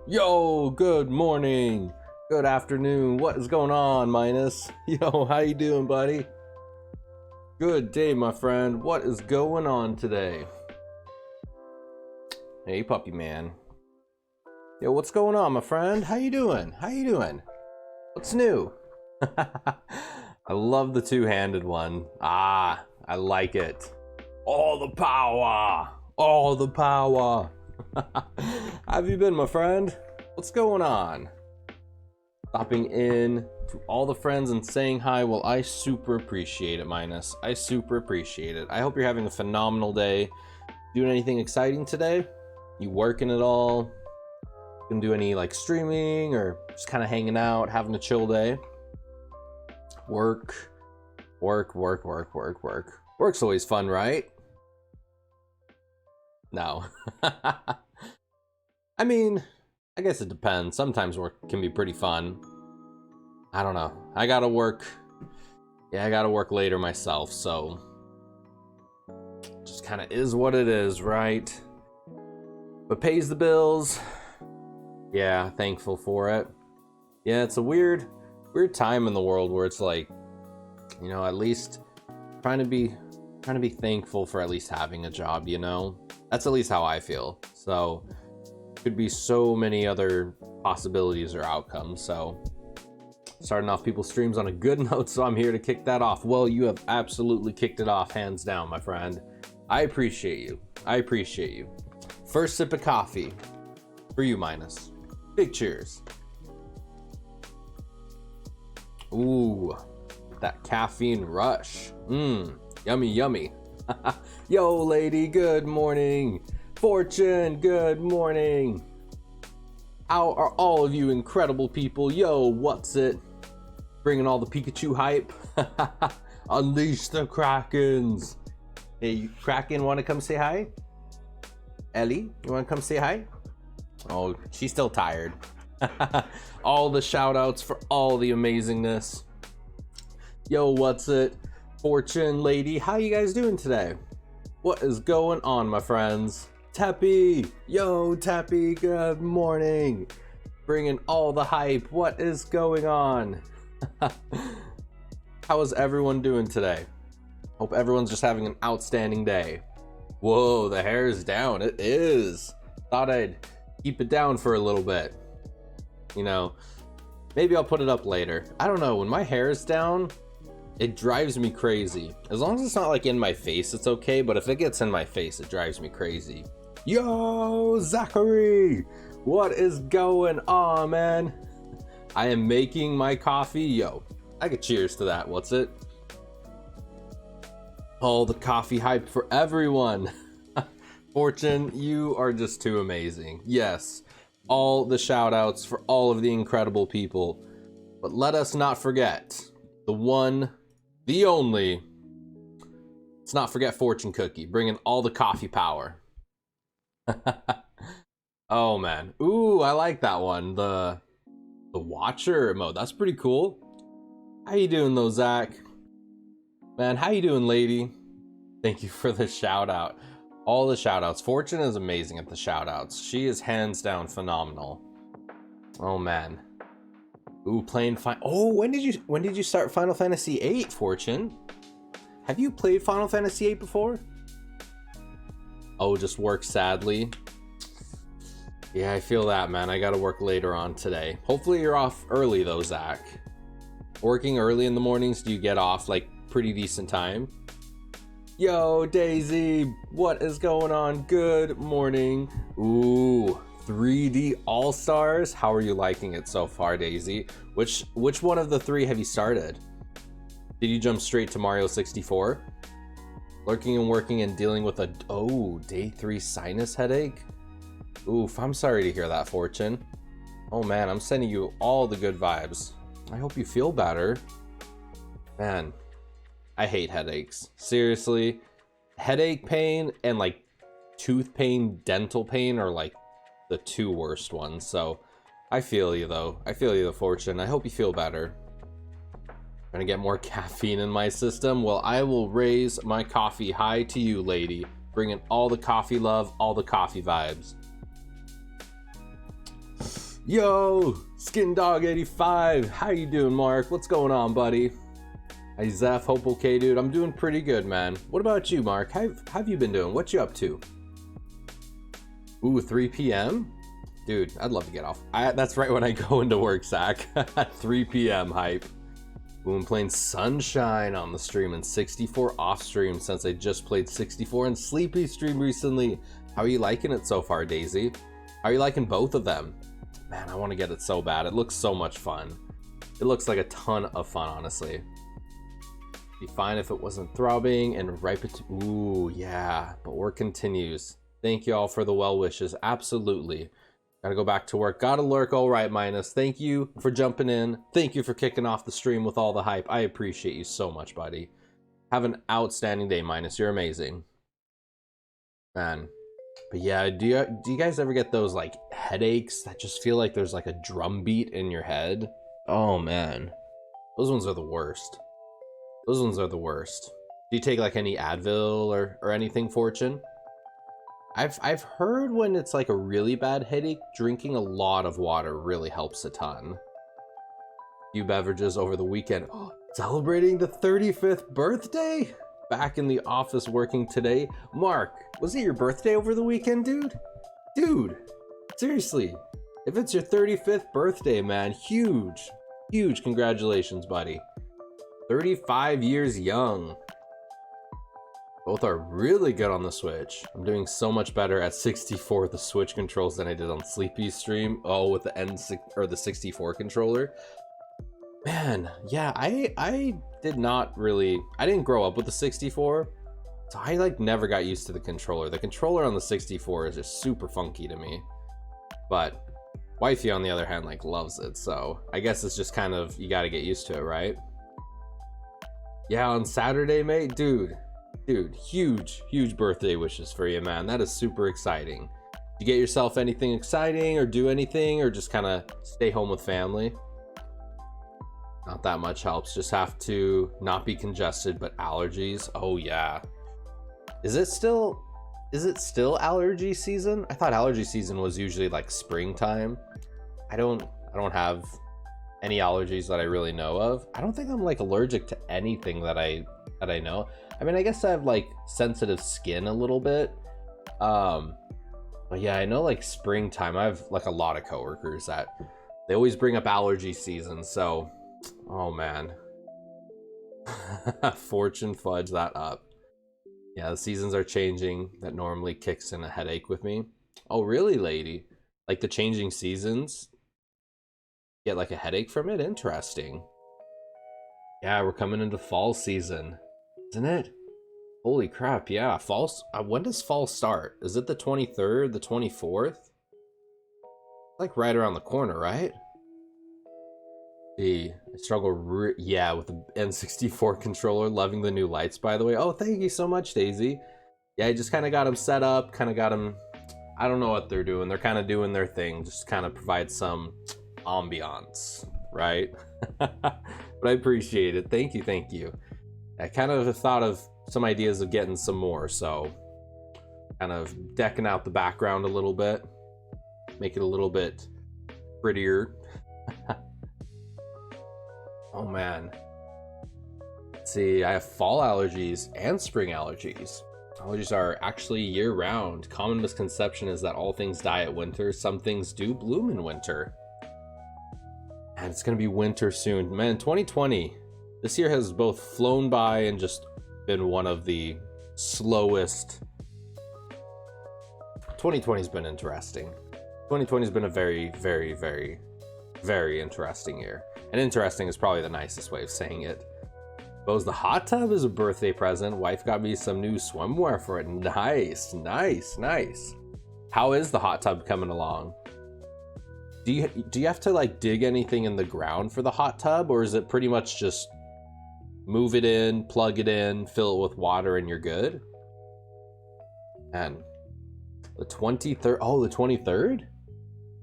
Yo, good morning, good afternoon, what is going on, Minus? Yo, how you doing, buddy? Good day, my friend. What is going on today? Hey, puppy man. Yo, what's going on, my friend? How you doing? How you doing? What's new? I love the two-handed one. I like it. All the power! All the power! How have you been, my friend? What's going on? Stopping in to all the friends and saying hi. Well, I super appreciate it, Minus. I super appreciate it. I hope you're having a phenomenal day. Doing anything exciting today? You working at all? Gonna do any like streaming or just kind of hanging out, having a chill day? Work. Work's always fun, right? No. I mean, I guess it depends. Sometimes work can be pretty fun. I don't know. I gotta work. Yeah, I gotta work later myself, so just kind of is what it is, right? But pays the bills. Yeah, thankful for it. Yeah, it's a weird time in the world where it's like, you know, at least trying to be thankful for at least having a job, you know? That's at least how I feel. So could be so many other possibilities or outcomes. So starting off people's streams on a good note, so I'm here to kick that off. Well, you have absolutely kicked it off, hands down, my friend. I appreciate you. I appreciate you. First sip of coffee for you, Minus. Big cheers. Ooh, that caffeine rush. Yummy, yummy. Yo, lady, good morning. Fortune, good morning. How are all of you incredible people? Yo, what's it? Bringing all the Pikachu hype. Unleash the Krakens. Hey, Kraken, want to come say hi? Ellie, you want to come say hi? Oh, she's still tired. All the shout outs for all the amazingness. Yo, what's it? Fortune, lady, how you guys doing today? What is going on, my friends? Teppy, yo, Teppy, good morning. Bringing all the hype. What is going on? How is everyone doing today? Hope everyone's just having an outstanding day. Whoa, the hair is down. It is. Thought I'd keep it down for a little bit. You know, maybe I'll put it up later. I don't know. When my hair is down, it drives me crazy. As long as it's not like in my face, it's okay. But if it gets in my face, it drives me crazy. Yo, Zachary, what is going on, man? I am making my coffee. Yo, I could cheers to that. What's it? All the coffee hype for everyone. Fortune, you are just too amazing. Yes, all the shout outs for all of the incredible people. But let us not forget the one, the only. Let's not forget Fortune Cookie, bringing all the coffee power. Oh man, ooh, I like that one. The Watcher emote, that's pretty cool. How you doing though, Zach? Man, how you doing, lady? Thank you for the shout out. All the shout outs. Fortune is amazing at the shout outs. She is hands down phenomenal. Oh man. Ooh, playing oh, when did you start Final Fantasy VIII, Fortune? Have you played Final Fantasy VIII before? Oh, just work sadly. Yeah, I feel that, man. I gotta work later on today. Hopefully you're off early though, Zach. Working early in the mornings, do you get off like pretty decent time? Yo, Daisy, what is going on? Good morning. Ooh, 3D All-Stars. How are you liking it so far, Daisy? Which one of the three have you started? Did you jump straight to Mario 64? Lurking and working and dealing with a day 3 sinus headache? Oof, I'm sorry to hear that, Fortune. Oh man, I'm sending you all the good vibes. I hope you feel better. Man, I hate headaches. Seriously, headache pain and like tooth pain, dental pain are like the two worst ones. So I feel you though. I feel you, Fortune. I hope you feel better. Gonna get more caffeine in my system. Well, I will raise my coffee high to you, lady. Bringing all the coffee love, all the coffee vibes. Yo, Skindog85, how you doing, Mark? What's going on, buddy? Hey, Zeph, hope okay, dude. I'm doing pretty good, man. What about you, Mark? How have you been doing? What you up to? Ooh, 3 p.m.? Dude, I'd love to get off. That's right when I go into work, Zach. 3 p.m. hype. Ooh, I'm playing Sunshine on the stream and 64 off stream since I just played 64 and Sleepy stream recently. How are you liking it so far, Daisy? How are you liking both of them? Man, I want to get it so bad. It looks so much fun. It looks like a ton of fun, honestly. Be fine if it wasn't throbbing and ripe. Ooh, yeah, but work continues. Thank you all for the well wishes. Absolutely. Gotta go back to work. Gotta lurk. All right, Minus. Thank you for jumping in. Thank you for kicking off the stream with all the hype. I appreciate you so much, buddy. Have an outstanding day, Minus. You're amazing. Man. But yeah, do you guys ever get those like headaches that just feel like there's like a drum beat in your head? Oh man. Those ones are the worst. Those ones are the worst. Do you take like any Advil or anything, Fortune? I've heard when it's like a really bad headache, drinking a lot of water really helps a ton. Few beverages over the weekend. Oh, celebrating the 35th birthday? Back in the office working today. Mark, was it your birthday over the weekend, dude? Dude, seriously. If it's your 35th birthday, man, huge congratulations, buddy. 35 years young. Both are really good on the Switch. I'm doing so much better at 64 with the Switch controls than I did on Sleepy's stream. Oh, with the N6 or the 64 controller. Man, yeah, I did not really. I didn't grow up with the 64, so I like never got used to the controller. The controller on the 64 is just super funky to me. But wifey, on the other hand, like loves it. So I guess it's just kind of you got to get used to it, right? Yeah, on Saturday, mate, dude, huge birthday wishes for you, man. That is super exciting. You get yourself anything exciting or do anything or just kind of stay home with family? Not that much helps. Just have to not be congested, but allergies. Oh yeah. Is it still allergy season? I thought allergy season was usually like springtime. I don't have any allergies that I really know of. I don't think I'm like allergic to anything that I know. I mean, I guess I have like sensitive skin a little bit. But yeah, I know like springtime, I have like a lot of coworkers that they always bring up allergy season. So, oh man. Fortune fudge that up. Yeah, the seasons are changing. That normally kicks in a headache with me. Oh, really, lady? Like the changing seasons? Get like a headache from it? Interesting. Yeah, we're coming into fall season, isn't it? Holy crap, yeah. Fall. When does fall start? Is it the 23rd, the 24th? Like right around the corner, right? I struggle, yeah, with the N64 controller. Loving the new lights, by the way. Oh, thank you so much, Daisy. Yeah, I just kind of got them set up, kind of got them, I don't know what they're doing. They're kind of doing their thing, just kind of provide some ambiance, right? But I appreciate it. Thank you. I kind of thought of some ideas of getting some more, so kind of decking out the background a little bit, make it a little bit prettier. Oh man. Let's see, I have fall allergies and spring allergies. Allergies are actually year-round. Common misconception is that all things die at winter. Some things do bloom in winter. And it's gonna be winter soon. Man, 2020, this year has both flown by and just been one of the slowest. 2020's been interesting. 2020's been a very interesting year. And interesting is probably the nicest way of saying it. Bo's the hot tub is a birthday present. Wife got me some new swimwear for it. Nice. How is the hot tub coming along? Do you have to like dig anything in the ground for the hot tub, or is it pretty much just move it in, plug it in, fill it with water, and you're good? And the 23rd, oh, the 23rd?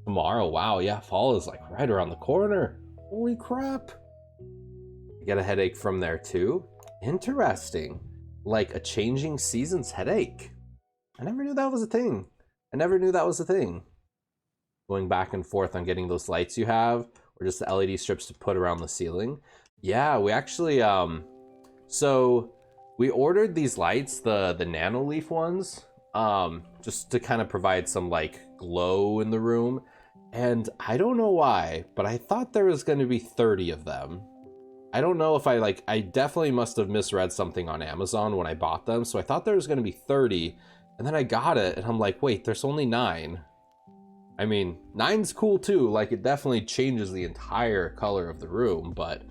Tomorrow, wow, yeah, fall is like right around the corner. Holy crap. You get a headache from there too? Interesting. Like a changing seasons headache. I never knew that was a thing. going back and forth on getting those lights you have, or just the LED strips to put around the ceiling. Yeah, we actually, so we ordered these lights, the nano leaf ones, just to kind of provide some like glow in the room. And I don't know why, but I thought there was going to be 30 of them. I don't know if I definitely must have misread something on Amazon when I bought them. So I thought there was going to be 30, and then I got it and I'm like, wait, there's only 9. I mean, 9's cool too. Like, it definitely changes the entire color of the room, but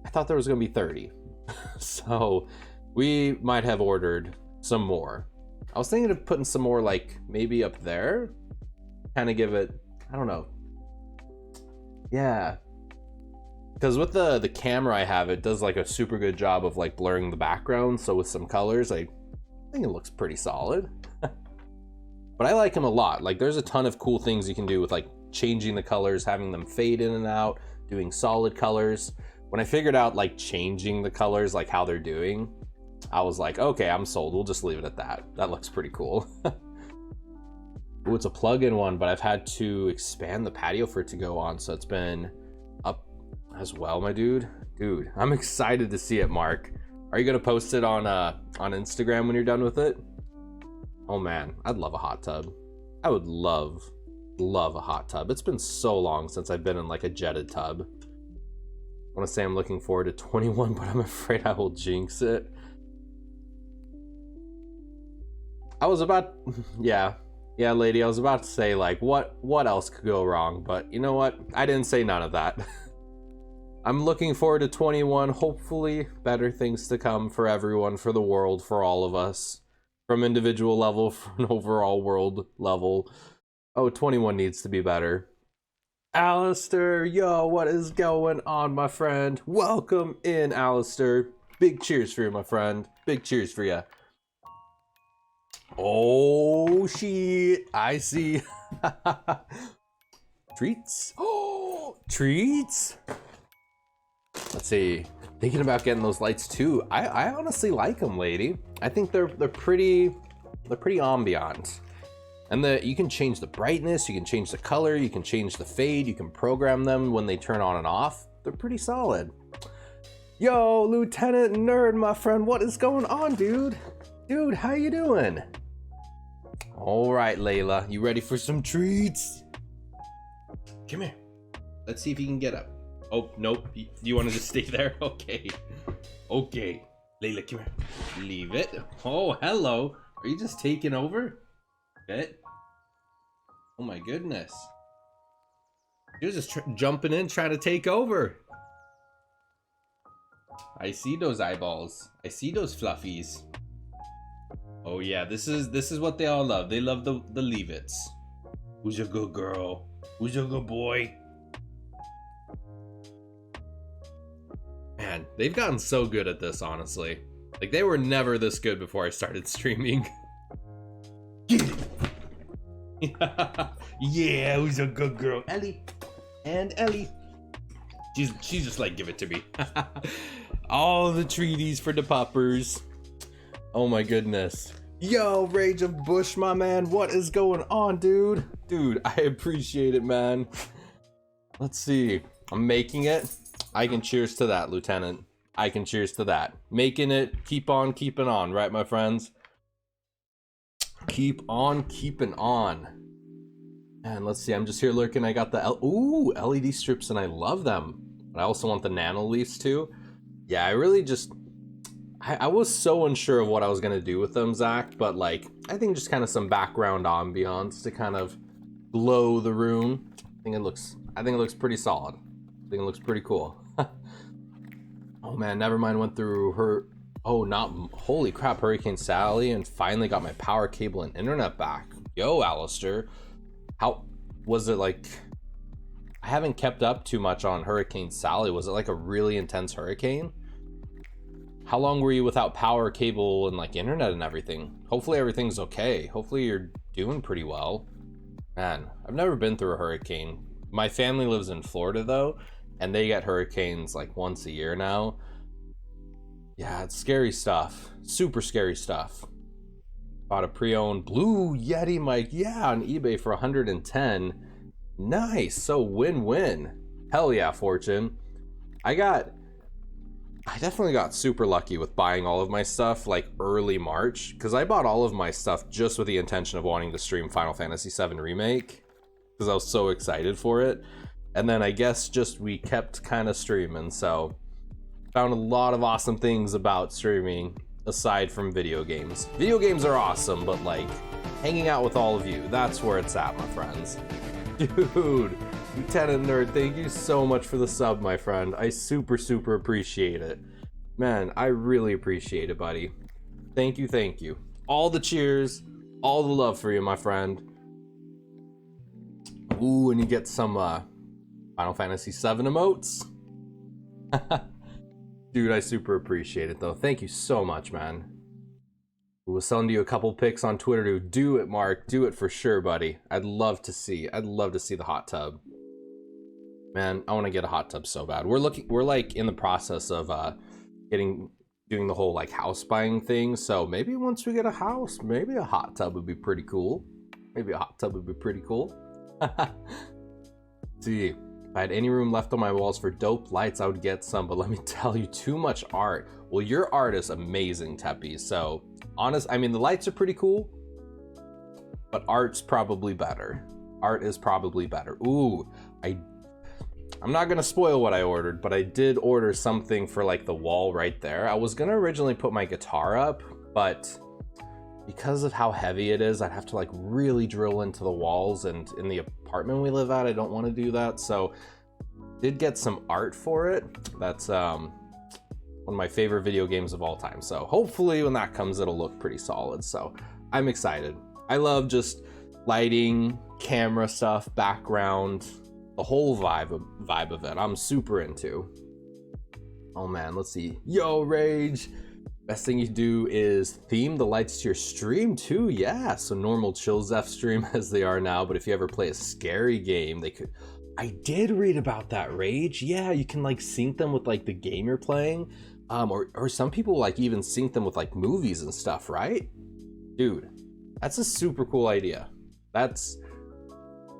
I thought there was going to be 30. So we might have ordered some more. I was thinking of putting some more, like maybe up there, kind of give it, I don't know. Yeah. Because with the camera I have, it does like a super good job of like blurring the background. So with some colors, I think it looks pretty solid. But I like them a lot. Like, there's a ton of cool things you can do with like changing the colors, having them fade in and out, doing solid colors. When I figured out like changing the colors, like how they're doing, I was like, okay, I'm sold. We'll just leave it at that. That looks pretty cool. Ooh, it's a plug-in one, but I've had to expand the patio for it to go on. So it's been up as well, my dude. Dude, I'm excited to see it, Mark. Are you gonna post it on Instagram when you're done with it? Oh man, I'd love a hot tub. I would love a hot tub. It's been so long since I've been in like a jetted tub. I want to say I'm looking forward to 21, but I'm afraid I will jinx it. I was about, yeah, lady, I was about to say like, what else could go wrong? But you know what? I didn't say none of that. I'm looking forward to 21. Hopefully better things to come for everyone, for the world, for all of us. From individual level, from an overall world level. Oh, 21 needs to be better. Alistair, yo, what is going on, my friend? Welcome in, Alistair. Big cheers for you, my friend. Big cheers for you. Oh, shit. I see. Treats? Oh, treats? Let's see. Thinking about getting those lights too. I honestly like them, lady. I think they're pretty ambient. And you can change the brightness, you can change the color, you can change the fade, you can program them when they turn on and off. They're pretty solid. Yo, Lieutenant Nerd, my friend, what is going on, dude? Dude, how you doing? All right, Layla, you ready for some treats? Come here. Let's see if you can get up. Oh, nope. Do you want to just stay there? Okay. Okay. Layla, come here. Leave it. Oh, hello. Are you just taking over? Bit. Oh my goodness. You're just jumping in, trying to take over. I see those eyeballs. I see those fluffies. Oh yeah, this is what they all love. They love the leave-its. Who's your good girl? Who's your good boy? Man, they've gotten so good at this, honestly. Like, they were never this good before I started streaming. Yeah, who's a good girl? Ellie. And Ellie. She's just like, give it to me. All the treaties for the puppers. Oh my goodness. Yo, Rage of Bush, my man. What is going on, dude? Dude, I appreciate it, man. Let's see. I'm making it. I can cheers to that, Lieutenant. I can cheers to that. Making it, keep on keeping on, right, my friends? Keep on keeping on. And let's see, I'm just here lurking. I got the LED strips, and I love them. But I also want the nano leaves too. Yeah, I really just... I was so unsure of what I was going to do with them, Zach. But like, I think just kind of some background ambiance to kind of glow the room. I think it looks pretty solid. I think it looks pretty cool. Oh man, Nevermind went through her... Oh, holy crap, Hurricane Sally, and finally got my power cable and internet back. Yo, Alistair. How was it like? I haven't kept up too much on Hurricane Sally. Was it like a really intense hurricane? How long were you without power cable and like internet and everything? Hopefully everything's okay. Hopefully you're doing pretty well. Man, I've never been through a hurricane. My family lives in Florida though, and they get hurricanes like once a year now. Yeah, it's scary stuff. Super scary stuff. Bought a pre-owned Blue Yeti mic, yeah, on eBay for 110. Nice, so win-win. Hell yeah, Fortune. I definitely got super lucky with buying all of my stuff like early March, because I bought all of my stuff just with the intention of wanting to stream Final Fantasy VII Remake, because I was so excited for it. And then I guess just we kept kind of streaming, so found a lot of awesome things about streaming aside from video games. Video games are awesome, but like hanging out with all of you, that's where it's at, my friends. Dude, Lieutenant Nerd, thank you so much for the sub, my friend. I super appreciate it. Man, I really appreciate it, buddy. Thank you. All the cheers, all the love for you, my friend. Ooh, and you get some Final Fantasy VII emotes. Dude, I super appreciate it though. Thank you so much, man. I was sending you a couple pics on Twitter, dude. Do it, Mark. Do it for sure, buddy. I'd love to see the hot tub. Man, I want to get a hot tub so bad. We're like in the process of doing the whole like house buying thing. So maybe once we get a house, maybe a hot tub would be pretty cool. See. If I had any room left on my walls for dope lights, I would get some, but let me tell you, too much art. Well, your art is amazing, Teppy, so I mean, the lights are pretty cool, but art's probably better. Art is probably better. Ooh, I'm not gonna spoil what I ordered, but I did order something for like the wall right there. I was gonna originally put my guitar up, but because of how heavy it is, I'd have to like really drill into the walls, and in the apartment we live at, I don't want to do that. So did get some art for it. That's one of my favorite video games of all time. So hopefully when that comes, it'll look pretty solid. So I'm excited. I love just lighting, camera stuff, background, the whole vibe of it. I'm super into. Oh man, let's see. Yo, Rage. Best thing you do is theme the lights to your stream too. Yeah, so normal chill Zeph stream as they are now, but if you ever play a scary game, they could. I did read about that, Rage. Yeah, you can like sync them with like the game you're playing, or some people like even sync them with like movies and stuff, right? Dude, that's a super cool idea. That's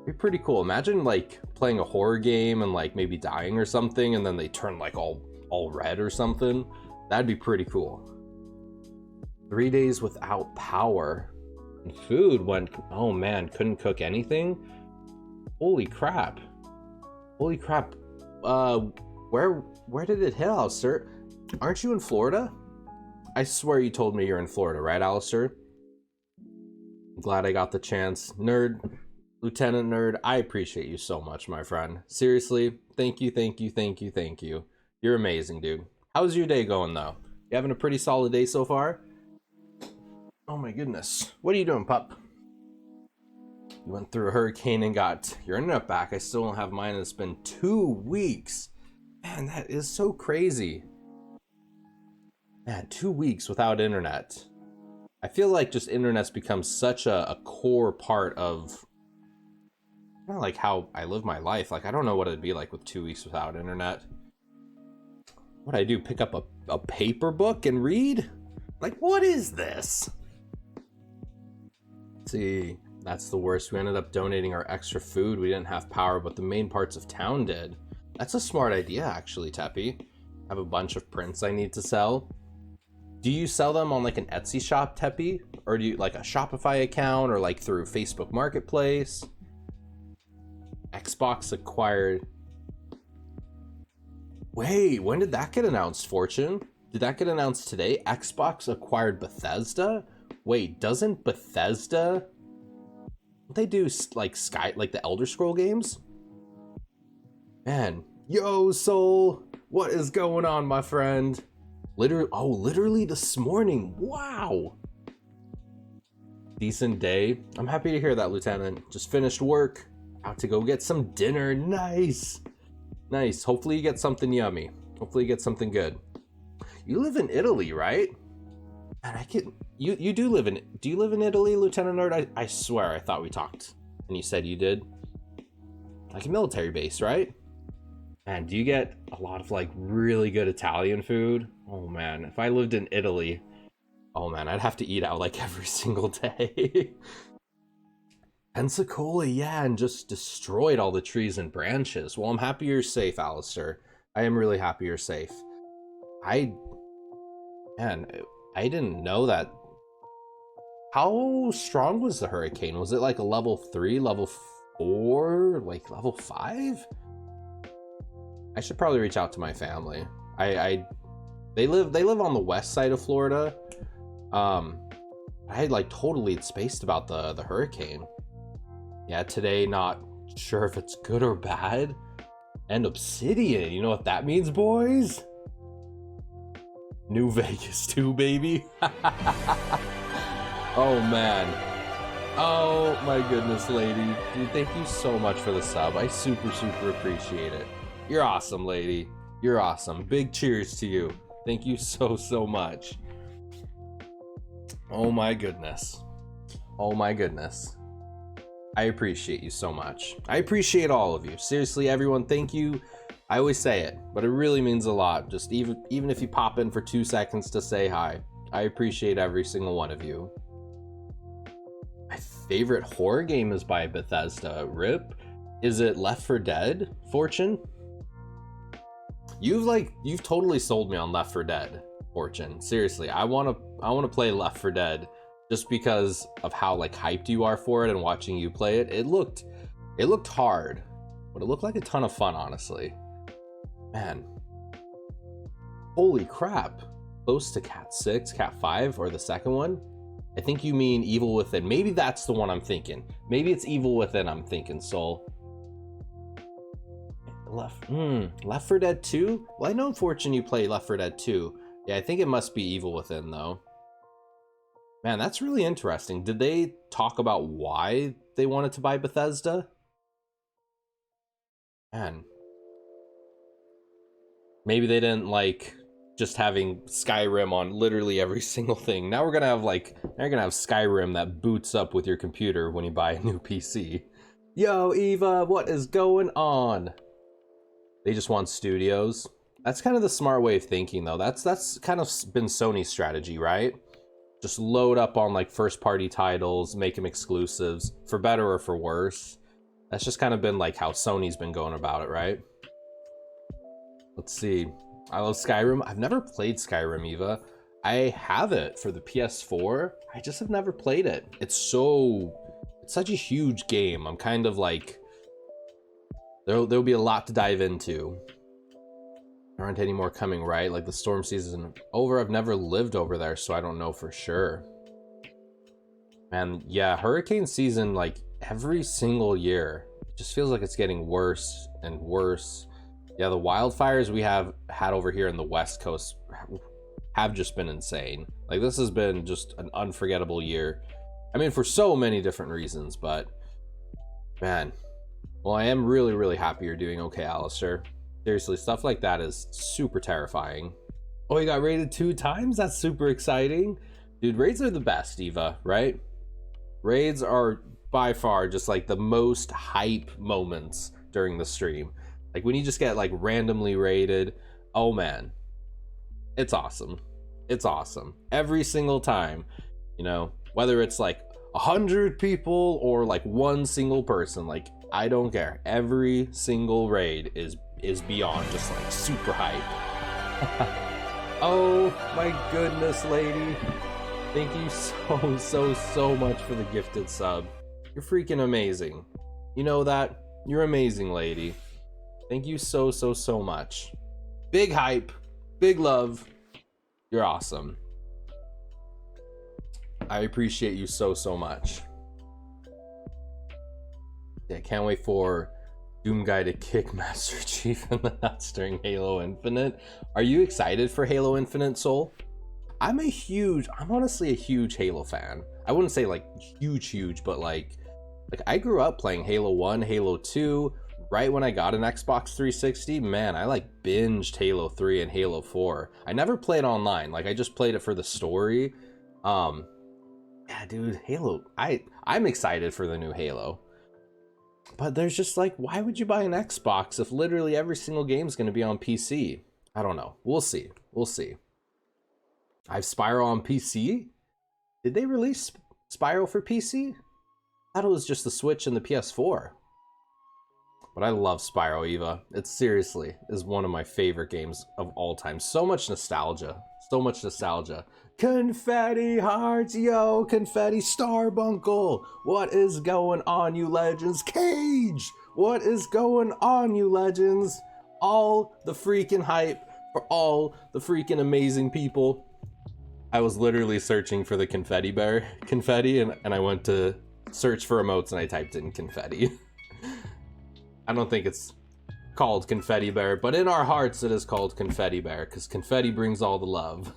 be pretty cool. Imagine like playing a horror game and like maybe dying or something, and then they turn like all red or something. That'd be pretty cool. 3 days without power and food when, oh man, couldn't cook anything. Holy crap. Where did it hit, Alistair? Aren't you in Florida? I swear you told me you're in Florida, right, Alistair? I'm glad I got the chance. Nerd, Lieutenant Nerd, I appreciate you so much, my friend. Seriously, thank you. You're amazing, dude. How's your day going though? You having a pretty solid day so far? Oh my goodness. What are you doing, pup? You went through a hurricane and got your internet back. I still don't have mine, and it's been 2 weeks. Man, that is so crazy. Man, 2 weeks without internet. I feel like just internet's become such a core part of kind of like how I live my life. Like, I don't know what it'd be like with 2 weeks without internet. What I do, pick up a paper book and read? Like, what is this? Let's see, that's the worst. We ended up donating our extra food. We didn't have power, but the main parts of town did. That's a smart idea, actually, Teppy. I have a bunch of prints I need to sell. Do you sell them on like an Etsy shop, Teppy? Or do you like a Shopify account, or like through Facebook Marketplace? Xbox acquired. Wait, when did that get announced, Fortune? Did that get announced today? Xbox acquired Bethesda? Wait, doesn't Bethesda... Don't they do like the Elder Scroll games? Man, yo, Soul, what is going on, my friend? Literally this morning. Wow. Decent day. I'm happy to hear that, Lieutenant. Just finished work. Out to go get some dinner. Nice. Nice. Hopefully you get something yummy. Hopefully you get something good. You live in Italy, right? Man, you do live you live in Italy, Lieutenant Nerd? I swear I thought we talked and you said you did. Like a military base, right? And do you get a lot of like really good Italian food? Oh man, if I lived in Italy, Oh man, I'd have to eat out like every single day. Pensacola, yeah, and just destroyed all the trees and branches. Well, I'm happy you're safe, Alistair. I am really happy you're safe. I, man, I didn't know that. How strong was the hurricane? Was it like a level 3, level 4, like level 5? I should probably reach out to my family. They live on the west side of Florida. I had like totally spaced about the hurricane. Yeah, today not sure if it's good or bad. And Obsidian, you know what that means, boys? New Vegas 2, baby. Oh man. Oh my goodness, lady. Dude, thank you so much for the sub. I super appreciate it. You're awesome, lady. You're awesome. Big cheers to you. Thank you so much. Oh my goodness. Oh my goodness. I appreciate you so much. I appreciate all of you. Seriously, everyone, thank you. I always say it, but it really means a lot. Just even if you pop in for 2 seconds to say hi, I appreciate every single one of you. My favorite horror game is by Bethesda. RIP. Is it Left 4 Dead, Fortune? You've totally sold me on Left 4 Dead, Fortune. Seriously, I want to play Left 4 Dead just because of how like hyped you are for it, and watching you play it. It looked hard, but it looked like a ton of fun, honestly. Man. Holy crap. Close to Cat 6, Cat 5, or the second one? I think you mean Evil Within. Maybe that's the one I'm thinking. Maybe it's Evil Within I'm thinking, Soul. Left 4 Dead 2? Well, I know, Fortune, you play Left 4 Dead 2. Yeah, I think it must be Evil Within, though. Man, that's really interesting. Did they talk about why they wanted to buy Bethesda? Man. Maybe they didn't like just having Skyrim on literally every single thing. Now we're gonna have Skyrim that boots up with your computer when you buy a new PC. Yo, Eva, what is going on? They just want studios. That's kind of the smart way of thinking, though. That's kind of been Sony's strategy, right? Just load up on like first party titles, make them exclusives, for better or for worse. That's just kind of been like how Sony's been going about it, right? Let's see. I love Skyrim. I've never played Skyrim, Eva. I have it for the PS4. I just have never played it. It's such a huge game. I'm kind of like, there'll be a lot to dive into. There aren't any more coming, right? Like the storm season over. I've never lived over there, so I don't know for sure. Man, yeah, hurricane season, like every single year, it just feels like it's getting worse and worse. Yeah, the wildfires we have had over here in the West Coast have just been insane. Like this has been just an unforgettable year. I mean, for so many different reasons, but man, well, I am really happy you're doing okay, Alistair. Seriously, stuff like that is super terrifying. Oh, you got raided 2 times? That's super exciting. Dude, raids are the best, Eva, right? Raids are by far just like the most hype moments during the stream. Like when you just get like randomly raided, oh man, it's awesome. It's awesome. Every single time, you know, whether it's like 100 people or like one single person, like I don't care. Every single raid is beyond just like super hype. Oh my goodness, lady. Thank you so much for the gifted sub. You're freaking amazing. You know that? You're amazing, lady. Thank you so much. Big hype, big love. You're awesome. I appreciate you so much. Yeah, can't wait for Doom Guy to kick Master Chief in the nuts during Halo Infinite. Are you excited for Halo Infinite, Soul? I'm honestly a huge Halo fan. I wouldn't say like huge, but like I grew up playing Halo 1, Halo 2. Right when I got an Xbox 360, man, I like binged Halo 3 and Halo 4. I never played online. Like I just played it for the story. Yeah, dude, Halo. I'm excited for the new Halo. But there's just like, why would you buy an Xbox if literally every single game is going to be on PC? I don't know. We'll see. I have Spyro on PC. Did they release Spyro for PC? I thought it was just the Switch and the PS4. But I love Spyro Eva. It seriously is one of my favorite games of all time. So much nostalgia. So much nostalgia. Confetti hearts, yo! Confetti Starbunkle! What is going on, you legends? Cage! What is going on, you legends? All the freaking hype for all the freaking amazing people. I was literally searching for the confetti bear confetti, and I went to search for emotes and I typed in confetti. I don't think it's called confetti bear, but in our hearts it is called confetti bear because confetti brings all the love.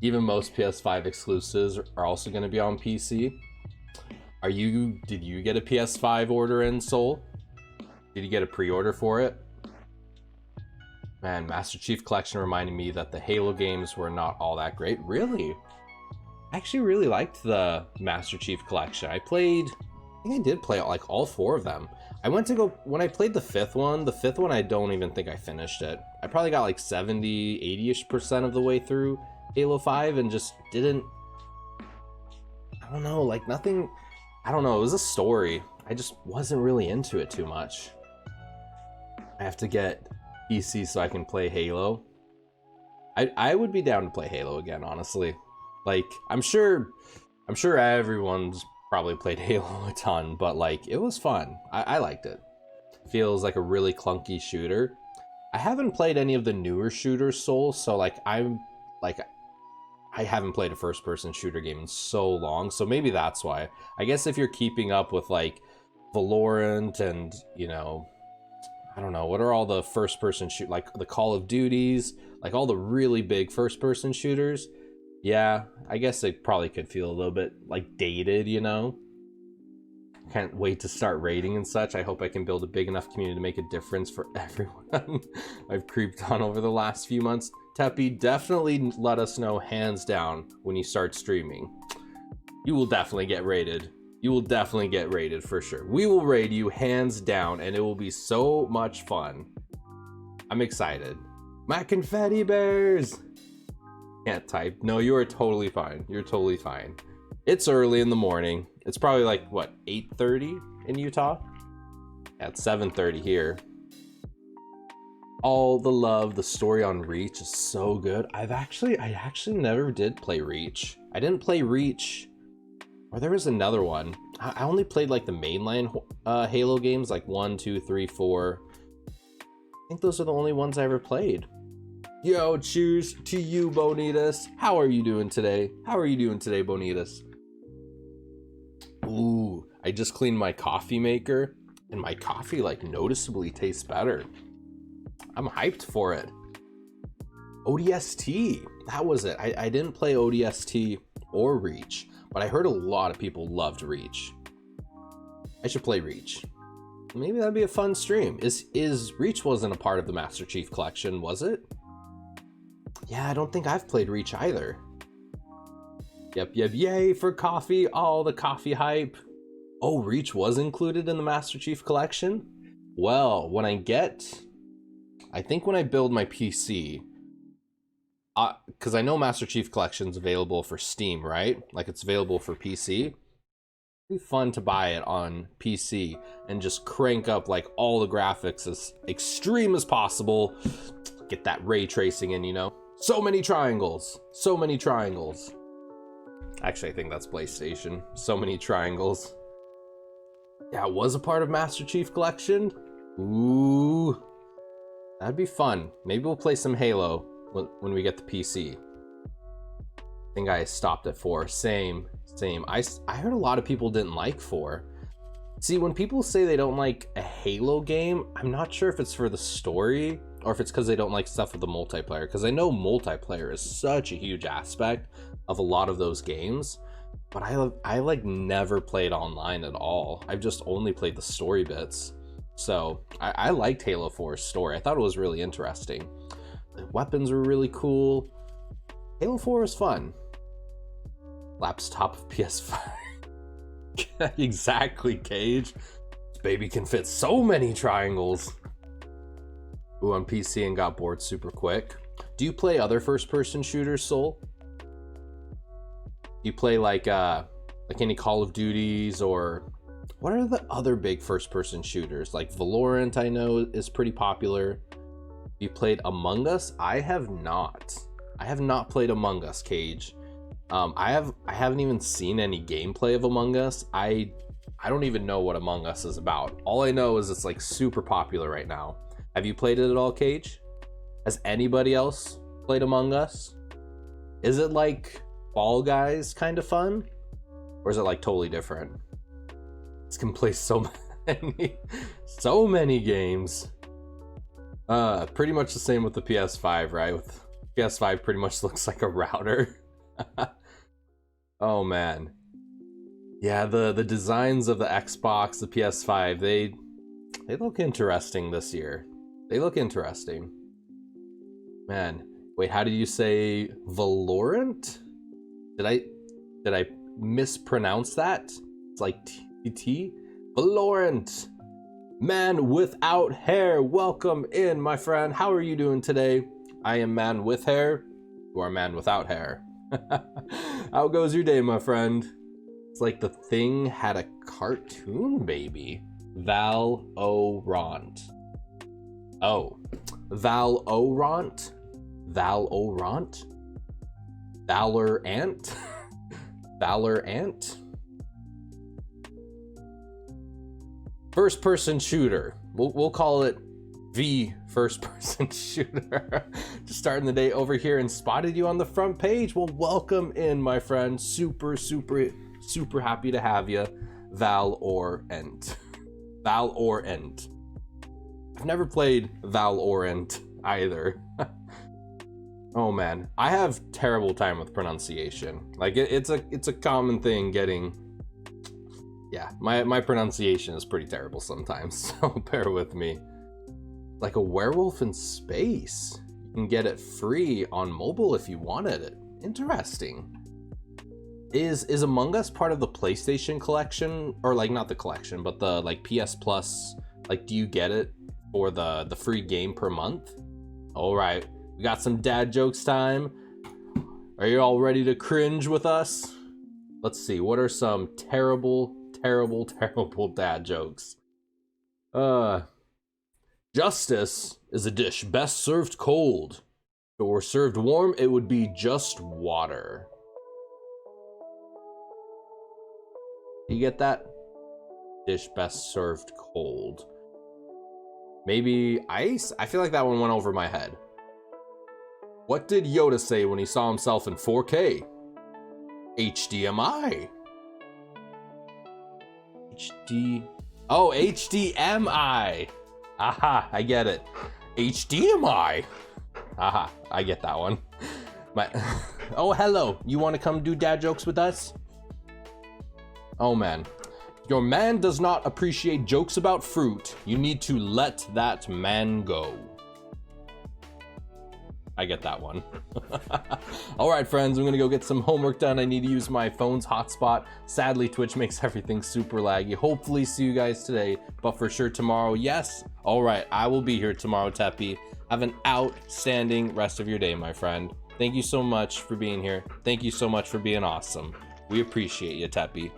Even most PS5 exclusives are also going to be on PC. Did you get a PS5 order in, Soul? Did you get a pre-order for it? Man, Master Chief Collection reminded me that the Halo games were not all that great. Really? I actually really liked the Master Chief Collection. I think I did play like all 4 of them. When I played the 5th one, I don't even think I finished it. I probably got like 70, 80-ish% of the way through Halo 5 and just didn't, I don't know, like nothing, I don't know, it was a story. I just wasn't really into it too much. I have to get PC so I can play Halo. I would be down to play Halo again, honestly. Like, I'm sure everyone's probably played Halo a ton, but like, it was fun. I liked it. Feels like a really clunky shooter. I haven't played any of the newer shooters, Soul, so like, I haven't played a first-person shooter game in so long, so maybe that's why. I guess if you're keeping up with like Valorant and, you know, I don't know, what are all the first-person like the Call of Duties, like all the really big first-person shooters? Yeah, I guess it probably could feel a little bit like dated, you know? Can't wait to start raiding and such. I hope I can build a big enough community to make a difference for everyone I've creeped on over the last few months. Teppy, definitely let us know hands down when you start streaming. You will definitely get raided. You will definitely get raided for sure. We will raid you hands down and it will be so much fun. I'm excited. My confetti bears! Can't type. No, you are totally fine. You're totally fine. It's early in the morning. It's probably like, what, 8:30 in Utah? Yeah, it's 7:30 here. All the love. The story on Reach is so good. I actually never did play Reach. I didn't play Reach, or there was another one. I only played like the mainline Halo games, like 1, 2, 3, 4. I think those are the only ones I ever played. Yo, cheers to you, Bonitas. How are you doing today? How are you doing today, Bonitas? Ooh, I just cleaned my coffee maker, and my coffee like noticeably tastes better. I'm hyped for it. ODST, that was it. I didn't play ODST or Reach, but I heard a lot of people loved Reach. I should play Reach. Maybe that'd be a fun stream. Reach wasn't a part of the Master Chief Collection, was it? Yeah, I don't think I've played Reach either. Yep, yay for coffee, all the coffee hype. Oh, Reach was included in the Master Chief Collection? Well, when I build my PC, because I know Master Chief Collection's available for Steam, right? Like it's available for PC. It'd be fun to buy it on PC and just crank up like all the graphics as extreme as possible. Get that ray tracing in, you know? So many triangles. So many triangles. Actually, I think that's PlayStation. So many triangles. Yeah, it was a part of Master Chief Collection. Ooh. That'd be fun. Maybe we'll play some Halo when we get the PC. I think I stopped at 4. Same. I heard a lot of people didn't like 4. See, when people say they don't like a Halo game, I'm not sure if it's for the story or if it's because they don't like stuff with the multiplayer, because I know multiplayer is such a huge aspect of a lot of those games, but I like never played online at all. I've just only played the story bits. So I liked Halo 4's story. I thought it was really interesting. The weapons were really cool. Halo 4 was fun. Laps top of PS5. Exactly, Cage. This baby can fit so many triangles. Ooh, on PC and got bored super quick. Do you play other first-person shooters, Soul? You play like any Call of Duties, or what are the other big first-person shooters? Like Valorant, I know is pretty popular. You played Among Us? I have not. I have not played Among Us, Cage. I haven't even seen any gameplay of Among Us. I don't even know what Among Us is about. All I know is it's like super popular right now. Have you played it at all, Cage? Has anybody else played Among Us? Is it like Fall Guys kind of fun? Or is it like totally different? This can play so many games. Pretty much the same with the PS5, right? With PS5 pretty much looks like a router. Oh man. Yeah, the designs of the Xbox, the PS5, they look interesting this year. They look interesting. Man, wait, how did you say Valorant? Did I mispronounce that? It's like TT? Valorant! Man without hair, welcome in, my friend. How are you doing today? I am man with hair. You are man without hair. How goes your day, my friend? It's like the Thing had a cartoon baby. Valorant. Oh. Valorant? Valorant? Valorant? Valorant? First person shooter. We'll call it V first person shooter. Just starting the day over here and spotted you on the front page. Well, welcome in, my friend. Super happy to have you. Valorant. Valorant. I've never played Valorant either. Oh man, I have terrible time with pronunciation. Like it's a common thing getting. Yeah, my pronunciation is pretty terrible sometimes, so bear with me. Like a werewolf in space. You can get it free on mobile if you wanted it. Interesting. Is Among Us part of the PlayStation collection? Or like not the collection, but the like PS Plus, like do you get it for the free game per month? Alright, we got some dad jokes time. Are you all ready to cringe with us? Let's see, what are some terrible dad jokes? Justice is a dish best served cold. If it were served warm, it would be just water. You get that? Dish best served cold. Maybe ice? I feel like that one went over my head. What did Yoda say when he saw himself in 4K? HDMI. Oh, HDMI. Aha, I get it. HDMI. Aha, I get that one. Oh, hello. You want to come do dad jokes with us? Oh man. Your man does not appreciate jokes about fruit. You need to let that man go. I get that one. All right, friends, I'm gonna go get some homework done. I need to use my phone's hotspot. Sadly, Twitch makes everything super laggy. Hopefully see you guys today, but for sure tomorrow, yes. All right, I will be here tomorrow, Teppy. Have an outstanding rest of your day, my friend. Thank you so much for being here. Thank you so much for being awesome. We appreciate you, Teppy.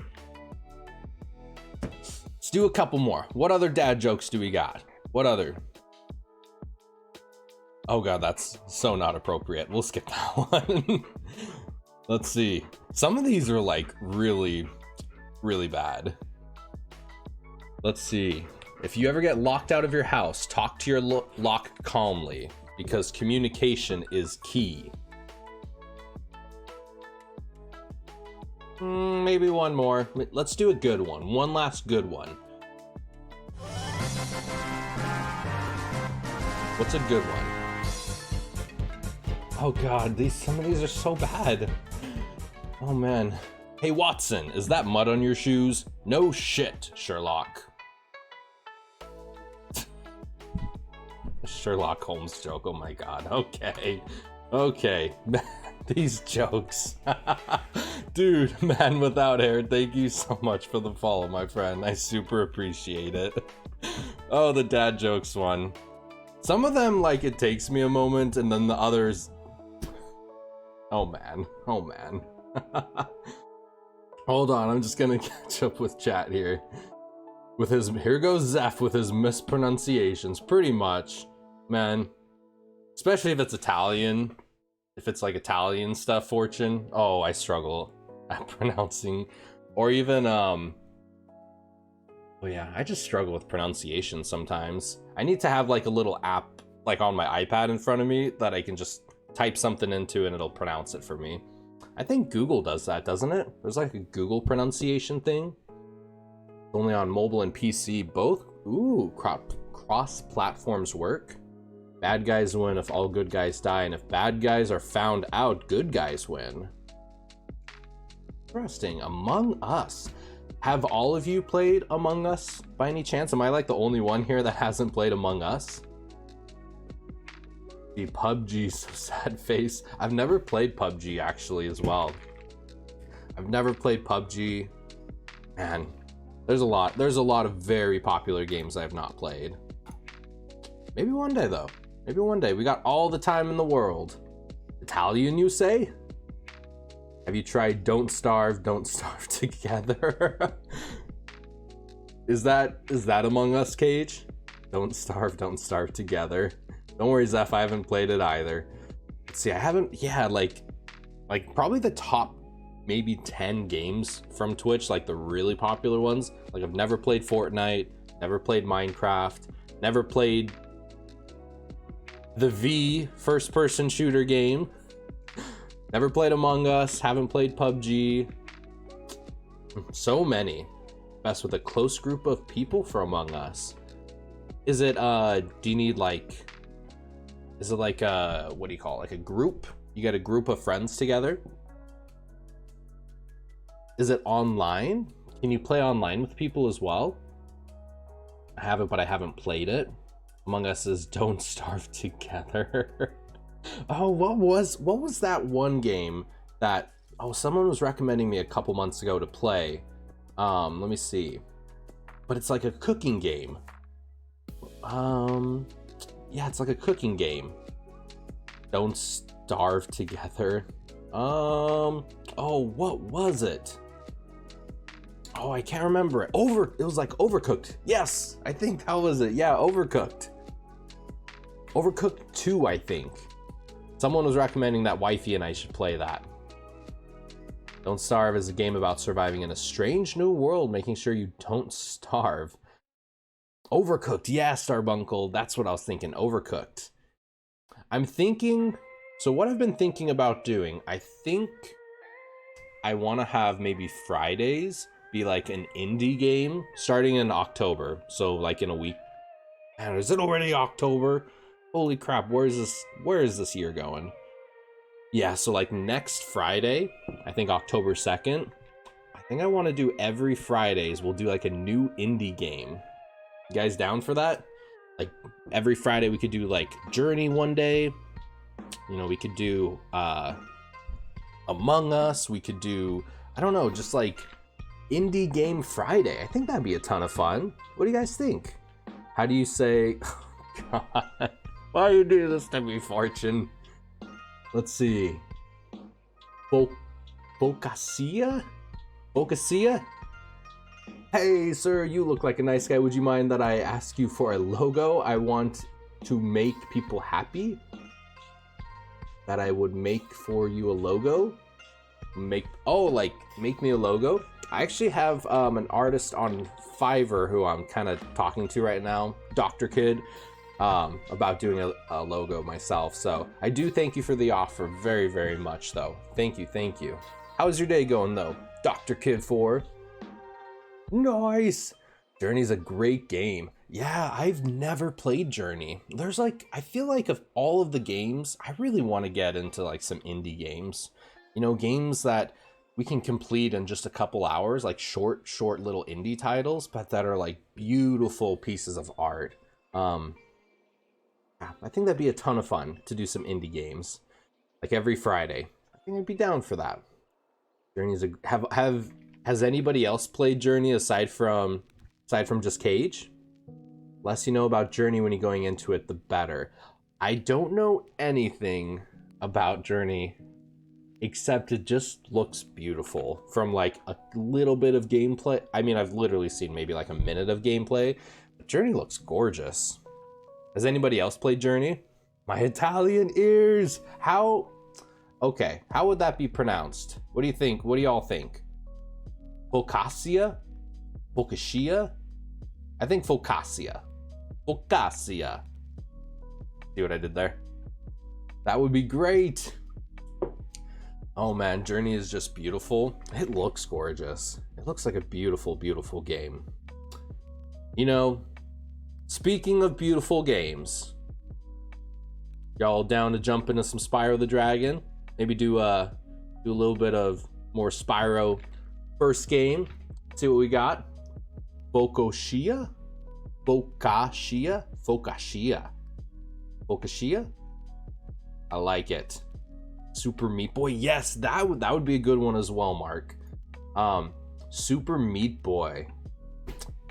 Let's do a couple more. What other dad jokes do we got? What other? Oh god, that's so not appropriate. We'll skip that one. Let's see. Some of these are like really bad. Let's see. If you ever get locked out of your house, talk to your lock calmly, because communication is key. Maybe one more. Let's do a good one. One last good one. What's a good one? Oh god, some of these are so bad. Oh man. Hey Watson, is that mud on your shoes? No shit, Sherlock. Sherlock Holmes joke, oh my god. Okay. These jokes. Dude, man without hair, thank you so much for the follow, my friend. I super appreciate it. Oh, the dad jokes one. Some of them, like, it takes me a moment, and then the others... Oh, man. Oh, man. Hold on, I'm just gonna catch up with chat here. With his... Here goes Zeph with his mispronunciations, pretty much. Man. Especially if it's Italian. If it's, like, Italian stuff, Fortune. Oh, I struggle at pronouncing. Or even, Oh, yeah, I just struggle with pronunciation sometimes. I need to have, like, a little app, like, on my iPad in front of me that I can just type something into and it'll pronounce it for me. I think Google does that, doesn't it? There's, like, a Google pronunciation thing. Only on mobile and PC both. Ooh, cross platforms work. Bad guys win if all good guys die, and if bad guys are found out, good guys win. Interesting. Among Us. Have all of you played Among Us by any chance? Am I like the only one here that hasn't played Among Us? The PUBG, so sad face. I've never played PUBG actually as well. I've never played PUBG. Man, there's a lot of very popular games I have not played. Maybe one day though. Maybe one day. We got all the time in the world. Italian, you say? Have you tried Don't Starve Together? Is that Among Us, Cage? Don't starve together. Don't worry, Zeph, I haven't played it either. Let's see, I haven't, yeah, like probably the top maybe 10 games from Twitch, like the really popular ones. Like I've never played Fortnite, never played Minecraft, never played the V first-person shooter game. Never played Among Us, haven't played PUBG. So many. Best with a close group of people for Among Us. Is it, do you need like, is it like a, what do you call it? Like a group? You get a group of friends together? Is it online? Can you play online with people as well? I haven't, but I haven't played it. Among Us is Don't Starve Together. Oh, what was that one game that, oh, someone was recommending me a couple months ago to play. Let me see. But it's like a cooking game. Yeah, it's like a cooking game. Don't Starve Together. Oh, what was it? Oh, I can't remember it. It was like Overcooked. Yes, I think that was it. Yeah, Overcooked. Overcooked 2, I think. Someone was recommending that Wifey and I should play that. Don't Starve is a game about surviving in a strange new world, making sure you don't starve. Overcooked, yeah, Starbunkle. That's what I was thinking, Overcooked. I'm thinking, so what I've been thinking about doing, I think I want to have maybe Fridays be like an indie game starting in October. So like in a week. Man, is it already October? Holy crap, where is this year going? Yeah, so like next Friday, I think October 2nd, I think I want to do every Fridays, we'll do like a new indie game. You guys down for that? Like every Friday we could do like Journey one day. You know, we could do Among Us, we could do, I don't know, just like Indie Game Friday. I think that'd be a ton of fun. What do you guys think? How do you say, oh God, why you do this to me, Fortune? Let's see. Bocacia? Hey, sir, you look like a nice guy. Would you mind that I ask you for a logo? I want to make people happy. That I would make for you a logo? Make me a logo? I actually have an artist on Fiverr who I'm kind of talking to right now, Dr. Kid, about doing a logo myself. So I do thank you for the offer very, very much, though. Thank you. How's your day going, though, Dr. Kid 4? Nice. Journey's a great game. Yeah, I've never played Journey. There's like, I feel like of all of the games, I really want to get into like some indie games. You know, games that we can complete in just a couple hours, like short little indie titles, but that are like beautiful pieces of art. I think that'd be a ton of fun to do some indie games, like every Friday. I think I'd be down for that. Journey's has anybody else played Journey aside from just Cage? Less you know about Journey when you're going into it, the better. I don't know anything about Journey, except it just looks beautiful from like a little bit of gameplay. I mean, I've literally seen maybe like a minute of gameplay, but Journey looks gorgeous. Has anybody else played Journey? My Italian ears! How... Okay, how would that be pronounced? What do you think? What do y'all think? Focaccia? Focaccia? I think Focaccia. Focaccia. See what I did there? That would be great. Oh man, Journey is just beautiful. It looks gorgeous. It looks like a beautiful, beautiful game. You know, speaking of beautiful games, y'all down to jump into some Spyro the Dragon? Maybe do a little bit of more Spyro first game. See what we got. Focaccia? Focaccia? Focaccia. Focaccia? I like it. Super Meat Boy. Yes, that would be a good one as well, Mark. Super Meat Boy.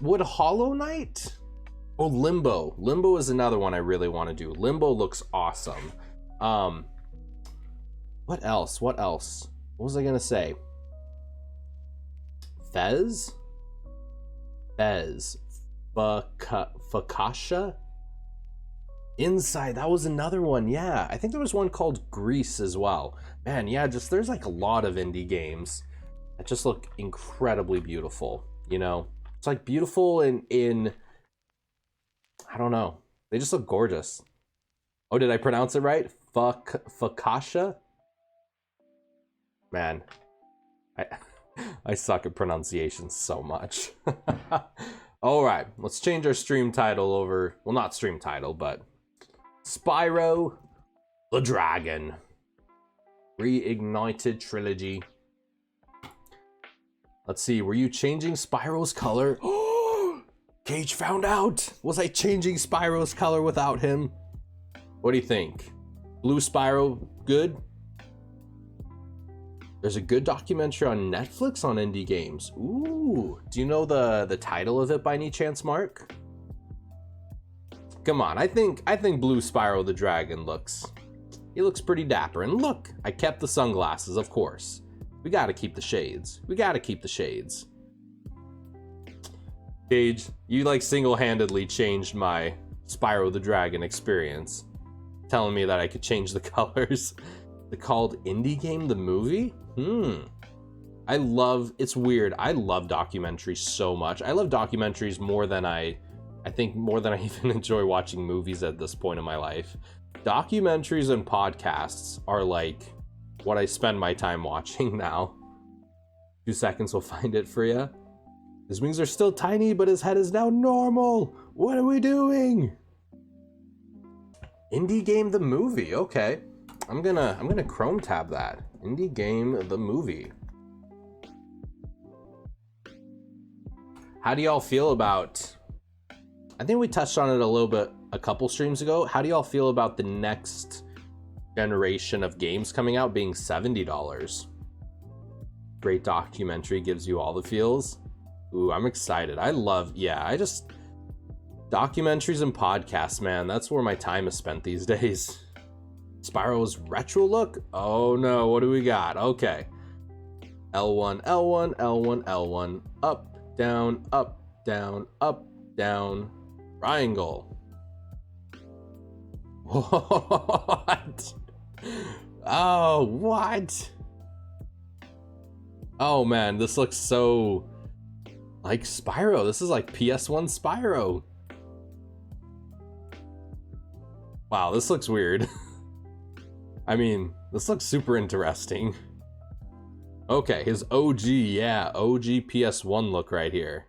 Would Hollow Knight? Oh, Limbo. Limbo is another one I really want to do. Limbo looks awesome. What else? What else? What was I gonna say? Fez? Fez. Focaccia? Inside, that was another one. Yeah, I think there was one called Grease as well. Man, yeah, just there's like a lot of indie games that just look incredibly beautiful, you know? It's like beautiful in I don't know. They just look gorgeous. Oh, did I pronounce it right? Focaccia? Man, I suck at pronunciation so much. All right, let's change our stream title over. Well, not stream title, but Spyro the Dragon Reignited Trilogy. Let's see, were you changing Spyro's color? Cage found out. Was I changing Spyro's color without him? What do you think? Blue Spyro, good? There's a good documentary on Netflix on indie games. Ooh, do you know the title of it by any chance, Mark? Come on, I think Blue Spyro the Dragon looks pretty dapper. And look, I kept the sunglasses, of course. We gotta keep the shades. We gotta keep the shades. Gage, you like single-handedly changed my Spyro the Dragon experience, telling me that I could change the colors. The called Indie Game the movie? It's weird. I love documentaries so much. I love documentaries more than I think more than I even enjoy watching movies at this point in my life. Documentaries and podcasts are like what I spend my time watching now. 2 seconds will find it for you. His wings are still tiny, but his head is now normal. What are we doing? Indie Game the movie. Okay. I'm gonna Chrome tab that. Indie Game the movie. How do y'all feel about... I think we touched on it a little bit a couple streams ago. How do y'all feel about the next generation of games coming out being $70? Great documentary, gives you all the feels. Ooh, I'm excited. Documentaries and podcasts, man. That's where my time is spent these days. Spyro's retro look? Oh no, what do we got? Okay. L1, L1, L1, L1. Up, down, up, down, up, down. Triangle. What? Oh, what? Oh man, this looks so like Spyro. This is like PS1 Spyro. Wow, this looks weird. I mean, this looks super interesting. Okay, his OG, yeah, OG PS1 look right here.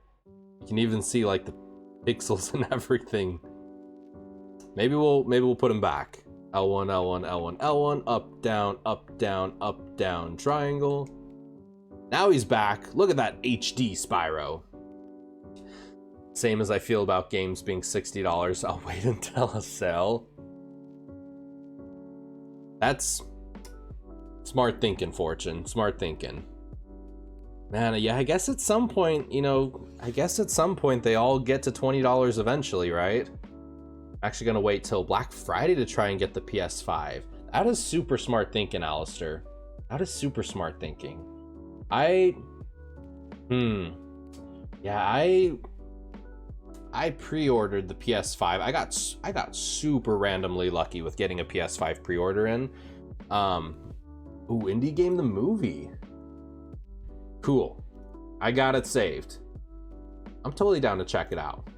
You can even see like the pixels and everything. Maybe we'll put him back. L1, L1, L1, L1, up, down, up, down, up, down, triangle. Now he's back. Look at that HD Spyro. Same as I feel about games being $60. I'll wait until a sale. That's smart thinking, Fortune. Smart thinking. Man, yeah, I guess at some point, you know, I guess at some point they all get to $20 eventually, right? I'm actually gonna wait till Black Friday to try and get the PS5. That is super smart thinking, Alistair. That is super smart thinking. Yeah, I pre-ordered the PS5. I got super randomly lucky with getting a PS5 pre-order in. Ooh, Indie Game the movie. Cool. I got it saved. I'm totally down to check it out.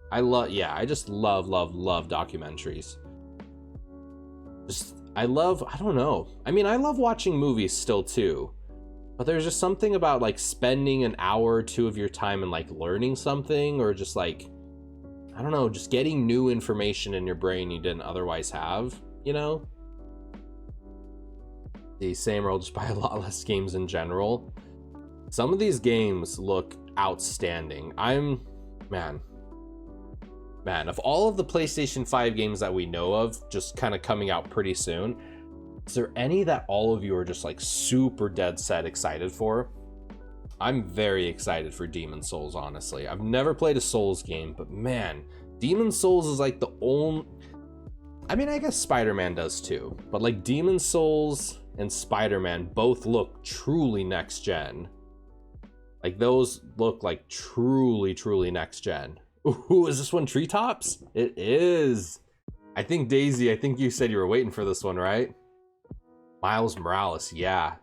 I just love documentaries. I don't know. I mean, I love watching movies still too. But there's just something about like spending an hour or two of your time and like learning something, or just like, I don't know, just getting new information in your brain you didn't otherwise have, you know? The same role, just buy a lot less games in general. Some of these games look outstanding. Man, of all of the PlayStation 5 games that we know of just kind of coming out pretty soon, is there any that all of you are just like super dead set excited for? I'm very excited for Demon's Souls, honestly. I've never played a Souls game, but man, Demon's Souls is like the only... I mean, I guess Spider-Man does too, but like Demon's Souls and Spider-Man both look truly next gen. Like those look like truly next gen. Ooh, is this one Treetops? It is. I think Daisy, I think you said you were waiting for this one, right? Miles Morales, yeah.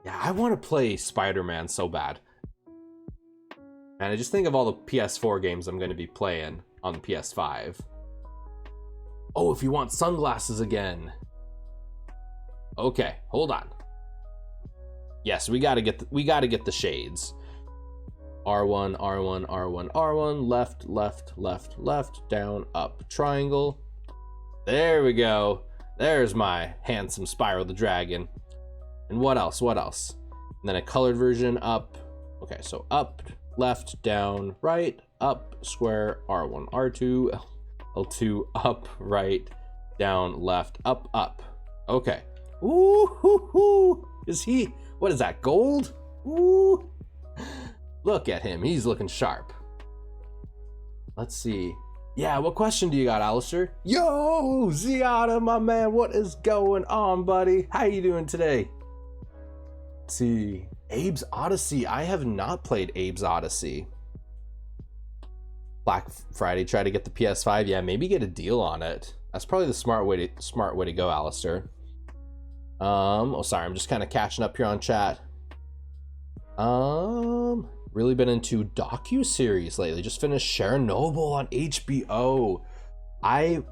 Yeah, I want to play Spider-Man so bad. And I just think of all the PS4 games I'm going to be playing on the PS5. Oh, if you want sunglasses again. Okay, hold on. Yes, we gotta get the shades. R1, R1, R1, R1, left, left, left, left, down, up, triangle. There we go. There's my handsome Spyro the Dragon. And what else? What else? And then a colored version, up. Okay, so up, left, down, right, up, square, R1, R2, L2, up, right, down, left, up, up. Okay. Ooh, hoo, hoo. Is he, what is that, gold? Ooh. Look at him, he's looking sharp. Let's see. Yeah, what question do you got, Alistair? Yo, Ziada, my man, what is going on, buddy? How you doing today? Let's see. Abe's Odyssey. I have not played Abe's Odyssey. Black Friday, try to get the PS5. Yeah, maybe get a deal on it. That's probably the smart way to go, Alistair. Oh, sorry, I'm just kind of catching up here on chat. Really been into docu-series lately. Just finished Chernobyl on HBO. I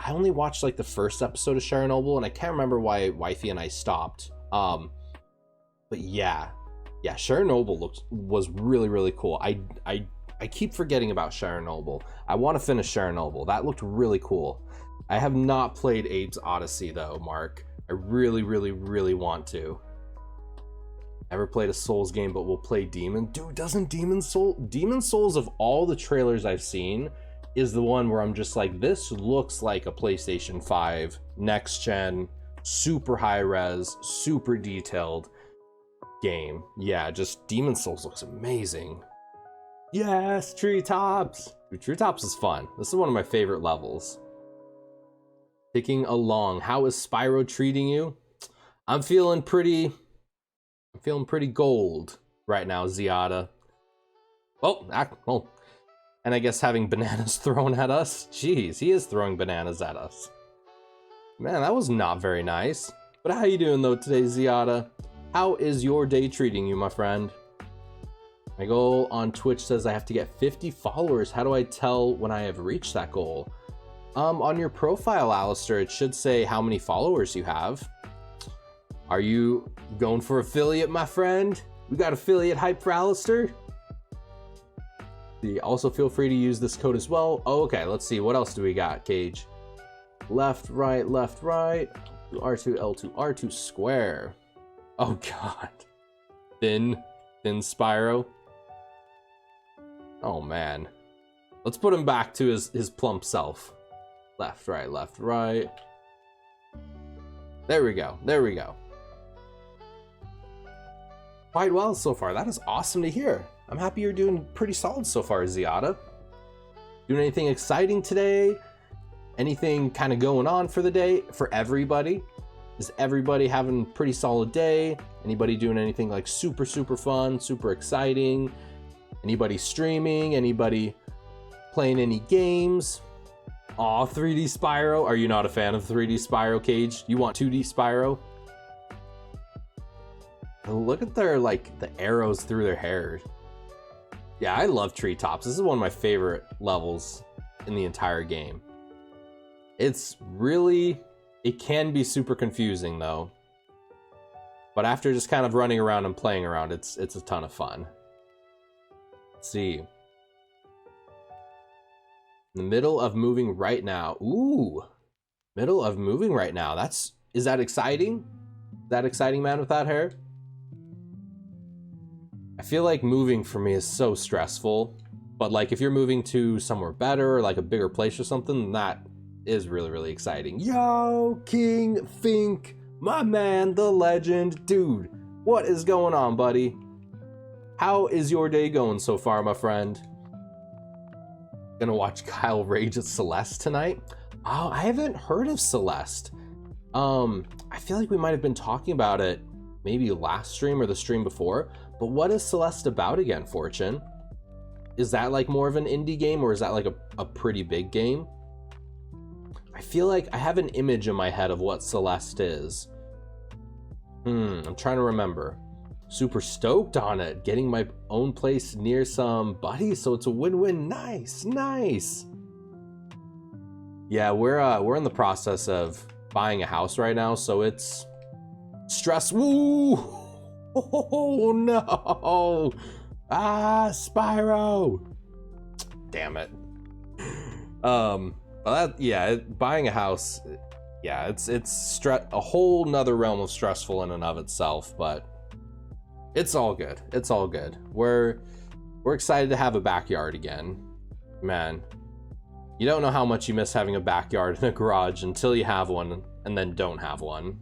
only watched like the first episode of Chernobyl, and I can't remember why wifey and I stopped. But yeah, Chernobyl was really cool. I keep forgetting about Chernobyl. I want to finish Chernobyl. That looked really cool. I have not played Abe's Odyssey though, Mark. I really want to. Never played a Souls game, but we'll play Demon. Dude, doesn't Demon Souls of all the trailers I've seen is the one where I'm just like, this looks like a PlayStation 5 next gen, super high res, super detailed game. Yeah, just Demon Souls looks amazing. Yes, Treetops. Dude, Treetops is fun. This is one of my favorite levels. Ticking along. How is Spyro treating you? I'm feeling pretty gold right now, Ziada. Oh, and I guess having bananas thrown at us. Jeez, he is throwing bananas at us. Man, that was not very nice. But how you doing though today, Ziada? How is your day treating you, my friend? My goal on Twitch says I have to get 50 followers. How do I tell when I have reached that goal? On your profile, Alistair, it should say how many followers you have. Are you going for affiliate, my friend? We got affiliate hype for Alistair. Also, feel free to use this code as well. Oh, okay, let's see. What else do we got, Cage? Left, right, R2, L2, R2 square. Oh, God. Thin Spyro. Oh, man. Let's put him back to his plump self. Left, right. There we go. Quite well so far. That is awesome to hear. I'm happy you're doing pretty solid so far, Ziada. Doing anything exciting today? Anything kind of going on for the day for everybody? Is everybody having a pretty solid day? Anybody doing anything like super fun, super exciting? Anybody streaming? Anybody playing any games? Aw, 3D Spyro. Are you not a fan of 3D Spyro, Cage? You want 2D Spyro? Look at their, like, the arrows through their hair. Yeah, I love treetops. This is one of my favorite levels in the entire game. It's really, it can be super confusing though. But after just kind of running around and playing around, it's a ton of fun. Let's see. In the middle of moving right now. Ooh, middle of moving right now. Is that exciting? Is that exciting, man with that hair? I feel like moving for me is so stressful, but like if you're moving to somewhere better, like a bigger place or something, that is really exciting. Yo, King Fink, my man, the legend. Dude, what is going on, buddy? How is your day going so far, my friend? Gonna watch Kyle rage at Celeste tonight? Oh, I haven't heard of Celeste. I feel like we might have been talking about it maybe last stream or the stream before, but what is Celeste about again, Fortune? Is that like more of an indie game, or is that like a pretty big game? I feel like I have an image in my head of what Celeste is. I'm trying to remember. Super stoked on it. Getting my own place near some buddies, so it's a win-win. Nice. Yeah, we're in the process of buying a house right now, so it's stress. Woo! Oh no! Ah, Spyro! Damn it. But that, yeah, buying a house, yeah, it's a whole nother realm of stressful in and of itself, but it's all good. It's all good. We're excited to have a backyard again. Man, you don't know how much you miss having a backyard and a garage until you have one and then don't have one.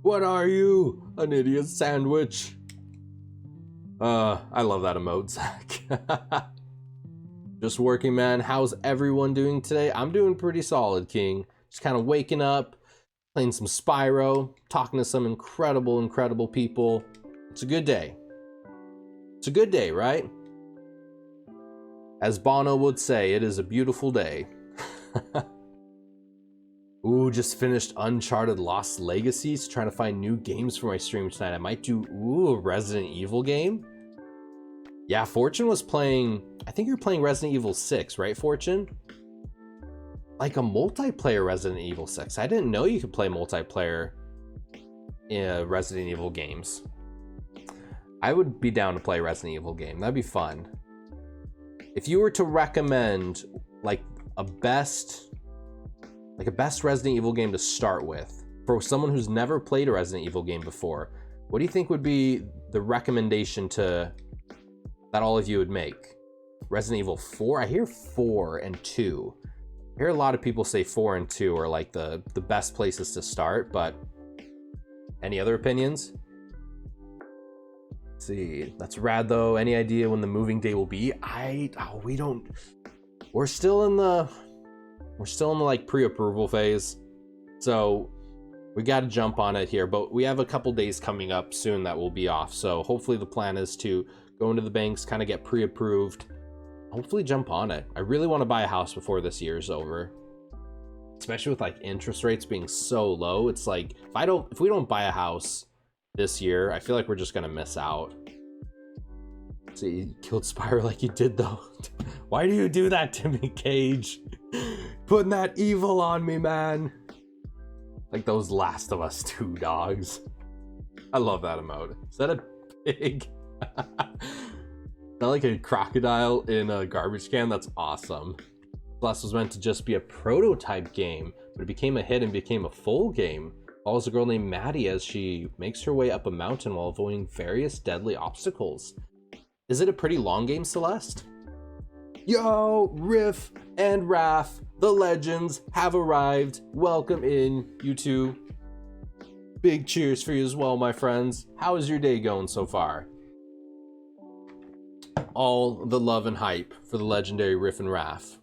What are you? An idiot sandwich. I love that emote, Zach. Just working, man. How's everyone doing today? I'm doing pretty solid, King. Just kind of waking up, playing some Spyro, talking to some incredible people. It's a good day. It's a good day, right? As Bono would say, it is a beautiful day. Ooh, just finished Uncharted Lost Legacies, trying to find new games for my stream tonight. I might do, a Resident Evil game. Yeah, Fortune was playing, I think you're playing Resident Evil 6, right, Fortune? Like a multiplayer Resident Evil 6. I didn't know you could play multiplayer in Resident Evil games. I would be down to play a Resident Evil game. That'd be fun. If you were to recommend like a best Resident Evil game to start with for someone who's never played a Resident Evil game before, what do you think would be the recommendation that all of you would make? Resident Evil 4? I hear 4 and 2. I hear a lot of people say 4 and 2 are like the best places to start, but any other opinions? Let's see. That's rad though. Any idea when the moving day will be? We're still in the like pre-approval phase, so we got to jump on it here, but we have a couple days coming up soon that will be off, so hopefully the plan is to go into the banks, kind of get pre-approved, hopefully jump on it. I really want to buy a house before this year's over, especially with like interest rates being so low. It's like if we don't buy a house this year, I feel like we're just gonna miss out. So you killed Spyro like you did though. Why do you do that to me, Cage? Putting that evil on me, man. Like those Last of Us 2 dogs. I love that emote. Is that a pig? Not like a crocodile in a garbage can? That's awesome. Celeste was meant to just be a prototype game, but it became a hit and became a full game. Follows a girl named Maddie as she makes her way up a mountain while avoiding various deadly obstacles. Is it a pretty long game, Celeste? Yo, Riff and Raph, the legends have arrived. Welcome in, you two. Big cheers for you as well, my friends. How is your day going so far? All the love and hype for the legendary Riff and Raff.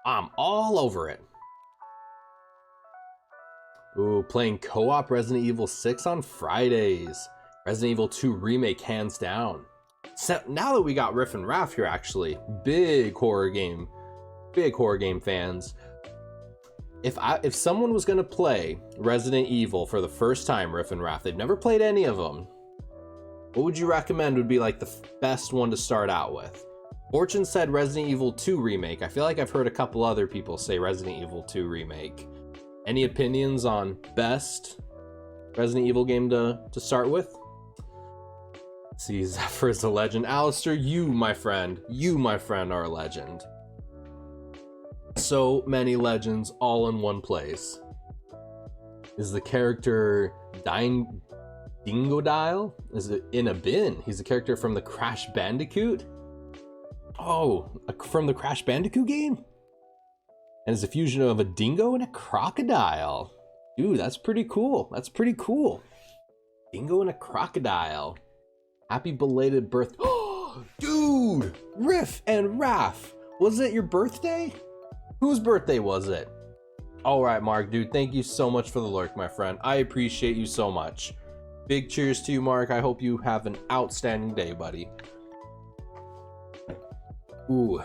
I'm all over it. Ooh, playing co-op Resident Evil 6 on Fridays. Resident Evil 2 Remake hands down. So now that we got Riff and Raff here, actually, big horror game fans. If someone was gonna play Resident Evil for the first time, Riff and Raff, they've never played any of them, what would you recommend would be like the best one to start out with? Fortune said Resident Evil 2 Remake. I feel like I've heard a couple other people say Resident Evil 2 Remake. Any opinions on best Resident Evil game to start with? See, Zephyr is a legend. Alistair, you, my friend, are a legend. So many legends all in one place. Is the character Dingodile? Is it in a bin? He's a character from the Crash Bandicoot? Oh, from the Crash Bandicoot game? And it's a fusion of a dingo and a crocodile. Dude, that's pretty cool. That's pretty cool. Dingo and a crocodile. Happy belated birthday. Oh, dude! Riff and Raff. Was it your birthday? Whose birthday was it? All right, Mark, dude, thank you so much for the lurk, my friend. I appreciate you so much. Big cheers to you, Mark. I hope you have an outstanding day, buddy. Ooh.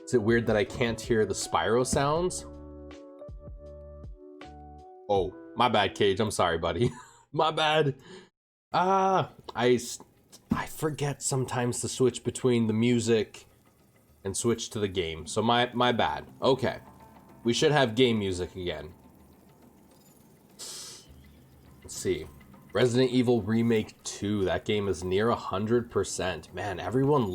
Is it weird that I can't hear the Spyro sounds? Oh, my bad, Cage. I'm sorry, buddy. My bad. I forget sometimes to switch between the music and switch to the game. So my bad. Okay. We should have game music again. Let's see. Resident Evil Remake 2. That game is near 100%. Man, everyone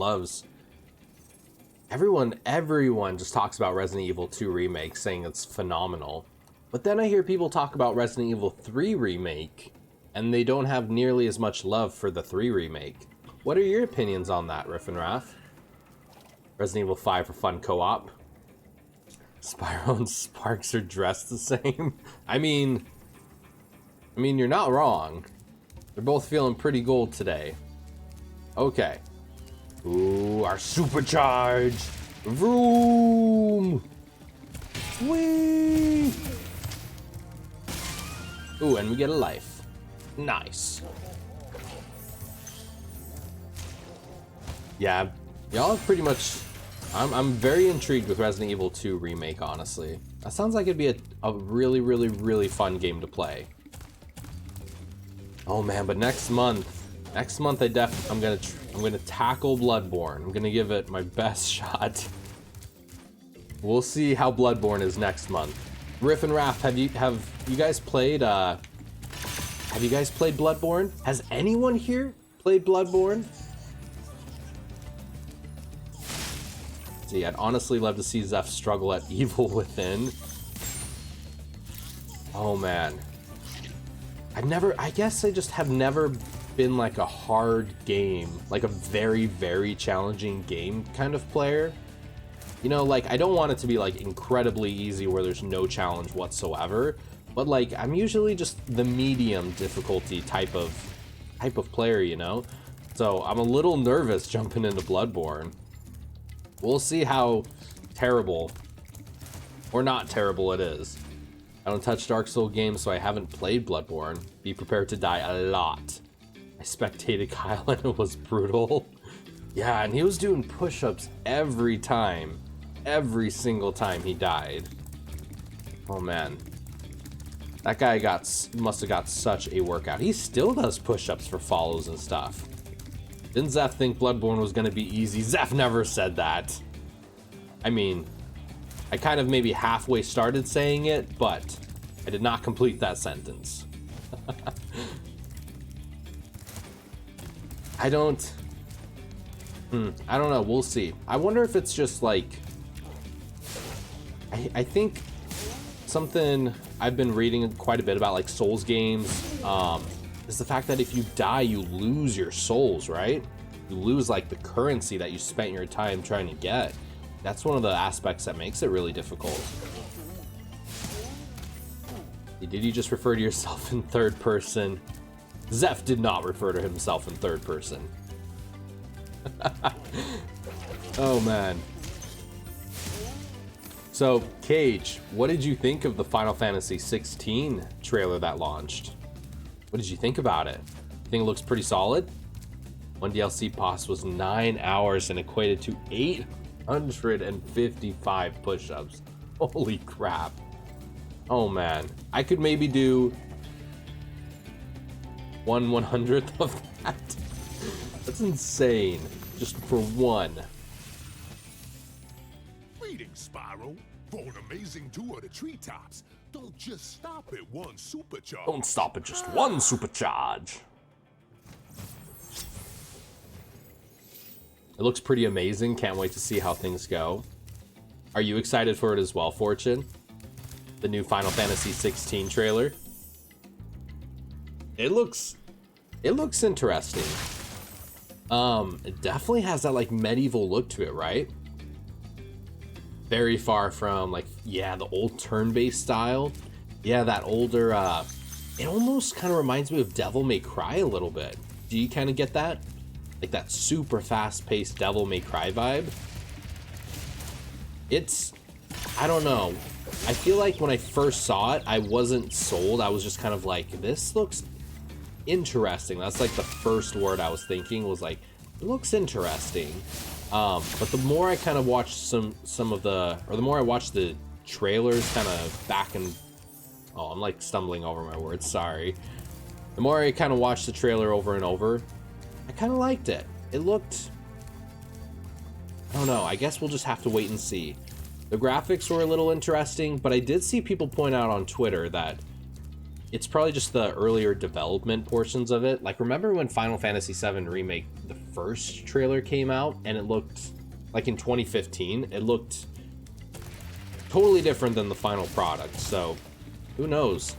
just talks about Resident Evil 2 Remake, saying it's phenomenal. But then I hear people talk about Resident Evil 3 Remake, and they don't have nearly as much love for the 3 Remake. What are your opinions on that, Riff and Raff? Resident Evil 5 for fun co-op. Spyro and Sparks are dressed the same. I mean, you're not wrong. They're both feeling pretty gold today. Okay. Ooh, our supercharge. Vroom. Whee. Ooh, and we get a life. Nice. Yeah, y'all have pretty much... I'm very intrigued with Resident Evil 2 Remake, honestly. That sounds like it'd be a really, really, really fun game to play. Oh man, but next month I'm gonna tackle Bloodborne. I'm gonna give it my best shot. We'll see how Bloodborne is next month. Riff and Raff, have you guys played Bloodborne? Has anyone here played Bloodborne? See, I'd honestly love to see Zeph struggle at Evil Within. Oh man. I guess I just have never been like a hard game, like a very, very challenging game kind of player. You know, like I don't want it to be like incredibly easy where there's no challenge whatsoever, but like I'm usually just the medium difficulty type of player, you know? So I'm a little nervous jumping into Bloodborne. We'll see how terrible or not terrible it is. I don't touch Dark Souls games, so I haven't played Bloodborne. Be prepared to die a lot. I spectated Kyle and it was brutal. Yeah, and he was doing push-ups every time. Every single time he died. Oh man. That guy must have got such a workout. He still does push-ups for follows and stuff. Didn't Zeph think Bloodborne was gonna be easy? Zeph never said that. I mean, I kind of maybe halfway started saying it, but I did not complete that sentence. I don't know, we'll see. I wonder if it's just like, I think something I've been reading quite a bit about, like Souls games, is the fact that if you die, you lose your souls, right? You lose like the currency that you spent your time trying to get. That's one of the aspects that makes it really difficult. Did you just refer to yourself in third person? Zeph did not refer to himself in third person. Oh man. So, Cage, what did you think of the Final Fantasy 16 trailer that launched? What did you think about it? Think it looks pretty solid? One DLC pass was 9 hours and equated to 855 push-ups. Holy crap. Oh man. I could maybe do 1/100th of that. That's insane. Just for one. Greetings, Spyro. For an amazing tour of the treetops, don't just stop at one supercharge. Don't stop at just one supercharge. It looks pretty amazing. Can't wait to see how things go. Are you excited for it as well, Fortune? The new Final Fantasy 16 trailer. It looks interesting. It definitely has that like medieval look to it, right? Very far from like, yeah, the old turn-based style. Yeah, that older, it almost kind of reminds me of Devil May Cry a little bit. Do you kind of get that? Like that super fast-paced Devil May Cry vibe. It's, I don't know. I feel like when I first saw it, I wasn't sold. I was just kind of like, this looks interesting. That's like the first word I was thinking was like, it looks interesting. But the more I kind of watched some of the, or the more I watched the trailers kind of back and, oh, I'm like stumbling over my words, sorry. The more I kind of watched the trailer over and over, I kind of liked it. It looked, I don't know, I guess we'll just have to wait and see. The graphics were a little interesting, but I did see people point out on Twitter that it's probably just the earlier development portions of it. Like, remember when Final Fantasy VII Remake, the first trailer came out, and it looked, like in 2015, it looked totally different than the final product. So, who knows?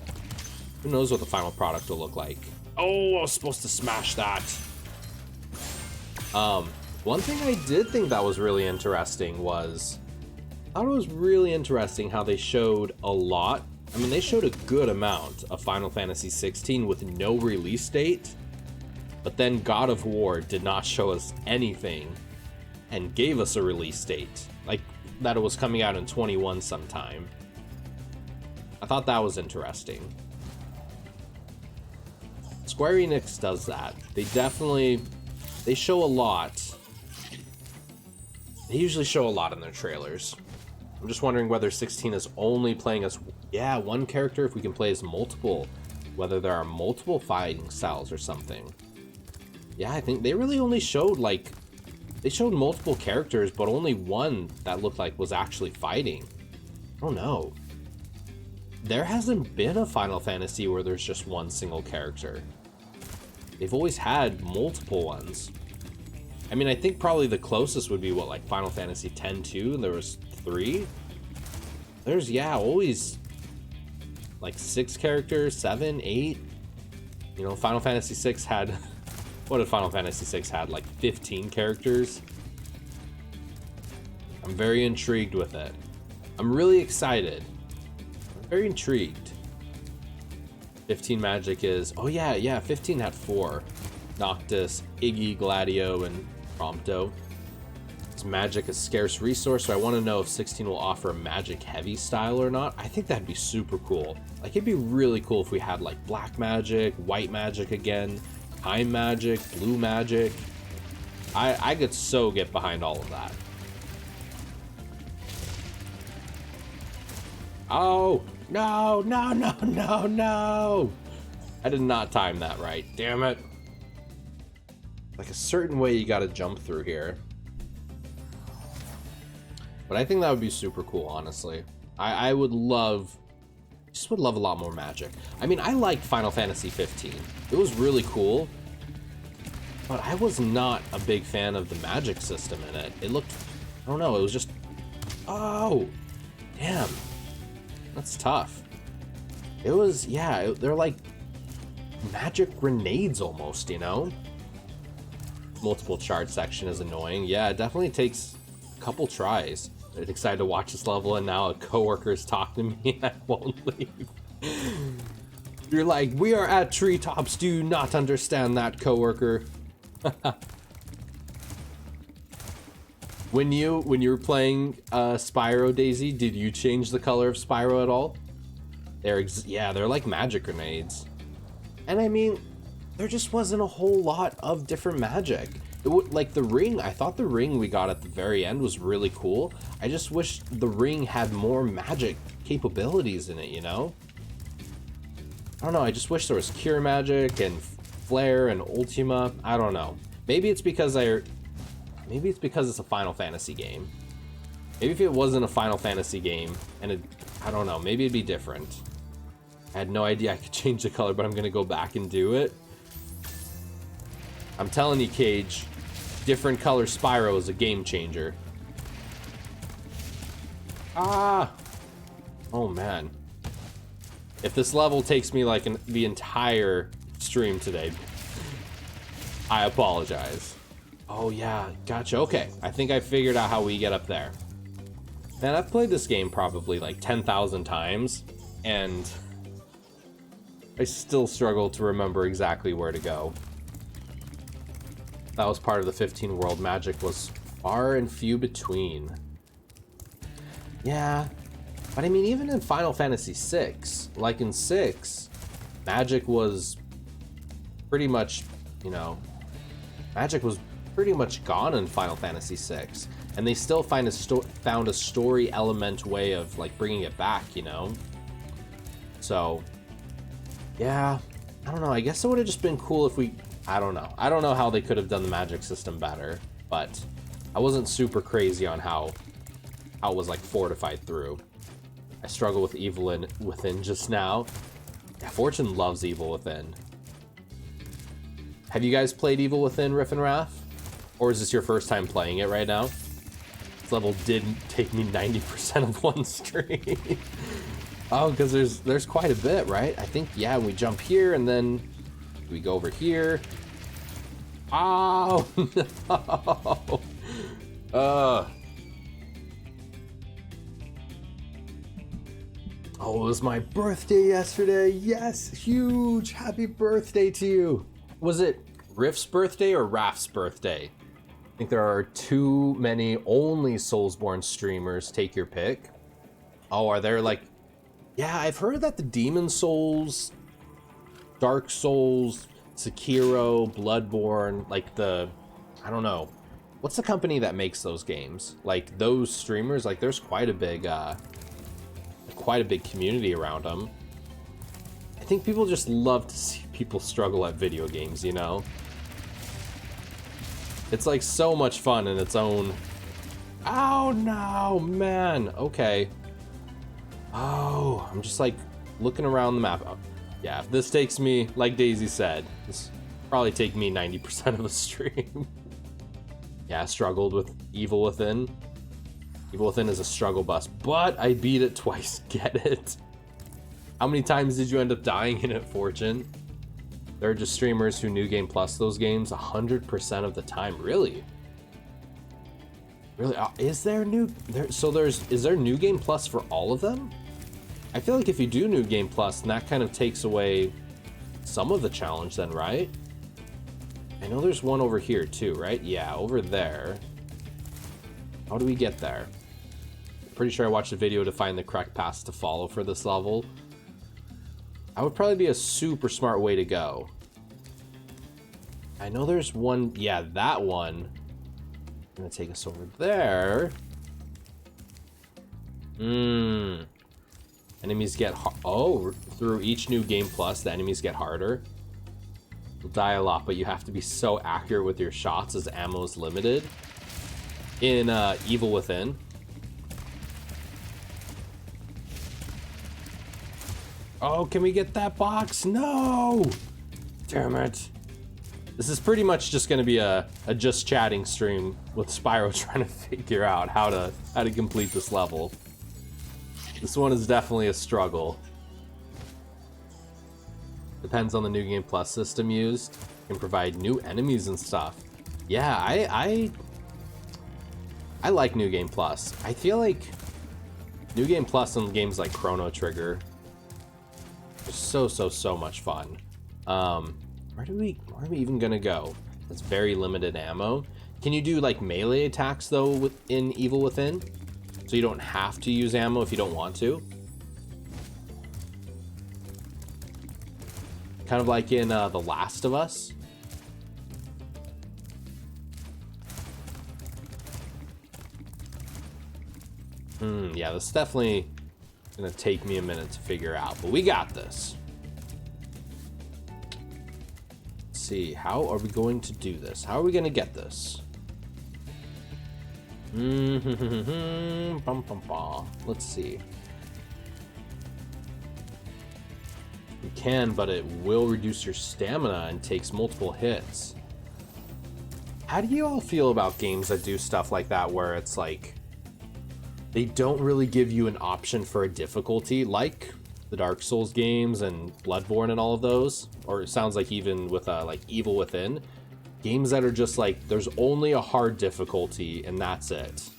Who knows what the final product will look like? Oh, I was supposed to smash that. One thing I did think that was really interesting was, I thought it was really interesting how they showed a lot. I mean, they showed a good amount of Final Fantasy 16 with no release date, but then God of War did not show us anything and gave us a release date, like that it was coming out in 21 sometime. I thought that was interesting. Square Enix does that. They show a lot. They usually show a lot in their trailers. I'm just wondering whether 16 is only playing as, yeah, one character, if we can play as multiple, whether there are multiple fighting styles or something. Yeah, I think they really only showed, like, they showed multiple characters, but only one that looked like was actually fighting. I don't know. There hasn't been a Final Fantasy where there's just one single character. They've always had multiple ones. I mean, I think probably the closest would be, what, like Final Fantasy X-2? There was 3? There's, yeah, always like 6 characters, 7, 8. You know, Final Fantasy VI had, what did Final Fantasy VI had? Like 15 characters? I'm very intrigued with it. I'm really excited. I'm very intrigued. 15 magic is, oh yeah, 15 had 4. Noctis, Iggy, Gladio, and Prompto. Is magic a scarce resource? So I want to know if 16 will offer a magic heavy style or not. I think that'd be super cool. Like, it'd be really cool if we had like black magic, white magic again, time magic, blue magic. I could so get behind all of that. Oh, no. I did not time that right. Damn it. Like a certain way you gotta jump through here. But I think that would be super cool, honestly. I would love, just would love a lot more magic. I mean, I liked Final Fantasy 15. It was really cool. But I was not a big fan of the magic system in it. It looked, I don't know, it was just, oh, damn. That's tough. It was, yeah, they're like, magic grenades almost, you know? Multiple chart section is annoying. Yeah, it definitely takes a couple tries. I'm excited to watch this level, and now a coworker's talking to me and I won't leave. You're like, we are at treetops. Do you not understand that, coworker? When you were playing Spyro, Daisy, did you change the color of Spyro at all? They're like magic grenades. And I mean, there just wasn't a whole lot of different magic. Like the ring, I thought the ring we got at the very end was really cool. I just wish the ring had more magic capabilities in it, you know? I don't know, I just wish there was Cure Magic and Flare and Ultima. I don't know. Maybe it's because it's a Final Fantasy game. Maybe if it wasn't a Final Fantasy game, and I don't know, maybe it'd be different. I had no idea I could change the color, but I'm gonna go back and do it. I'm telling you, Cage, different color Spyro is a game changer. Ah! Oh man. If this level takes me like the entire stream today, I apologize. Oh yeah, gotcha. Okay, I think I figured out how we get up there. Man, I've played this game probably like 10,000 times, and I still struggle to remember exactly where to go. That was part of the 15 world magic was far and few between. Yeah, but I mean, even in Final Fantasy VI, like in 6, magic was pretty much, you know, magic was pretty much gone in Final Fantasy VI, and they still found a story element way of like bringing it back, you know. So, yeah, I don't know. I guess it would have just been cool if I don't know. I don't know how they could have done the magic system better, but I wasn't super crazy on how it was like fortified through. I struggle with Evil Within just now. Yeah, Fortune loves Evil Within. Have you guys played Evil Within, Riff and Raff? Or is this your first time playing it right now? This level did take me 90% of one stream. Oh, because there's quite a bit, right? I think, yeah, we jump here and then we go over here. Oh, no. Oh, it was my birthday yesterday. Yes, huge happy birthday to you. Was it Riff's birthday or Raph's birthday? I think there are too many only Soulsborne streamers. Take your pick. Oh, are there like... Yeah, I've heard that the Demon Souls, Dark Souls, Sekiro, Bloodborne, like I don't know. What's the company that makes those games? Like those streamers, like there's quite a big community around them. I think people just love to see people struggle at video games, you know? It's like so much fun in its own... Oh no, man. Okay. Oh, I'm just like looking around the map. Oh, yeah, if this takes me, like Daisy said, this probably take me 90% of the stream. Yeah, I struggled with Evil Within. Evil Within is a struggle bus, but I beat it twice. Get it? How many times did you end up dying in it, Fortune? There are just streamers who New Game Plus those games 100% of the time. Really? Really? Is there is there New Game Plus for all of them? I feel like if you do New Game Plus, then that kind of takes away some of the challenge then, right? I know there's one over here too, right? Yeah, over there. How do we get there? Pretty sure I watched a video to find the correct paths to follow for this level. That would probably be a super smart way to go. I know there's one, yeah, that one. I'm gonna take us over there. Enemies get through each New Game Plus, the enemies get harder. You'll die a lot, but you have to be so accurate with your shots as ammo is limited. In Evil Within. Oh, can we get that box? No! Damn it. This is pretty much just going to be a just chatting stream with Spyro trying to figure out how to complete this level. This one is definitely a struggle. Depends on the New Game Plus system used. Can provide new enemies and stuff. Yeah, I like New Game Plus. I feel like New Game Plus on games like Chrono Trigger is so much fun. Where are we even gonna go? It's very limited ammo. Can you do like melee attacks though within Evil Within? So you don't have to use ammo if you don't want to? Kind of like in The Last of Us. Yeah, this is definitely gonna take me a minute to figure out, but we got this. Let's see, how are we going to do this? How are we gonna get this? Let's see. You can, but it will reduce your stamina and takes multiple hits. How do you all feel about games that do stuff like that, where it's like they don't really give you an option for a difficulty, like the Dark Souls games and Bloodborne and all of those? Or it sounds like even with like Evil Within, games that are just like there's only a hard difficulty and that's it.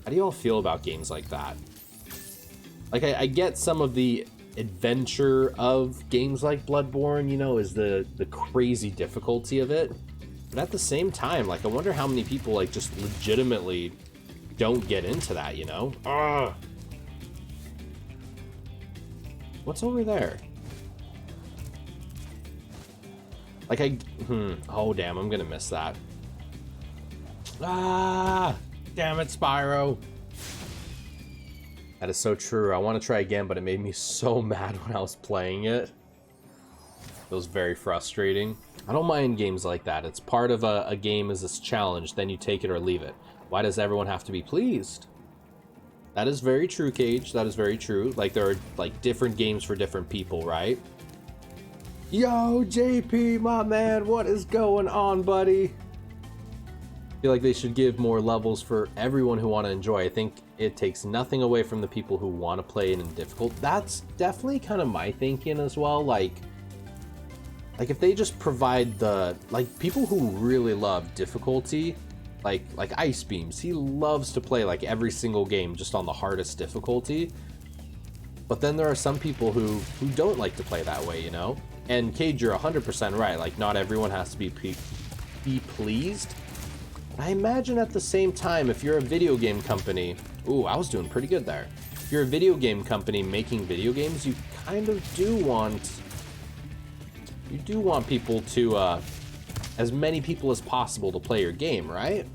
How do you all feel about games like that? Like I get some of the adventure of games like Bloodborne, you know, is the crazy difficulty of it, but at the same time, like I wonder how many people like just legitimately don't get into that, you know? Ugh. What's over there? Like oh damn, I'm gonna miss that. Ah, damn it, Spyro. That is so true. I want to try again, but it made me so mad when I was playing it. It was very frustrating. I don't mind games like that. It's part of a game as this challenge, then you take it or leave it. Why does everyone have to be pleased? That is very true, Cage. That is very true. Like, there are, like, different games for different people, right? Yo, JP, my man, what is going on, buddy? I feel like they should give more levels for everyone who want to enjoy. I think it takes nothing away from the people who want to play it in difficult. That's definitely kind of my thinking as well. Like if they just provide the, like, people who really love difficulty, like Ice Beams, he loves to play like every single game just on the hardest difficulty. But then there are some people who don't like to play that way, you know? And Cage, you're 100% right. Like, not everyone has to be pleased. But I imagine at the same time, if you're a video game company, ooh, I was doing pretty good there. If you're a video game company making video games, you kind of do want people to, as many people as possible to play your game, right?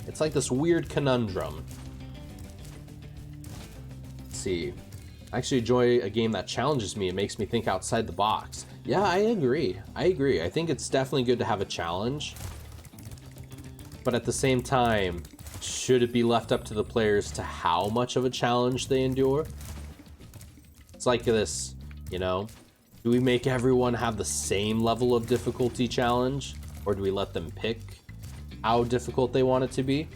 It's like this weird conundrum. Let's see. I actually enjoy a game that challenges me. It makes me think outside the box. Yeah, I agree. I think it's definitely good to have a challenge. But at the same time, should it be left up to the players to how much of a challenge they endure? It's like this, you know? Do we make everyone have the same level of difficulty challenge? Or do we let them pick how difficult they want it to be?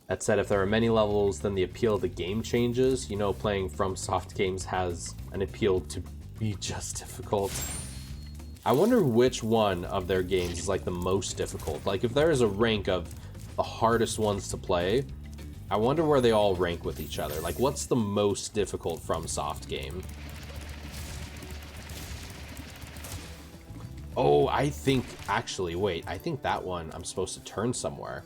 That said, if there are many levels, then the appeal of the game changes. You know, playing FromSoft games has an appeal to be just difficult. I wonder which one of their games is like the most difficult. Like, if there is a rank of the hardest ones to play, I wonder where they all rank with each other. Like, what's the most difficult FromSoft game? Oh, I think, actually, wait, I think that one I'm supposed to turn somewhere.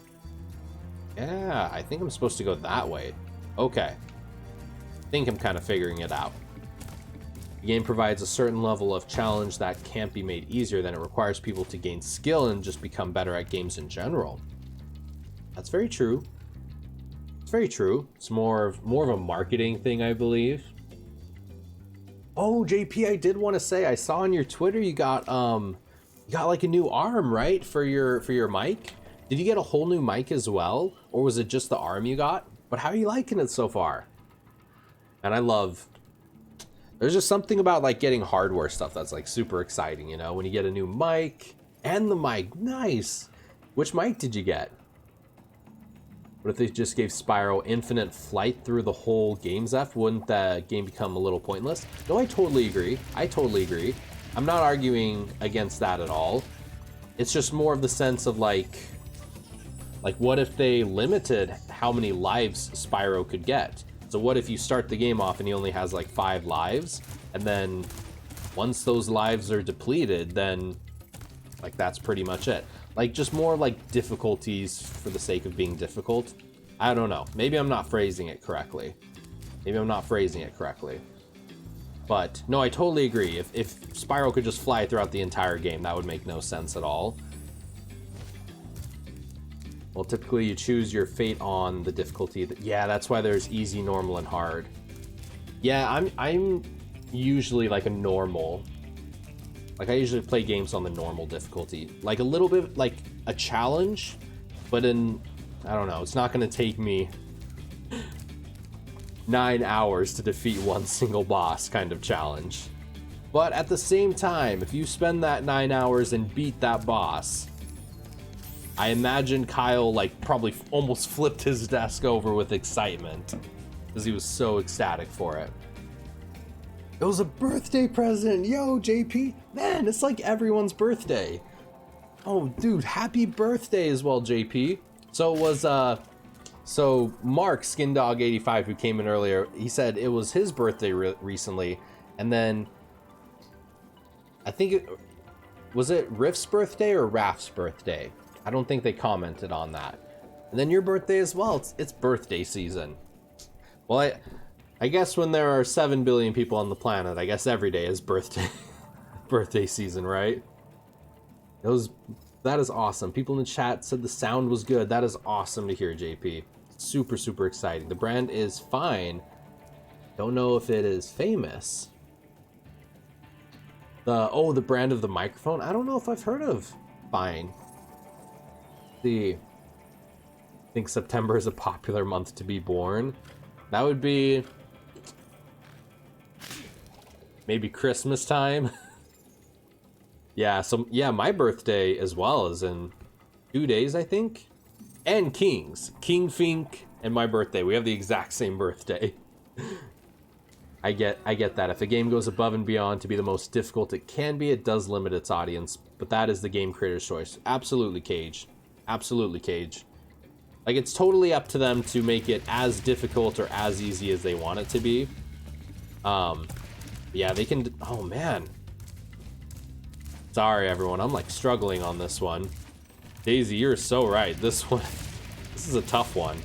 Yeah, I think I'm supposed to go that way. Okay. I think I'm kind of figuring it out. The game provides a certain level of challenge that can't be made easier, than it requires people to gain skill and just become better at games in general. That's very true. It's very true. It's more of a marketing thing, I believe. Oh, JP, I did want to say, I saw on your Twitter you got like a new arm, right, for your mic? Did you get a whole new mic as well, or was it just the arm you got? But how are you liking it so far? And there's just something about like getting hardware stuff that's like super exciting, you know, when you get a new mic and the mic. Nice. Which mic did you get? What if they just gave Spyro infinite flight through the whole game, Zeph? Wouldn't the game become a little pointless? No, I totally agree. I totally agree. I'm not arguing against that at all. It's just more of the sense of like what if they limited how many lives Spyro could get? So what if you start the game off and he only has like 5 lives, and then once those lives are depleted, then like that's pretty much it. Like just more like difficulties for the sake of being difficult. I don't know. Maybe I'm not phrasing it correctly. But no, I totally agree. If Spyro could just fly throughout the entire game, that would make no sense at all. Well, typically you choose your fate on the difficulty. Yeah, that's why there's easy, normal, and hard. Yeah, I'm usually like a normal. Like I usually play games on the normal difficulty. Like a little bit like a challenge, but I don't know, it's not gonna take me 9 hours to defeat one single boss kind of challenge. But at the same time, if you spend that 9 hours and beat that boss, I imagine Kyle like probably almost flipped his desk over with excitement because he was so ecstatic for it. It was a birthday present. Yo, JP. Man, it's like everyone's birthday. Oh, dude, happy birthday as well, JP. So it was, so Mark, SkinDog85, who came in earlier, he said it was his birthday recently. And then, I think was it Riff's birthday or Raph's birthday? I don't think they commented on that. And then your birthday as well. It's birthday season. Well, I guess when there are 7 billion people on the planet, I guess every day is birthday season, right? That is awesome. People in the chat said the sound was good. That is awesome to hear, JP. Super, super exciting. The brand is fine. Don't know if it is famous. The brand of the microphone? I don't know if I've heard of Fine. I think September is a popular month to be born. That would be maybe Christmas time. Yeah, so yeah, my birthday as well is in 2 days, I think. And King's. King Fink and my birthday. We have the exact same birthday. I get that. If a game goes above and beyond to be the most difficult it can be, it does limit its audience. But that is the game creator's choice. Absolutely, Cage. Absolutely, Cage. Like, it's totally up to them to make it as difficult or as easy as they want it to be. Yeah, they can... Oh, man. Sorry, everyone. I'm, like, struggling on this one. Daisy, you're so right. This is a tough one.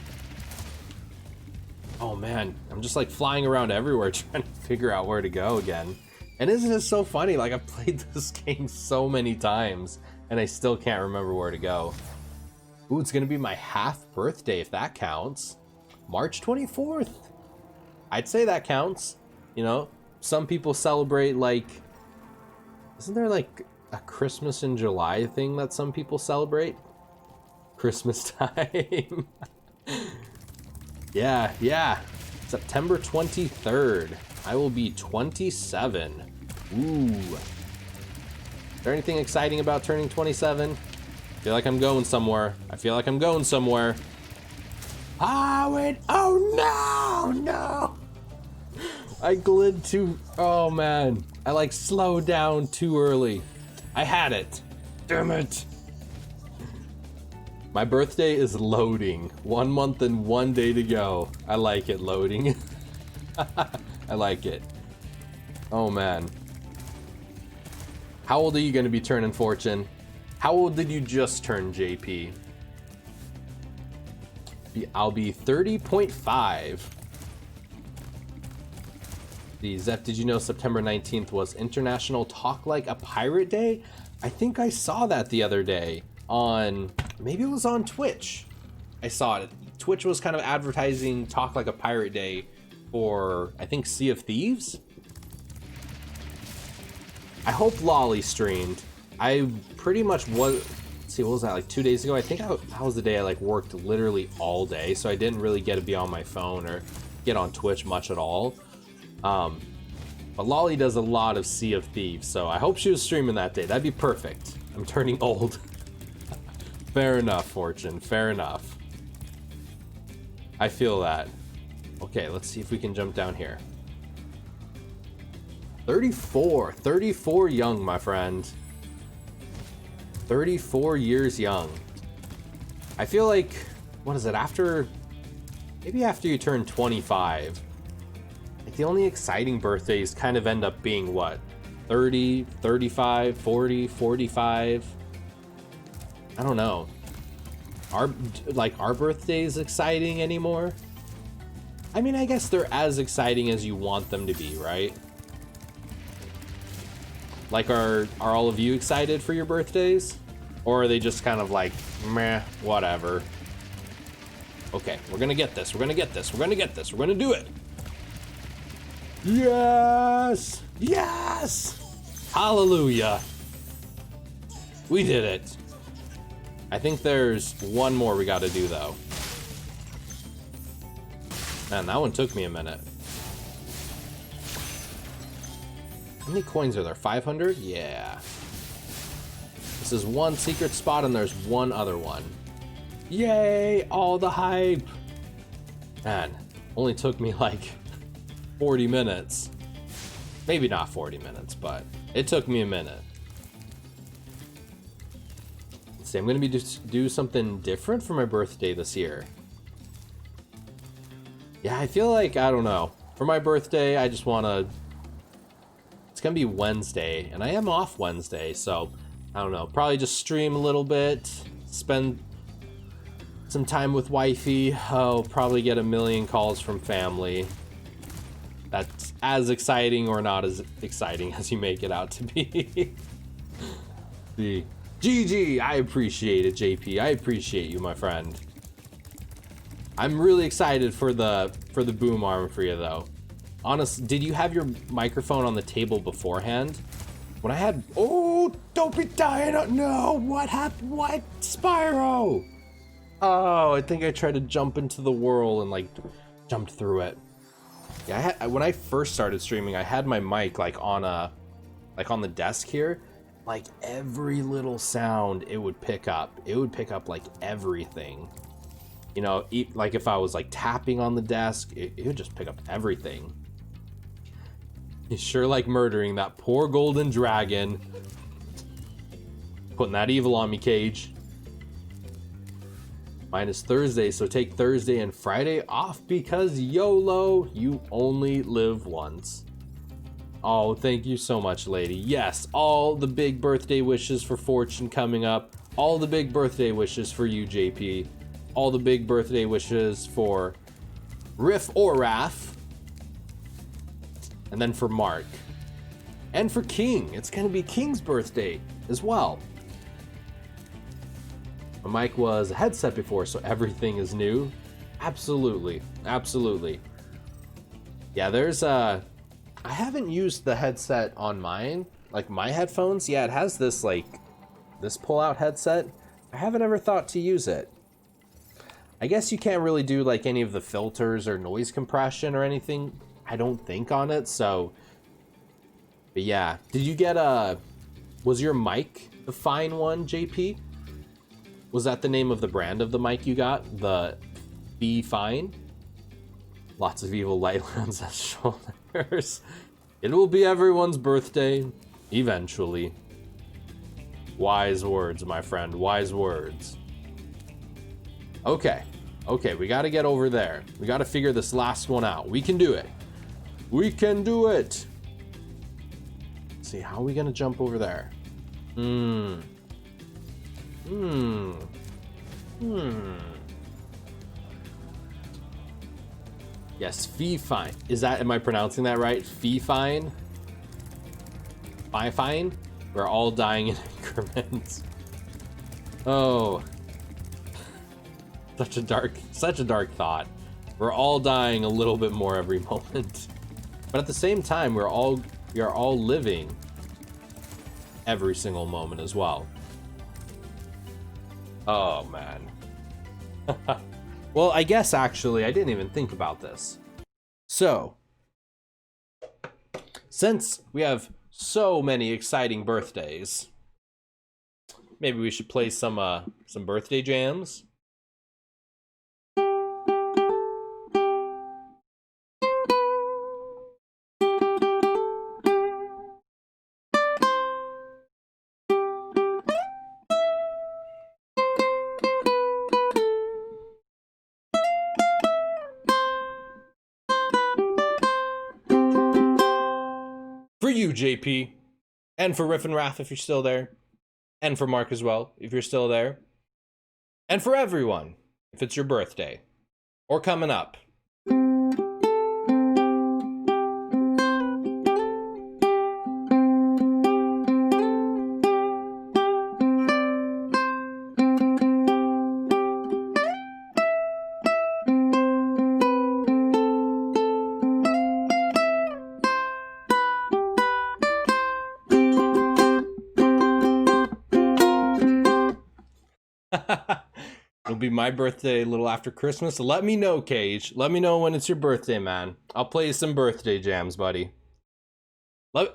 Oh, man. I'm just, like, flying around everywhere trying to figure out where to go again. And isn't it so funny? Like, I've played this game so many times, and I still can't remember where to go. Ooh, it's gonna be my half birthday, if that counts. March 24th. I'd say that counts. You know, some people celebrate, like... Isn't there, like, a Christmas in July thing that some people celebrate? Christmas time. Yeah. September 23rd. I will be 27. Ooh. Is there anything exciting about turning 27? I feel like I'm going somewhere. Oh no! I glid too... Oh man. I like slowed down too early. I had it. Damn it. My birthday is loading. 1 month and 1 day to go. I like it, loading. I like it. Oh man. How old are you gonna be turning, Fortune? How old did you just turn, JP? I'll be 30.5. Zeph, did you know September 19th was International Talk Like a Pirate Day? I think I saw that the other day on, maybe it was on Twitch. I saw it. Twitch was kind of advertising Talk Like a Pirate Day for, I think, Sea of Thieves? I hope Lolly streamed. I pretty much was, let's see, what was that, like 2 days ago? I think that was the day I like worked literally all day, so I didn't really get to be on my phone or get on Twitch much at all. But Lolly does a lot of Sea of Thieves, so I hope she was streaming that day. That'd be perfect. I'm turning old. Fair enough, Fortune, fair enough. I feel that. Okay, let's see if we can jump down here. 34 young, my friend. 34 years young. I feel like, what is it, maybe after you turn 25, like the only exciting birthdays kind of end up being what? 30, 35, 40, 45. I don't know. Are our birthdays exciting anymore? I mean, I guess they're as exciting as you want them to be, right? Like, are all of you excited for your birthdays? Or are they just kind of like, meh, whatever. Okay, we're gonna get this, we're gonna get this, we're gonna get this, we're gonna do it. Yes! Yes! Hallelujah. We did it. I think there's one more we gotta do though. Man, that one took me a minute. How many coins are there? 500? Yeah. This is one secret spot and there's one other one. Yay! All the hype! Man, only took me like 40 minutes. Maybe not 40 minutes, but it took me a minute. Let's see, I'm gonna do something different for my birthday this year. Yeah, I feel like, I don't know. For my birthday, I just wanna... It's gonna be Wednesday, and I am off Wednesday, so I don't know. Probably just stream a little bit, spend some time with wifey. I'll probably get a million calls from family. That's as exciting or not as exciting as you make it out to be. The GG, I appreciate it, JP. I appreciate you, my friend. I'm really excited for the boom arm for you though. Honest, did you have your microphone on the table beforehand? When I had, oh, don't be dying. No, what happened? What? Spyro. Oh, I think I tried to jump into the whirl and like jumped through it. Yeah, when I first started streaming, I had my mic like on the desk here. Like every little sound it would pick up. It would pick up like everything. You know, like if I was like tapping on the desk, it would just pick up everything. You sure like murdering that poor golden dragon. Putting that evil on me, Cage. Mine is Thursday, so take Thursday and Friday off because YOLO, you only live once. Oh, thank you so much, lady. Yes, all the big birthday wishes for Fortune coming up. All the big birthday wishes for you, JP. All the big birthday wishes for Riff or Raph. And then for Mark. And for King. It's gonna be King's birthday as well. My mic was a headset before, so everything is new. Absolutely, absolutely. Yeah, there's I haven't used the headset on mine, like my headphones. Yeah, it has this like, this pull-out headset. I haven't ever thought to use it. I guess you can't really do like any of the filters or noise compression or anything, I don't think, on it, so. But yeah, did you get was your mic the fine one, JP? Was that the name of the brand of the mic you got? The Pt.5? Lots of evil light on his shoulders. It will be everyone's birthday, eventually. Wise words, my friend, wise words. Okay, we gotta get over there. We gotta figure this last one out. We can do it. We can do it. Let's see, how are we gonna jump over there? Yes, Fee-Fine. Am I pronouncing that right? Fee-Fine? Fine? We're all dying in increments. Oh. Such a dark thought. We're all dying a little bit more every moment. But at the same time, we are all living every single moment as well. Oh man. Well, I guess actually I didn't even think about this. So, since we have so many exciting birthdays, maybe we should play some birthday jams. For you, JP. And for Riff and Wrath, if you're still there. And for Mark as well, if you're still there. And for everyone, if it's your birthday. Or coming up. It'll be my birthday a little after Christmas. So let me know, Cage. Let me know when it's your birthday, man. I'll play you some birthday jams, buddy.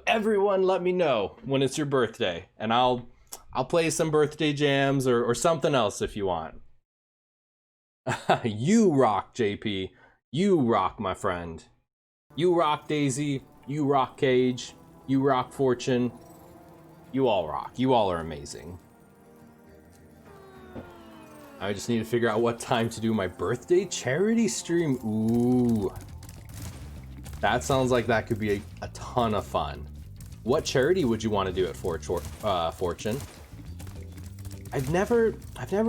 Everyone let me know when it's your birthday. And I'll play you some birthday jams or something else if you want. You rock, JP. You rock, my friend. You rock, Daisy. You rock, Cage. You rock, Fortune. You all rock. You all are amazing. I just need to figure out what time to do my birthday charity stream. Ooh. That sounds like that could be a ton of fun. What charity would you want to do it for, Fortune? I've never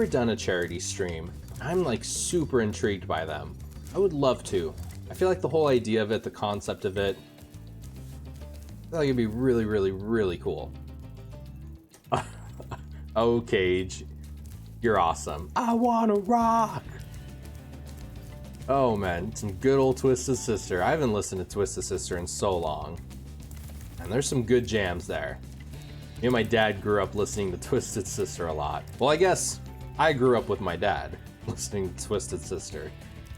done a charity stream. I'm like super intrigued by them. I would love to. I feel like the whole idea of it, the concept of it, I feel like it'd be really, really, really cool. Oh, Cage. You're awesome. I wanna rock! Oh man, some good old Twisted Sister. I haven't listened to Twisted Sister in so long. And there's some good jams there. Me and my dad grew up listening to Twisted Sister a lot. Well, I guess I grew up with my dad listening to Twisted Sister.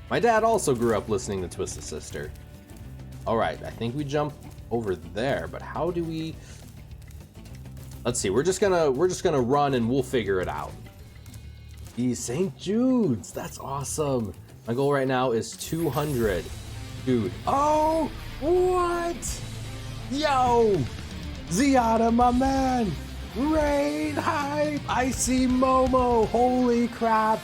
My dad also grew up listening to Twisted Sister. Alright, I think we jump over there, but how do we... Let's see, we're just gonna run and we'll figure it out. St. Jude's, that's awesome. My goal right now is 200. Dude, oh, what? Yo, Ziada, my man. Raid hype, I see Momo, holy crap.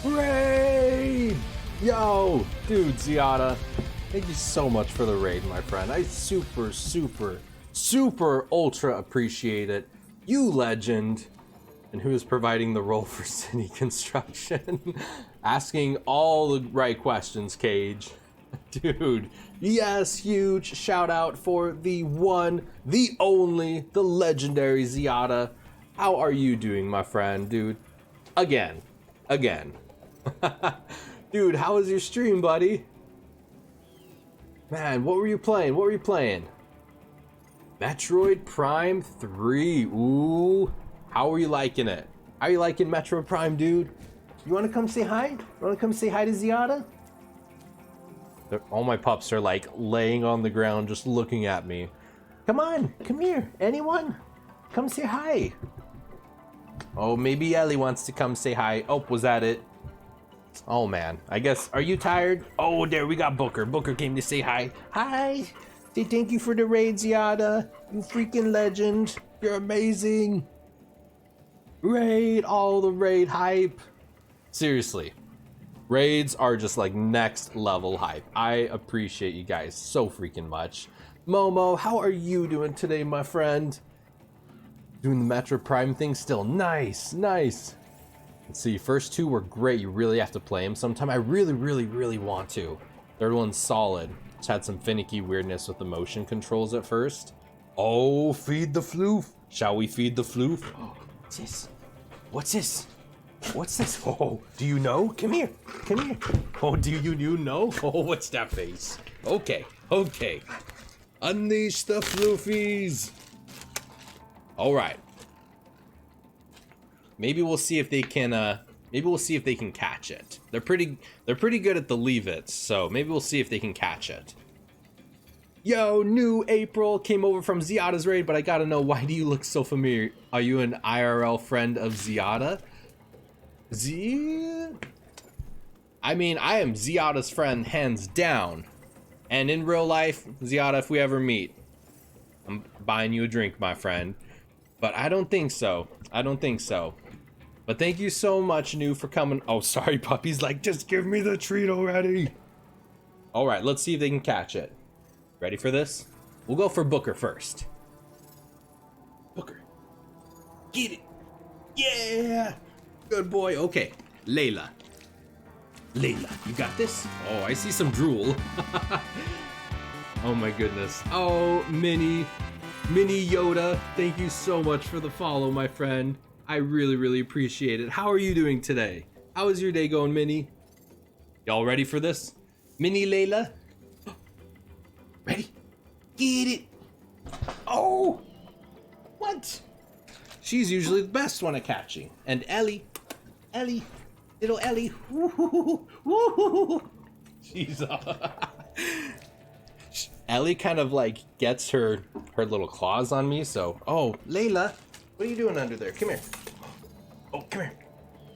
Raid, yo, dude, Ziada, thank you so much for the raid, my friend. I super, super, super ultra appreciate it. You legend. And who is providing the role for city construction? Asking all the right questions, Cage. Dude, yes, huge shout out for the one, the only, the legendary Ziada. How are you doing, my friend, dude? Again. Dude, how was your stream, buddy? Man, what were you playing? Metroid Prime 3, ooh. How are you liking it? How are you liking Metroid Prime, dude? You wanna come say hi? You wanna come say hi to Ziada? All my pups are like laying on the ground just looking at me. Come on, come here. Anyone? Come say hi. Oh, maybe Ellie wants to come say hi. Oh, was that it? Oh man, I guess, are you tired? Oh, there we got Booker. Booker came to say hi. Hi, say thank you for the raid, Ziada. You freaking legend. You're amazing. Raid, all the raid hype. Seriously, raids are just like next level hype. I appreciate you guys so freaking much. Momo, how are you doing today, my friend? Doing the Metro Prime thing still. Nice. Let's see, first two were great. You really have to play them sometime. I really want to. Third one's solid. Just had some finicky weirdness with the motion controls at first. Oh, feed the floof. Shall we feed the floof? What's this? What's this? Oh, do you know? Come here. Oh, do you know? Oh, what's that face? Okay. Unleash the floofies. All right. Maybe we'll see if they can. Catch it. They're pretty good at the leave it. So maybe we'll see if they can catch it. Yo, new April came over from Ziada's raid, but I gotta know, why do you look so familiar? Are you an IRL friend of Ziada? I mean, I am Ziada's friend, hands down. And in real life, Ziada, if we ever meet, I'm buying you a drink, my friend. But I don't think so. But thank you so much, New, for coming. Oh, sorry, puppy's like, just give me the treat already. All right, let's see if they can catch it. Ready for this? We'll go for Booker first. Booker. Get it. Yeah. Good boy. Okay. Layla. Layla, you got this? Oh, I see some drool. Oh my goodness. Oh, Mini Yoda, thank you so much for the follow, my friend. I really appreciate it. How are you doing today? How is your day going, Mini? Y'all ready for this? Mini Layla? Ready? Get it. Oh, what? She's usually the best one at catching. And Ellie, little Ellie. She's Ellie kind of like gets her little claws on me, so oh, Layla, what are you doing under there? Come here. Oh, come here.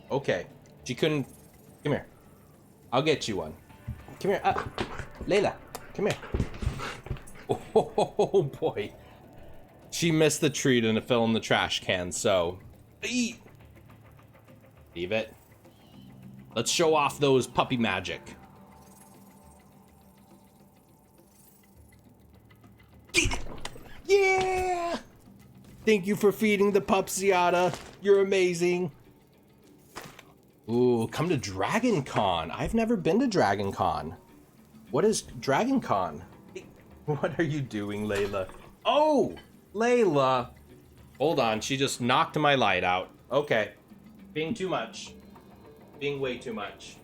Okay, she couldn't. Come here. I'll get you one. Come here. Layla, come here. Oh boy, she missed the treat and it fell in the trash can. So, leave it. Let's show off those puppy magic. Yeah! Thank you for feeding the pup, Ziada. You're amazing. Ooh, come to Dragon Con. I've never been to Dragon Con. What is Dragon Con? What are you doing, Layla? Oh, Layla. Hold on, she just knocked my light out. Okay. Being too much. Being way too much.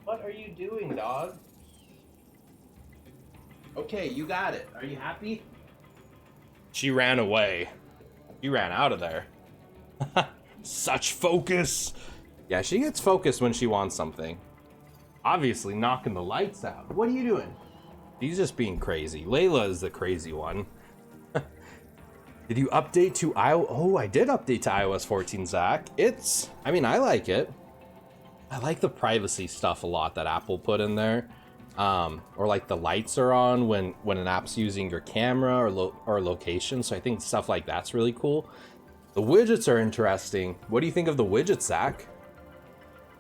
What are you doing, dog? Okay, you got it. Are you happy? She ran away. She ran out of there. Such focus. Yeah, she gets focused when she wants something. Obviously knocking the lights out. What are you doing? She's just being crazy. Layla is the crazy one. Did you update to iOS? Oh, I did update to iOS 14, Zach. I mean, I like it. I like the privacy stuff a lot that Apple put in there. Or like the lights are on when an app's using your camera or location. So I think stuff like that's really cool. The widgets are interesting. What do you think of the widgets, Zach?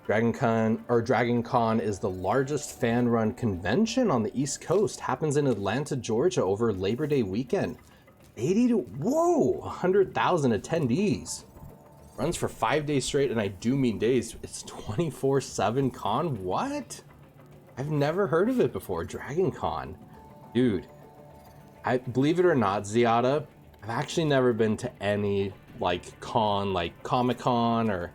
Dragon Con is the largest fan-run convention on the East Coast. Happens in Atlanta, Georgia over Labor Day weekend. 100,000 attendees. Runs for 5 days straight, and I do mean days. It's 24/7 con. What? I've never heard of it before. Dragon Con. Dude, I believe it or not, Ziada, I've actually never been to any like con, like Comic-Con or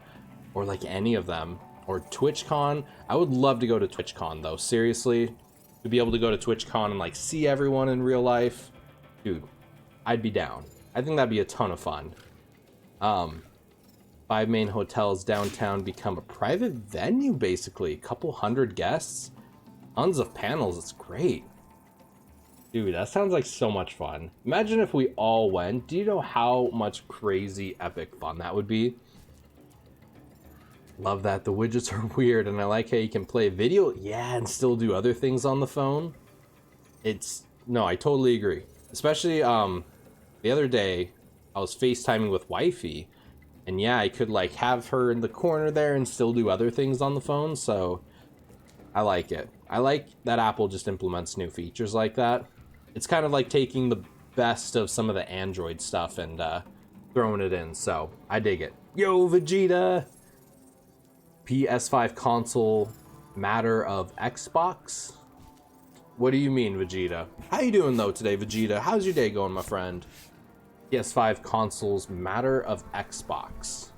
like any of them. Or TwitchCon. I would love to go to TwitchCon though. Seriously, to be able to go to TwitchCon and like see everyone in real life, dude, I'd be down. I think that'd be a ton of fun. 5 main hotels downtown become a private venue, basically. A couple hundred guests, tons of panels. It's great. Dude, that sounds like so much fun. Imagine if we all went. Do you know how much crazy epic fun that would be? Love that. The widgets are weird, and I like how you can play video, yeah, and still do other things on the phone. No, I totally agree. Especially, the other day, I was FaceTiming with wifey, and yeah, I could like have her in the corner there and still do other things on the phone, so I like it. I like that Apple just implements new features like that. It's kind of like taking the best of some of the Android stuff and throwing it in, so I dig it. Yo, Vegeta! PS5 console matter of Xbox? What do you mean, Vegeta? How you doing though today, Vegeta? How's your day going, my friend? PS5 consoles matter of Xbox.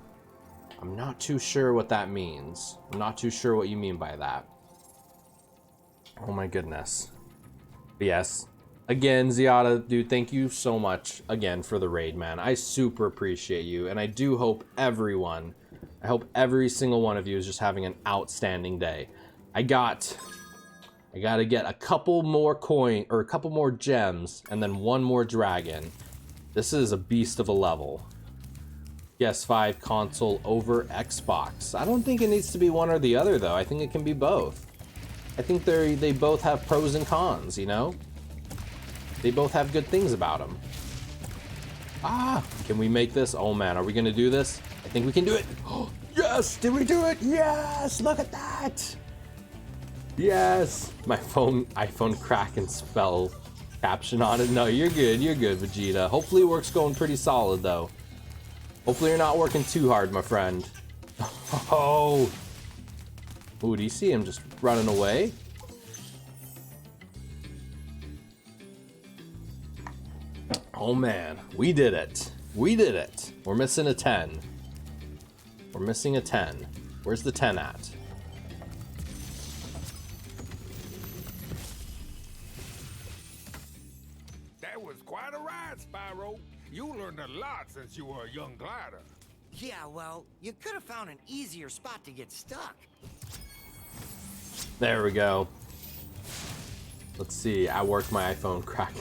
I'm not too sure what that means. I'm not too sure what you mean by that. Oh my goodness. But yes. Again, Ziada, dude, thank you so much again for the raid, man. I super appreciate you, and I do hope I hope every single one of you is just having an outstanding day. I gotta get a couple more a couple more gems, and then one more dragon. This is a beast of a level. PS5 console over Xbox. I don't think it needs to be one or the other, though. I think it can be both. I think they both have pros and cons, you know? They both have good things about them. Can we make this? Oh man, are we gonna do this? I think we can do it. Oh, yes! Yes! Did we do it? Yes! Look at that! Yes! My iPhone crack and spell caption on it. No, you're good, Vegeta. Hopefully work's going pretty solid, though. Hopefully you're not working too hard, my friend. Oh! Ooh, do you see him just running away? Oh man, we did it. We did it. We're missing a 10. We're missing a 10. Where's the 10 at? That was quite a ride, Spyro. You learned a lot since you were a young glider. Yeah, well, you could have found an easier spot to get stuck. There we go. Let's see. I worked my iPhone crack.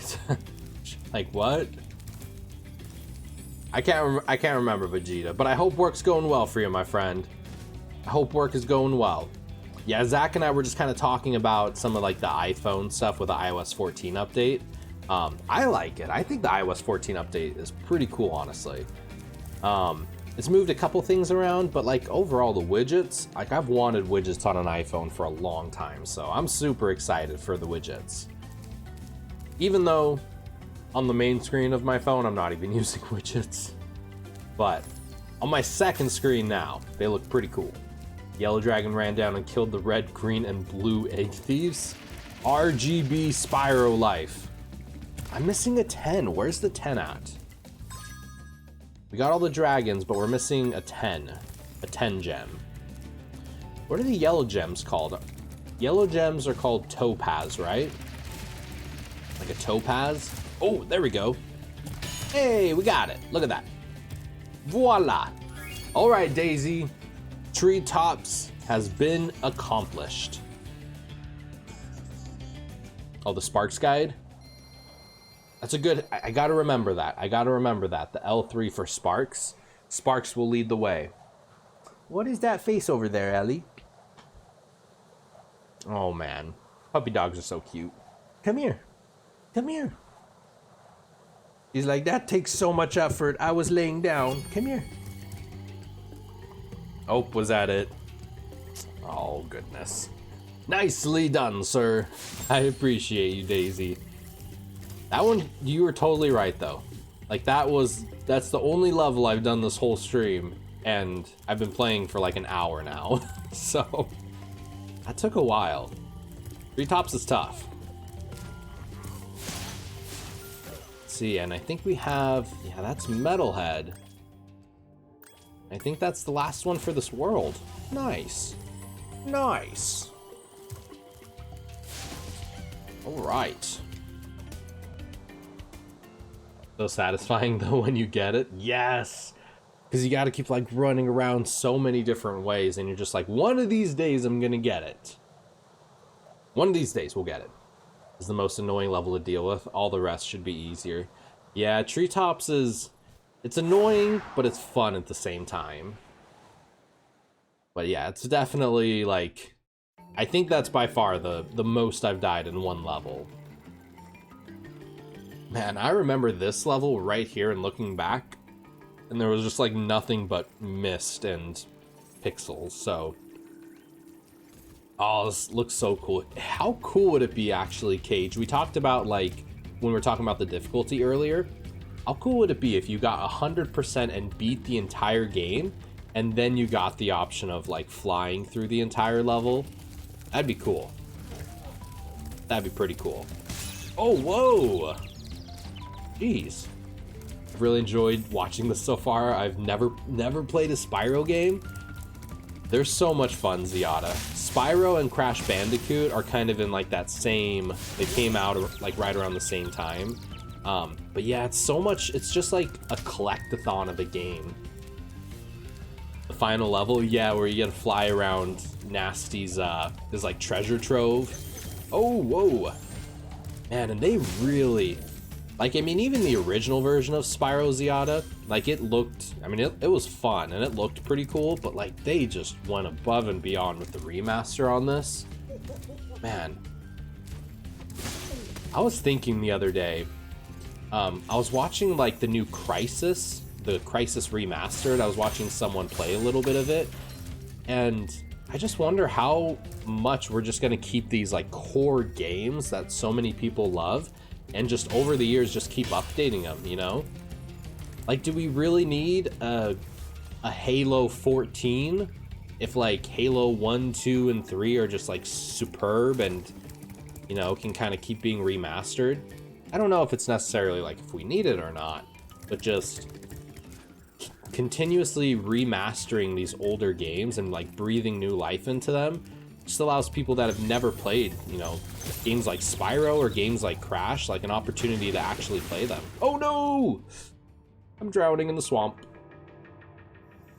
Like what? I can't remember, Vegeta, but I hope work's going well for you, my friend. I hope work is going well. Yeah, Zach and I were just kind of talking about some of like the iPhone stuff with the iOS 14 update. I like it. I think the iOS 14 update is pretty cool, honestly. It's moved a couple things around, but like overall the widgets, like I've wanted widgets on an iPhone for a long time, so I'm super excited for the widgets. Even though on the main screen of my phone, I'm not even using widgets. But on my second screen now, they look pretty cool. Yellow Dragon ran down and killed the red, green, and blue egg thieves. RGB Spyro life. I'm missing a 10. Where's the 10 at? We got all the dragons, but we're missing a 10. A 10 gem. What are the yellow gems called? Yellow gems are called topaz, right? Like a topaz? Oh, there we go. Hey, we got it. Look at that. Voila. All right, Daisy. Treetops has been accomplished. Oh, the Sparks guide? That's a good... I gotta remember that. I gotta remember that. The L3 for Sparks. Sparks will lead the way. What is that face over there, Ellie? Oh, man. Puppy dogs are so cute. Come here. Come here. He's like, that takes so much effort. I was laying down. Come here. Oh, was that it? Oh, goodness. Nicely done, sir. I appreciate you, Daisy. That one, you were totally right, though. Like, that's the only level I've done this whole stream, and I've been playing for like an hour now. So, that took a while. Treetops is tough. See, and I think we have, yeah, that's Metalhead. I think that's the last one for this world. Nice. Nice. All right. So satisfying though when you get it. Yes. Because you got to keep like running around so many different ways and you're just like, one of these days I'm going to get it. One of these days we'll get it. Is the most annoying level to deal with. All the rest should be easier. Yeah, Treetops is... It's annoying, but it's fun at the same time. But yeah, it's definitely like... I think that's by far the most I've died in one level. Man, I remember this level right here and looking back. And there was just like nothing but mist and pixels, so... Oh, this looks so cool. How cool would it be, actually, Cage? We talked about, like, when we were talking about the difficulty earlier. How cool would it be if you got 100% and beat the entire game, and then you got the option of, like, flying through the entire level? That'd be cool. That'd be pretty cool. Oh, whoa! Jeez. I've really enjoyed watching this so far. I've never played a Spyro game. They're so much fun, Ziada. Spyro and Crash Bandicoot are kind of in like that same, they came out like right around the same time. But yeah, it's so much, it's just like a collectathon of a game. The final level, yeah, where you get to fly around Nasty's, this like treasure trove. Oh, whoa. Man, and they really, like, I mean, even the original version of Spyro Ziada, like, it looked, I mean, it was fun, and it looked pretty cool, but, like, they just went above and beyond with the remaster on this. Man. I was thinking the other day, I was watching, like, the new Crisis, the Crisis Remastered. I was watching someone play a little bit of it, and I just wonder how much we're just gonna keep these like core games that so many people love and just over the years just keep updating them, you know? Like, do we really need a Halo 14 if like Halo 1, 2, and 3 are just like superb and, you know, can kind of keep being remastered? I don't know if it's necessarily like if we need it or not, but just continuously remastering these older games and like breathing new life into them just allows people that have never played, you know, games like Spyro or games like Crash, like an opportunity to actually play them. Oh no! I'm drowning in the swamp.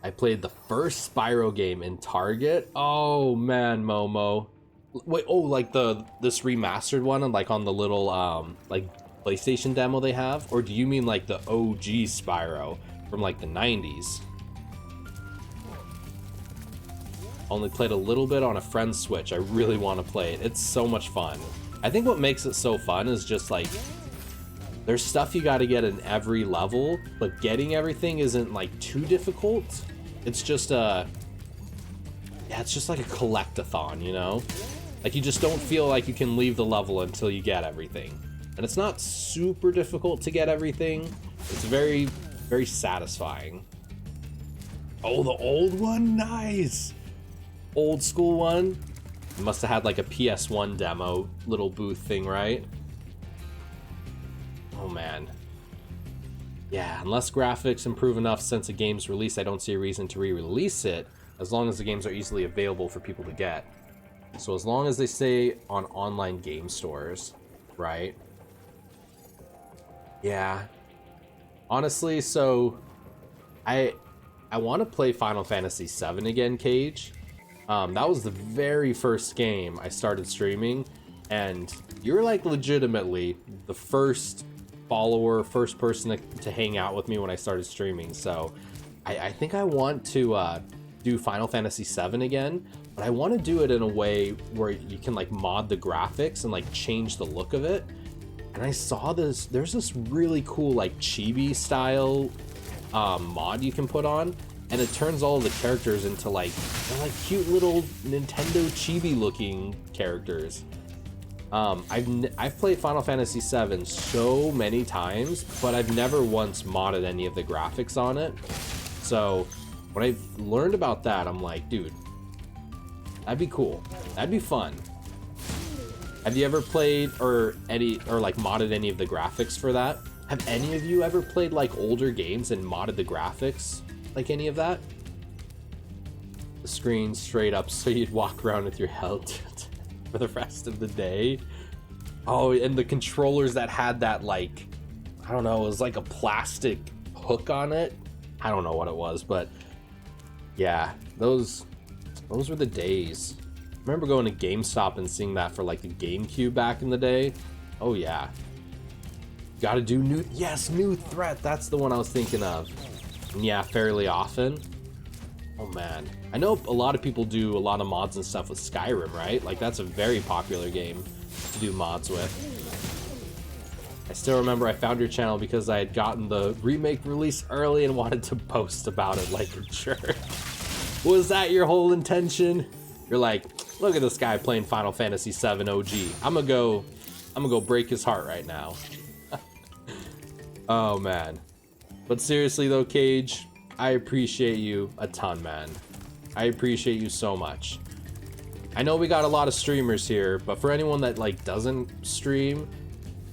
I played the first Spyro game in Target. Oh man, Momo. Wait, oh, like this remastered one and like on the little like PlayStation demo they have? Or do you mean like the OG Spyro from like the 90s? Only played a little bit on a friend's Switch. I really want to play it. It's so much fun. I think what makes it so fun is just like there's stuff you got to get in every level, but getting everything isn't like too difficult. It's just yeah, it's just like a collect-a-thon, you know? Like you just don't feel like you can leave the level until you get everything. And it's not super difficult to get everything. It's very, very satisfying. Oh, the old one? Nice! Old school one. It must have had like a PS1 demo little booth thing, right? Oh man. Yeah, unless graphics improve enough since a game's release, I don't see a reason to re-release it, as long as the games are easily available for people to get. So as long as they stay on online game stores, right? Yeah. Honestly, so I want to play Final Fantasy VII again, Cage. That was the very first game I started streaming, and you're like legitimately the first follower, first person to hang out with me when I started streaming. So I think I want to do Final Fantasy VII again, but I want to do it in a way where you can like mod the graphics and like change the look of it. And I saw this, there's this really cool like chibi style mod you can put on, and it turns all of the characters into like, they're like cute little Nintendo chibi looking characters. I've played Final Fantasy VII so many times, but I've never once modded any of the graphics on it. So when I learned about that, I'm like, dude, that'd be cool. That'd be fun. Have you ever played or like modded any of the graphics for that? Have any of you ever played like older games and modded the graphics? Like any of that? The screen straight up so you'd walk around with your health for the rest of the day. Oh, and the controllers that had that like, I don't know, it was like a plastic hook on it. I don't know what it was, but yeah, those were the days. I remember going to GameStop and seeing that for like the GameCube back in the day. Oh yeah. Gotta do new threat. That's the one I was thinking of. And yeah, fairly often. Oh man. I know a lot of people do a lot of mods and stuff with Skyrim, right? Like that's a very popular game to do mods with. I still remember I found your channel because I had gotten the remake release early and wanted to post about it like a jerk. Was that your whole intention? You're like, look at this guy playing Final Fantasy VII OG. I'm gonna go break his heart right now. Oh man. But seriously though, Cage, I appreciate you a ton, man. I appreciate you so much. I know we got a lot of streamers here, but for anyone that like doesn't stream,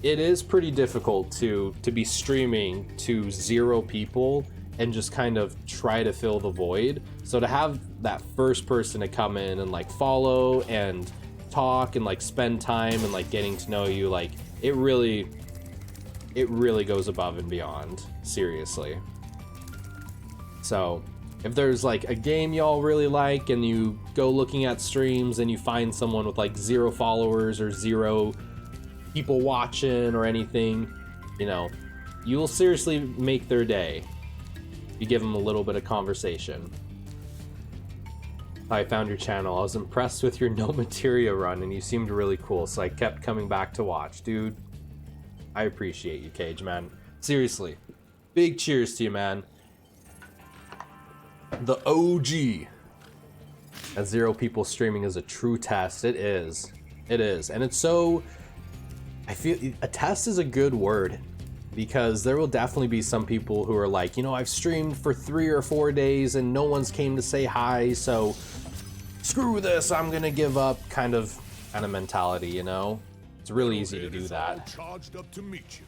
it is pretty difficult to be streaming to 0 people and just kind of try to fill the void. So to have that first person to come in and like follow and talk and like spend time and like getting to know you, like it really goes above and beyond, seriously. So if there's like a game y'all really like and you go looking at streams and you find someone with like 0 followers or 0 people watching or anything, you know, you will seriously make their day. You give them a little bit of conversation. I found your channel. I was impressed with your no materia run and you seemed really cool, so I kept coming back to watch. Dude, I appreciate you, Cage, man. Seriously. Big cheers to you, man. The OG. That 0 people streaming is a true test. It is. It is. And it's so... I feel a test is a good word, because there will definitely be some people who are like, you know, I've streamed for 3 or 4 days and no one's came to say hi, so screw this, I'm gonna give up kind of mentality, you know? It's really easy to do that. Charged up to meet you.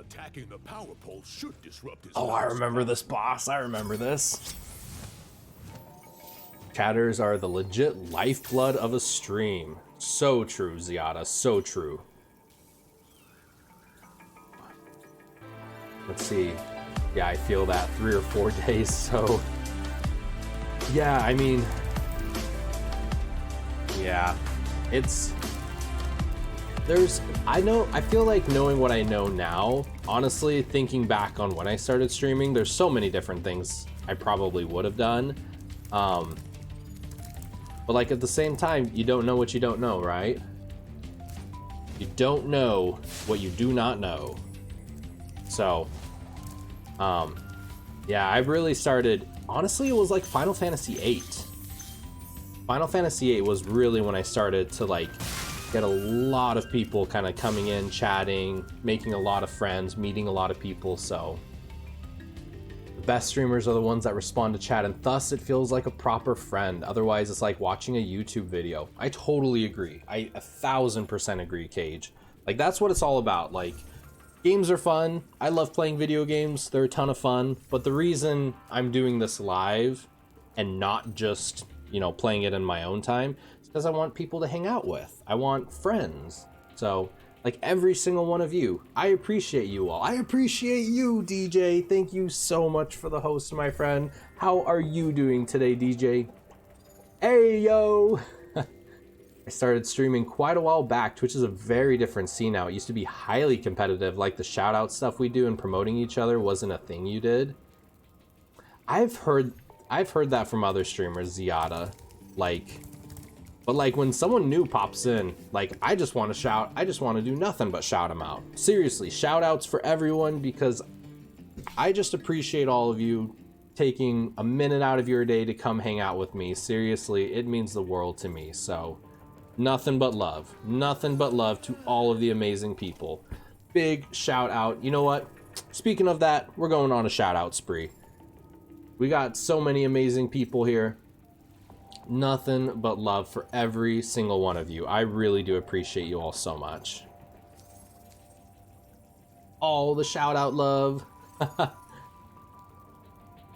Attacking the power pole should disrupt his Oh, I remember this boss. I remember this. Chatters are the legit lifeblood of a stream. So true, Ziada. So true. Let's see. Yeah, I feel that 3 or 4 days. So, yeah, I mean, yeah, it's... I feel like knowing what I know now, honestly, thinking back on when I started streaming, there's so many different things I probably would have done. But like at the same time, you don't know what you don't know, right? You don't know what you do not know. So, yeah, I really started, honestly, it was like Final Fantasy VIII. Final Fantasy VIII was really when I started to like get a lot of people kind of coming in, chatting, making a lot of friends, meeting a lot of people. So the best streamers are the ones that respond to chat, and thus it feels like a proper friend. Otherwise it's like watching a YouTube video. I totally agree. I 1000% agree, Cage. Like that's what it's all about. Like games are fun. I love playing video games. They're a ton of fun. But the reason I'm doing this live and not just, you know, playing it in my own time, because I want people to hang out with. I want friends. So, like every single one of you, I appreciate you all. I appreciate you, DJ. Thank you so much for the host, my friend. How are you doing today, DJ? Hey, yo! I started streaming quite a while back. Twitch is a very different scene now. It used to be highly competitive. Like the shout out stuff we do and promoting each other wasn't a thing you did. I've heard that from other streamers, Ziada. But like when someone new pops in, like I just want to shout, I just want to do nothing but shout them out. Seriously, shout outs for everyone, because I just appreciate all of you taking a minute out of your day to come hang out with me. Seriously, it means the world to me. So nothing but love to all of the amazing people. Big shout out. You know what? Speaking of that, we're going on a shout out spree. We got so many amazing people here. Nothing but love for every single one of you. I really do appreciate you all so much. All the shout out love.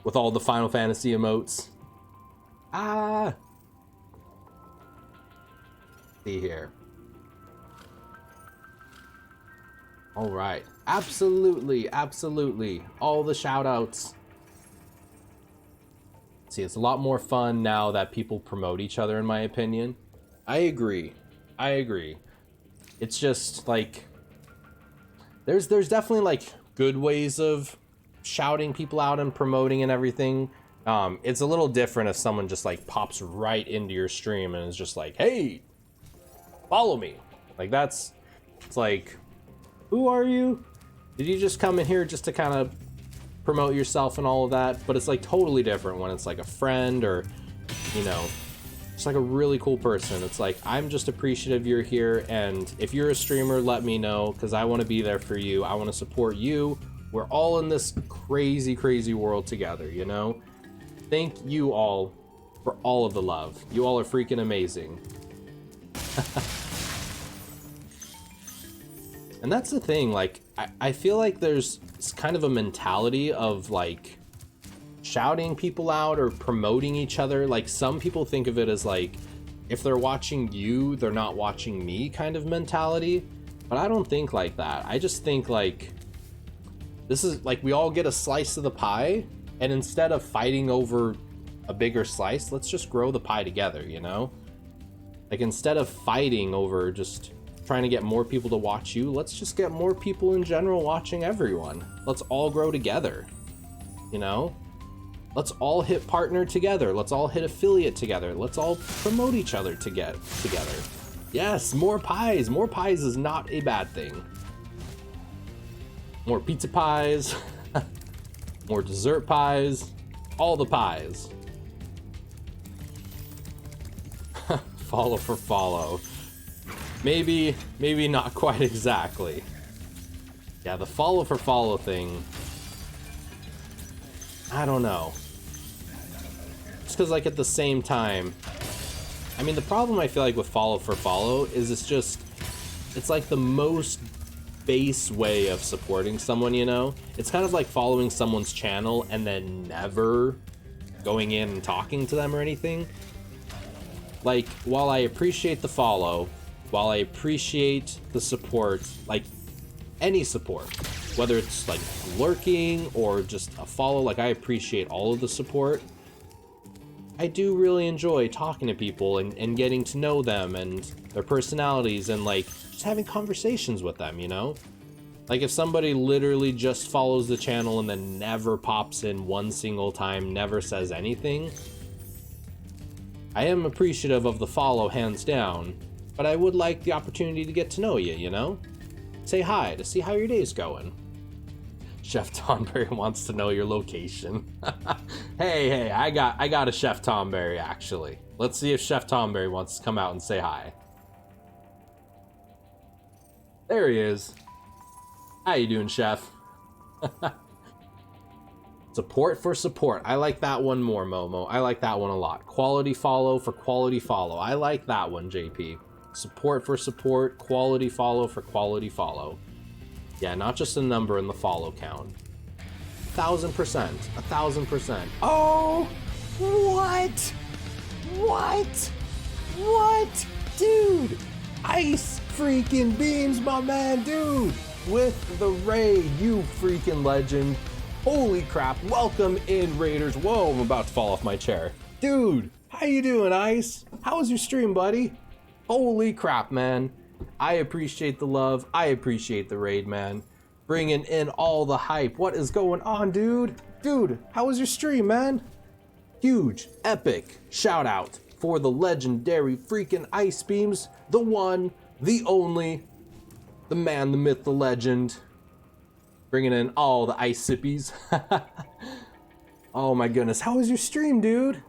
With all the Final Fantasy emotes. See here. All right. Absolutely. All the shout outs. See, it's a lot more fun now that people promote each other, in my opinion. I agree. It's just like there's definitely like good ways of shouting people out and promoting and everything. It's a little different if someone just like pops right into your stream and is just like, hey, follow me. Like it's like, who are you? Did you just come in here just to kind of promote yourself and all of that? But it's like totally different when it's like a friend or, you know, just like a really cool person. It's like, I'm just appreciative you're here, and if you're a streamer, let me know, because I want to be there for you. I want to support you. We're all in this crazy world together, you know? Thank you all for all of the love. You all are freaking amazing. And that's the thing, like, I feel like there's kind of a mentality of like shouting people out or promoting each other. Like some people think of it as like, if they're watching you, they're not watching me kind of mentality. But I don't think like that. I just think like, this is like, we all get a slice of the pie, and instead of fighting over a bigger slice, let's just grow the pie together, you know? Like instead of fighting over just trying to get more people to watch you, let's just get more people in general watching everyone. Let's all grow together, you know? Let's all hit partner together. Let's all hit affiliate together. Let's all promote each other to get together. Yes, more pies. More pies is not a bad thing. More pizza pies, more dessert pies, all the pies. follow for follow. Maybe not quite exactly. Yeah, the follow for follow thing, I don't know. Just because, like, at the same time, I mean, the problem I feel like with follow for follow is it's like the most base way of supporting someone, you know? It's kind of like following someone's channel and then never going in and talking to them or anything. Like, while I appreciate the follow, while I appreciate the support, like any support, whether it's like lurking or just a follow, like I appreciate all of the support. I do really enjoy talking to people and getting to know them and their personalities and like just having conversations with them, you know? Like if somebody literally just follows the channel and then never pops in one single time, never says anything, I am appreciative of the follow hands down, but I would like the opportunity to get to know you, you know? Say hi to see how your day's going. Chef Tonberry wants to know your location. Hey, I got a Chef Tonberry actually. Let's see if Chef Tonberry wants to come out and say hi. There he is. How you doing, Chef? Support for support. I like that one more, Momo. I like that one a lot. Quality follow for quality follow. I like that one, JP. Support for support, quality follow for quality follow. Yeah, not just a number in the follow count. 1000%. 1000%. Oh! What? What? What? Dude! Ice freaking beams, my man, dude! With the raid, you freaking legend. Holy crap, welcome in, Raiders. Whoa, I'm about to fall off my chair. Dude, how you doing, Ice? How was your stream, buddy? Holy crap, man. I appreciate the love. I appreciate the raid, man. Bringing in all the hype. What is going on, dude? Dude, how was your stream, man? Huge, epic shout out for the legendary freaking Ice Beams. The one, the only, the man, the myth, the legend. Bringing in all the ice sippies. Oh my goodness, how was your stream, dude?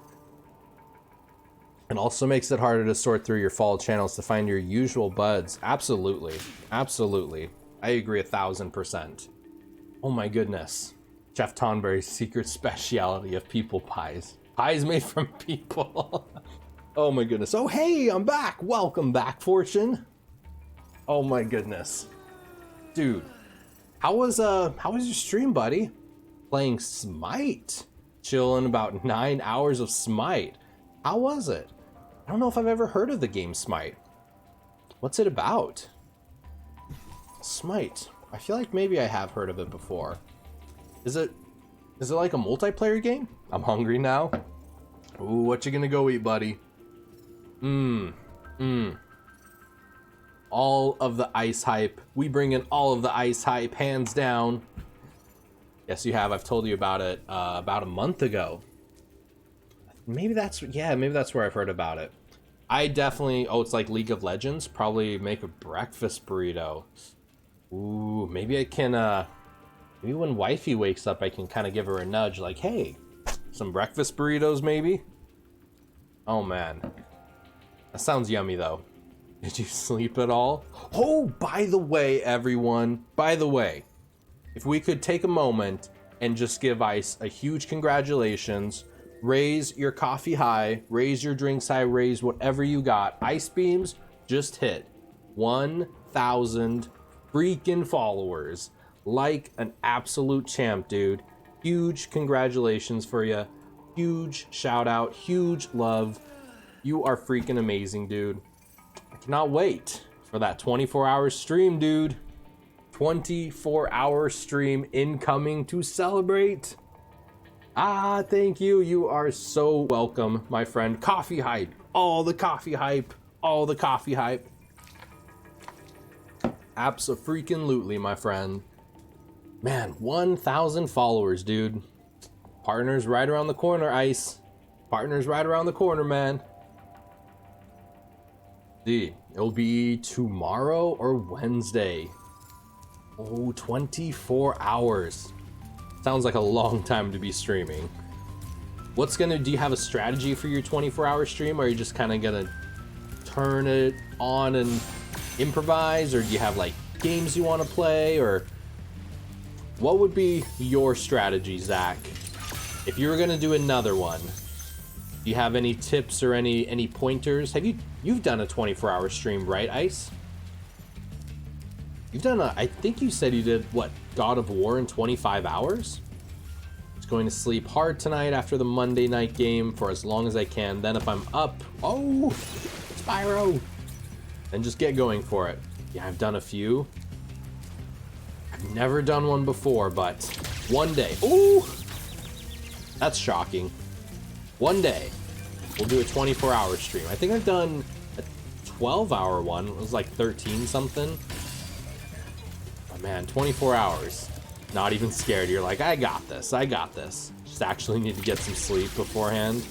It also makes it harder to sort through your follow channels to find your usual buds. Absolutely. Absolutely. I agree 1000%. Oh my goodness. Chef Tonberry's secret speciality of people pies. Pies made from people. Oh my goodness. Oh hey, I'm back. Welcome back, Fortune. Oh my goodness. Dude, how was your stream, buddy? Playing Smite. Chilling about 9 hours of Smite. How was it? I don't know if I've ever heard of the game Smite. What's it about? Smite. I feel like maybe I have heard of it before. Is it like a multiplayer game? I'm hungry now. Ooh, what you gonna go eat, buddy? All of the ice hype. We bring in all of the ice hype, hands down. Yes, you have. I've told you about it about a month ago. Maybe that's where I've heard about it. I definitely, it's like League of Legends, probably make a breakfast burrito. Ooh, maybe I can, maybe when wifey wakes up, I can kind of give her a nudge, like, hey, some breakfast burritos maybe? Oh man, that sounds yummy though. Did you sleep at all? Oh, by the way, everyone, if we could take a moment and just give Ice a huge congratulations. Raise your coffee high, raise your drinks high, raise whatever you got. Ice Beams just hit 1,000 freaking followers. Like an absolute champ, dude. Huge congratulations for you. Huge shout out, huge love. You are freaking amazing, dude. I cannot wait for that 24-hour stream, dude. 24-hour stream incoming to celebrate. Ah, thank you. You are so welcome, my friend. Coffee hype. All the coffee hype. All the coffee hype. Abso-freaking-lutely, my friend. Man, 1,000 followers, dude. Partners right around the corner, Ice. Partners right around the corner, man. See, it'll be tomorrow or Wednesday. Oh, 24 hours. Sounds like a long time to be streaming. Do you have a strategy for your 24-hour stream, or are you just kind of gonna turn it on and improvise, or do you have like games you want to play, or what would be your strategy, Zach, if you were gonna do another one? Do you have any tips or any pointers? You've done a 24-hour stream, right, Ice? You've done I think you said you did, what, God of War in 25 hours? Just going to sleep hard tonight after the Monday night game for as long as I can. Then if I'm up, oh, Spyro, then just get going for it. Yeah, I've done a few. I've never done one before, but one day, ooh, that's shocking. One day, we'll do a 24-hour stream. I think I've done a 12-hour one. It was like 13 something. But man, 24 hours. Not even scared. You're like, I got this. I got this. Just actually need to get some sleep beforehand.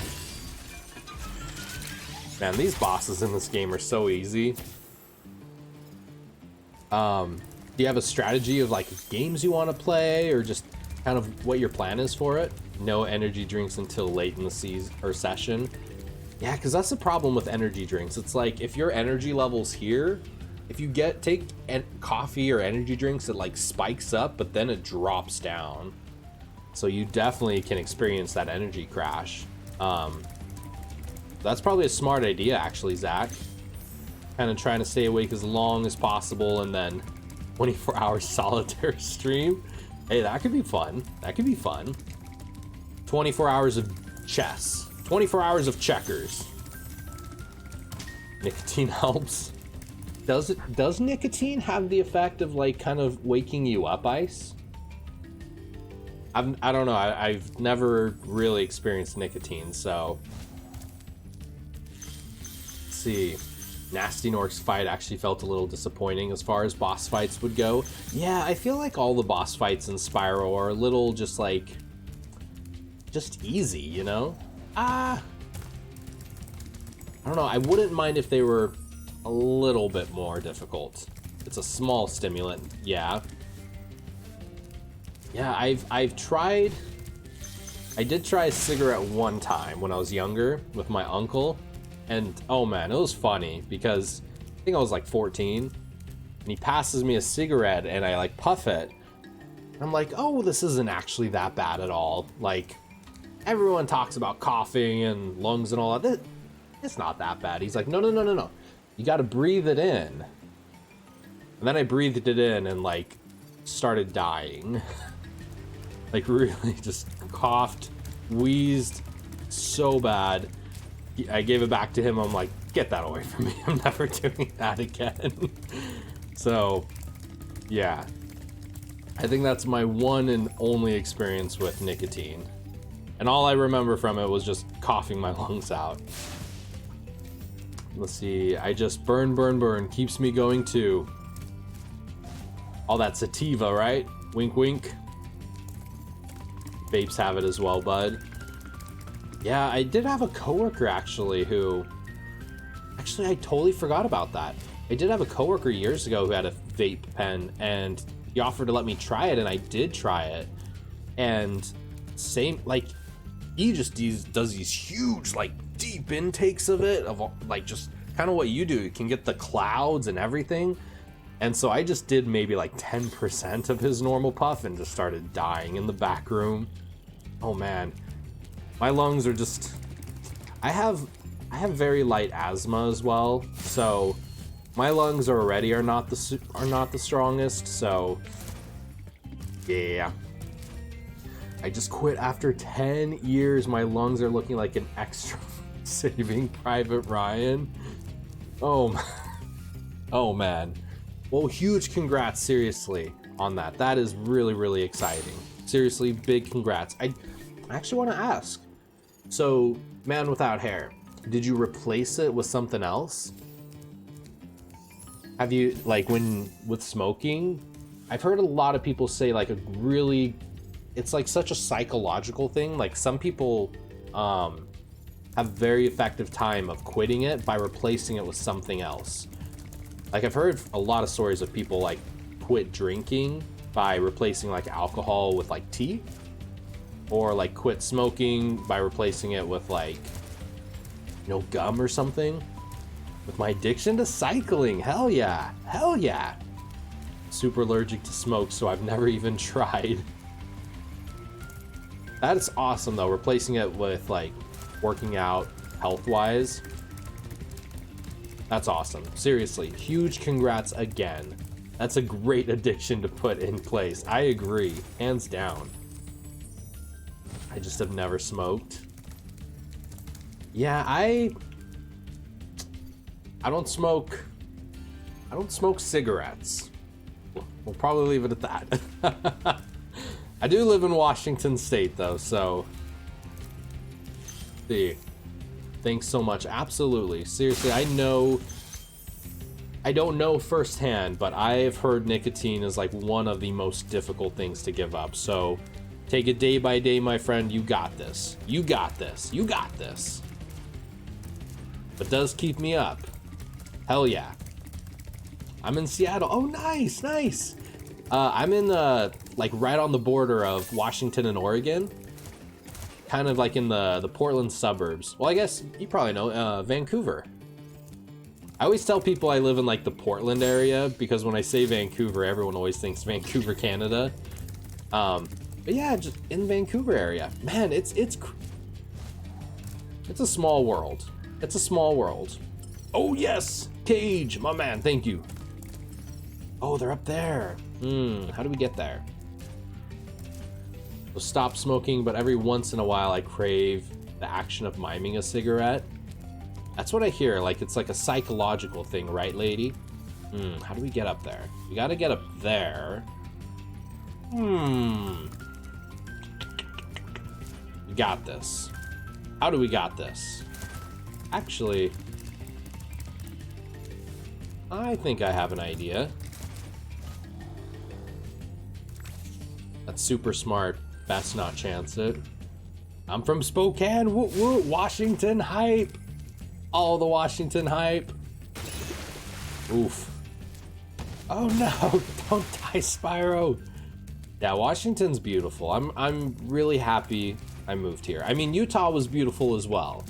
Man, these bosses in this game are so easy. Do you have a strategy of like games you want to play, or just kind of what your plan is for it? No energy drinks until late in the season or session. Yeah, because that's the problem with energy drinks. It's like if your energy level's here, if you take coffee or energy drinks, it like spikes up, but then it drops down. So you definitely can experience that energy crash. That's probably a smart idea, actually, Zach. Kind of trying to stay awake as long as possible, and then 24-hour solitaire stream. Hey, that could be fun. That could be fun. 24 hours of chess. 24 hours of checkers. Nicotine helps. Does nicotine have the effect of like kind of waking you up, Ice? I don't know. I've never really experienced nicotine, so. Let's see. Nasty Nork's fight actually felt a little disappointing as far as boss fights would go. Yeah, I feel like all the boss fights in Spyro are a little just easy, you know? I don't know. I wouldn't mind if they were a little bit more difficult. It's a small stimulant, yeah. Yeah, I've tried. I did try a cigarette one time when I was younger with my uncle, and oh man, it was funny because I think I was like 14, and he passes me a cigarette and I like puff it. I'm like, oh, this isn't actually that bad at all. Like, everyone talks about coughing and lungs and all that. It's not that bad. He's like, no. You got to breathe it in. And then I breathed it in and like started dying. Like really just coughed, wheezed so bad. I gave it back to him. I'm like, get that away from me. I'm never doing that again. So, yeah. I think that's my one and only experience with nicotine. And all I remember from it was just coughing my lungs out. Let's see, I just burn, keeps me going too. All that sativa, right? Wink, wink. Vapes have it as well, bud. Yeah, I did have a coworker actually who... Actually, I totally forgot about that. I did have a coworker years ago who had a vape pen, and he offered to let me try it, and I did try it. And same, like, he just does these huge, like, deep intakes of it, of like just kind of what you do. You can get the clouds and everything. And so I just did maybe like 10% of his normal puff and just started dying in the back room. Oh man, my lungs are just, I have very light asthma as well, so my lungs already are not the strongest. So yeah, I just quit after 10 years. My lungs are looking like an extra Saving Private Ryan. Oh man. Well, huge congrats, seriously, on that. That is really, really exciting. Seriously, big congrats. I actually want to ask. So, Man Without Hair, did you replace it with something else? Have you, like, with smoking? I've heard a lot of people say, like, it's like such a psychological thing. Like, some people, have very effective time of quitting it by replacing it with something else. Like, I've heard a lot of stories of people like quit drinking by replacing like alcohol with like tea, or like quit smoking by replacing it with like, you know, gum or something. With my addiction to cycling, hell yeah, hell yeah. Super allergic to smoke, so I've never even tried. That's awesome though, replacing it with like working out health-wise. That's awesome. Seriously, huge congrats again. That's a great addiction to put in place. I agree, hands down. I just have never smoked. Yeah, I don't smoke. I don't smoke cigarettes. We'll probably leave it at that. I do live in Washington State though, so see. Thanks so much. Absolutely. Seriously, I don't know firsthand, but I've heard nicotine is like one of the most difficult things to give up. So take it day by day, my friend. You got this. You got this. You got this. But does keep me up. Hell yeah. I'm in Seattle. Oh, nice, nice. I'm in like right on the border of Washington and Oregon. Kind of like in the Portland suburbs. Well, I guess you probably know Vancouver. I always tell people I live in like the Portland area because when I say Vancouver, everyone always thinks Vancouver, Canada. But yeah, just in Vancouver area. Man, it's a small world. It's a small world. Oh yes, Cage, my man, thank you. Oh, they're up there. How do we get there? So stop smoking, but every once in a while I crave the action of miming a cigarette. That's what I hear, like it's like a psychological thing, right, lady? How do we get up there? We gotta get up there. We got this. How do we got this? Actually, I think I have an idea. That's super smart. Best not chance it. I'm from Spokane. Woot woot. Washington hype. All the Washington hype. Oof. Oh no! Don't die, Spyro. Yeah, Washington's beautiful. I'm really happy I moved here. I mean, Utah was beautiful as well.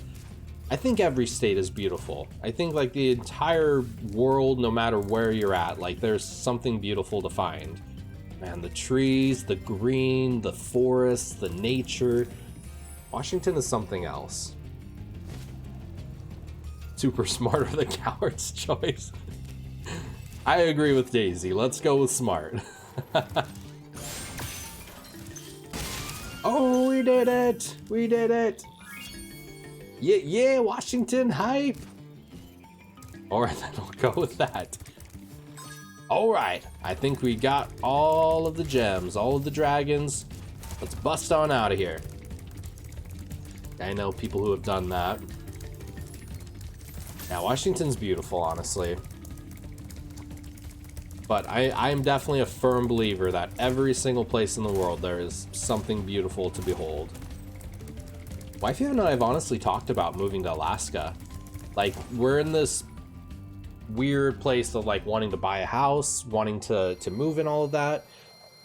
I think every state is beautiful. I think like the entire world, no matter where you're at, like there's something beautiful to find. Man, the trees, the green, the forests, the nature. Washington is something else. Super smart or the coward's choice. I agree with Daisy. Let's go with smart. Oh, we did it! We did it! Yeah, yeah, Washington hype! Alright, then we'll go with that. Alright, I think we got all of the gems, all of the dragons. Let's bust on out of here. I know people who have done that. Yeah, Washington's beautiful, honestly. But I'm definitely a firm believer that every single place in the world there is something beautiful to behold. Wifey and I have honestly talked about moving to Alaska. Like, we're in this weird place of like wanting to buy a house, wanting to move and all of that.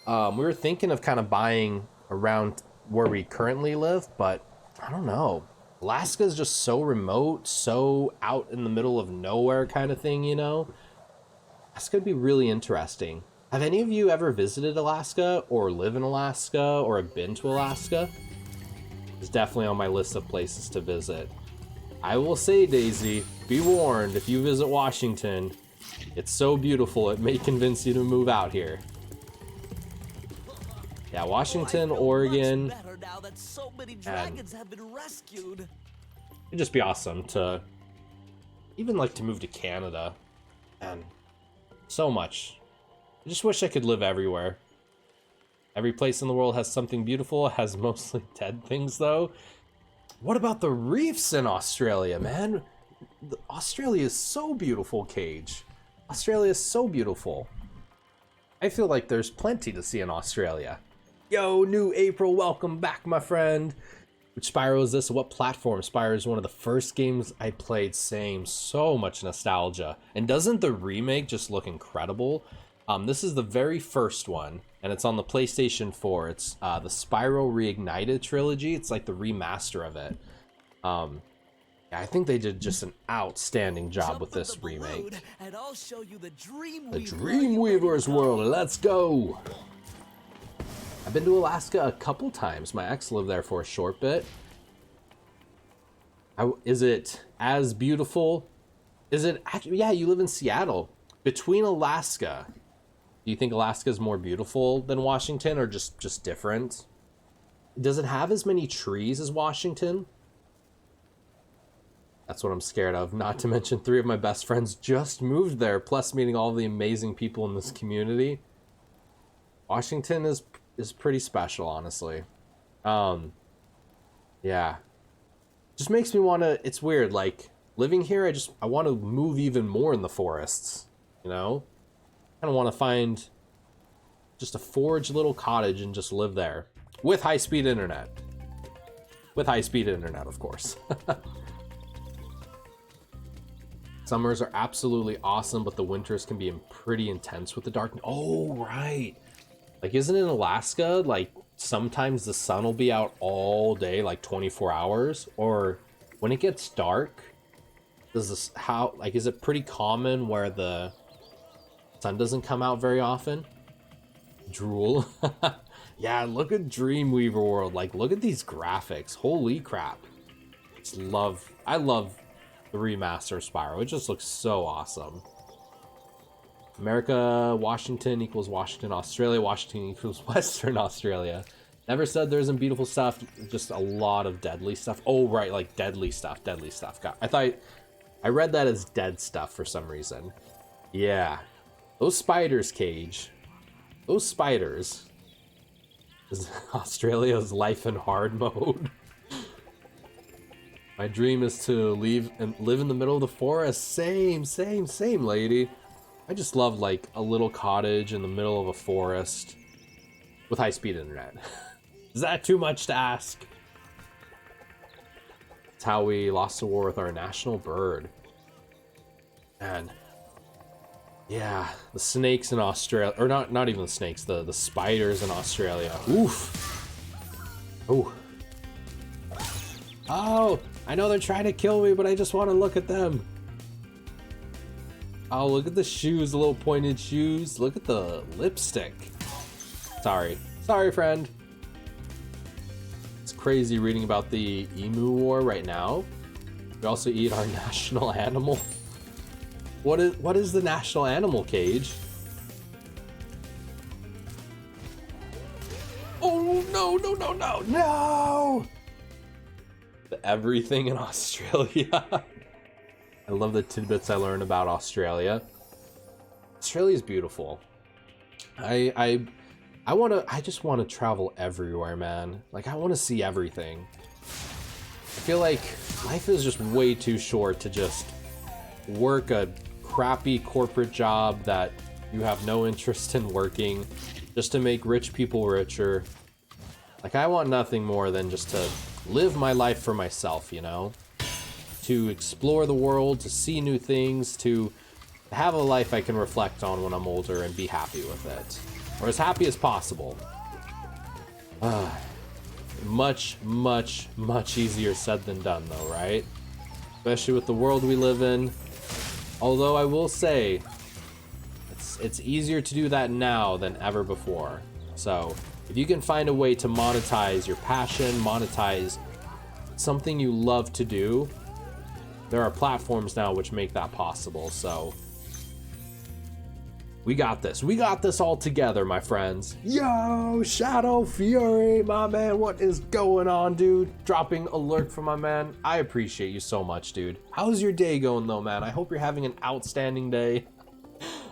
We were thinking of kind of buying around where we currently live, but I don't know. Alaska is just so remote, so out in the middle of nowhere kind of thing, you know? That's gonna be really interesting. Have any of you ever visited Alaska or live in Alaska or have been to Alaska? It's definitely on my list of places to visit. I will say, Daisy, be warned, if you visit Washington, it's so beautiful it may convince you to move out here. Yeah, Washington, Oregon, so many dragons have been rescued. It'd just be awesome to even like to move to Canada. And so much. I just wish I could live everywhere. Every place in the world has something beautiful. It has mostly dead things though. What about the reefs in Australia, man? Australia is so beautiful, Cage. Australia is so beautiful. I feel like there's plenty to see in Australia. Yo, new April, welcome back, my friend. Which Spyro is this? What platform? Spyro is one of the first games I played. Same, so much nostalgia. And doesn't the remake just look incredible? This is the very first one, and it's on the PlayStation 4. It's the Spyro Reignited trilogy. It's like the remaster of it. Yeah, I think they did just an outstanding job with this remake. And I'll show you the The Dreamweaver's world, let's go! I've been to Alaska a couple times. My ex lived there for a short bit. Is it as beautiful? Is it actually, yeah, you live in Seattle. Between Alaska, do you think Alaska is more beautiful than Washington or just different? Does it have as many trees as Washington? That's what I'm scared of. Not to mention 3 of my best friends just moved there, plus meeting all the amazing people in this community. Washington is pretty special, honestly. Yeah. Just makes me want to, it's weird, like, living here, I want to move even more in the forests, you know? I kind of want to find just a forge little cottage and just live there. With high-speed internet. With high-speed internet, of course. Summers are absolutely awesome, but the winters can be pretty intense with the dark. Oh, right. Like, isn't it in Alaska, like, sometimes the sun will be out all day, like 24 hours? Or when it gets dark, is it pretty common where the sun doesn't come out very often? Drool. Yeah, look at Dreamweaver World. Like, look at these graphics. Holy crap. I love the remaster of Spyro. It just looks so awesome. America, Washington equals Washington, Australia, Washington equals Western Australia. Never said there isn't beautiful stuff, just a lot of deadly stuff. Oh, right, like deadly stuff. I read that as dead stuff for some reason. Yeah. Those spiders, Cage. Those spiders. Is Australia's life in hard mode. My dream is to leave and live in the middle of the forest. Same, lady. I just love, like, a little cottage in the middle of a forest with high-speed internet. Is that too much to ask? It's how we lost the war with our national bird. Man. Yeah, the snakes in Australia, or not even the snakes, the spiders in Australia. Oof. Oh. Oh, I know they're trying to kill me, but I just want to look at them. Oh, look at the shoes, the little pointed shoes. Look at the lipstick. Sorry, friend. It's crazy reading about the emu war right now. We also eat our national animal. What is the national animal, Cage? Oh, no! Everything in Australia. I love the tidbits I learned about Australia. Australia's beautiful. I just want to travel everywhere, man. Like, I want to see everything. I feel like life is just way too short to just work a crappy corporate job that you have no interest in working just to make rich people richer. Like, I want nothing more than just to live my life for myself, you know? To explore the world, to see new things, to have a life I can reflect on when I'm older and be happy with it. Or as happy as possible. Much easier said than done, though, right? Especially with the world we live in. Although I will say, it's easier to do that now than ever before. So, if you can find a way to monetize your passion, monetize something you love to do, there are platforms now which make that possible. So, we got this. We got this all together, my friends. Yo, Shadow Fury, my man, what is going on, dude? Dropping alert for my man. I appreciate you so much, dude. How's your day going, though, man? I hope you're having an outstanding day.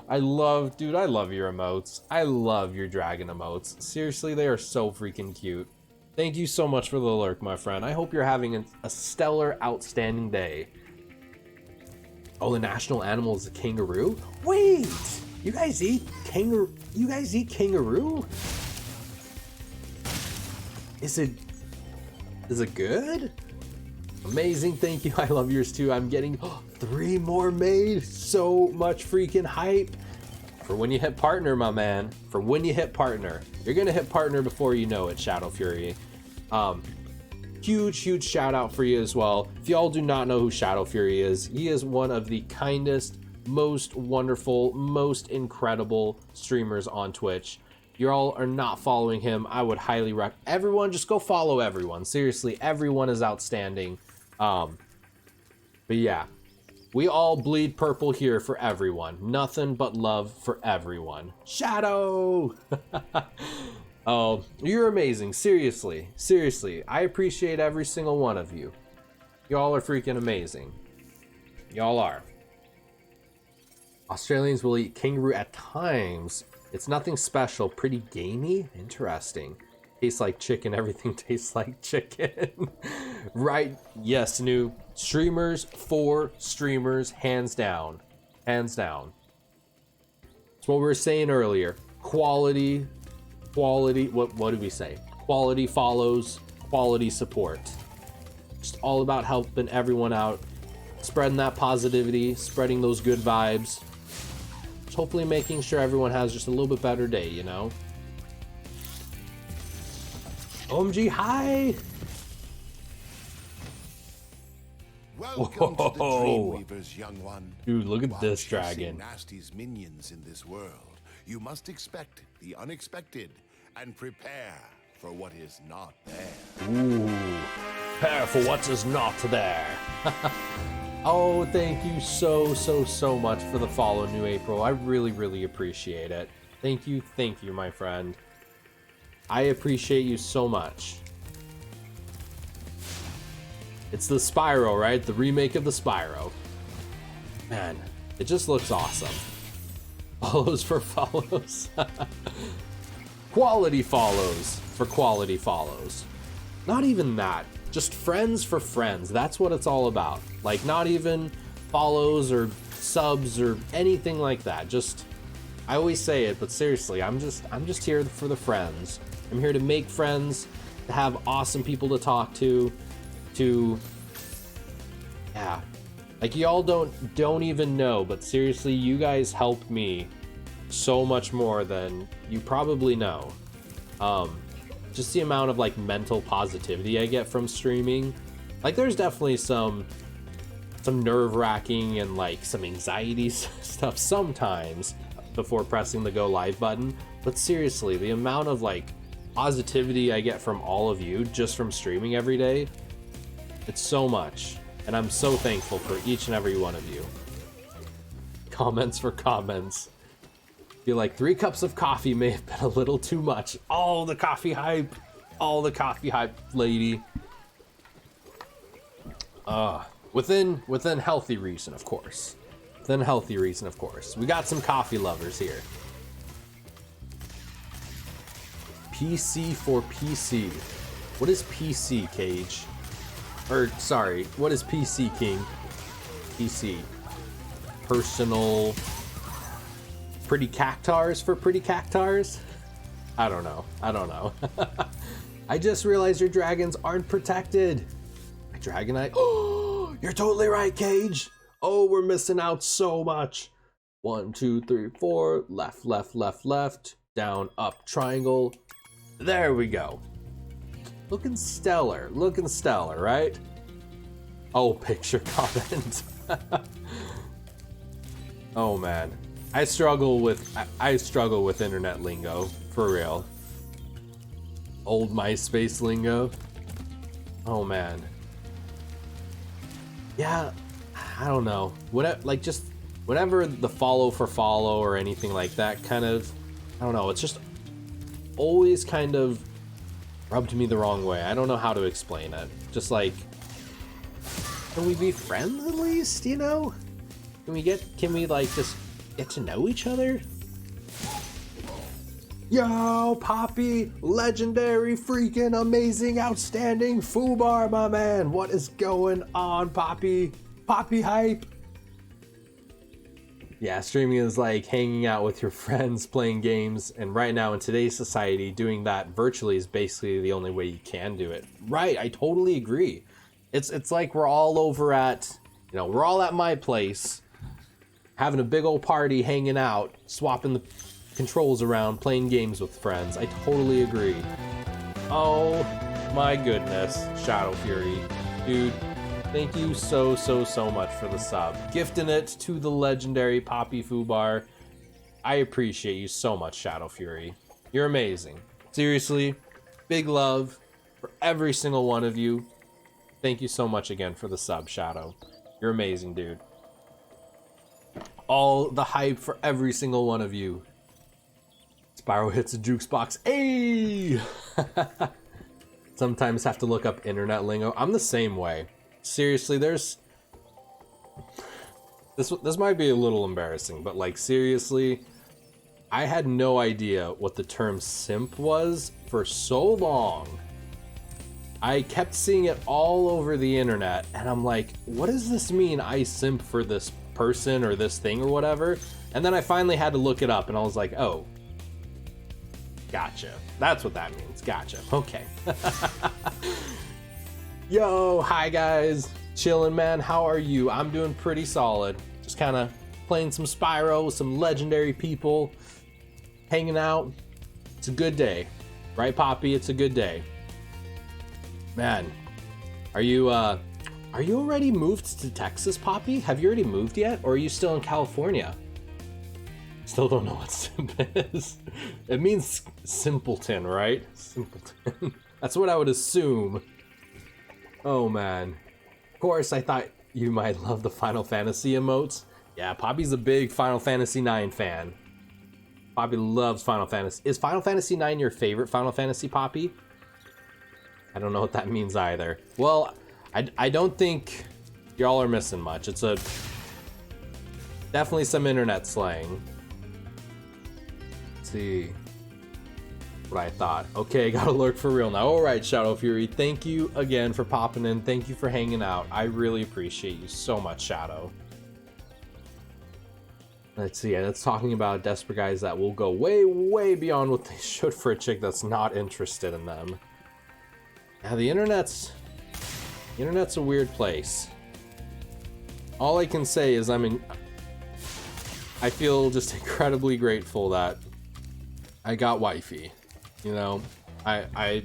I love your emotes. I love your dragon emotes. Seriously, they are so freaking cute. Thank you so much for the alert, my friend. I hope you're having a stellar, outstanding day. Oh, the national animal is a kangaroo? Wait! You guys eat kangaroo? Is it good? Amazing, thank you. I love yours too. I'm getting 3 more made. So much freaking hype. For when you hit partner, my man. For when you hit partner. You're gonna hit partner before you know it, Shadow Fury. huge shout out for you as well. If y'all do not know who Shadow Fury is, he is one of the kindest, most wonderful, most incredible streamers on Twitch. Y'all are not following him, I would highly recommend everyone just go follow everyone. Seriously, everyone is outstanding. But yeah, we all bleed purple here for everyone. Nothing but love for everyone. Shadow! Oh, you're amazing. Seriously. I appreciate every single one of you. Y'all are freaking amazing. Y'all are. Australians will eat kangaroo at times. It's nothing special. Pretty gamey? Interesting. Tastes like chicken. Everything tastes like chicken. Right. Yes, new streamers for streamers. Hands down. Hands down. It's what we were saying earlier. Quality, what did we say? Quality follows quality support. Just all about helping everyone out, spreading that positivity, spreading those good vibes, just hopefully making sure everyone has just a little bit better day, you know? OMG, hi! Welcome to the Dreamweavers, young one. Dude, look at While this chasing dragon. Nasty's minions in this world, you must expect the unexpected and prepare for what is not there. Ooh, prepare for what is not there. Oh, thank you so much for the follow, New April. I really appreciate it. Thank you, my friend. I appreciate you so much. It's the Spyro, right? The remake of the Spyro. Man, it just looks awesome. Follows for follows. Quality follows for quality follows. Not even that. Just friends for friends. That's what it's all about. Like, not even follows or subs or anything like that. Just, I always say it, but seriously, I'm just here for the friends. I'm here to make friends, to have awesome people to talk to yeah. Like, y'all don't even know, but seriously, you guys help me so much more than you probably know. Just the amount of like mental positivity I get from streaming. Like, there's definitely some nerve-wracking and like some anxiety stuff sometimes before pressing the go live button, but seriously, the amount of like positivity I get from all of you just from streaming every day, it's so much, and I'm so thankful for each and every one of you. Comments for comments. Feel like 3 cups of coffee may have been a little too much. All the coffee hype, lady. Within healthy reason, of course. Within healthy reason, of course. We got some coffee lovers here. PC for PC. What is PC, Cage? Or, sorry, what is PC, King? PC. Personal... Pretty cactars for pretty cactars? I don't know. I just realized your dragons aren't protected. My Dragonite... Oh, you're totally right, Cage. Oh, we're missing out so much. 1, 2, 3, 4. Left. Down, up, triangle. There we go. Looking stellar, right? Oh, picture comment. Oh man, I struggle with internet lingo, for real. Old MySpace lingo. Oh man. Yeah, I don't know. Like, just whenever the follow for follow or anything like that kind of, I don't know, it's just always kind of rubbed me the wrong way. I don't know how to explain it. Just like, can we be friends at least, you know? Can we like just get to know each other? Yo, Poppy, legendary, freaking amazing, outstanding Foobar, my man. What is going on, Poppy? Poppy hype. Yeah, streaming is like hanging out with your friends, playing games, and right now in today's society, doing that virtually is basically the only way you can do it. Right, I totally agree. It's like we're all over at, we're all at my place, having a big old party, hanging out, swapping the controls around, playing games with friends. I totally agree. Oh, My goodness, Shadow Fury. Dude, thank you so much for the sub. Gifting it to the legendary Poppy Fubar. I appreciate you so much, Shadow Fury. You're amazing. Seriously, big love for every single one of you. Thank you so much again for the sub, Shadow. You're amazing, dude. All the hype for every single one of you. Spyro hits a jukes box. Hey! Sometimes have to look up internet lingo. I'm the same way. Seriously, there's... This might be a little embarrassing, but like seriously, I had no idea what the term simp was for so long. I kept seeing it all over the internet, and I'm like, what does this mean? I simp for this person or this thing or whatever? And then I finally had to look it up, and I was like, oh, gotcha. That's what that means. Gotcha. Okay. Yo, hi guys. Chillin', man. How are you? I'm doing pretty solid. Just kind of playing some Spyro with some legendary people, hanging out. It's a good day. Right, Poppy? It's a good day. Man, are you already moved to Texas, Poppy? Have you already moved yet? Or are you still in California? Still don't know what simp is. It means simpleton, right? Simpleton. That's what I would assume. Oh man. Of course, I thought you might love the Final Fantasy emotes. Yeah, Poppy's a big Final Fantasy 9 fan. Poppy loves Final Fantasy. Is Final Fantasy 9 your favorite Final Fantasy, Poppy? I don't know what that means either. Well, I don't think y'all are missing much. It's definitely some internet slang. See what I thought. Okay, gotta lurk for real now. All right, Shadow Fury, thank you again for popping in. Thank you for hanging out. I really appreciate you so much, Shadow. Let's see, that's talking about desperate guys that will go way beyond what they should for a chick that's not interested in them. Now the internet's a weird place. All I can say is I feel just incredibly grateful that I got wifey. You know, I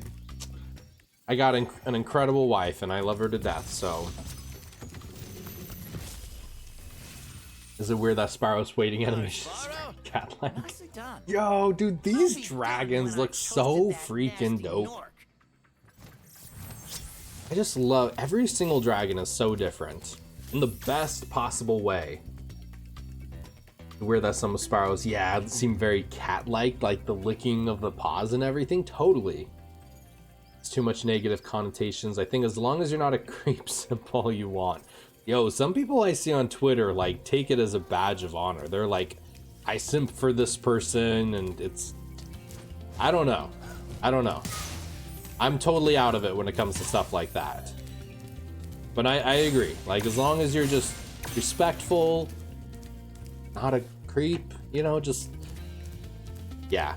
got an incredible wife and I love her to death, so. Is it weird that Spyro's waiting animations cat-like? Yo, dude, these dragons look so freaking dope. I just love, every single dragon is so different in the best possible way. Weird that some of Spyro's, yeah, seem very cat-like, like the licking of the paws and everything. Totally. It's too much negative connotations. I think as long as you're not a creep, simp all you want. Yo, some people I see on Twitter like take it as a badge of honor. They're like, I simp for this person, and it's, I don't know. I'm totally out of it when it comes to stuff like that. But I agree. Like, as long as you're just respectful, not a creep, you know, just, yeah.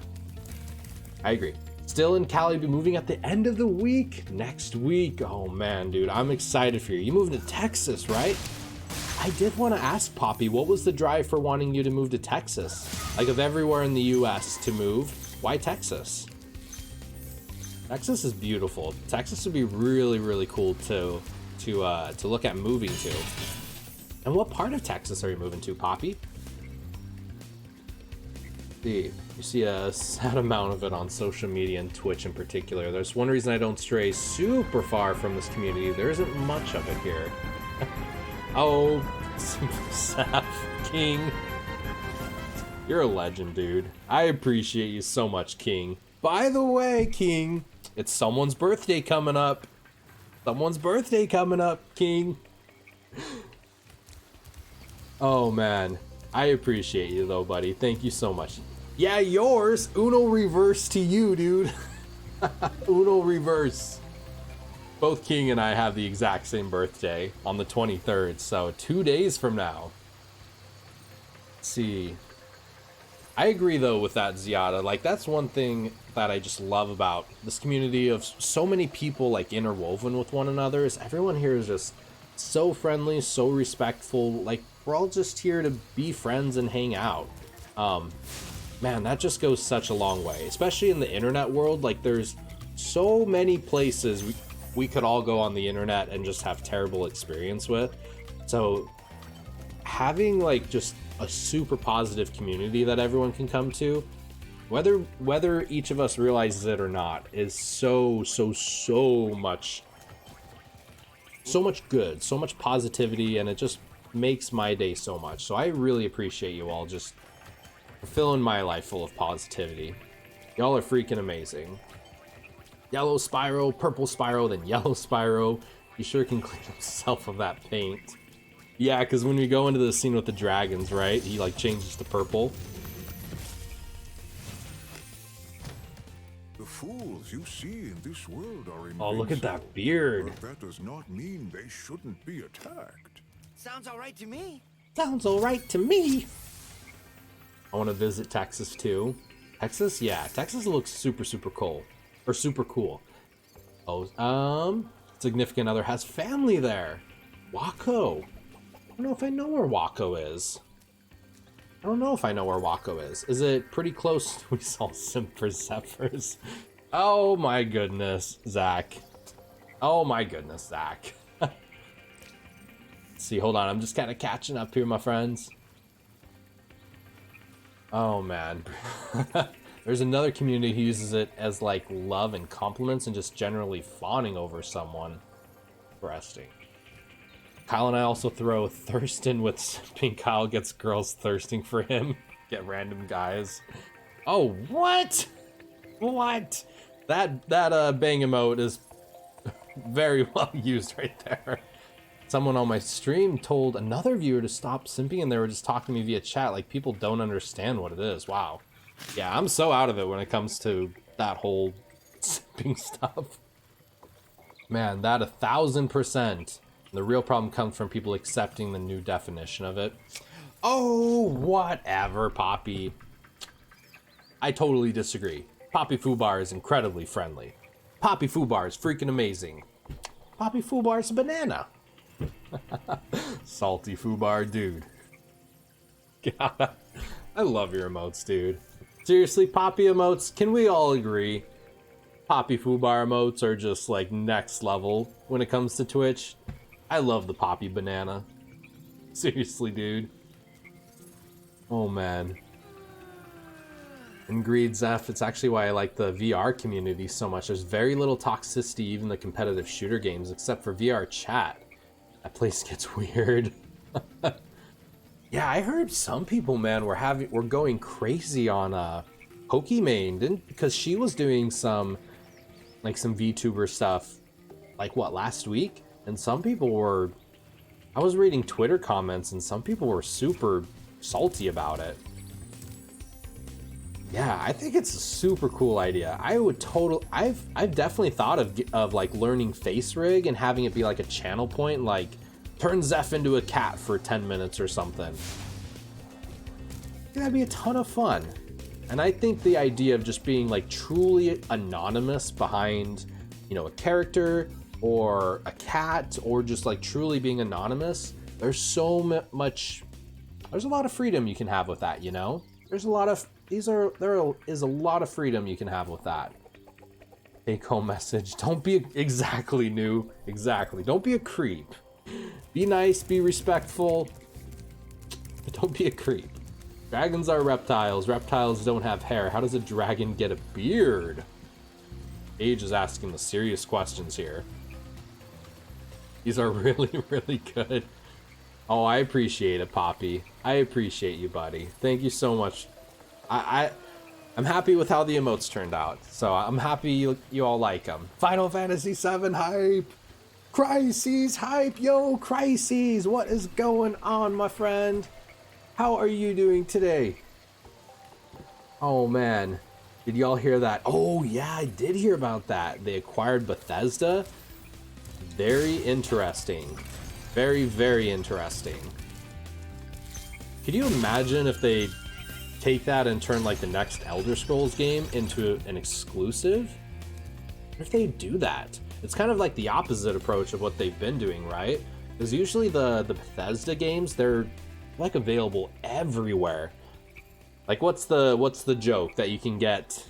I agree. Still in Cali, be moving at the end of the week, next week. Oh man, dude, I'm excited for you. You moved to Texas, right? I did want to ask Poppy, what was the drive for wanting you to move to Texas? Like, of everywhere in the US to move, why Texas? Texas is beautiful. Texas would be really cool to look at moving to. And what part of Texas are you moving to, Poppy? You see a sad amount of it on social media and Twitch in particular. There's one reason I don't stray super far from this community. There isn't much of it here. Oh, Saf King. You're a legend, dude. I appreciate you so much, King. By the way, King, it's someone's birthday coming up. Someone's birthday coming up, King. Oh, man. I appreciate you, though, buddy. Thank you so much. Yeah, yours. Uno reverse to you, dude. Uno reverse. Both King and I have the exact same birthday on the 23rd, so 2 days from now. Let's see. I agree, though, with that, Ziada. Like, that's one thing that I just love about this community of so many people, like, interwoven with one another, is everyone here is just so friendly, so respectful. Like, we're all just here to be friends and hang out. Man, that just goes such a long way, especially in the internet world. Like, there's so many places we could all go on the internet and just have terrible experience with. So having like just a super positive community that everyone can come to, whether each of us realizes it or not, is so much good, so much positivity, and it just makes my day so much. So I really appreciate you all just filling my life full of positivity. Y'all are freaking amazing. Yellow Spyro, purple Spyro, then yellow Spyro. He sure can clean himself of that paint. Yeah, because when we go into the scene with the dragons, right, he like changes to purple. The fools you see in this world are invincible. Oh, look at that beard. But that does not mean they shouldn't be attacked. Sounds all right to me. Sounds all right to me. I want to visit Texas too. Texas? Yeah, Texas looks super cool. Or super cool. Oh, significant other has family there. Waco. I don't know if I know where Waco is. I don't know if I know where Waco is. Is it pretty close? We saw ZephyrsXP. Oh my goodness, Zach. Oh my goodness, Zach. See, hold on. I'm just kind of catching up here, my friends. Oh man. There's another community who uses it as like love and compliments and just generally fawning over someone. Interesting. Kyle and I also throw Thurston with simping. Kyle gets girls thirsting for him. Get random guys. Oh, what? What? That bang emote is very well used right there. Someone on my stream told another viewer to stop simping, and they were just talking to me via chat. Like, people don't understand what it is. Wow. Yeah, I'm so out of it when it comes to that whole simping stuff. Man, that 1000%. The real problem comes from people accepting the new definition of it. Oh, whatever, Poppy. I totally disagree. Poppy Foobar is incredibly friendly. Poppy Foobar is freaking amazing. Poppy Foobar is a banana. Salty Foobar, dude. God, I love your emotes, dude. Seriously, Poppy emotes, can we all agree? Poppy Foobar emotes are just like next level when it comes to Twitch. I love the Poppy banana. Seriously, dude. Oh man. And Greed Zeph, it's actually why I like the VR community so much. There's very little toxicity, even the competitive shooter games, except for VR chat. That place gets weird. Yeah, I heard some people, man, were going crazy on Pokimane, because she was doing some VTuber stuff, like what, last week? And some people were, I was reading Twitter comments, and some people were super salty about it. Yeah, I think it's a super cool idea. I've definitely thought of like learning face rig and having it be like a channel point, like turn Zeph into a cat for 10 minutes or something. That'd be a ton of fun. And I think the idea of just being like truly anonymous behind, you know, a character or a cat, or just like truly being anonymous, there's so much, there's a lot of freedom you can have with that, you know? There is a lot of freedom you can have with that. Take home message. Don't be exactly new. Exactly. Don't be a creep. Be nice, be respectful, but don't be a creep. Dragons are reptiles. Reptiles don't have hair. How does a dragon get a beard? Age is asking the serious questions here. These are really, really good. Oh, I appreciate it, Poppy. I appreciate you, buddy. Thank you so much. I'm happy with how the emotes turned out, so I'm happy you all like them. Final Fantasy VII hype! Crises hype! Yo, Crises! What is going on, my friend? How are you doing today? Oh, man. Did y'all hear that? Oh, yeah, I did hear about that. They acquired Bethesda. Very interesting. Very, very interesting. Could you imagine if they take that and turn like the next Elder Scrolls game into an exclusive? What if they do that? It's kind of like the opposite approach of what they've been doing, right? Because usually the Bethesda games, they're like available everywhere. Like what's the joke that you can get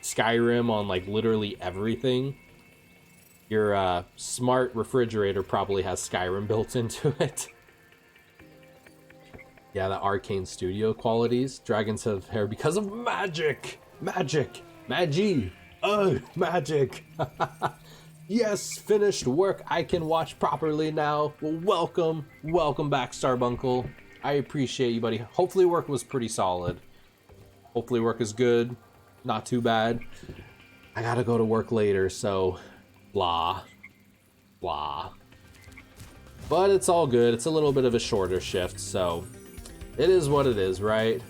Skyrim on like literally everything, your smart refrigerator probably has Skyrim built into it. Yeah, the arcane studio qualities. Dragons have hair because of magic. Magic. Magi. Oh, magic. Yes, finished work. I can watch properly now. Well, welcome back, Starbunkle. I appreciate you, buddy. Hopefully work was pretty solid. Hopefully work is good. Not too bad. I gotta go to work later, so blah. Blah. But it's all good. It's a little bit of a shorter shift, so it is what it is, right?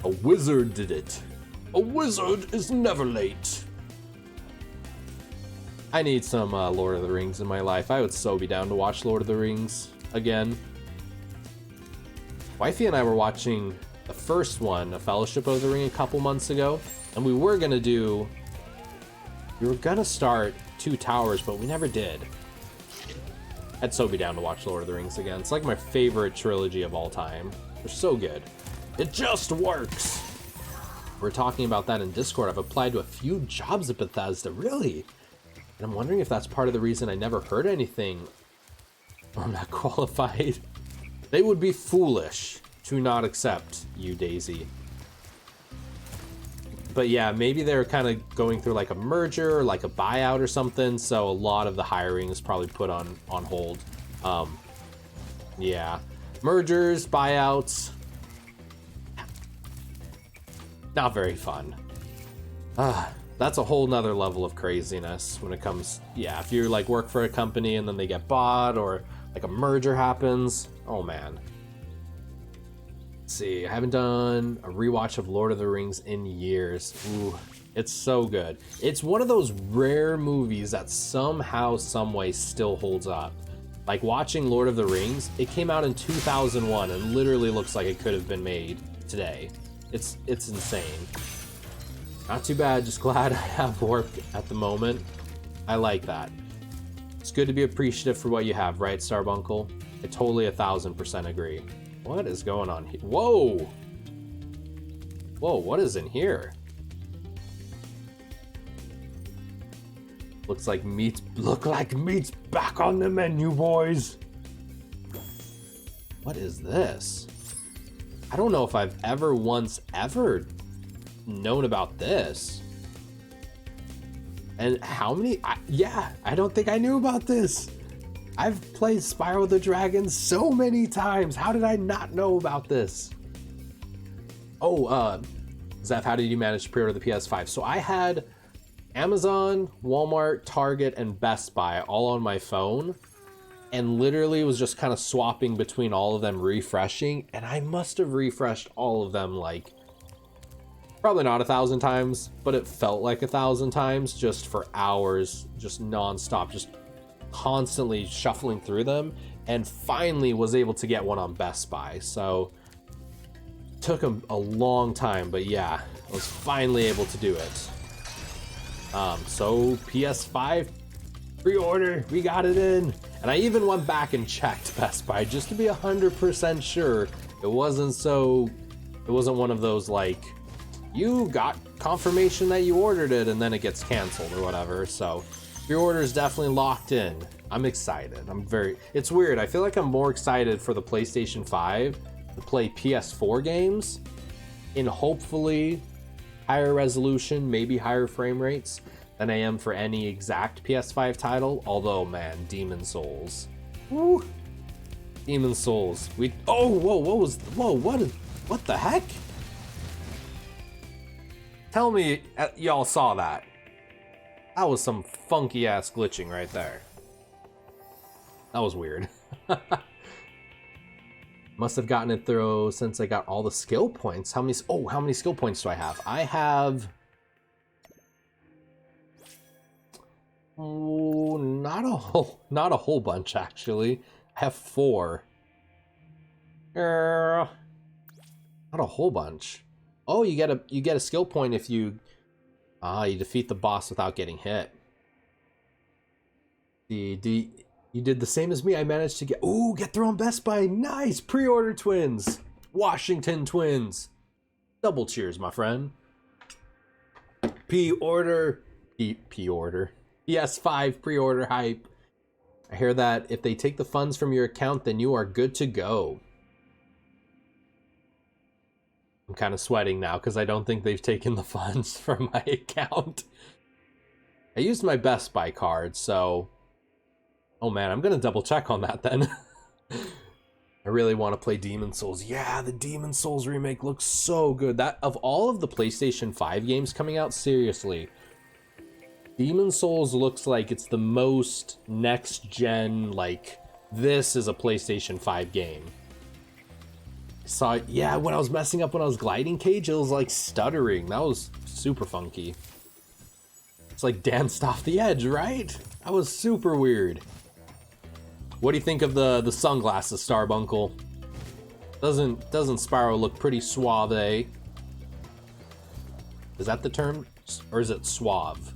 A wizard did it. A wizard is never late. I need some Lord of the Rings in my life. I would so be down to watch Lord of the Rings again. Wifey and I were watching the first one, A Fellowship of the Ring, a couple months ago, and we were gonna start Two Towers, but we never did. I'd so be down to watch Lord of the Rings again. It's like my favorite trilogy of all time. They're so good. It just works. We're talking about that in Discord. I've applied to a few jobs at Bethesda, really. And I'm wondering if that's part of the reason I never heard anything, or I'm not qualified. They would be foolish to not accept you, Daisy. But yeah, maybe they're kind of going through like a merger or like a buyout or something, so a lot of the hiring is probably put on hold. Yeah, mergers, buyouts, not very fun. That's a whole nother level of craziness when it comes, yeah, if you like work for a company and then they get bought or like a merger happens, oh man. Let's see, I haven't done a rewatch of Lord of the Rings in years. Ooh, it's so good. It's one of those rare movies that somehow, someway still holds up. Like watching Lord of the Rings, it came out in 2001 and literally looks like it could have been made today. It's insane. Not too bad, just glad I have work at the moment. I like that. It's good to be appreciative for what you have, right, Starbunkle? I totally 1000% agree. What is going on here? Whoa! Whoa, what is in here? Look like meat's back on the menu, boys. What is this? I don't know if I've ever known about this. And how many? I don't think I knew about this. I've played Spyro the Dragon so many times. How did I not know about this? Oh, Zeph, how did you manage to pre-order the PS5? So I had Amazon, Walmart, Target, and Best Buy all on my phone, and literally was just kind of swapping between all of them, refreshing, and I must have refreshed all of them like probably not 1,000 times, but it felt like 1,000 times just for hours, just non-stop, just constantly shuffling through them, and finally was able to get one on Best Buy. So took a long time, but yeah, I was finally able to do it. So PS5 pre-order, we got it in. And I even went back and checked Best Buy just to be 100% sure it wasn't one of those like, you got confirmation that you ordered it and then it gets canceled or whatever. So your order is definitely locked in. I'm excited. It's weird. I feel like I'm more excited for the PlayStation 5 to play PS4 games in hopefully higher resolution, maybe higher frame rates than I am for any exact PS5 title. Although, man, Demon Souls. Woo! Demon Souls. What the heck? Tell me y'all saw that. That was some funky ass glitching right there. That was weird. Must have gotten it through since I got all the skill points. How many skill points do I have? I have not a whole bunch actually. I have 4. Not a whole bunch. Oh, you get a skill point if you defeat the boss without getting hit. You did the same as me. I managed to get through on Best Buy. Nice! Pre-order twins. Washington twins. Double cheers, my friend. Pre-order. Pre-order. PS5 pre-order hype. I hear that if they take the funds from your account, then you are good to go. I'm kind of sweating now because I don't think they've taken the funds from my account. I used my Best Buy card, so... Oh man, I'm gonna double check on that then. I really want to play Demon Souls. Yeah, the Demon Souls remake looks so good. That, of all of the PlayStation 5 games coming out, seriously, Demon Souls looks like it's the most next gen, like, this is a PlayStation 5 game. Yeah, when I was messing up when I was gliding, Cage, it was like stuttering. That was super funky. It's like danced off the edge, right? That was super weird. What do you think of the sunglasses, Starbunkle? Doesn't Spyro look pretty suave? Is that the term? Or is it suave?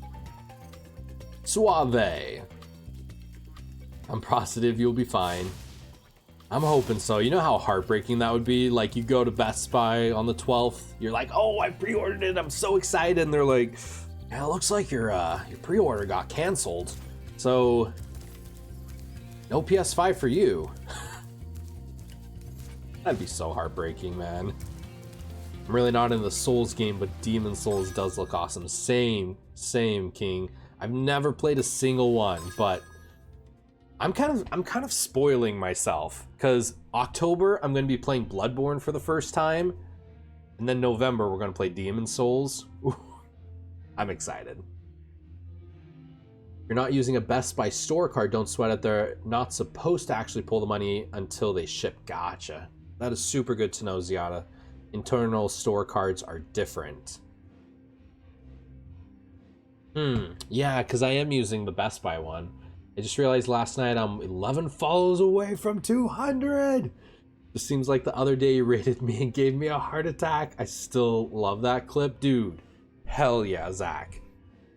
Suave. I'm positive you'll be fine. I'm hoping so. You know how heartbreaking that would be? Like, you go to Best Buy on the 12th, you're like, oh, I pre-ordered it, I'm so excited, and they're like, yeah, it looks like your pre-order got canceled. So, no PS5 for you. That'd be so heartbreaking, man. I'm really not in the Souls game, but Demon Souls does look awesome. Same, King. I've never played a single one, but I'm kind of spoiling myself because October I'm going to be playing Bloodborne for the first time, and then November we're going to play Demon Souls. Ooh, I'm excited. If you're not using a Best Buy store card, don't sweat it. They're not supposed to actually pull the money until they ship. Gotcha. That is super good to know, Ziada. Internal store cards are different. Yeah, because I am using the Best Buy one. I just realized last night I'm 11 follows away from 200. Just seems like the other day you rated me and gave me a heart attack. I still love that clip. Dude, hell yeah, Zach.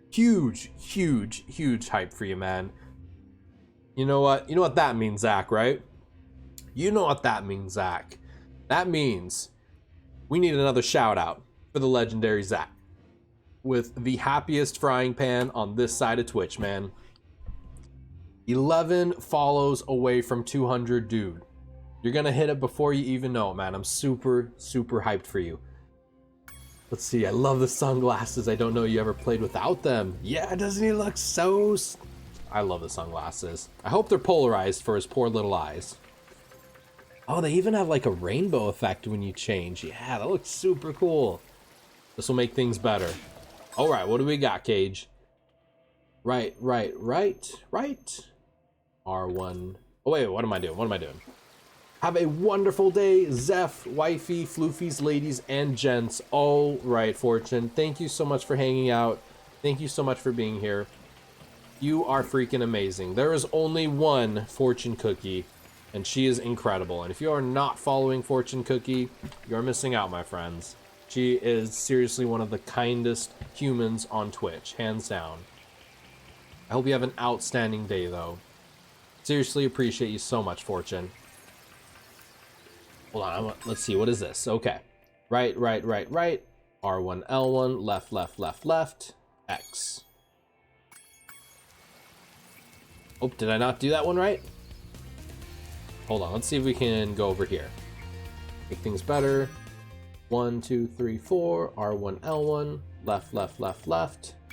Huge hype for you, man. You know what? You know what that means, Zach, right? You know what that means, Zach. That means we need another shout out for the legendary Zach with the happiest frying pan on this side of Twitch, man. 11 follows away from 200, dude. You're gonna hit it before you even know it, man. I'm super hyped for you. Let's see, I love the sunglasses. I don't know you ever played without them. Yeah, doesn't he look so... I love the sunglasses. I hope they're polarized for his poor little eyes. Oh, they even have like a rainbow effect when you change. Yeah, that looks super cool. This will make things better. All right, what do we got, Cage? Right. R1. Oh, wait, what am I doing? Have a wonderful day, Zeph, wifey, floofies, ladies, and gents. All right, Fortune. Thank you so much for hanging out. Thank you so much for being here. You are freaking amazing. There is only one Fortune Cookie, and she is incredible. And if you are not following Fortune Cookie, you're missing out, my friends. She is seriously one of the kindest humans on Twitch, hands down. I hope you have an outstanding day, though. Seriously appreciate you so much, Fortune. Hold on, let's see, what is this? Okay. Right. R1, L1, left, X. Oh, did I not do that one right? Hold on, let's see if we can go over here. Make things better. 1, 2, 3, 4, R1, L1, left,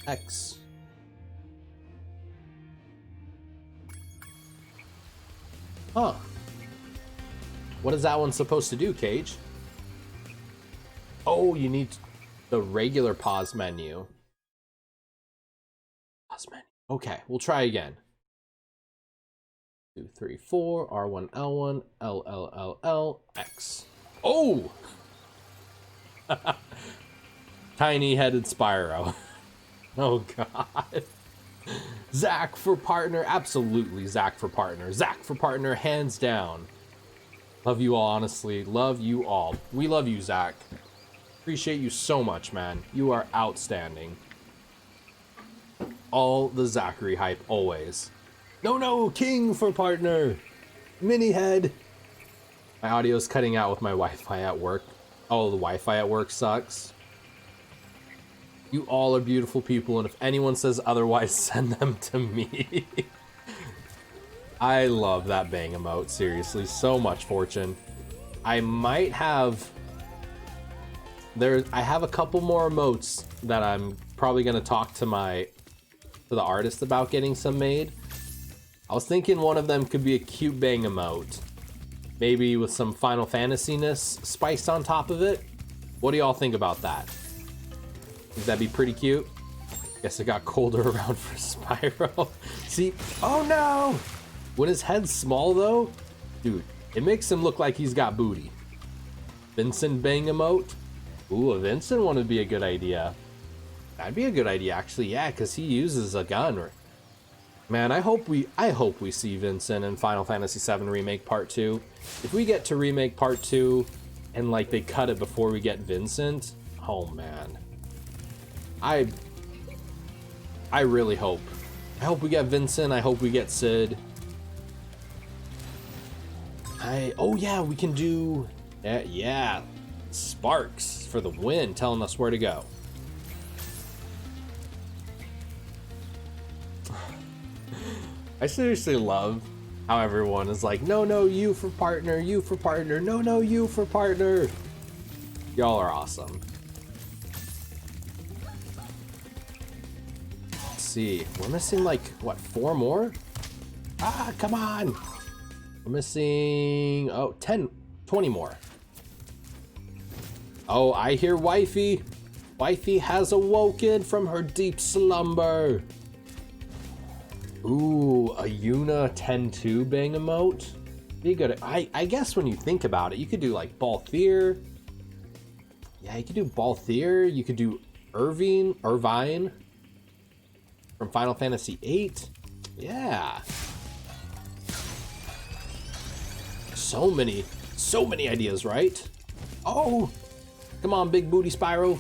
X. Huh. What is that one supposed to do, Cage? Oh, you need the regular pause menu. Pause menu. Okay, we'll try again. 2, 3, 4, R1, L1, L, X. Oh! Tiny-headed Spyro. Oh, God. Zach for partner. Absolutely, Zach for partner. Zach for partner, hands down. Love you all, honestly. Love you all. We love you, Zach. Appreciate you so much, man. You are outstanding. All the Zachary hype, always. No, King for partner. Mini head. My audio's cutting out with my Wi-Fi at work. Oh, the Wi-Fi at work sucks. You all are beautiful people, and if anyone says otherwise, send them to me. I love that bang emote, seriously. So much Fortune. I might have... I have a couple more emotes that I'm probably going to talk to the artist about getting some made. I was thinking one of them could be a cute bang emote. Maybe with some Final Fantasy-ness spiced on top of it. What do y'all think about that? Think that'd be pretty cute? Guess it got colder around for Spyro. See, oh no! When his head's small though, dude, it makes him look like he's got booty. Vincent bang emote? Ooh, a Vincent one would be a good idea. That'd be a good idea actually, yeah, because he uses a gun. Man, I hope we see Vincent in Final Fantasy VII Remake Part 2. If we get to Remake Part 2 and like they cut it before we get Vincent, oh man. I really hope. I hope we get Vincent, I hope we get Sid. Oh yeah, we can do, yeah, Sparks for the win, telling us where to go. I seriously love how everyone is like, no, you for partner, no, you for partner. Y'all are awesome. Let's see, we're missing like, what, 4 more? Ah, come on. We're missing, 20 more. Oh, I hear wifey. Wifey has awoken from her deep slumber. Ooh, a Yuna 10-2 bang emote. Be good. I guess when you think about it, you could do like Balthier. Yeah, you could do Balthier. You could do Irvine from Final Fantasy VIII. Yeah. So many ideas, right? Oh, come on, big booty Spyro.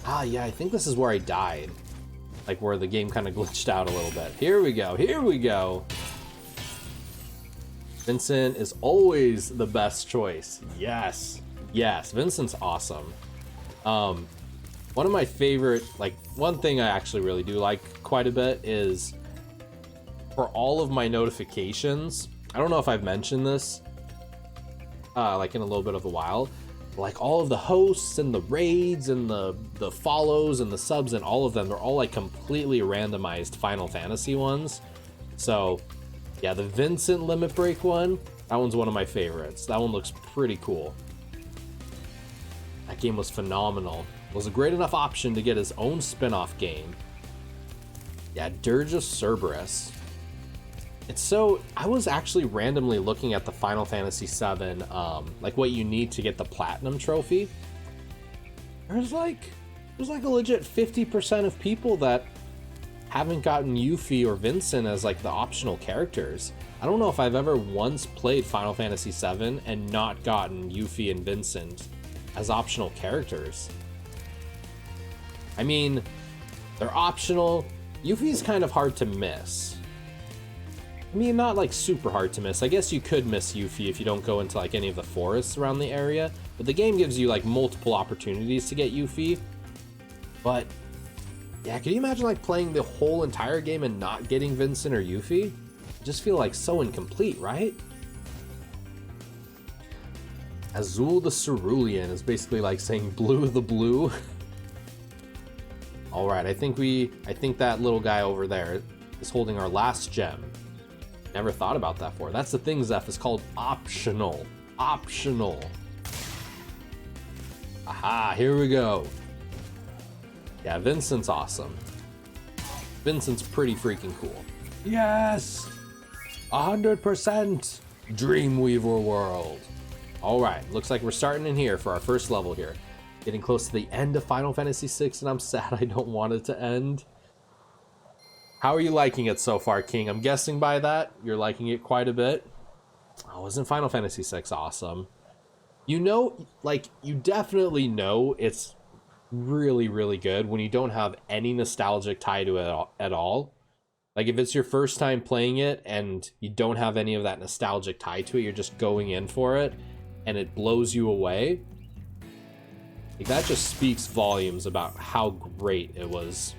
Ah, yeah, I think this is where I died. Like where the game kind of glitched out a little bit. Here we go. Vincent is always the best choice. Yes, Vincent's awesome. One of my favorite, like one thing I actually really do like quite a bit is for all of my notifications. I don't know if I've mentioned this, like in a little bit of a while. Like all of the hosts and the raids and the follows and the subs and all of them, they're all like completely randomized Final Fantasy ones. So yeah, the Vincent Limit Break one, that one's one of my favorites. That one looks pretty cool. That game was phenomenal. It was a great enough option to get his own spin-off game. Yeah, Dirge of Cerberus. It's so, I was actually randomly looking at the Final Fantasy VII, like what you need to get the Platinum Trophy. There's like a legit 50% of people that haven't gotten Yuffie or Vincent as like the optional characters. I don't know if I've ever once played Final Fantasy VII and not gotten Yuffie and Vincent as optional characters. I mean, they're optional. Yuffie's kind of hard to miss. I mean, not like super hard to miss. I guess you could miss Yuffie if you don't go into like any of the forests around the area, but the game gives you like multiple opportunities to get Yuffie. But yeah, can you imagine like playing the whole entire game and not getting Vincent or Yuffie? I just feel like so incomplete, right? Azul the Cerulean is basically like saying blue the blue. All right, I think that little guy over there is holding our last gem. Never thought about that before. That's the thing, Zeph, is called optional. Optional. Aha, here we go. Yeah, Vincent's awesome. Vincent's pretty freaking cool. Yes! 100% Dreamweaver world. All right, looks like we're starting in here for our first level here. Getting close to the end of Final Fantasy VI, and I'm sad I don't want it to end. How are you liking it so far, King? I'm guessing by that, you're liking it quite a bit. Oh, isn't Final Fantasy VI awesome? You know, like, you definitely know it's really, really good when you don't have any nostalgic tie to it at all. Like, if it's your first time playing it and you don't have any of that nostalgic tie to it, you're just going in for it, and it blows you away. Like, that just speaks volumes about how great it was.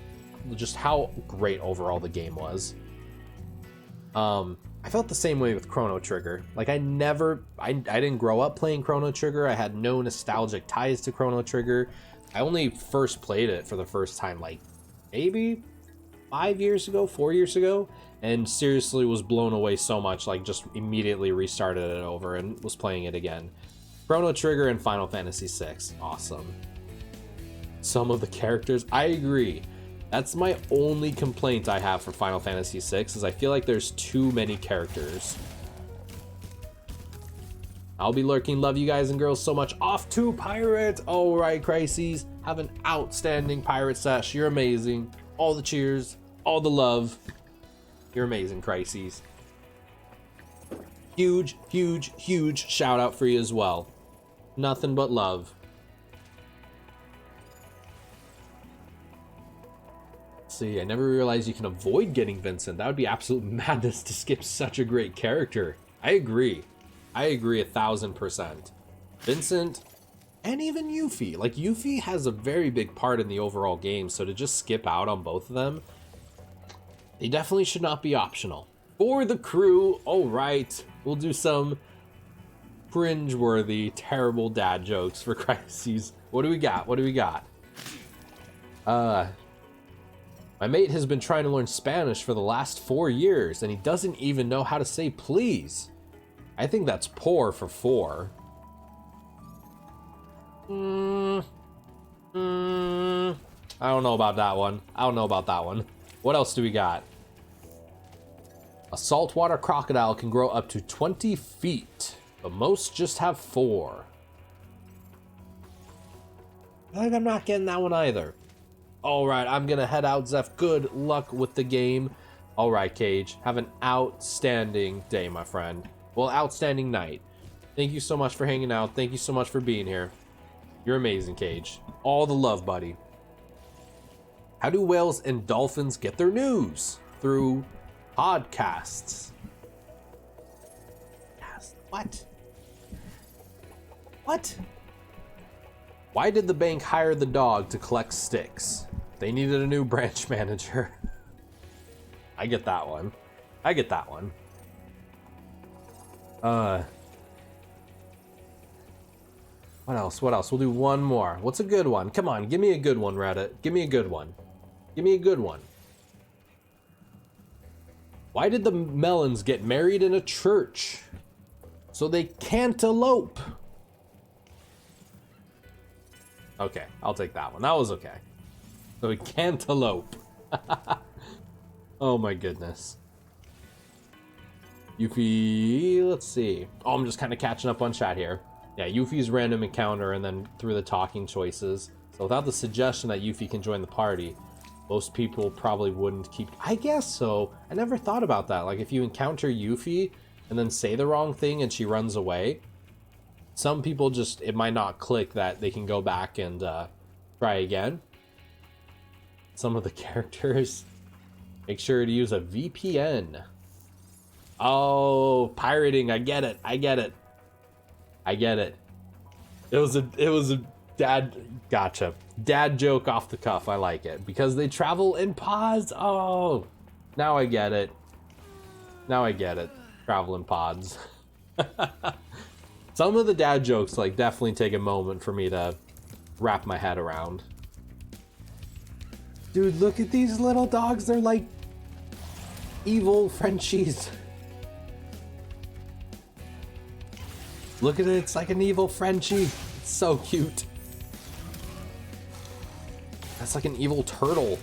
Just how great overall the game was. I felt the same way with Chrono Trigger. Like, I didn't grow up playing Chrono Trigger. I had no nostalgic ties to Chrono Trigger. I only first played it for the first time, like, maybe 4 years ago, and seriously was blown away so much, like, just immediately restarted it over and was playing it again. Chrono Trigger and Final Fantasy VI, awesome. Some of the characters, I agree. That's my only complaint I have for Final Fantasy VI, is I feel like there's too many characters. I'll be lurking. Love you guys and girls so much. Off to Pirate! All right, Crises. Have an outstanding Pirate sesh. You're amazing. All the cheers. All the love. You're amazing, Crises. Huge, huge, huge shout out for you as well. Nothing but love. See, I never realized you can avoid getting Vincent. That would be absolute madness to skip such a great character. I agree 1,000%. Vincent, and even Yuffie. Like, Yuffie has a very big part in the overall game, so to just skip out on both of them, they definitely should not be optional. For the crew, alright, we'll do some cringe-worthy, terrible dad jokes for Crises. What do we got? What do we got? My mate has been trying to learn Spanish for the last 4 years, and he doesn't even know how to say please. I think that's poor for 4. I don't know about that one. What else do we got? A saltwater crocodile can grow up to 20 feet, but most just have 4. I think I'm not getting that one either. Alright, I'm gonna head out, Zeph. Good luck with the game. Alright, Cage. Have an outstanding day, my friend. Well, outstanding night. Thank you so much for hanging out. Thank you so much for being here. You're amazing, Cage. All the love, buddy. How do whales and dolphins get their news? Through podcasts. What? What? Why did the bank hire the dog to collect sticks? They needed a new branch manager. I get that one. What else? We'll do one more. What's a good one? Come on, give me a good one, Reddit. Give me a good one. Why did the melons get married in a church? So they can't elope. Okay, I'll take that one. That was okay. So we can't elope. Oh my goodness. Yuffie, let's see. Oh, I'm just kind of catching up on chat here. Yeah, Yuffie's random encounter and then through the talking choices. So without the suggestion that Yuffie can join the party, most people probably wouldn't keep... I guess so. I never thought about that. Like, if you encounter Yuffie and then say the wrong thing and she runs away, some people just... it might not click that they can go back and try again. Some of the characters... make sure to use a VPN. Oh, pirating. I get it. It was a dad... gotcha. Dad joke off the cuff. I like it. Because they travel in pods. Oh, now I get it. Travel in pods. Some of the dad jokes, like, definitely take a moment for me to wrap my head around. Dude, look at these little dogs. They're like evil Frenchies. Look at it. It's like an evil Frenchie. It's so cute. That's like an evil turtle.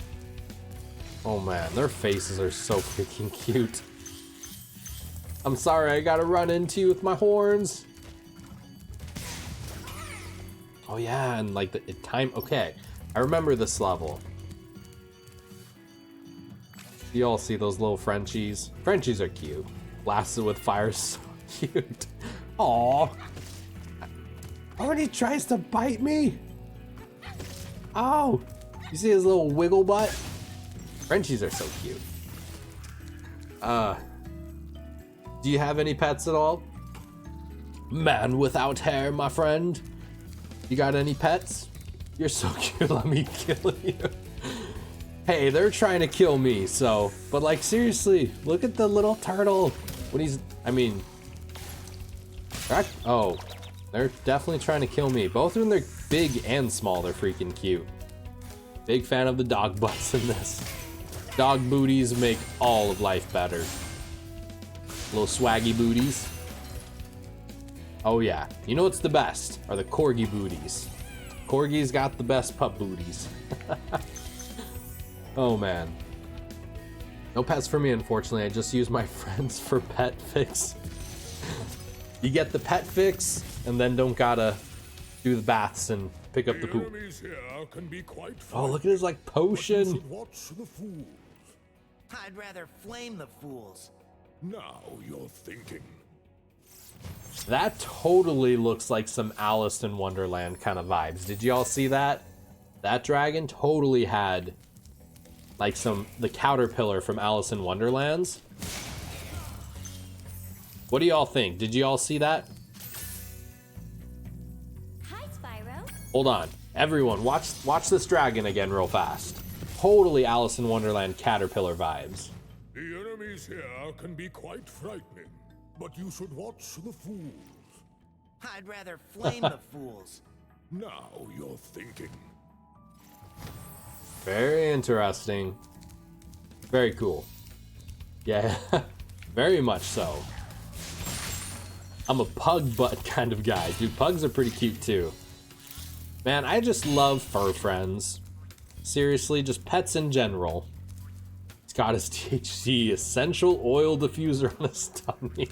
Oh man, their faces are so freaking cute. I'm sorry, I gotta run into you with my horns. Oh yeah, and like the time. Okay, I remember this level. You all see those little Frenchies? Frenchies are cute. Blasted with fire, so cute. Aww. Oh, and he tries to bite me. Oh, you see his little wiggle butt? Frenchies are so cute. Do you have any pets at all? Man without hair, my friend. You got any pets? You're so cute, let me kill you. Hey, they're trying to kill me, so... But, like, seriously, look at the little turtle. When he's... I mean... Oh, they're definitely trying to kill me. Both of them, they're big and small. They're freaking cute. Big fan of the dog butts in this. Dog booties make all of life better. Little swaggy booties. Oh, yeah. You know what's the best? Are the corgi booties. Corgi's got the best pup booties. Oh man. No pets for me, unfortunately. I just use my friends for pet fix. You get the pet fix, and then don't gotta do the baths and pick up the poop. Oh, look at his like potion. I'd rather flame the fools. Now you're thinking. That totally looks like some Alice in Wonderland kind of vibes. Did you all see that? That dragon totally had like the caterpillar from Alice in Wonderlands. What do y'all think? Did you all see that? Hi, Spyro. Hold on. Everyone, watch this dragon again real fast. Totally Alice in Wonderland caterpillar vibes. The enemies here can be quite frightening, but you should watch the fools. I'd rather flame the fools. Now you're thinking. Very interesting. Very cool. Yeah, very much so. I'm a pug butt kind of guy. Dude, pugs are pretty cute too. Man, I just love fur friends. Seriously, just pets in general. He's got his THC essential oil diffuser on his tummy.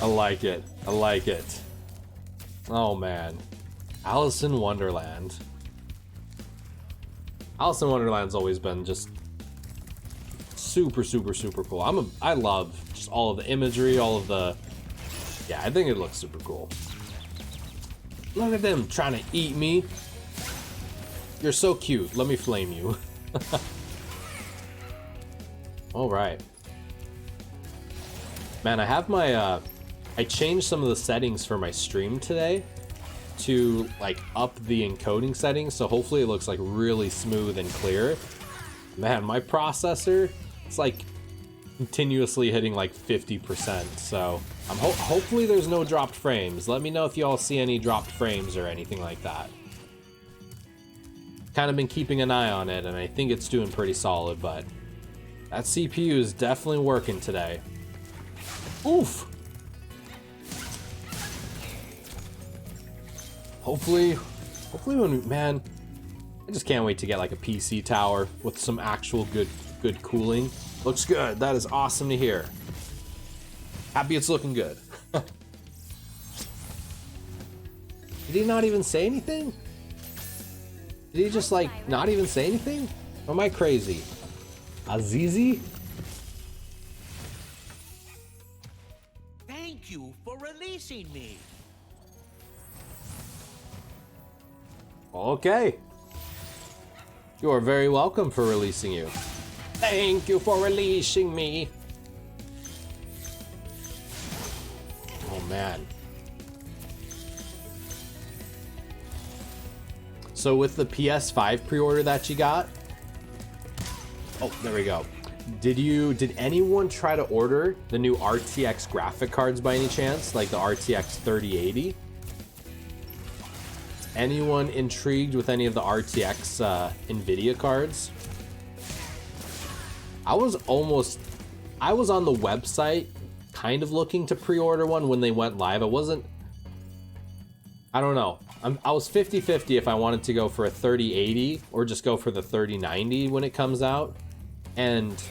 I like it. I like it. Oh man. Alice in Wonderland. Alice in Wonderland's always been just super, super, super cool. I love just all of the imagery, all of the... Yeah, I think it looks super cool. Look at them trying to eat me. You're so cute. Let me flame you. All right. Man, I have my, I changed some of the settings for my stream today to like up the encoding settings, so hopefully it looks like really smooth and clear. Man, my processor, it's like continuously hitting like 50%, so I'm hopefully there's no dropped frames. Let me know if you all see any dropped frames or anything like that. Kind of been keeping an eye on it, and I think it's doing pretty solid, but that CPU is definitely working today. Oof! Hopefully when man, I just can't wait to get like a PC tower with some actual good cooling. Looks good. That is awesome to hear. Happy it's looking good. Did he not even say anything? Did he just like not even say anything? Or am I crazy? Azizi? Thank you for releasing me. Okay. You are very welcome for releasing you. Thank you for releasing me. Oh man. So with the PS5 pre-order that you got, oh, there we go. Did anyone try to order the new RTX graphic cards by any chance? Like the RTX 3080? Anyone intrigued with any of the RTX Nvidia cards? I was on the website kind of looking to pre-order one when they went live. I don't know. I was 50-50 if I wanted to go for a 3080 or just go for the 3090 when it comes out. And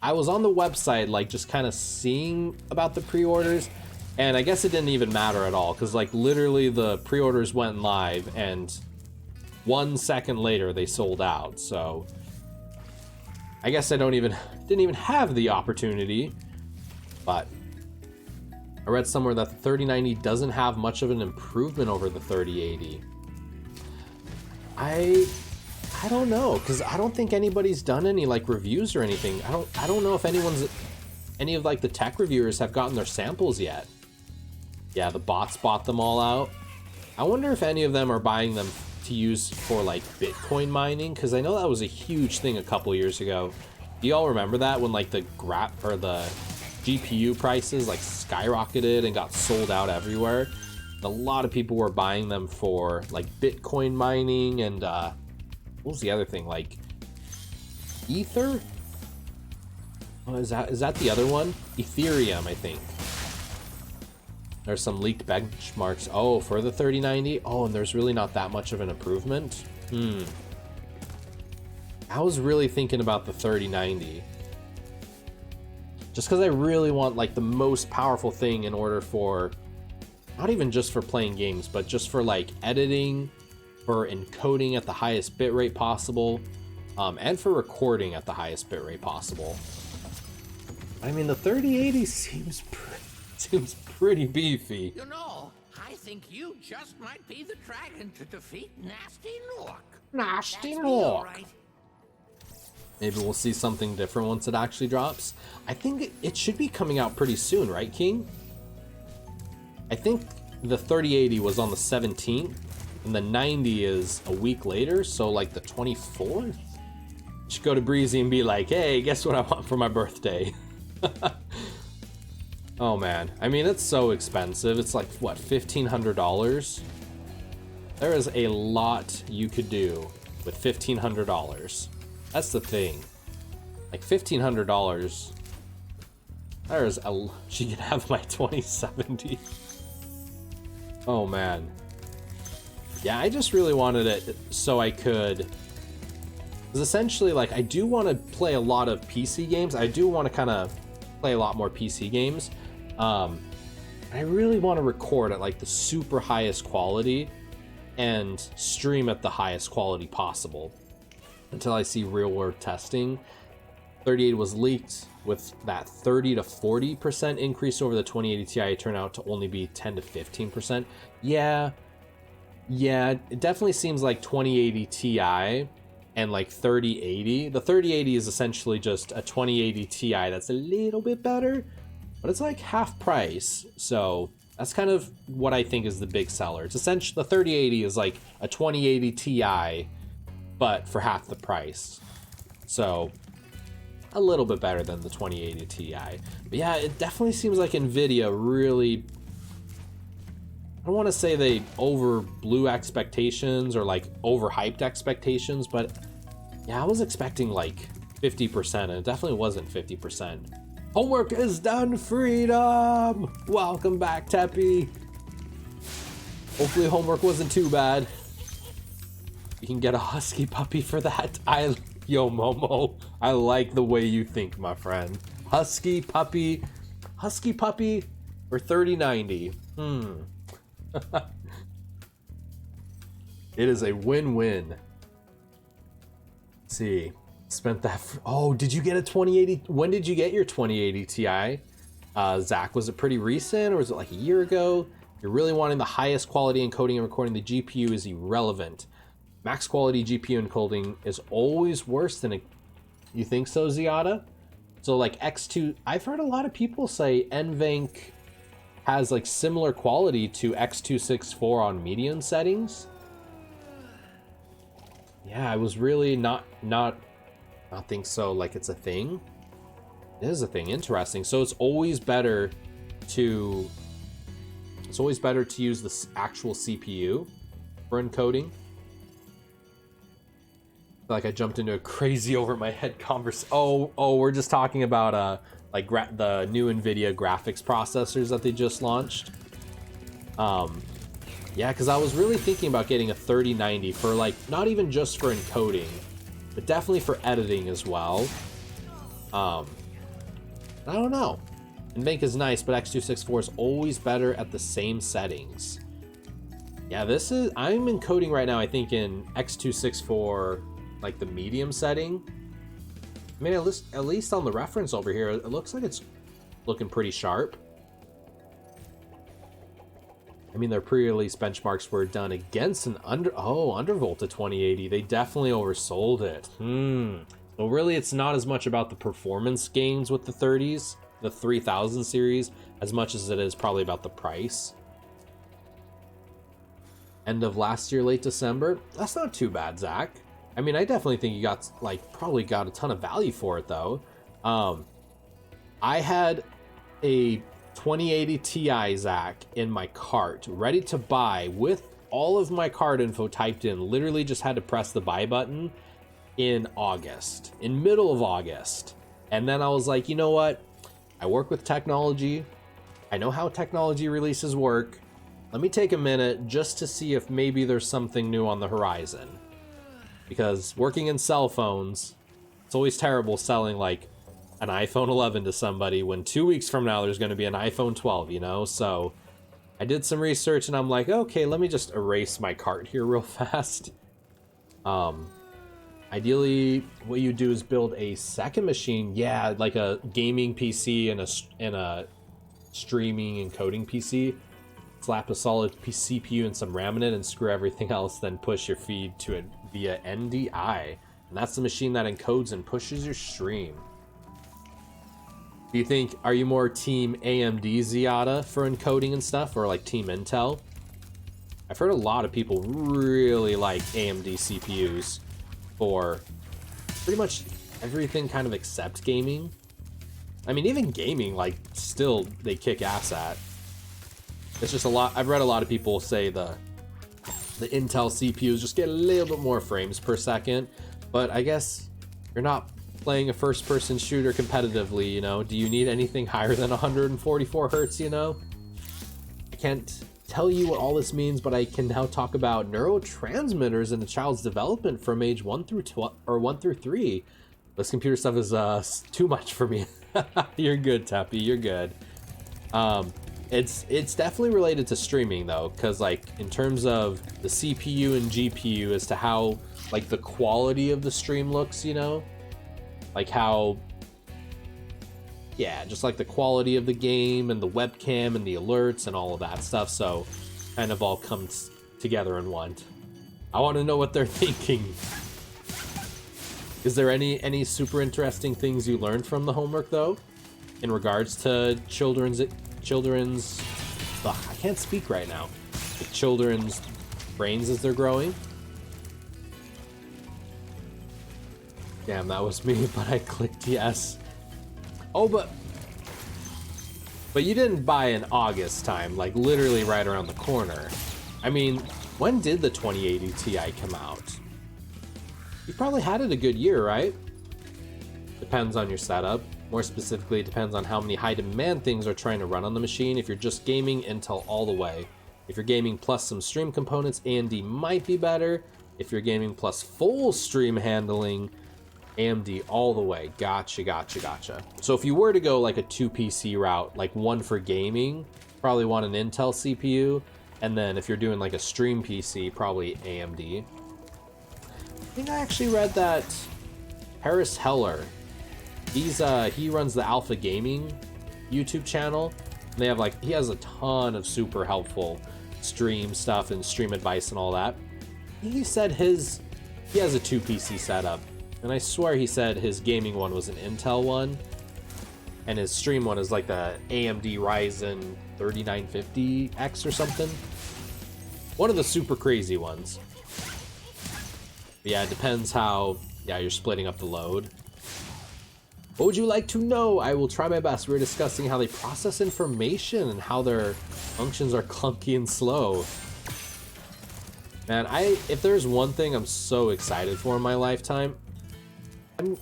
I was on the website like just kind of seeing about the pre-orders, and I guess it didn't even matter at all because like literally the pre-orders went live and 1 second later they sold out. So I guess I didn't even have the opportunity. But I read somewhere that the 3090 doesn't have much of an improvement over the 3080. I don't know, because I don't think anybody's done any like reviews or anything. I don't know if any of like the tech reviewers have gotten their samples yet. Yeah, the bots bought them all out. I wonder if any of them are buying them to use for like Bitcoin mining, because I know that was a huge thing a couple years ago. Do y'all remember that when like the GPU prices like skyrocketed and got sold out everywhere? A lot of people were buying them for like Bitcoin mining and what was the other thing, like Ether? Oh, is that the other one? Ethereum, I think. There's some leaked benchmarks. Oh, for the 3090? Oh, and there's really not that much of an improvement? I was really thinking about the 3090. Just because I really want like the most powerful thing in order for, not even just for playing games, but just for like editing, for encoding at the highest bitrate possible, and for recording at the highest bitrate possible. I mean, the 3080 seems pretty beefy. You know, I think you just might be the dragon to defeat Nasty Nork. Nasty That's me, all Nork. right. Maybe we'll see something different once it actually drops. I think it should be coming out pretty soon, right, King? I think the 3080 was on the 17th, and the 90 is a week later, so like the 24th? Should go to Breezy and be like, hey, guess what I want for my birthday? Oh man, I mean, it's so expensive. It's like, what, $1,500? There is a lot you could do with $1,500. That's the thing. Like $1,500, there's a, she can have my 2070. Oh man. Yeah, I just really wanted it so I could, because essentially, like, I do want to play a lot of PC games. I do want to kind of play a lot more PC games. I really want to record at like the super highest quality and stream at the highest quality possible until I see real world testing. 3080 was leaked with that 30 to 40% increase over the 2080 Ti. It turned out to only be 10 to 15%. Yeah, it definitely seems like 2080 Ti and like 3080. The 3080 is essentially just a 2080 Ti that's a little bit better, but it's like half price. So that's kind of what I think is the big seller. It's essentially, the 3080 is like a 2080 Ti, but for half the price. So a little bit better than the 2080 Ti. But yeah, it definitely seems like Nvidia really, I don't want to say they overblew expectations or like overhyped expectations, but yeah, I was expecting like 50%, and it definitely wasn't 50%. Homework is done, freedom! Welcome back, Teppy. Hopefully homework wasn't too bad. You can get a husky puppy for that. Yo, Momo, I like the way you think, my friend. Husky puppy or 3090. It is a win-win. Let's see. Spent that oh, did you get a 2080? When did you get your 2080 Ti? Zach, was it pretty recent or was it like a year ago? You're really wanting the highest quality encoding and recording. The GPU is irrelevant. Max quality GPU encoding is always worse than it. You think so, Ziada? So like X2, I've heard a lot of people say NVENC has like similar quality to X264 on medium settings. Yeah, I was really not think so. Like, it's a thing. It is a thing. Interesting. So it's always better to use the actual CPU for encoding. I feel like I jumped into a crazy over my head conversation. Oh, we're just talking about like the new NVIDIA graphics processors that they just launched. Yeah, because I was really thinking about getting a 3090 for like, not even just for encoding, but definitely for editing as well. I don't know. NVENC is nice, but X264 is always better at the same settings. Yeah, I'm encoding right now, I think, in X264, like the medium setting. I mean, at least on the reference over here, it looks like it's looking pretty sharp. I mean, their pre-release benchmarks were done against an undervolt to 2080. They definitely oversold it. So really, it's not as much about the performance gains with the 30s, the 3000 series, as much as it is probably about the price. end of last year, late December. That's not too bad, Zach. I mean, I definitely think you got, like, probably got a ton of value for it, though. I had a 2080 Ti, Zach, in my cart, ready to buy with all of my card info typed in. Literally just had to press the buy button in August, in middle of August. And then I was like, you know what? I work with technology. I know how technology releases work. Let me take a minute just to see if maybe there's something new on the horizon. Because working in cell phones, it's always terrible selling like an iPhone 11 to somebody when 2 weeks from now there's going to be an iPhone 12, you know? So I did some research and I'm like, okay, let me just erase my cart here real fast. Ideally, what you do is build a second machine. Yeah, like a gaming PC and a streaming and coding PC. Slap a solid CPU and some RAM in it and screw everything else, then push your feed to it via NDI. And that's the machine that encodes and pushes your stream. Do you think, are you more team AMD Ziada for encoding and stuff, or like team Intel? I've heard a lot of people really like AMD CPUs for pretty much everything kind of except gaming. I mean, even gaming, like, still they kick ass at. It's just a lot. I've read a lot of people say the Intel CPUs just get a little bit more frames per second, but I guess you're not playing a first-person shooter competitively, you know? Do you need anything higher than 144 hertz, you know? I can't tell you what all this means, but I can now talk about neurotransmitters in a child's development from age 1 through 12 or 1 through 3. This computer stuff is too much for me. You're good, Teppy. You're good. It's definitely related to streaming though, because like in terms of the CPU and GPU as to how like the quality of the stream looks, you know, like how, yeah, just like the quality of the game and the webcam and the alerts and all of that stuff. So kind of all comes together in one. I want to know what they're thinking. Is there any super interesting things you learned from the homework though, in regards to children's I can't speak right now. The children's brains as they're growing? Damn, that was me, but I clicked yes. Oh, but you didn't buy in August time, like literally right around the corner. I mean, when did the 2080 Ti come out? You probably had it a good year, right? Depends on your setup. More specifically, it depends on how many high demand things are trying to run on the machine. If you're just gaming, Intel all the way. If you're gaming plus some stream components, AMD might be better. If you're gaming plus full stream handling, AMD all the way. Gotcha. So if you were to go like a 2 PC route, like one for gaming, probably want an Intel CPU. And then if you're doing like a stream PC, probably AMD. I think I actually read that Harris Heller, he runs the Alpha Gaming YouTube channel. And they have like, he has a ton of super helpful stream stuff and stream advice and all that. He said he has a 2 PC setup. And I swear he said his gaming one was an Intel one. And his stream one is like the AMD Ryzen 3950X or something. One of the super crazy ones. But yeah, it depends how, you're splitting up the load. What would you like to know? I will try my best. We're discussing how they process information and how their functions are clunky and slow. Man, if there's one thing I'm so excited for in my lifetime,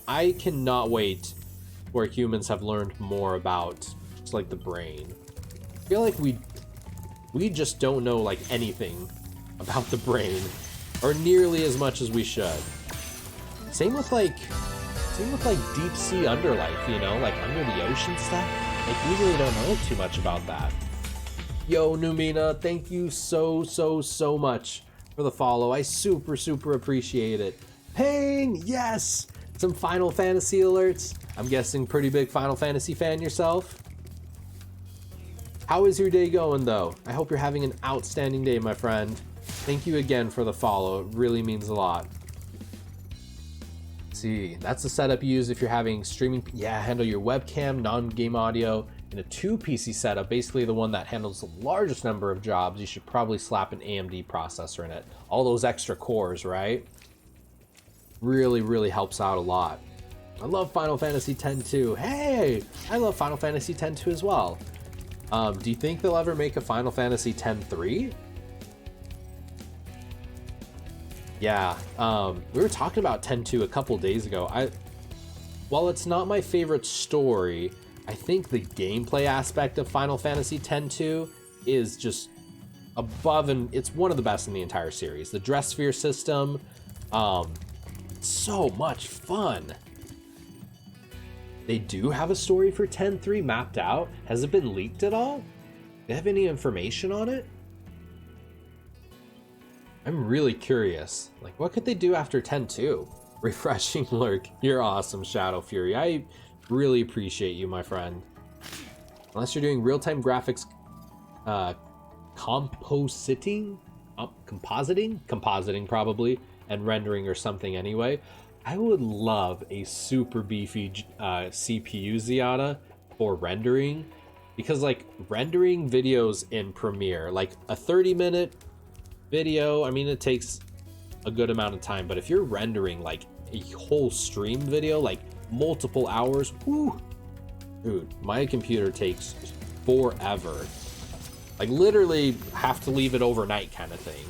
I cannot wait where humans have learned more about just like the brain. I feel like we just don't know like anything about the brain, or nearly as much as we should. Same with like deep sea underlife, you know, like under the ocean stuff. Like we really don't know too much about that. Yo, Numina, thank you so much for the follow. I super appreciate it. Pain, yes! Some Final Fantasy alerts. I'm guessing pretty big Final Fantasy fan yourself. How is your day going though? I hope you're having an outstanding day, my friend. Thank you again for the follow. It really means a lot. See, that's the setup you use if you're having streaming. Yeah, handle your webcam, non-game audio, in a 2 PC setup, basically the one that handles the largest number of jobs, you should probably slap an AMD processor in it. All those extra cores, right? Really, really helps out a lot. I love Final Fantasy X too. Hey, I love Final Fantasy X too as well. Do you think they'll ever make a Final Fantasy X-3? Yeah, we were talking about X-2 a couple days ago. While it's not my favorite story, I think the gameplay aspect of Final Fantasy X-2 is just above, and it's one of the best in the entire series. The dress sphere system, so much fun. They do have a story for X-3 mapped out. Has it been leaked at all? Do you have any information on it? I'm really curious. Like, what could they do after X-2? Refreshing lurk. You're awesome, Shadow Fury. I really appreciate you, my friend. Unless you're doing real-time graphics, compositing probably, and rendering or something anyway. I would love a super beefy CPU Zenyatta for rendering, because like rendering videos in Premiere, like a 30-minute video, I mean, it takes a good amount of time, but if you're rendering like a whole stream video, like multiple hours, whoo, dude, my computer takes forever. Like literally have to leave it overnight kind of thing.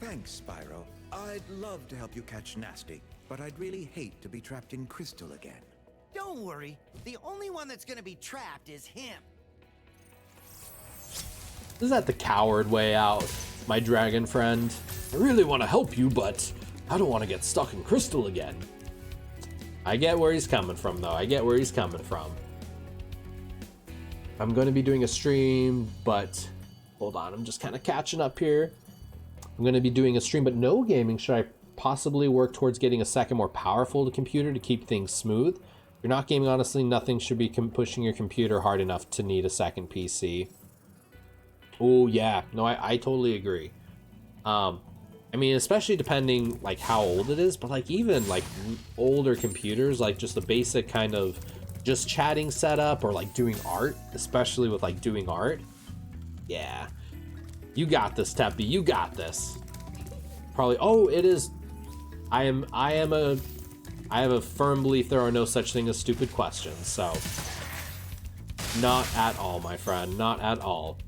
Thanks, Spyro. I'd love to help you catch Nasty, but I'd really hate to be trapped in Crystal again. Don't worry. The only one that's gonna be trapped is him. Is that the coward way out, my dragon friend? I really want to help you, but I don't want to get stuck in Crystal again. I get where he's coming from, though. I get where he's coming from. I'm going to be doing a stream, but hold on. I'm just kind of catching up here. I'm going to be doing a stream, but no gaming. Should I possibly work towards getting a second, more powerful computer to keep things smooth? If you're not gaming, honestly, nothing should be pushing your computer hard enough to need a second PC. Oh, yeah. No, I totally agree. I mean, especially depending, like, how old it is, but, like, even, like, older computers, like, just the basic kind of just chatting setup or, like, doing art, especially with, like, doing art. Yeah. You got this, Teppy. You got this. Probably. Oh, it is. I have a firm belief there are no such thing as stupid questions. So, not at all, my friend. Not at all.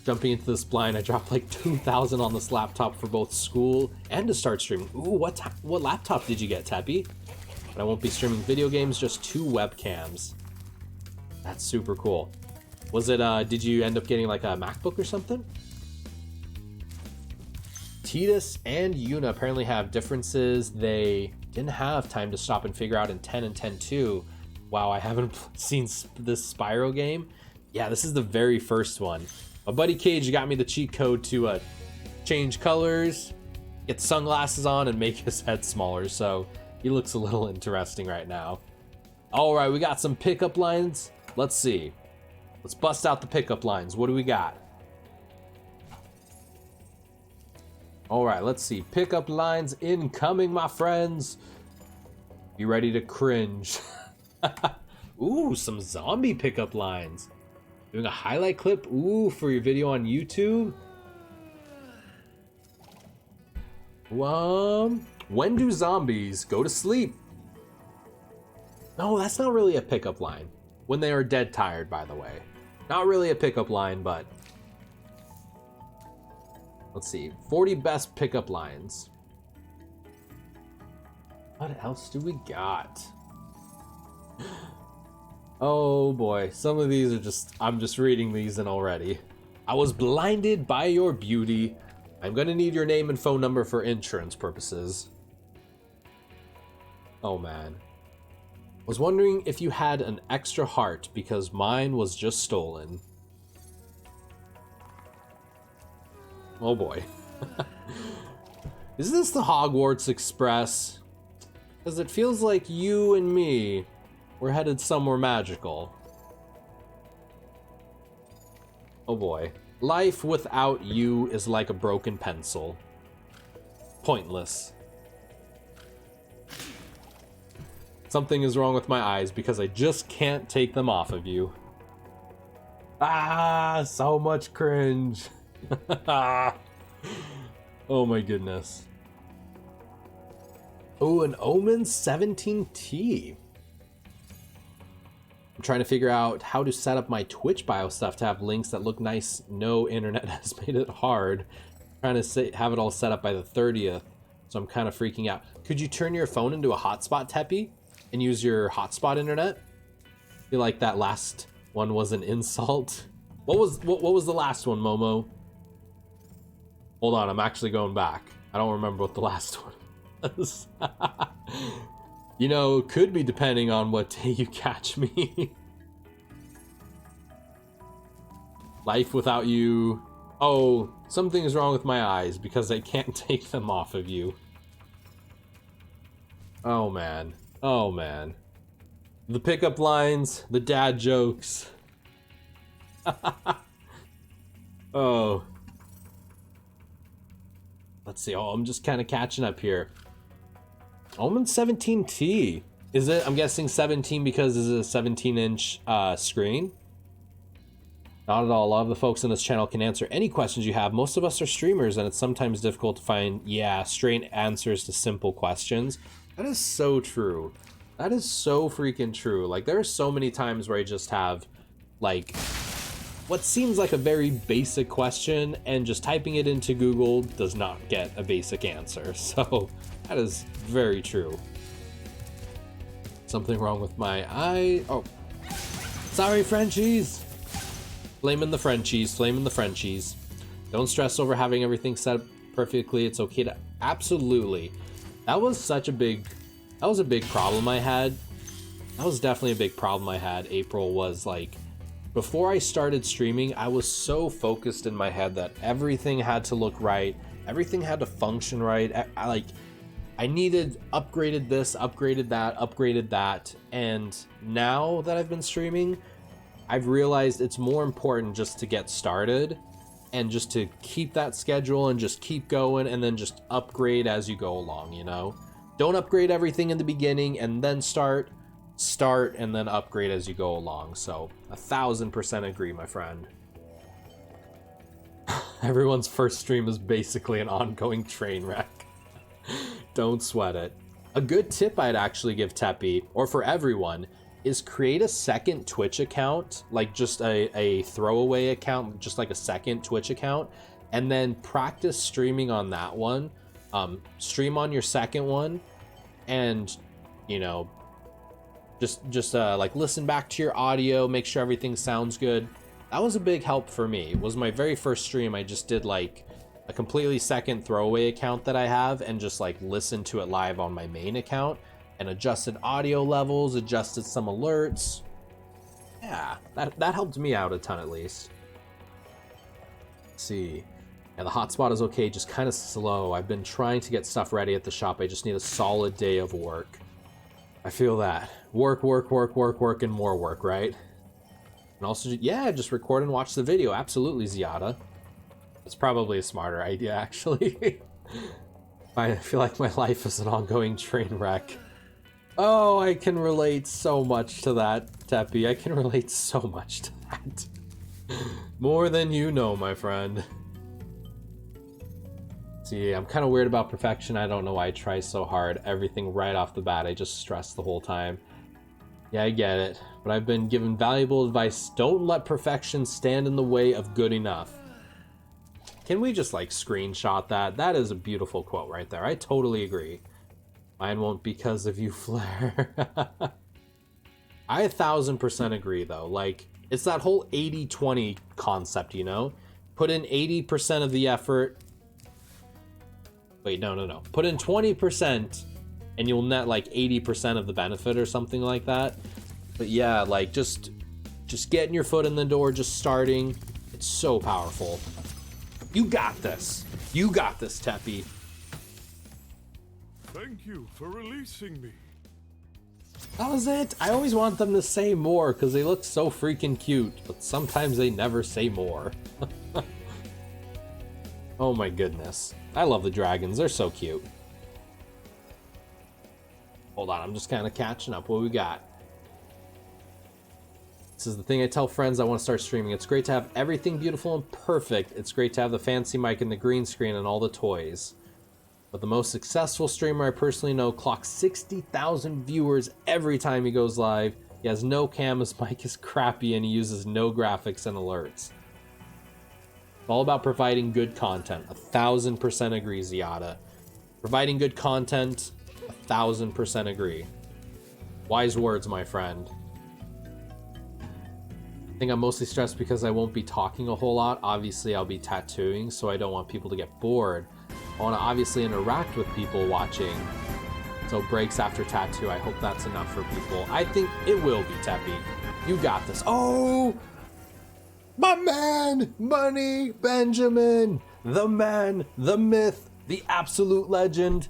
Jumping into this blind, I dropped like 2,000 on this laptop for both school and to start streaming. Ooh, what laptop did you get, Teppy? But I won't be streaming video games, just 2 webcams. That's super cool. Was it, did you end up getting like a MacBook or something? Titus and Yuna apparently have differences they didn't have time to stop and figure out in 10 and 10.2. Wow, I haven't seen this Spyro game. Yeah, this is the very first one. My buddy Cage got me the cheat code to change colors, get sunglasses on, and make his head smaller, so he looks a little interesting right now. Alright, we got some pickup lines. Let's see. Let's bust out the pickup lines. What do we got? Alright, let's see. Pickup lines incoming, my friends. Be ready to cringe. Ooh, some zombie pickup lines. Doing a highlight clip, ooh, for your video on YouTube. When do zombies go to sleep? No, that's not really a pickup line. When they are dead tired, by the way. Not really a pickup line, but let's see. 40 best pickup lines. What else do we got? Oh boy, some of these are just, I'm just reading these in already. I was blinded by your beauty. I'm gonna need your name and phone number for insurance purposes. Oh man. Was wondering if you had an extra heart because mine was just stolen. Oh boy. Is this the Hogwarts Express? Because it feels like you and me, we're headed somewhere magical. Oh boy. Life without you is like a broken pencil. Pointless. Something is wrong with my eyes because I just can't take them off of you. Ah, so much cringe. Oh my goodness. Oh, an Omen 17T. I'm trying to figure out how to set up my Twitch bio stuff to have links that look nice. No internet has made it hard. I'm trying to have it all set up by the 30th, so I'm kind of freaking out. Could you turn your phone into a hotspot, Teppy, and use your hotspot internet? I feel like that last one was an insult. What was the last one, Momo? Hold on, I'm actually going back. I don't remember what the last one was. You know, could be depending on what day you catch me. Life without you. Oh, something is wrong with my eyes because I can't take them off of you. Oh man. Oh man. The pickup lines, the dad jokes. Oh. Let's see. Oh, I'm just kind of catching up here. Omen 17T. Is it? I'm guessing 17 because it's a 17-inch screen. Not at all. A lot of the folks on this channel can answer any questions you have. Most of us are streamers, and it's sometimes difficult to find, straight answers to simple questions. That is so true. That is so freaking true. Like, there are so many times where I just have, like, what seems like a very basic question, and just typing it into Google does not get a basic answer. So that is very true. Something wrong with my eye. Oh, sorry, Frenchies. Flaming the Frenchies, flaming the Frenchies. Don't stress over having everything set up perfectly. It's okay to absolutely. That was a big problem I had. That was definitely a big problem I had. April was like, before I started streaming, I was so focused in my head that everything had to look right. Everything had to function right. I needed upgraded this, upgraded that. And now that I've been streaming, I've realized it's more important just to get started and just to keep that schedule and just keep going and then just upgrade as you go along, you know? Don't upgrade everything in the beginning and then start and then upgrade as you go along. So 1000% agree, my friend. Everyone's first stream is basically an ongoing train wreck. Don't sweat it. A good tip I'd actually give Teppy, or for everyone, is create a second Twitch account, like just a throwaway account, just like a second Twitch account, and then practice streaming on that one. Stream on your second one, and you know, just like listen back to your audio, make sure everything sounds good. That was a big help for me. It was my very first stream. I just did like a completely second throwaway account that I have and just like listened to it live on my main account and adjusted audio levels, adjusted some alerts. Yeah, that helped me out a ton at least. Let's see. Yeah, the hotspot is okay, just kind of slow. I've been trying to get stuff ready at the shop. I just need a solid day of work. I feel that. Work, and more work, right? And also, yeah, just record and watch the video. Absolutely, Ziada. It's probably a smarter idea, actually. I feel like my life is an ongoing train wreck. Oh, I can relate so much to that, Teppy. I can relate so much to that. More than you know, my friend. See, I'm kind of weird about perfection. I don't know why I try so hard. Everything right off the bat, I just stress the whole time. Yeah, I get it. But I've been given valuable advice. Don't let perfection stand in the way of good enough. Can we just like screenshot that? That is a beautiful quote right there. I totally agree. Mine won't because of you, Flair. I 1000% agree though. Like, it's that whole 80-20 concept, you know? Put in 80% of the effort. Wait, no. Put in 20% and you'll net like 80% of the benefit or something like that. But yeah, like just getting your foot in the door, just starting. It's so powerful. You got this. You got this, Teppy. Thank you for releasing me. That was it. I always want them to say more because they look so freaking cute, but sometimes they never say more. Oh my goodness. I love the dragons. They're so cute. Hold on, I'm just kind of catching up. What we got? This is the thing I tell friends I want to start streaming. It's great to have everything beautiful and perfect. It's great to have the fancy mic and the green screen and all the toys. But the most successful streamer I personally know clocks 60,000 viewers every time he goes live. He has no cam, his mic is crappy, and he uses no graphics and alerts. It's all about providing good content. 1000% agree, Ziada. Providing good content, 1000% agree. Wise words, my friend. I think I'm mostly stressed because I won't be talking a whole lot. Obviously, I'll be tattooing, so I don't want people to get bored. I want to obviously interact with people watching. So breaks after tattoo, I hope that's enough for people. I think it will be, Teppy. You got this. Oh! My man! Money Benjamin! The man, the myth, the absolute legend.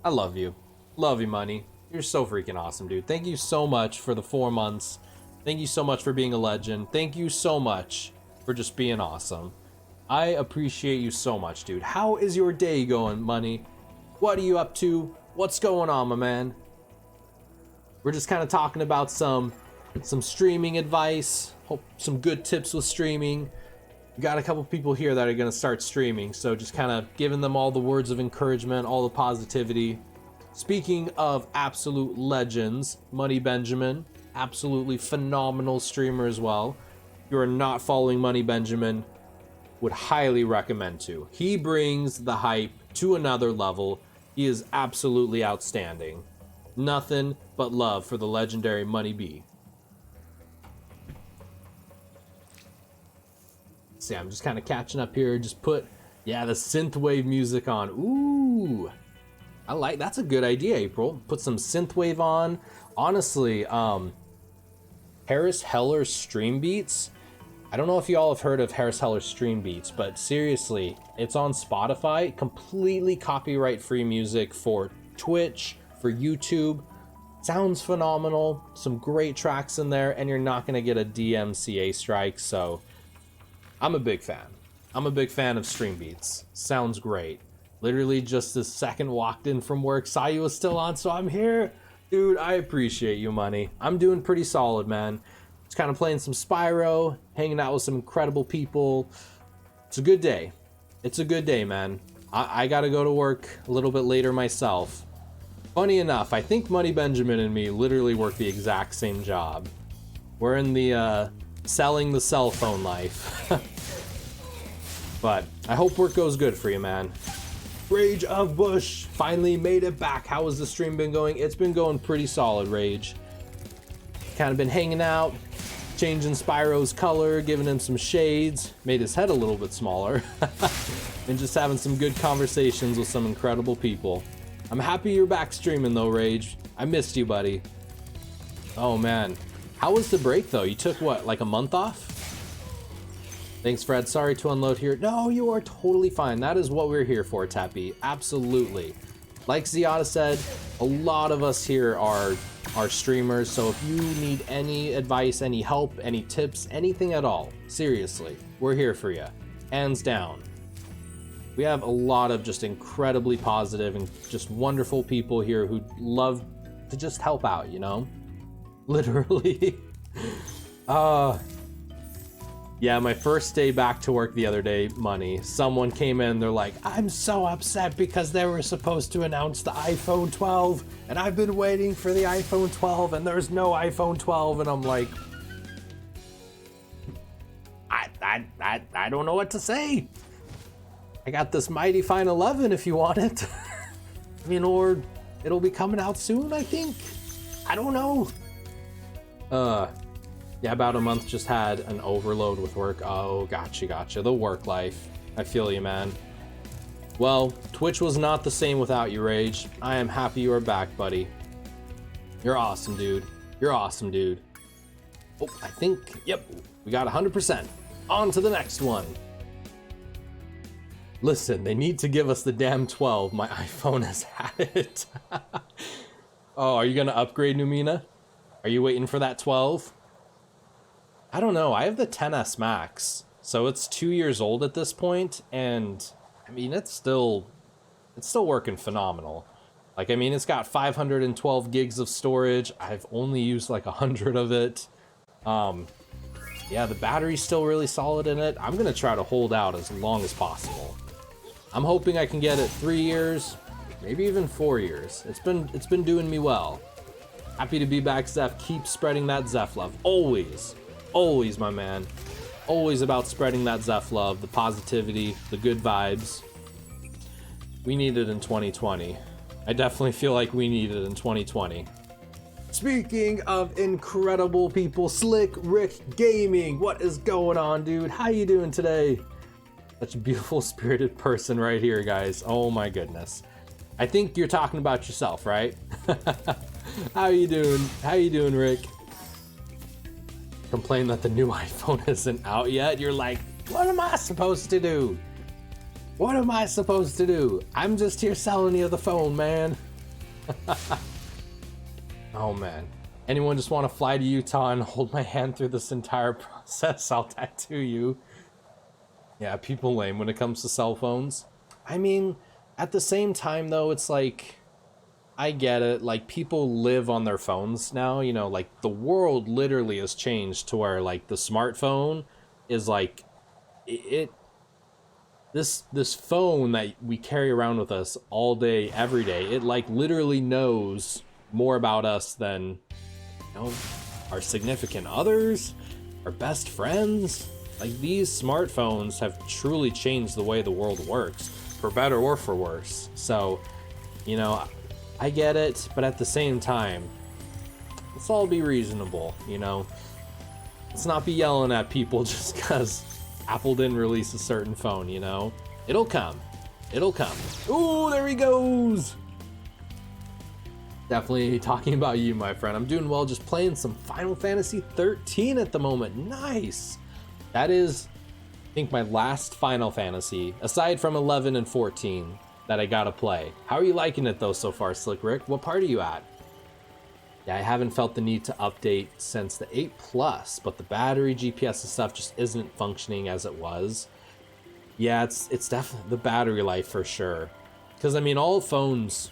I love you. Love you, Money. You're so freaking awesome, dude. Thank you so much for the 4 months. Thank you so much for being a legend. Thank you so much for just being awesome. I appreciate you so much, dude. How is your day going, Money? What are you up to? What's going on, my man? We're just kind of talking about some streaming advice. Hope some good tips with streaming. We got a couple people here that are going to start streaming, so just kind of giving them all the words of encouragement, all the positivity. Speaking of absolute legends, Money Benjamin, absolutely phenomenal streamer as well. If you are not following Money Benjamin, would highly recommend to. He brings the hype to another level. He is absolutely outstanding. Nothing but love for the legendary Money B. See, I'm just kind of catching up here. Just put, yeah, the synthwave music on. Ooh, I like, that's a good idea, April. Put some synthwave on. Honestly, Harris Heller's stream beats. I don't know if y'all have heard of Harris Heller's stream beats, but seriously, it's on Spotify. Completely copyright-free music for Twitch, for YouTube. Sounds phenomenal. Some great tracks in there, and you're not gonna get a DMCA strike, so I'm a big fan. I'm a big fan of stream beats. Sounds great. Literally just the second walked in from work, saw you was still on, so I'm here. Dude, I appreciate you, Money. I'm doing pretty solid, man. Just kind of playing some Spyro, hanging out with some incredible people. It's a good day. It's a good day, man. I gotta go to work a little bit later myself. Funny enough, I think Money Benjamin and me literally work the exact same job. We're in the selling the cell phone life. But I hope work goes good for you, man. Rage of Bush finally made it back. How has the stream been going? It's been going pretty solid, Rage. Kind of been hanging out, changing Spyro's color, giving him some shades, made his head a little bit smaller, and just having some good conversations with some incredible people. I'm happy you're back streaming though, Rage. I missed you, buddy. Oh man. How was the break though? You took what, like a month off? Thanks, Fred. Sorry to unload here. No, you are totally fine. That is what we're here for, Tappy. Absolutely. Like Ziada said, a lot of us here are streamers, so if you need any advice, any help, any tips, anything at all, seriously, we're here for you. Hands down. We have a lot of just incredibly positive and just wonderful people here who love to just help out, you know? Literally. Yeah, my first day back to work the other day, Money, someone came in, they're like, I'm so upset because they were supposed to announce the iPhone 12, and I've been waiting for the iPhone 12, and there's no iPhone 12, and I'm like, I don't know what to say. I got this mighty fine 11 if you want it. I mean, or it'll be coming out soon, I think. I don't know. Yeah, about a month, just had an overload with work. Oh, gotcha. The work life. I feel you, man. Well, Twitch was not the same without you, Rage. I am happy you are back, buddy. You're awesome, dude. You're awesome, dude. Oh, I think, yep, we got 100%. On to the next one. Listen, they need to give us the damn 12. My iPhone has had it. Oh, are you gonna upgrade, Numina? Are you waiting for that 12? I don't know. I have the 10s Max, so it's 2 years old at this point, and I mean it's still working phenomenal. Like, I mean, it's got 512 gigs of storage. I've only used like 100 of it. Yeah, the battery's still really solid in it. I'm gonna try to hold out as long as possible. I'm hoping I can get it 3 years, maybe even 4 years. It's been doing me well. Happy to be back, Zeph. Keep spreading that Zeph love. Always, always, my man. Always about spreading that Zeph love, the positivity, the good vibes. We need it in 2020. I definitely feel like we need it in 2020. Speaking of incredible people, Slick Rick Gaming. What is going on, dude? How you doing today? Such a beautiful, spirited person right here, guys. Oh my goodness. I think you're talking about yourself, right? How you doing? How you doing, Rick? Complain that the new iPhone isn't out yet. You're like, what am I supposed to do? What am I supposed to do? I'm just here selling you the phone, man. Oh man. Anyone just want to fly to Utah and hold my hand through this entire process? I'll tattoo you. Yeah, people lame when it comes to cell phones. I mean, at the same time though, it's like, I get it. Like, people live on their phones now, you know, like the world literally has changed to where like the smartphone is like, this phone that we carry around with us all day, every day, it like literally knows more about us than, you know, our significant others, our best friends. Like, these smartphones have truly changed the way the world works, for better or for worse. So, you know, I get it, but at the same time, let's all be reasonable, you know? Let's not be yelling at people just because Apple didn't release a certain phone, you know? It'll come. It'll come. Ooh, there he goes! Definitely talking about you, my friend. I'm doing well, just playing some Final Fantasy 13 at the moment. Nice! That is, I think, my last Final Fantasy, aside from 11 and 14, that I gotta play. How are you liking it though so far, Slick Rick? What part are you at? Yeah, I haven't felt the need to update since the 8 Plus, but the battery, GPS and stuff just isn't functioning as it was. Yeah, it's definitely the battery life for sure. Because I mean, all phones,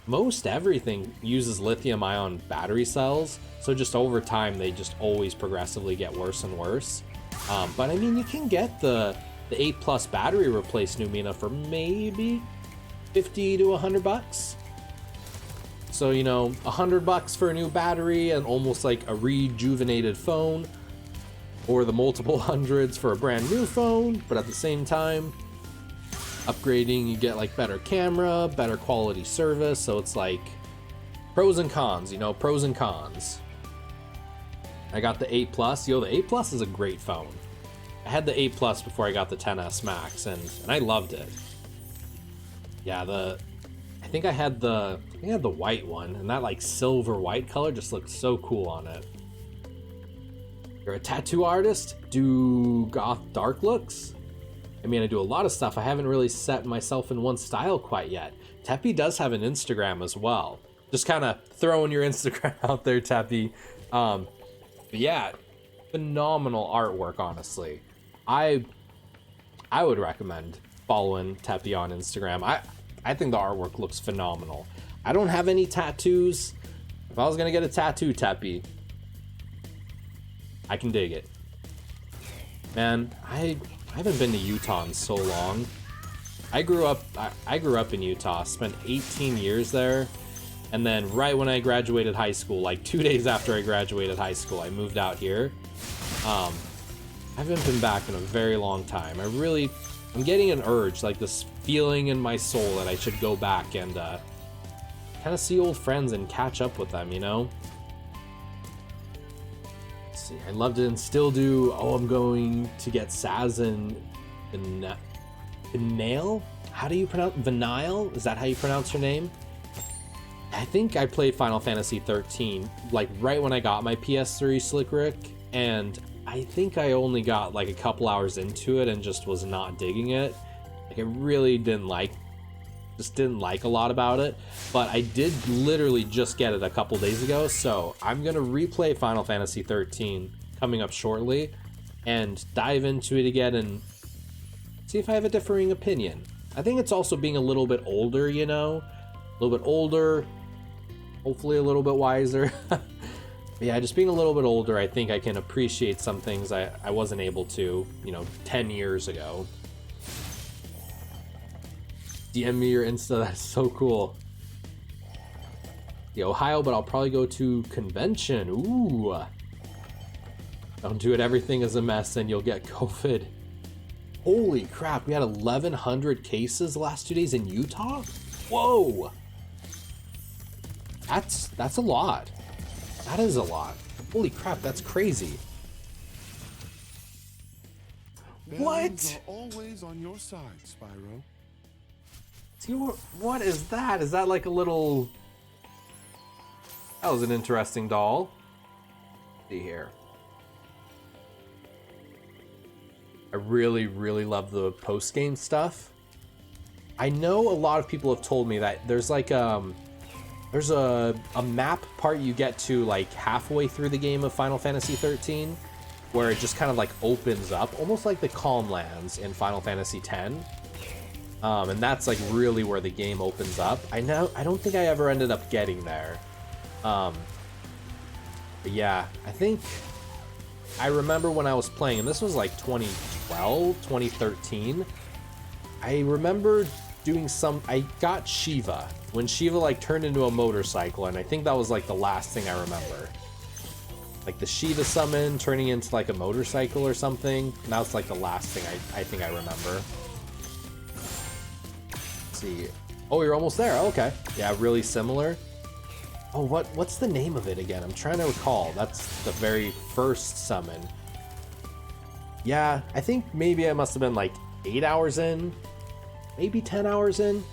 most everything uses lithium-ion battery cells, so just over time they just always progressively get worse and worse. But I mean, you can get the 8 Plus battery replaced, Numina, for maybe 50 to 100 bucks. So, you know, 100 bucks for a new battery and almost like a rejuvenated phone, or the multiple hundreds for a brand new phone, but at the same time, upgrading, you get like better camera, better quality service. So it's like pros and cons, you know, pros and cons. I got the 8 Plus. Yo, the 8 Plus is a great phone. I had the 8 Plus before I got the 10s Max, and I loved it. Yeah, I think I had the white one, and that like silver white color just looked so cool on it. You're a tattoo artist? Do goth dark looks? I mean, I do a lot of stuff. I haven't really set myself in one style quite yet. Teppy does have an Instagram as well. Just kind of throwing your Instagram out there, Teppy. But yeah, phenomenal artwork, honestly. I would recommend following Teppy on Instagram. I think the artwork looks phenomenal. I don't have any tattoos. If I was gonna get a tattoo, Teppy, I can dig it. Man, I haven't been to Utah in so long. I grew up in Utah, spent 18 years there, and then right when I graduated high school, like 2 days after I graduated high school, I moved out here. I haven't been back in a very long time. I'm getting an urge, like this feeling in my soul that I should go back and kind of see old friends and catch up with them, you know? Let's see, I loved it and still do. Oh, I'm going to get Saz and Vinyl? How do you pronounce Vinyl? Is that how you pronounce her name? I think I played Final Fantasy 13 like right when I got my PS3, Slick Rick, and I think I only got like a couple hours into it and just was not digging it. Like, I really didn't like a lot about it, but I did literally just get it a couple days ago, so I'm gonna replay Final Fantasy 13 coming up shortly and dive into it again and see if I have a differing opinion. I think it's also being a little bit older, you know? A little bit older, hopefully a little bit wiser. But yeah, just being a little bit older, I think I can appreciate some things I wasn't able to, you know, 10 years ago. DM me your Insta, that's so cool. Yeah, Ohio, but I'll probably go to convention. Ooh. Don't do it, everything is a mess and you'll get COVID. Holy crap, we had 1,100 cases the last 2 days in Utah? Whoa! That's a lot. That is a lot. Holy crap, that's crazy. Balance What? are always on your side, Spyro. See, what is that? Is that like a little... That was an interesting doll. Let's see here. I really, really love the post-game stuff. I know a lot of people have told me that there's like there's a map part you get to like halfway through the game of Final Fantasy 13 where it just kind of like opens up, almost like the Calm Lands in Final Fantasy 10. And that's like really where the game opens up. I don't think I ever ended up getting there. But yeah, I think I remember when I was playing, and this was like 2012, 2013. I remember doing I got Shiva when Shiva like turned into a motorcycle, and I think that was like the last thing I remember. Like the Shiva summon turning into like a motorcycle or something. And that was like the last thing I think I remember. Let's see. Oh, you're almost there. Okay. Yeah, really similar. Oh, what's the name of it again? I'm trying to recall. That's the very first summon. Yeah, I think maybe I must have been like 8 hours in, maybe 10 hours in.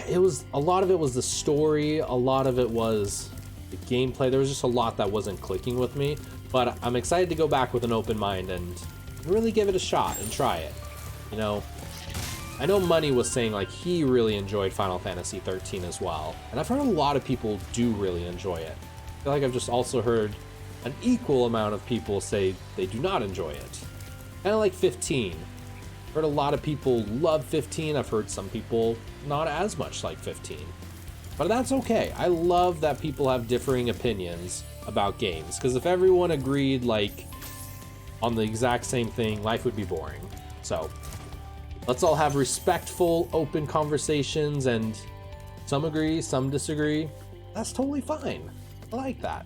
It was, a lot of it was the story, a lot of it was the gameplay. There was just a lot that wasn't clicking with me, but I'm excited to go back with an open mind and really give it a shot and try it. You know, I know Money was saying like he really enjoyed Final Fantasy 13 as well, and I've heard a lot of people do really enjoy it. I feel like I've just also heard an equal amount of people say they do not enjoy it. Kind of like 15. I've heard a lot of people love 15. I've heard some people not as much like 15. But that's okay. I love that people have differing opinions about games, because if everyone agreed like on the exact same thing, life would be boring. So let's all have respectful, open conversations, and some agree, some disagree. That's totally fine. I like that.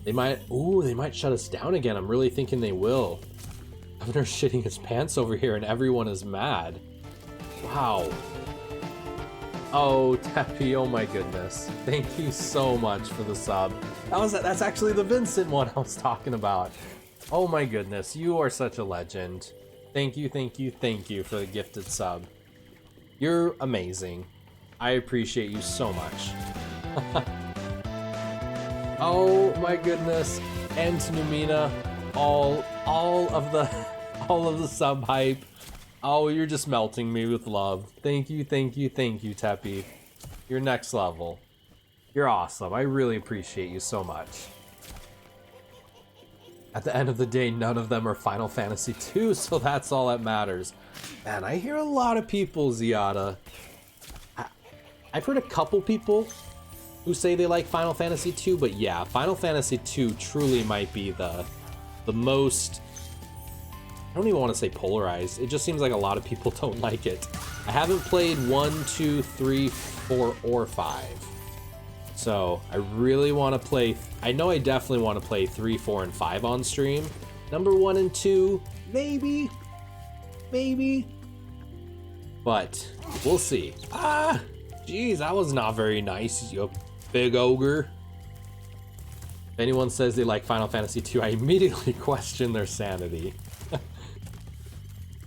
They might shut us down again. I'm really thinking they will. Governor's shitting his pants over here and everyone is mad. Wow. Oh, Tappy, oh my goodness. Thank you so much for the sub. That's actually the Vincent one I was talking about. Oh my goodness, you are such a legend. Thank you, thank you, thank you for the gifted sub. You're amazing. I appreciate you so much. Oh my goodness. And to Numina, all of the sub hype. Oh, you're just melting me with love. Thank you, thank you, thank you, Teppy. You're next level. You're awesome. I really appreciate you so much. At the end of the day, none of them are Final Fantasy 2, so that's all that matters. Man, I hear a lot of people, Ziada. I've heard a couple people who say they like Final Fantasy 2, but yeah, Final Fantasy 2 truly might be the most... I don't even want to say polarized. It just seems like a lot of people don't like it. I haven't played 1, 2, 3, 4, or 5. So I really want to play... I know I definitely want to play 3, 4, and 5 on stream. Number 1 and 2, maybe. Maybe. But we'll see. Ah! Jeez, that was not very nice, you big ogre. If anyone says they like Final Fantasy 2, I immediately question their sanity.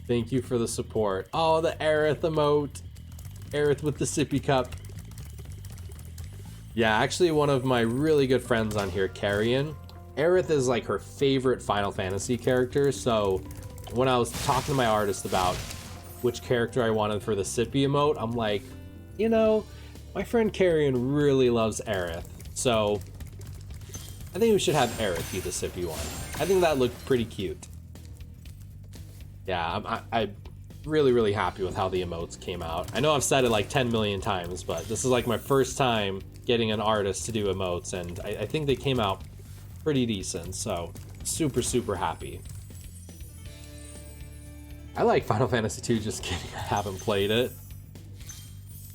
Thank you for the support. Oh, the Aerith emote. Aerith with the sippy cup. Yeah, actually one of my really good friends on here, Carrion, Aerith is like her favorite Final Fantasy character, so when I was talking to my artist about which character I wanted for the sippy emote, I'm like, you know, my friend Carrion really loves Aerith, so I think we should have Aerith be the sippy one. I think that looked pretty cute. Yeah, really, really happy with how the emotes came out. I know I've said it like 10 million times, but this is like my first time getting an artist to do emotes, and I think they came out pretty decent, so super, super happy. I like Final Fantasy 2, just kidding, I haven't played it.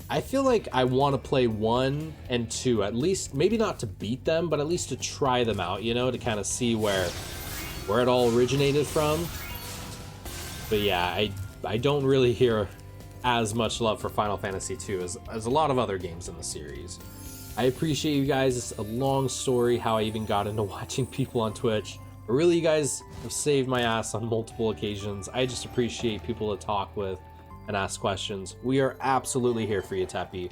I feel like I want to play 1 and 2, at least, maybe not to beat them, but at least to try them out, you know, to kind of see where it all originated from. But yeah, I don't really hear as much love for Final Fantasy 2 as a lot of other games in the series. I appreciate you guys. It's a long story how I even got into watching people on Twitch. But really, you guys have saved my ass on multiple occasions. I just appreciate people to talk with and ask questions. We are absolutely here for you, Teppy.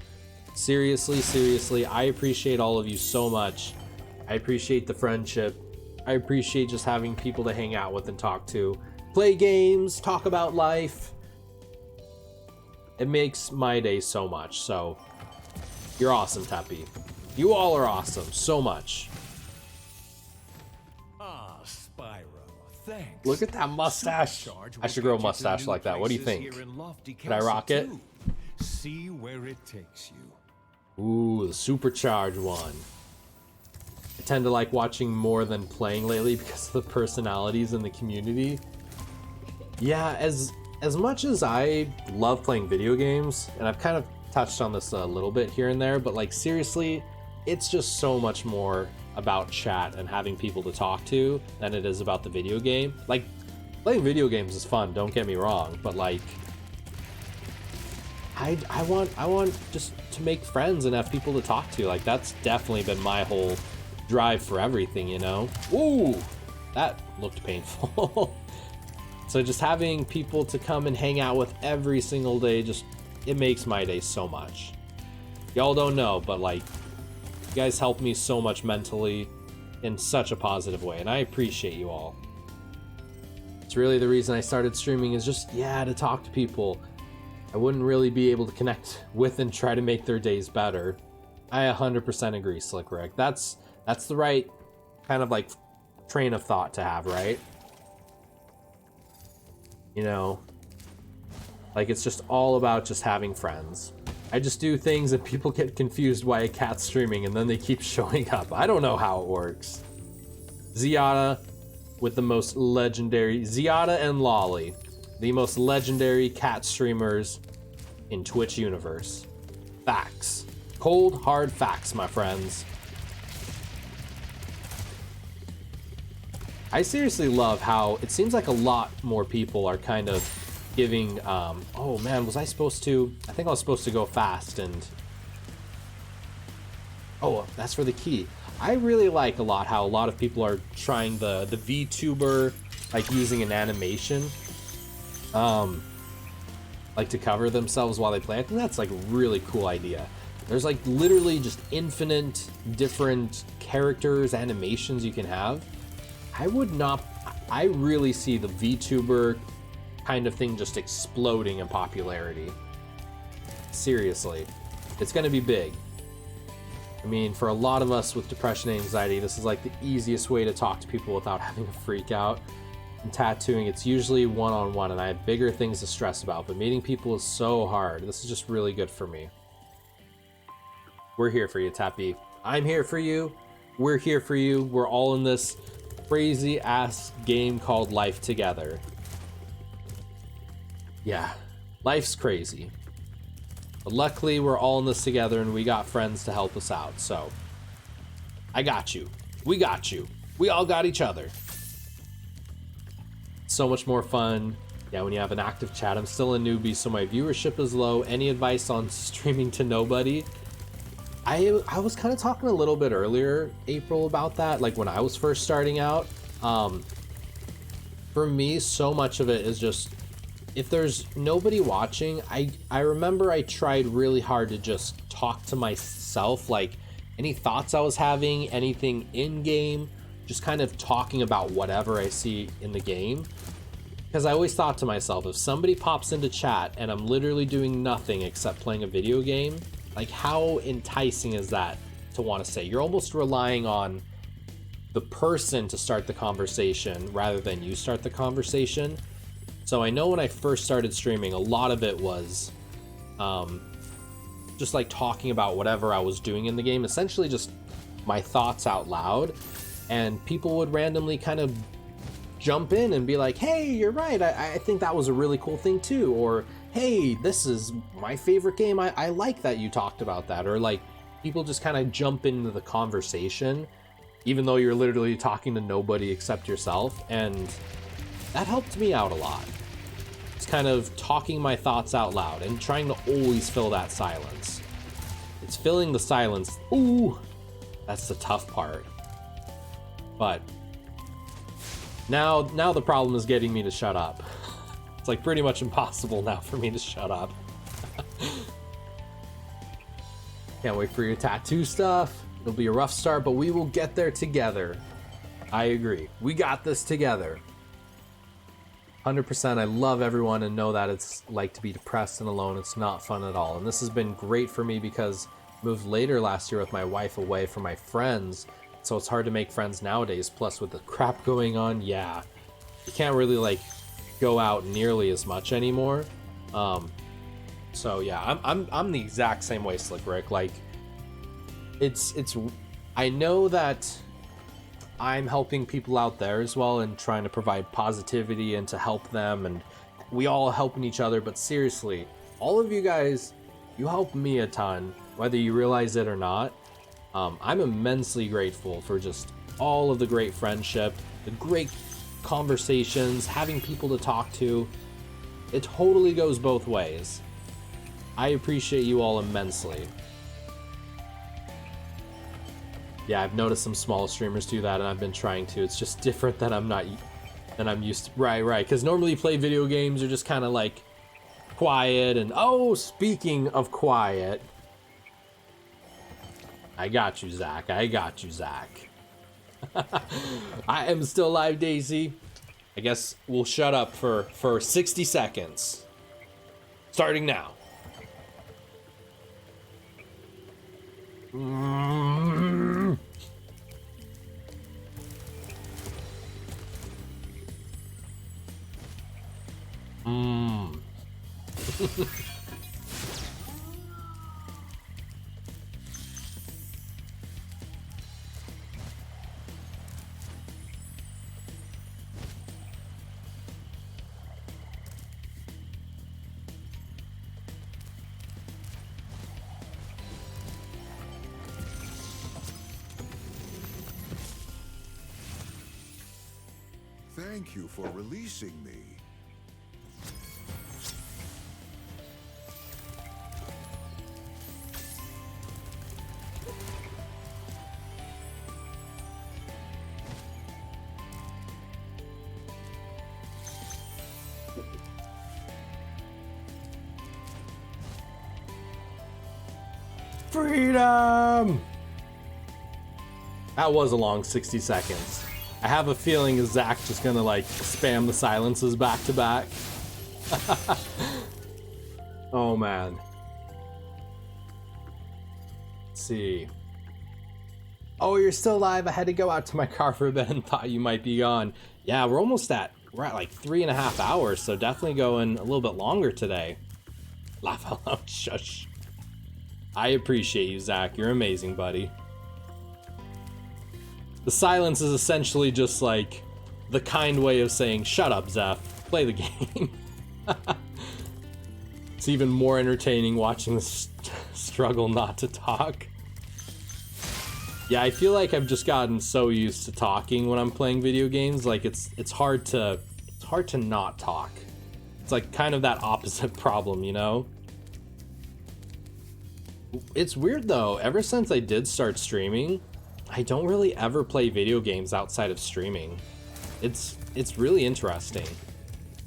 Seriously, seriously, I appreciate all of you so much. I appreciate the friendship. I appreciate just having people to hang out with and talk to. Play games, talk about life. It makes my day so much, so you're awesome, Teppy. You all are awesome, so much. Ah, Spyro, thanks. Look at that mustache. I should grow a mustache like that. What do you think? Can I rock it? See where it takes you. Ooh, the supercharged one. I tend to like watching more than playing lately because of the personalities in the community. Yeah, as much as I love playing video games, and I've kind of touched on this a little bit here and there, but like seriously, it's just so much more about chat and having people to talk to than it is about the video game. Like, playing video games is fun, don't get me wrong, but like I want just to make friends and have people to talk to. Like, that's definitely been my whole drive for everything, you know? Ooh, that looked painful. So just having people to come and hang out with every single day, just, it makes my day so much. Y'all don't know, but like, you guys help me so much mentally in such a positive way, and I appreciate you all. It's really the reason I started streaming, is just, yeah, to talk to people. I wouldn't really be able to connect with and try to make their days better. I 100% agree, Slick Rick. That's the right kind of like train of thought to have, right? You know, like, it's just all about just having friends. I just do things and people get confused why a cat's streaming and then they keep showing up. I don't know how it works. Ziada with the most legendary, Ziada and Lolly, the most legendary cat streamers in Twitch universe. Facts. Cold, hard facts, my friends. I seriously love how it seems like a lot more people are kind of giving, oh man, was I supposed to? I think I was supposed to go fast and... Oh, that's for the key. I really like a lot how a lot of people are trying the VTuber, like using an animation, like to cover themselves while they play. I think that's like a really cool idea. There's like literally just infinite different characters, animations you can have. I really see the VTuber kind of thing just exploding in popularity. Seriously, it's gonna be big. I mean, for a lot of us with depression and anxiety, this is like the easiest way to talk to people without having to freak out. In tattooing, it's usually one-on-one, and I have bigger things to stress about, but meeting people is so hard. This is just really good for me. We're here for you, Tappy. I'm here for you. We're here for you. We're all in this crazy ass game called life together. Yeah, life's crazy. But luckily, we're all in this together and we got friends to help us out, so I got you. We got you. We all got each other. So much more fun. Yeah, when you have an active chat. I'm still a newbie, so my viewership is low. Any advice on streaming to nobody? I was kind of talking a little bit earlier, April, about that, like when I was first starting out. For me, so much of it is just, if there's nobody watching, I remember I tried really hard to just talk to myself, like any thoughts I was having, anything in game, just kind of talking about whatever I see in the game. Because I always thought to myself, if somebody pops into chat and I'm literally doing nothing except playing a video game, like how enticing is that to want to say? You're almost relying on the person to start the conversation rather than you start the conversation. So I know when I first started streaming, a lot of it was just like talking about whatever I was doing in the game, essentially just my thoughts out loud, and people would randomly kind of jump in and be like, hey, you're right, I think that was a really cool thing too, or hey, this is my favorite game, I like that you talked about that, or like people just kind of jump into the conversation even though you're literally talking to nobody except yourself, and that helped me out a lot. It's kind of talking my thoughts out loud and trying to always fill that silence. It's filling the silence. Ooh, that's the tough part. But now the problem is getting me to shut up. It's like pretty much impossible now for me to shut up. Can't wait for your tattoo stuff. It'll be a rough start, but we will get there together. I agree. We got this together. 100%. I love everyone and know that it's like to be depressed and alone. It's not fun at all. And this has been great for me because I moved later last year with my wife away from my friends. So it's hard to make friends nowadays. Plus with the crap going on, yeah. You can't really like go out nearly as much anymore. So yeah, I'm the exact same way, Slick Rick. Like it's I know that I'm helping people out there as well and trying to provide positivity and to help them, and we all helping each other, but seriously, all of you guys, you help me a ton, whether you realize it or not. I'm immensely grateful for just all of the great friendship, the great conversations, having people to talk to. It totally goes both ways. I appreciate you all immensely. Yeah, I've noticed some small streamers do that, and I've been trying to. It's just different than I'm used to. Right. Because normally you play video games, you're just kind of like quiet. And oh, speaking of quiet, I got you, Zach. I am still live, Daisy. I guess we'll shut up for 60 seconds. Starting now. Thank you for releasing me. Freedom! That was a long 60 seconds. I have a feeling is Zach just gonna like spam the silences back to back. Oh man. Let's see. Oh, you're still live. I had to go out to my car for a bit and thought you might be gone. Yeah, we're at like 3.5 hours, so definitely going a little bit longer today. Laugh out loud, shush. I appreciate you, Zach. You're amazing, buddy. The silence is essentially just like the kind way of saying, shut up, Zeph, play the game. It's even more entertaining watching the struggle not to talk. Yeah, I feel like I've just gotten so used to talking when I'm playing video games. Like it's hard to not talk. It's like kind of that opposite problem, you know? It's weird though, ever since I did start streaming, I don't really ever play video games outside of streaming. It's really interesting.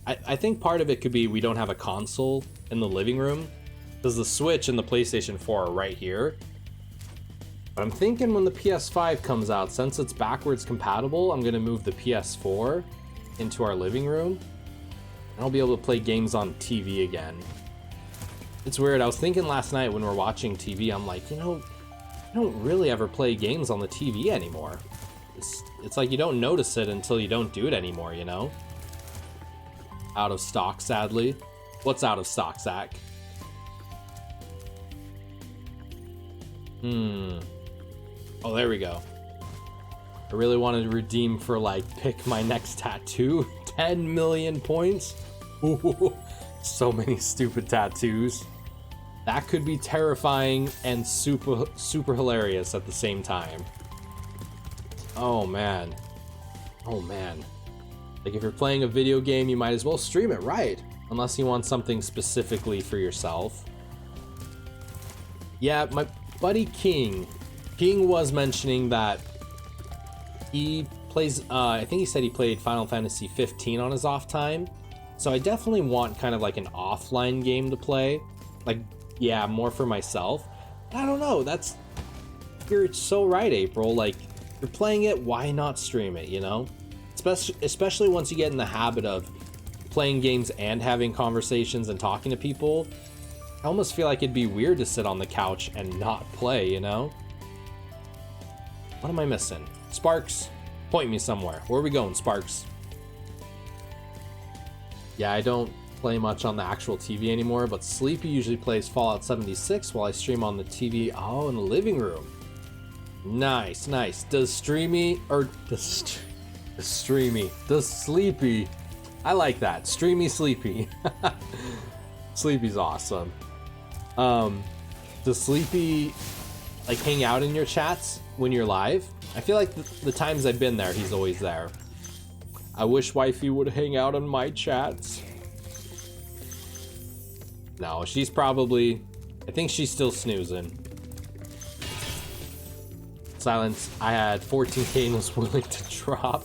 I think part of it could be we don't have a console in the living room, because the Switch and the PlayStation 4 are right here. But I'm thinking when the PS5 comes out, since it's backwards compatible, I'm gonna move the PS4 into our living room, and I'll be able to play games on TV again. It's weird, I was thinking last night when we're watching TV, I'm like, you know, I don't really ever play games on the TV anymore. It's like you don't notice it until you don't do it anymore, you know? out of stock, sadly. What's out of stock, Zach? Oh, there we go. I really wanted to redeem for, like, pick my next tattoo. 10 million points. Ooh, so many stupid tattoos. That could be terrifying and super hilarious at the same time. Oh man. Oh man. Like, if you're playing a video game, you might as well stream it, right? Unless you want something specifically for yourself. Yeah, my buddy King was mentioning that he plays, I think he said he played Final Fantasy 15 on his off time. So I definitely want kind of like an offline game to play. Like, yeah, more for myself. But I don't know, you're so right, April. Like, you're playing it, why not stream it, you know? Especially once you get in the habit of playing games and having conversations and talking to people. I almost feel like it'd be weird to sit on the couch and not play, you know? What am I missing? Sparks, point me somewhere. Where are we going, Sparks? Yeah, I don't play much on the actual TV anymore, but Sleepy usually plays Fallout 76 while I stream on the TV. Oh, in the living room. Nice, nice. Does Sleepy, I like that. Streamy Sleepy. Sleepy's awesome. Does Sleepy, like, hang out in your chats when you're live? I feel like the times I've been there, he's always there. I wish Wifey would hang out on my chats. No, she's probably, I think she's still snoozing. Silence, I had 14k and was willing to drop.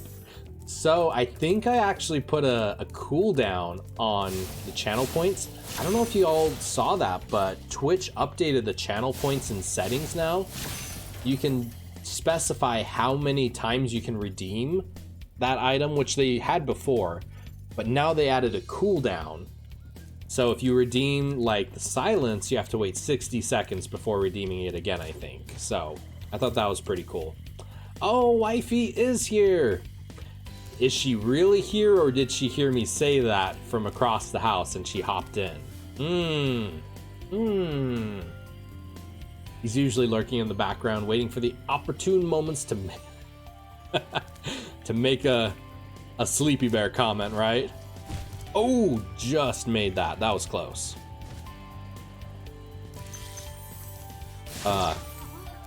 So I think I actually put a cooldown on the channel points. I don't know if you all saw that, but Twitch updated the channel points in settings now. You can specify how many times you can redeem that item, which they had before, but now they added a cooldown. So if you redeem, like, the silence, you have to wait 60 seconds before redeeming it again, I think. So I thought that was pretty cool. Oh, Wifey is here. Is she really here, or did she hear me say that from across the house and she hopped in? He's usually lurking in the background, waiting for the opportune moments to to make a Sleepy Bear comment, right? Oh, just made that. That was close. But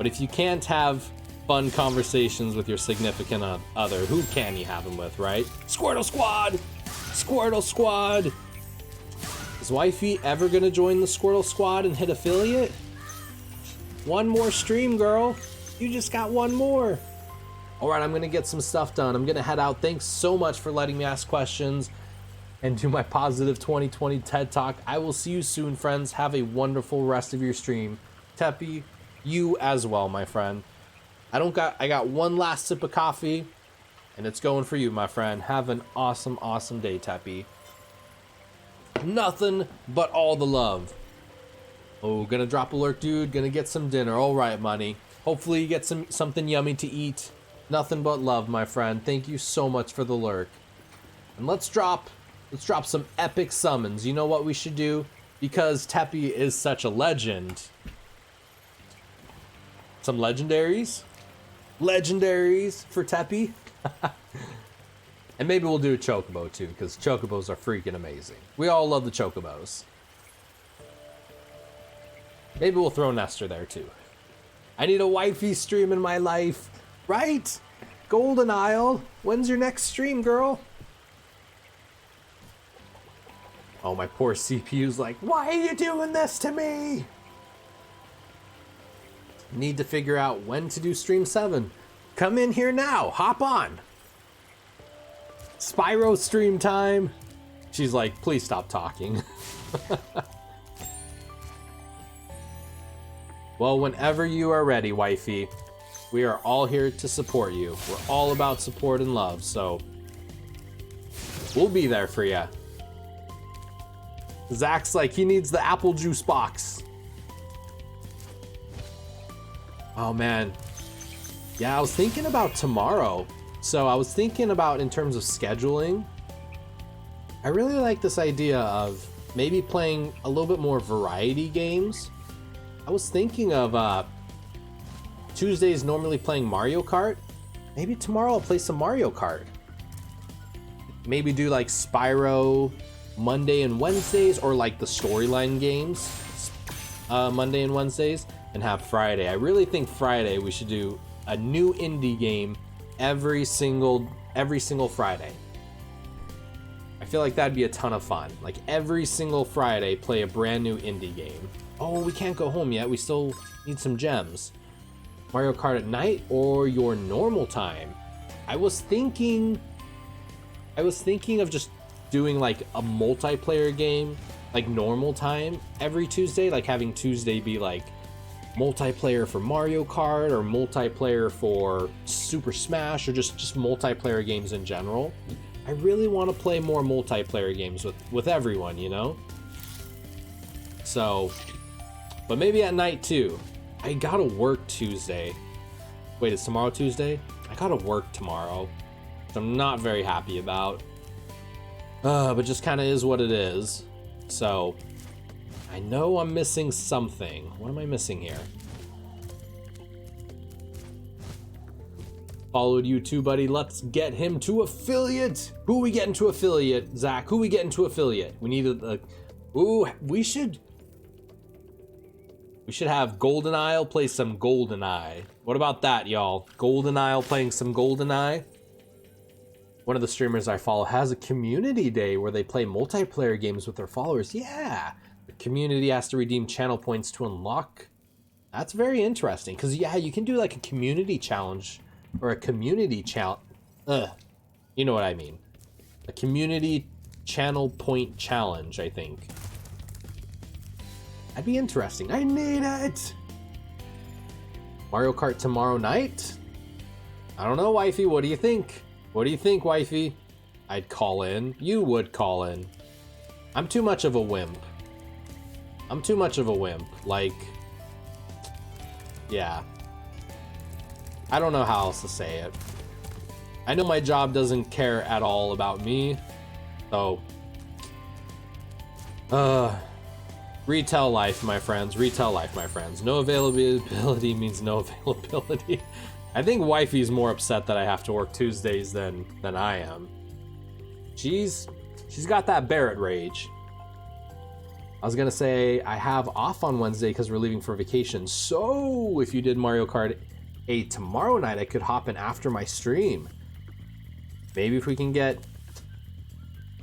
if you can't have fun conversations with your significant other, who can you have them with, right? Squirtle Squad! Squirtle Squad! Is Wifey ever gonna join the Squirtle Squad and hit affiliate? One more stream, girl. You just got one more. All right, I'm gonna get some stuff done. I'm gonna head out. Thanks so much for letting me ask questions and do my positive 2020 TED Talk. I will see you soon, friends. Have a wonderful rest of your stream. Teppy, you as well, my friend. I got one last sip of coffee, and it's going for you, my friend. Have an awesome, awesome day, Teppy. Nothing but all the love. Oh, gonna drop a lurk, dude. Gonna get some dinner. All right, money. Hopefully you get something yummy to eat. Nothing but love, my friend. Thank you so much for the lurk. And let's drop some epic summons. You know what we should do? Because Teppy is such a legend. Some legendaries? Legendaries for Teppy. And maybe we'll do a Chocobo too, because Chocobos are freaking amazing. We all love the Chocobos. Maybe we'll throw Nestor there too. I need a Wifey stream in my life. Right? Golden Isle. When's your next stream, girl? Oh, my poor CPU's like, why are you doing this to me? Need to figure out when to do stream 7. Come in here now. Hop on. Spyro stream time. She's like, please stop talking. Well, whenever you are ready, Wifey, we are all here to support you. We're all about support and love, so we'll be there for you. Zach's like, he needs the apple juice box. Oh, man. Yeah, I was thinking about tomorrow. So I was thinking about, in terms of scheduling, I really like this idea of maybe playing a little bit more variety games. I was thinking of Tuesdays normally playing Mario Kart. Maybe tomorrow I'll play some Mario Kart. Maybe do like Spyro Monday and Wednesdays, or like the storyline games Monday and Wednesdays, and have Friday. I really think Friday we should do a new indie game every single Friday. I feel like that'd be a ton of fun. Like every single Friday, play a brand new indie game. Oh, we can't go home yet. We still need some gems. Mario Kart at night or your normal time? I was thinking of just doing like a multiplayer game, like normal time every Tuesday, like having Tuesday be like multiplayer for Mario Kart or multiplayer for Super Smash, or just multiplayer games in general. I really want to play more multiplayer games with everyone, you know? So, but maybe at night too. I gotta work Tuesday. Wait, is tomorrow Tuesday? I gotta work tomorrow, which I'm not very happy about. But just kind of is what it is. So, I know I'm missing something. What am I missing here? Followed you too, buddy. Let's get him to affiliate. Who we getting to affiliate, Zach? Who we getting to affiliate? We need a ooh, we should have Golden Isle play some GoldenEye. What about that, y'all? Golden Isle playing some GoldenEye. One of the streamers I follow has a community day where they play multiplayer games with their followers. Yeah, the community has to redeem channel points to unlock. That's very interesting, because yeah, you can do like a community challenge or a community challenge. You know what I mean? A community channel point challenge, I think. That'd be interesting. I need it. Mario Kart tomorrow night? I don't know, wifey. What do you think? What do you think, wifey? I'd call in. You would call in. I'm too much of a wimp. I'm too much of a wimp. Like, yeah. I don't know how else to say it. I know my job doesn't care at all about me. So, retail life, my friends. Retail life, my friends. No availability means no availability. I think wifey's more upset that I have to work Tuesdays than I am. She's got that Barrett rage. I was gonna say I have off on Wednesday because we're leaving for vacation. So if you did Mario Kart 8 tomorrow night, I could hop in after my stream. Maybe if we can get...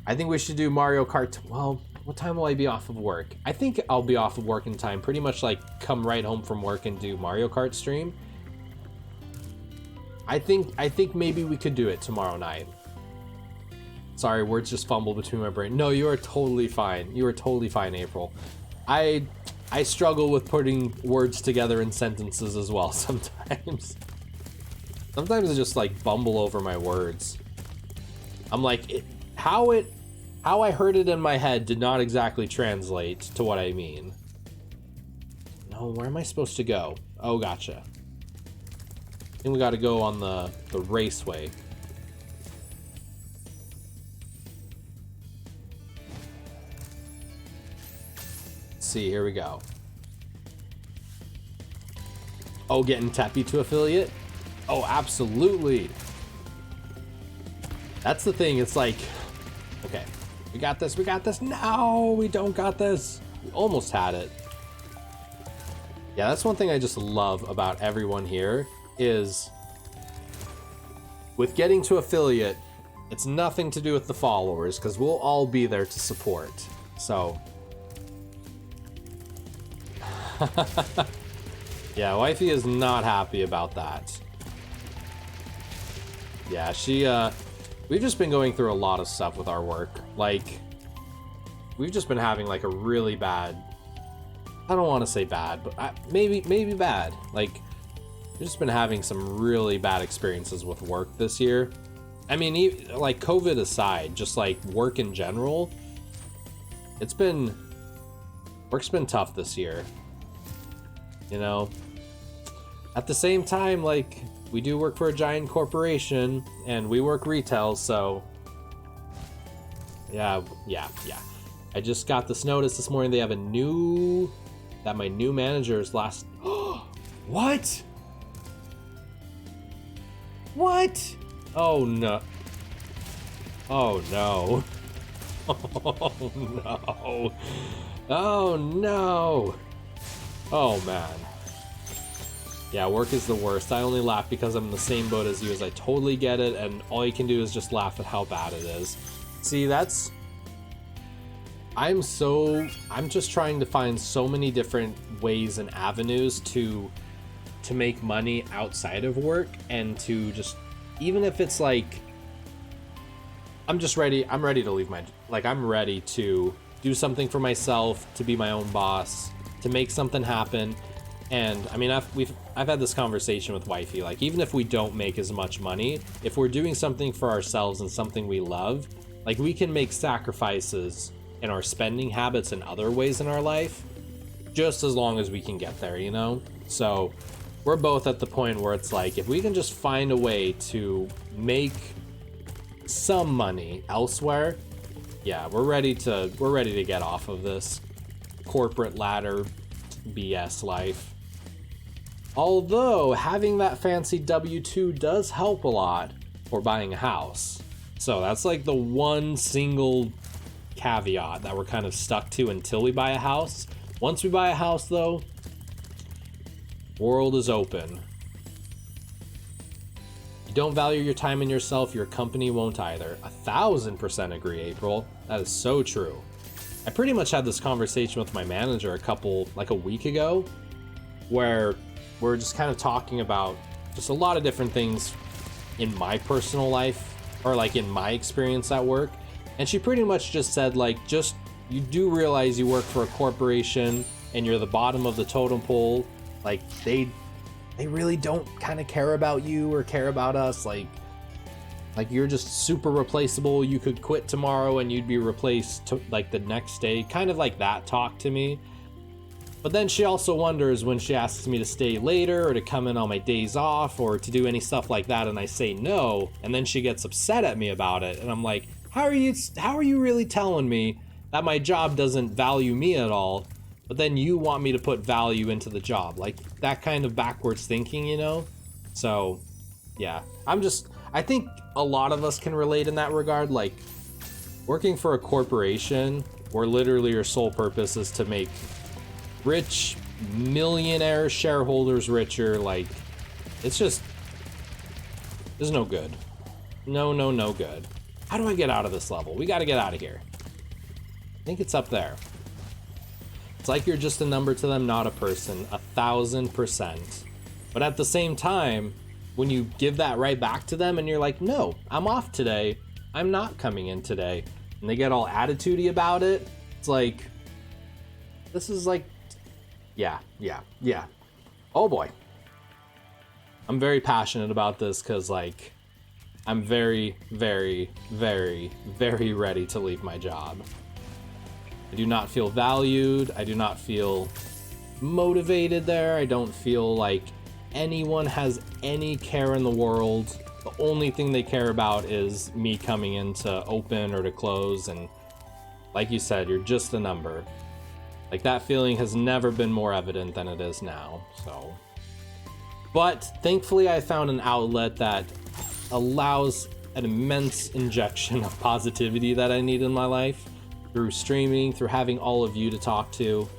I think we should do Mario Kart... Well, what time will I be off of work? I think I'll be off of work in time. Pretty much like come right home from work and do Mario Kart stream. I think maybe we could do it tomorrow night. Sorry, words just fumbled between my brain. No, you are totally fine. You are totally fine, April. I struggle with putting words together in sentences as well sometimes. Sometimes I just like bumble over my words. I'm like, how I heard it in my head did not exactly translate to what I mean. No, where am I supposed to go? Oh, gotcha. I think we gotta go on the raceway. Let's see, here we go. Oh, getting Teppy to affiliate? Oh, absolutely. That's the thing, it's like, okay, we got this, we got this. No, we don't got this. We almost had it. Yeah, that's one thing I just love about everyone here is with getting to affiliate, it's nothing to do with the followers because we'll all be there to support. So yeah, wifey is not happy about that. Yeah, we've just been going through a lot of stuff with our work. Like, we've just been having like a really bad, I don't want to say bad, but maybe bad. Like, we've just been having some really bad experiences with work this year. I mean, like COVID aside, just like work in general, work's been tough this year. You know, at the same time, like, we do work for a giant corporation and we work retail, so Yeah. I just got this notice this morning. They have that my new manager's last. What? What? Oh no. Oh no. Oh no. Oh no. Oh man. Yeah, work is the worst. I only laugh because I'm in the same boat as you, as I totally get it, and all you can do is just laugh at how bad it is. See, I'm just trying to find so many different ways and avenues to make money outside of work, and to just, even if it's like, I'm ready to leave I'm ready to do something for myself, to be my own boss, to make something happen. And I mean, I've had this conversation with wifey, like, even if we don't make as much money, if we're doing something for ourselves and something we love, like, we can make sacrifices in our spending habits and other ways in our life, just as long as we can get there, you know? So we're both at the point where it's like, if we can just find a way to make some money elsewhere, yeah, we're ready to get off of this corporate ladder BS life. Although having that fancy W-2 does help a lot for buying a house. So that's like the one single caveat that we're kind of stuck to until we buy a house. Once we buy a house though, world is open. You don't value your time and yourself, your company won't either. 1000% agree, April. That is so true. I pretty much had this conversation with my manager a week ago, where we're just kind of talking about just a lot of different things in my personal life, or like in my experience at work. And she pretty much just said, like, just, you do realize you work for a corporation and you're the bottom of the totem pole. Like, they really don't kind of care about you or care about us. Like you're just super replaceable. You could quit tomorrow and you'd be replaced like the next day. Kind of like that talk to me. But then she also wonders when she asks me to stay later or to come in on my days off or to do any stuff like that, and I say no, and then she gets upset at me about it. And I'm like, how are you really telling me that my job doesn't value me at all, but then you want me to put value into the job? Like, that kind of backwards thinking, you know? So yeah, I think a lot of us can relate in that regard. Like, working for a corporation where literally your sole purpose is to make rich millionaire shareholders richer, like, it's just, there's no good. No good. How do I get out of this level? We got to get out of here. I think it's up there. It's like you're just a number to them, not a person. 1000%. But at the same time, when you give that right back to them and you're like, no, I'm off today, I'm not coming in today, and they get all attitudey about it, it's like, this is like, yeah. Oh boy. I'm very passionate about this because, like, I'm very, very, very, very ready to leave my job. I do not feel valued. I do not feel motivated there. I don't feel like anyone has any care in the world. The only thing they care about is me coming in to open or to close, and like you said, you're just a number. Like, that feeling has never been more evident than it is now, so. But thankfully I found an outlet that allows an immense injection of positivity that I need in my life, through streaming, through having all of you to talk to.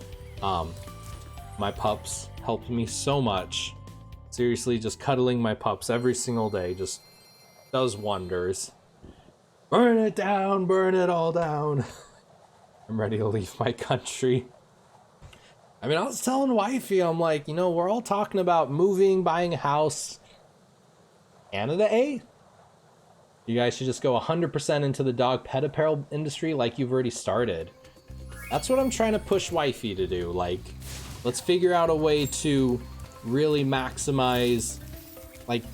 My pups helped me so much. Seriously, just cuddling my pups every single day just does wonders. Burn it down, burn it all down. I'm ready to leave my country. I mean, I was telling wifey, I'm like, you know, we're all talking about moving, buying a house. Canada, eh? You guys should just go 100% into the dog pet apparel industry like you've already started. That's what I'm trying to push wifey to do. Like, let's figure out a way to really maximize, like,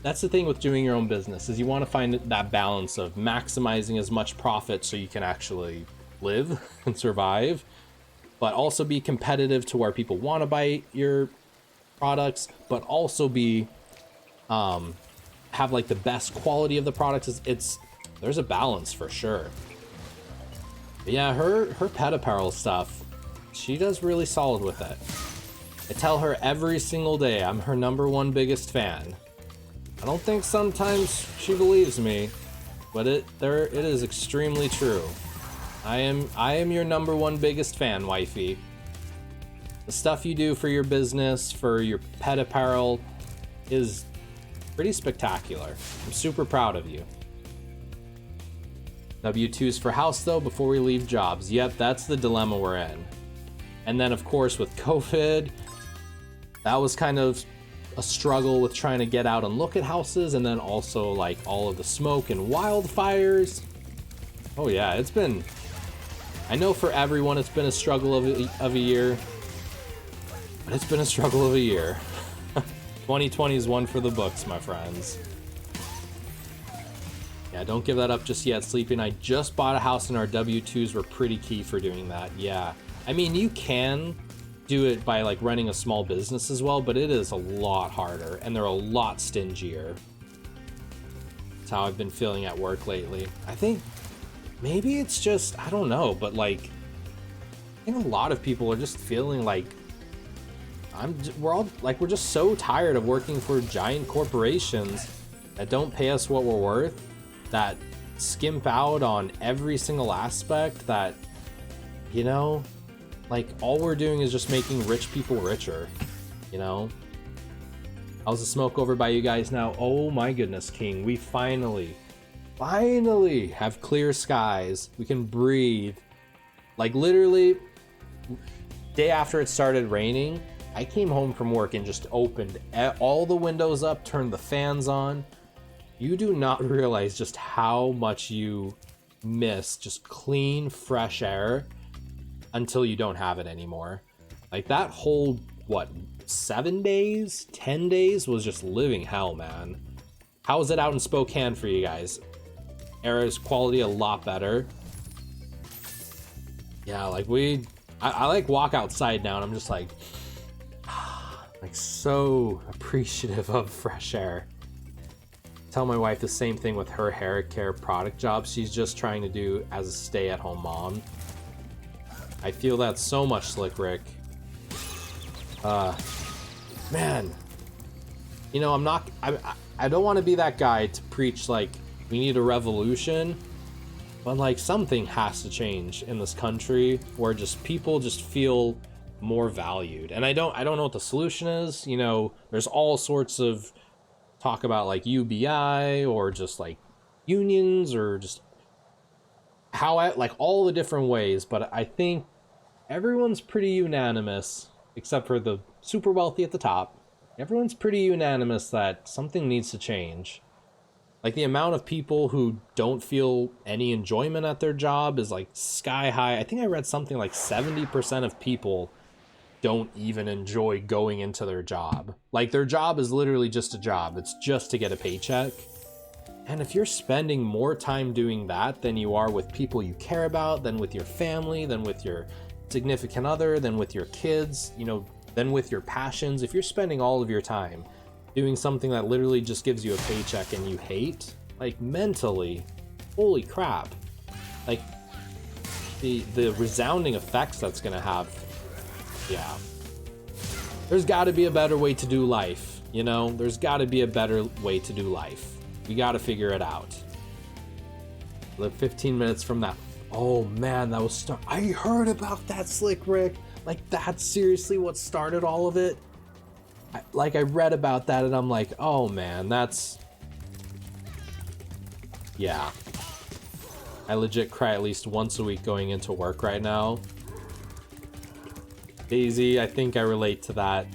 that's the thing with doing your own business, is you want to find that balance of maximizing as much profit so you can actually live and survive, but also be competitive to where people want to buy your products, but also be have like the best quality of the products. It's there's a balance for sure. But yeah, her pet apparel stuff, she does really solid with it. I tell her every single day I'm her #1 biggest fan. I don't think sometimes she believes me, but it is extremely true. I am your #1 biggest fan, wifey. The stuff you do for your business, for your pet apparel, is pretty spectacular. I'm super proud of you. W2s for house though before we leave jobs. Yep, that's the dilemma we're in. And then of course with COVID, that was kind of a struggle with trying to get out and look at houses, and then also like all of the smoke and wildfires. Oh yeah, it's been, I know for everyone it's been a struggle of a year, but it's been a struggle of a year. 2020 is one for the books, my friends. Yeah, don't give that up just yet, Sleeping. I just bought a house and our W2s were pretty key for doing that. Yeah, I mean, you can do it by like running a small business as well, but it is a lot harder and they're a lot stingier. That's how I've been feeling at work lately. I think maybe it's just, I don't know, but like I think a lot of people are just feeling like we're just so tired of working for giant corporations that don't pay us what we're worth, that skimp out on every single aspect, that, you know, like all we're doing is just making rich people richer, you know? How's the smoke over by you guys now? Oh my goodness, King, we finally have clear skies. We can breathe. Like literally, day after it started raining, I came home from work and just opened all the windows up, turned the fans on. You do not realize just how much you miss just clean, fresh air until you don't have it anymore. Like that whole, what, 7 days, 10 days was just living hell, man. How is it out in Spokane for you guys? Air's quality a lot better. Yeah, like I like walk outside now and I'm just like so appreciative of fresh air. Tell my wife the same thing with her hair care product job she's just trying to do as a stay-at-home mom. I feel that so much, Slick Rick. Man, you know, I don't want to be that guy to preach like we need a revolution, but like something has to change in this country where just people just feel more valued. And I don't know what the solution is. You know, there's all sorts of talk about like UBI or just like unions or just how like all the different ways, but I think everyone's pretty unanimous, except for the super wealthy at the top. Everyone's pretty unanimous that something needs to change. Like the amount of people who don't feel any enjoyment at their job is like sky high. I think I read something like 70% of people don't even enjoy going into their job. Like their job is literally just a job. It's just to get a paycheck. And if you're spending more time doing that than you are with people you care about, than with your family, than with your significant other, than with your kids, you know, than with your passions, if you're spending all of your time doing something that literally just gives you a paycheck and you hate, like mentally, holy crap. Like the resounding effects that's gonna have. Yeah. There's gotta be a better way to do life, you know? There's gotta be a better way to do life. We gotta figure it out. Live 15 minutes from that. Oh man, that was I heard about that, Slick Rick. Like that's seriously what started all of it. I read about that and I'm like, oh man, that's... Yeah. I legit cry at least once a week going into work right now. Daisy, I think I relate to that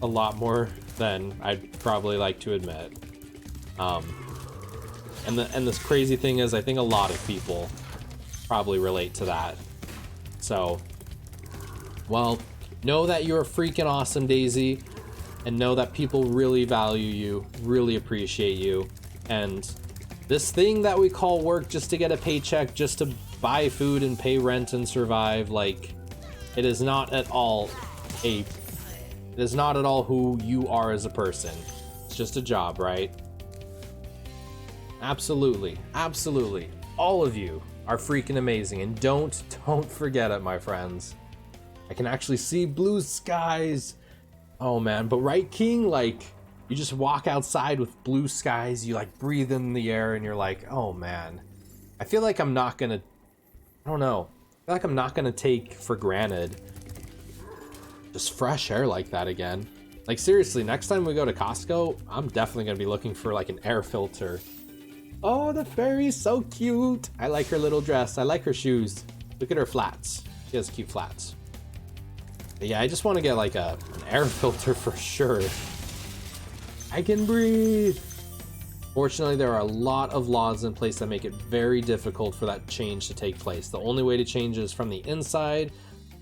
a lot more than I'd probably like to admit. And this crazy thing is, I think a lot of people probably relate to that. So, well, know that you're freaking awesome, Daisy, and know that people really value you, really appreciate you, and this thing that we call work just to get a paycheck, just to buy food and pay rent and survive, like, it is not at all who you are as a person. It's just a job, right? Absolutely. Absolutely. All of you are freaking amazing. And don't forget it, my friends. I can actually see blue skies. Oh man, but right, King? Like, you just walk outside with blue skies, you like breathe in the air and you're like, oh man. I feel like I'm not gonna, I don't know. I feel like I'm not gonna take for granted just fresh air like that again. Like seriously, next time we go to Costco, I'm definitely gonna be looking for like an air filter. Oh, the fairy's so cute. I like her little dress. I like her shoes. Look at her flats. She has cute flats. But yeah, I just want to get like an air filter for sure. I can breathe. Fortunately, there are a lot of laws in place that make it very difficult for that change to take place. The only way to change is from the inside,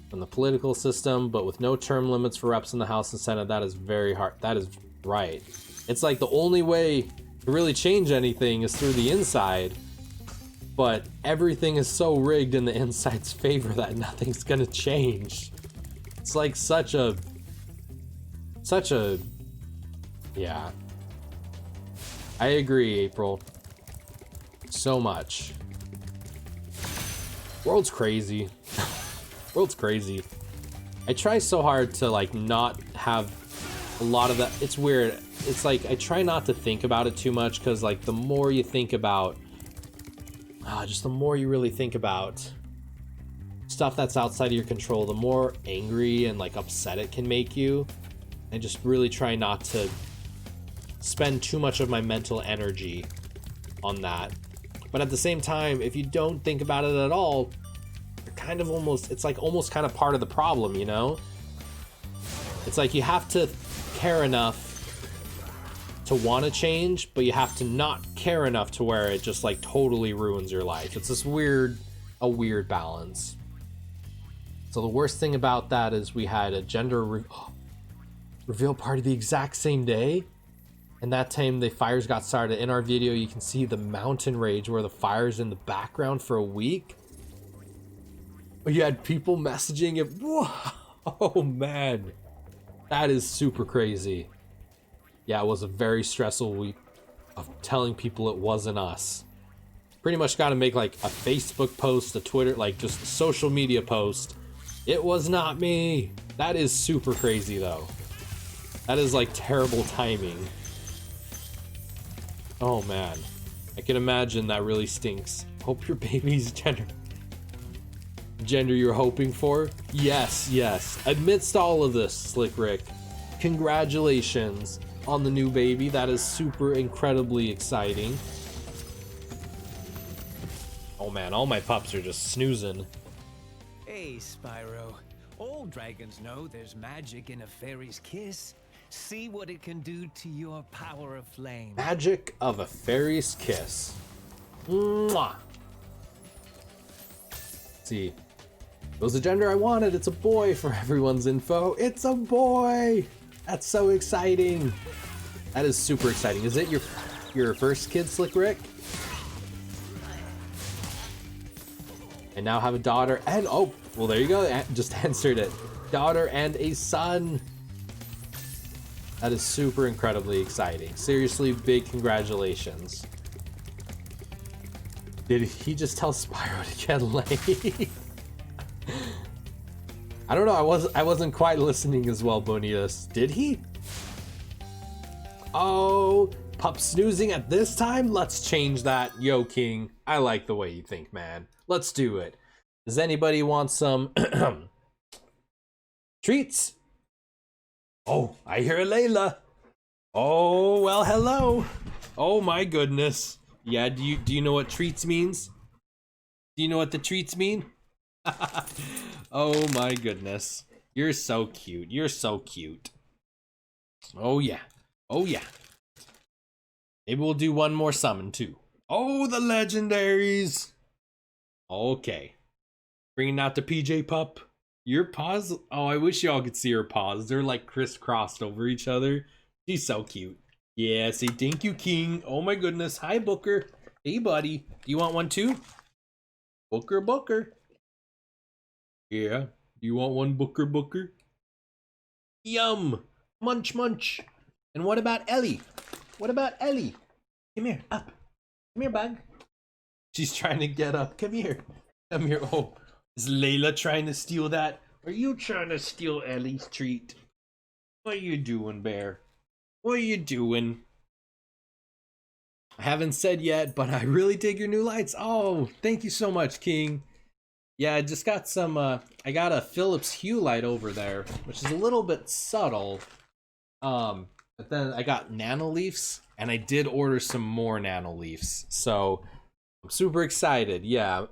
from the political system, but with no term limits for reps in the House and Senate, that is very hard. That is right. It's like the only way to really change anything is through the inside, but everything is so rigged in the inside's favor that nothing's gonna change. It's like such a yeah. I agree, April. So much. World's crazy. World's crazy. I try so hard to like not have a lot of that. It's weird. It's like I try not to think about it too much because like the more you think about just the more you really think about stuff that's outside of your control, the more angry and like upset it can make you. I just really try not to spend too much of my mental energy on that. But at the same time, if you don't think about it at all, you're kind of almost, it's like almost kind of part of the problem, you know? It's like you have to care enough to want to change, but you have to not care enough to where it just like totally ruins your life. It's this weird balance. So the worst thing about that is we had a gender reveal party the exact same day. And that time the fires got started. In our video, you can see the mountain rage where the fire's in the background for a week. You had people messaging it. Whoa, oh man, that is super crazy. Yeah, it was a very stressful week of telling people it wasn't us. Pretty much got to make like a Facebook post, a Twitter, like just a social media post. It was not me. That is super crazy though. That is like terrible timing. Oh man, I can imagine that really stinks. Hope your baby's gender you're hoping for. Yes. Amidst all of this, Slick Rick, congratulations on the new baby. That is super incredibly exciting. Oh man, all my pups are just snoozing. Hey, Spyro. All dragons know there's magic in a fairy's kiss. See what it can do to your power of flame. Magic of a fairy's kiss. Mwah. See, it was the gender I wanted. It's a boy for everyone's info. It's a boy. That's so exciting. That is super exciting. Is it your first kid, Slick Rick? I now have a daughter and oh, well there you go. Just answered it. Daughter and a son. That is super incredibly exciting. Seriously, big congratulations. Did he just tell Spyro to get laid? I don't know. I wasn't quite listening as well, Bonitas. Did he? Oh, pup snoozing at this time? Let's change that. Yo, King. I like the way you think, man. Let's do it. Does anybody want some treats? Oh, I hear a Layla. Oh, well, hello. Oh my goodness. Yeah, do you know what treats means? Do you know what the treats mean? Oh my goodness. You're so cute. You're so cute. Oh yeah. Oh yeah. Maybe we'll do one more summon too. Oh, the legendaries. Okay. Bringing out the PJ pup. Your paws? Oh, I wish y'all could see her paws. They're like crisscrossed over each other. She's so cute. Yeah, say thank you, King. Oh my goodness. Hi, Booker. Hey, buddy. Do you want one too? Booker. Yeah. Do you want one, Booker? Yum. Munch. And what about Ellie? Come here. Up. Come here, bug. She's trying to get up. Come here. Come here. Oh, is Layla trying to steal that? Are you trying to steal Ellie's treat? What are you doing, Bear? What are you doing? I haven't said yet, but I really dig your new lights. Oh, thank you so much, King. Yeah, I just got some, I got a Philips Hue light over there, which is a little bit subtle. But then I got Nanoleafs, and I did order some more Nanoleafs. So I'm super excited. Yeah,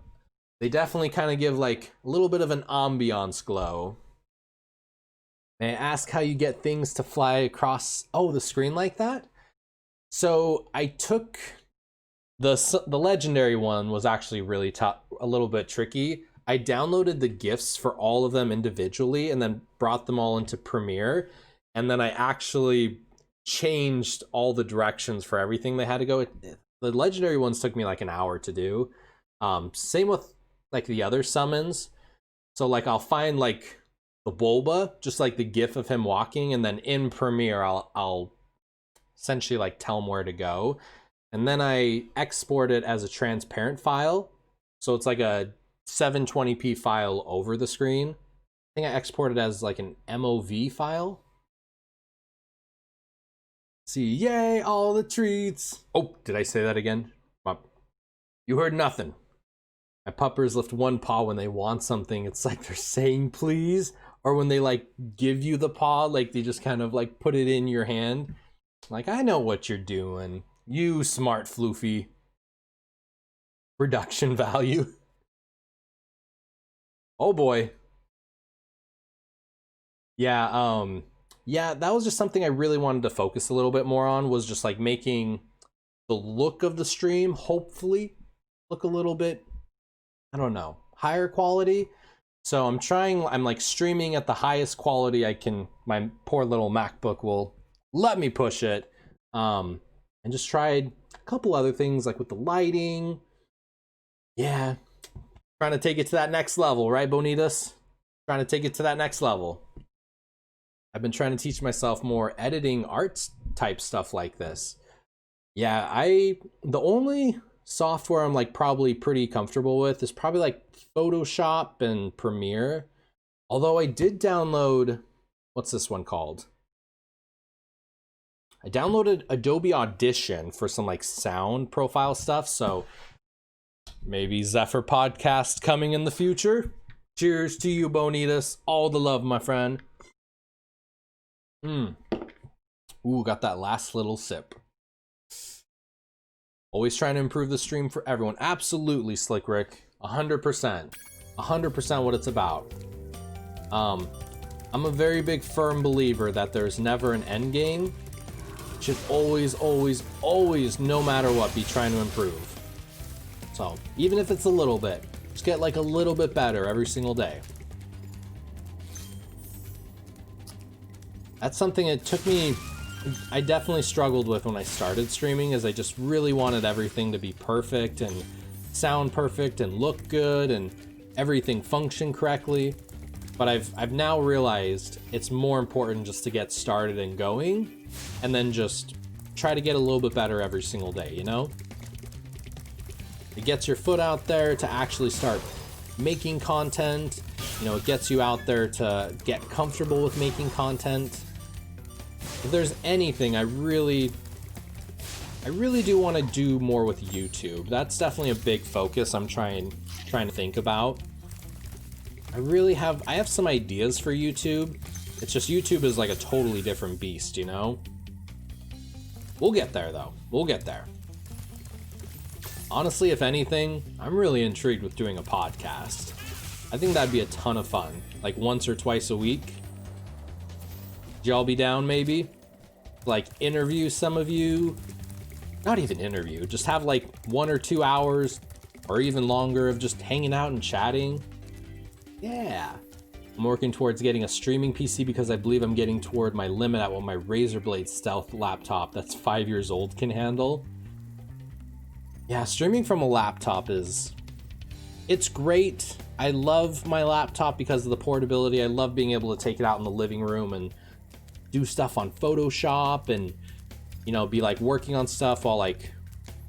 they definitely kind of give like a little bit of an ambiance glow. May I ask how you get things to fly across, the screen like that? So I took the legendary one was actually really tough, a little bit tricky. I downloaded the GIFs for all of them individually and then brought them all into Premiere. And then I actually changed all the directions for everything they had to go. The legendary ones took me like an hour to do. Same with like the other summons. So like I'll find like the Bulba, just like the GIF of him walking, and then in Premiere I'll essentially like tell him where to go. And then I export it as a transparent file. So it's like a 720p file over the screen. I think I exported as like an MOV file. See, yay, all the treats. Oh, did I say that again? You heard nothing. My puppers lift one paw when they want something. It's like they're saying please. Or when they like give you the paw, like they just kind of like put it in your hand. Like, I know what you're doing. You smart floofy. Production value. Oh boy. Yeah, yeah, that was just something I really wanted to focus a little bit more on, was just like making the look of the stream hopefully look a little bit, I don't know, higher quality. So I'm like streaming at the highest quality I can. My poor little MacBook will let me push it. And just tried a couple other things like with the lighting. Yeah, trying to take it to that next level, right, Bonitas? Trying to take it to that next level. I've been trying to teach myself more editing arts type stuff like this. Yeah, the only software I'm like probably pretty comfortable with is probably like Photoshop and Premiere. Although I did download, what's this one called? I downloaded Adobe Audition for some like sound profile stuff, so maybe Zephyr podcast coming in the future. Cheers to you, Bonitas. All the love, my friend. Ooh, got that last little sip. Always trying to improve the stream for everyone. Absolutely, Slick Rick. 100%. 100% what it's about. I'm a very big firm believer that there's never an end game. Should always, always, always, no matter what, be trying to improve. So, even if it's a little bit, just get like a little bit better every single day. That's something it took me, I definitely struggled with when I started streaming, is I just really wanted everything to be perfect and sound perfect and look good and everything function correctly. But I've now realized it's more important just to get started and going, and then just try to get a little bit better every single day, you know? It gets your foot out there to actually start making content. You know, it gets you out there to get comfortable with making content. If there's anything, I really do want to do more with YouTube. That's definitely a big focus I'm trying to think about. I have some ideas for YouTube. It's just YouTube is like a totally different beast, you know? We'll get there though. We'll get there. Honestly, if anything, I'm really intrigued with doing a podcast. I think that'd be a ton of fun. Like once or twice a week. Would y'all be down maybe? Like interview some of you. Not even interview, just have like 1 or 2 hours or even longer of just hanging out and chatting. Yeah. I'm working towards getting a streaming PC because I believe I'm getting toward my limit at what my Razer Blade Stealth laptop that's 5 years old can handle. Yeah, streaming from a laptop it's great. I love my laptop because of the portability. I love being able to take it out in the living room and do stuff on Photoshop and, you know, be like working on stuff while like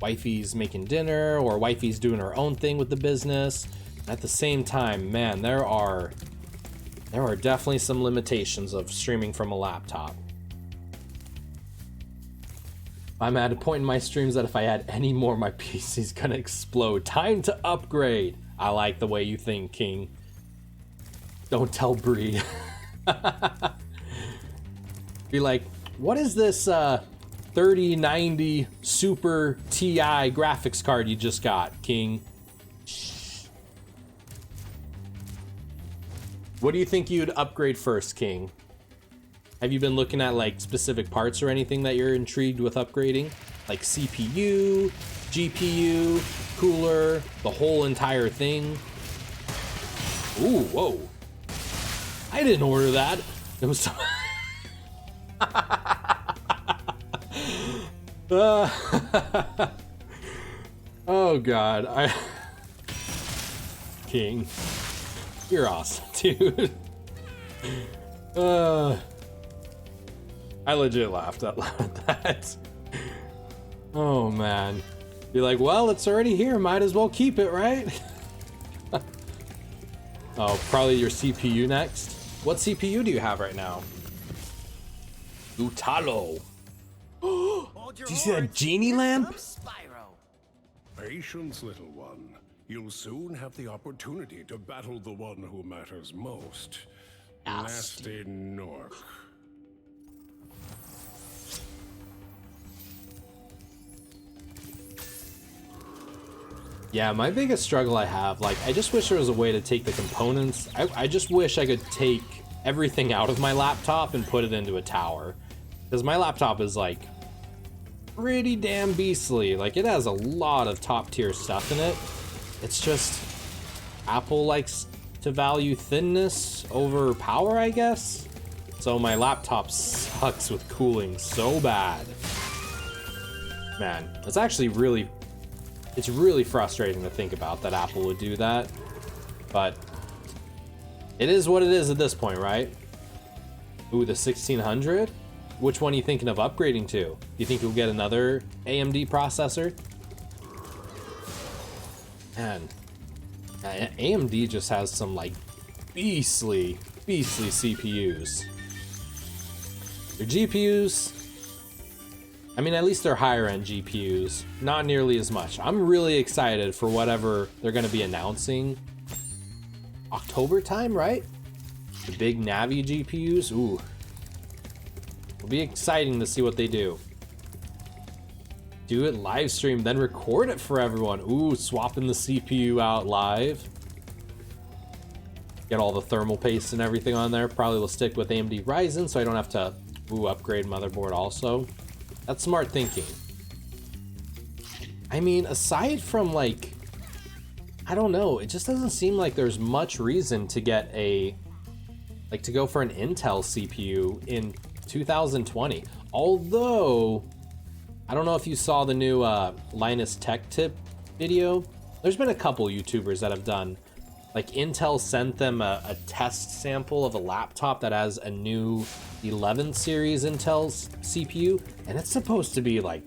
wifey's making dinner or wifey's doing her own thing with the business. At the same time, man, there are definitely some limitations of streaming from a laptop. I'm at a point in my streams that if I add any more, my PC's gonna explode. Time to upgrade. I like the way you think, King. Don't tell Bree. Be like, what is this 3090 Super TI graphics card you just got, King? What do you think you'd upgrade first, King? Have you been looking at like specific parts or anything that you're intrigued with upgrading? Like CPU, GPU, cooler, the whole entire thing? Ooh, whoa. I didn't order that. It was so oh god. King. You're awesome, dude. I legit laughed out loud at that. Oh man. Be like, well, it's already here, might as well keep it, right? Oh, probably your CPU next. What CPU do you have right now? Utalo. Do you see that genie lamp? Spyro. Patience, little one. You'll soon have the opportunity to battle the one who matters most. Nasty Nork. Yeah, my biggest struggle I have, like, I just wish there was a way to take the components. I just wish I could take everything out of my laptop and put it into a tower. Because my laptop is, like, pretty damn beastly. Like, it has a lot of top tier stuff in it. It's just Apple likes to value thinness over power, I guess. So my laptop sucks with cooling so bad. Man, it's actually really frustrating to think about that Apple would do that. But it is what it is at this point, right? Ooh, the 1600? Which one are you thinking of upgrading to? Do you think you'll get another AMD processor? Man, AMD just has some like beastly CPUs. Their GPUs, I mean, at least they're higher end GPUs, not nearly as much. I'm really excited for whatever they're gonna be announcing. October time, right? The big Navi GPUs, ooh. It'll be exciting to see what they do. Do it live stream, then record it for everyone. Ooh, swapping the CPU out live. Get all the thermal paste and everything on there. Probably will stick with AMD Ryzen, so I don't have to upgrade motherboard also. That's smart thinking. I mean, aside from like, I don't know, it just doesn't seem like there's much reason to get to go for an Intel CPU in 2020. Although, I don't know if you saw the new Linus Tech Tip video. There's been a couple YouTubers that have done, like Intel sent them a test sample of a laptop that has a new 11 series Intel CPU, and it's supposed to be like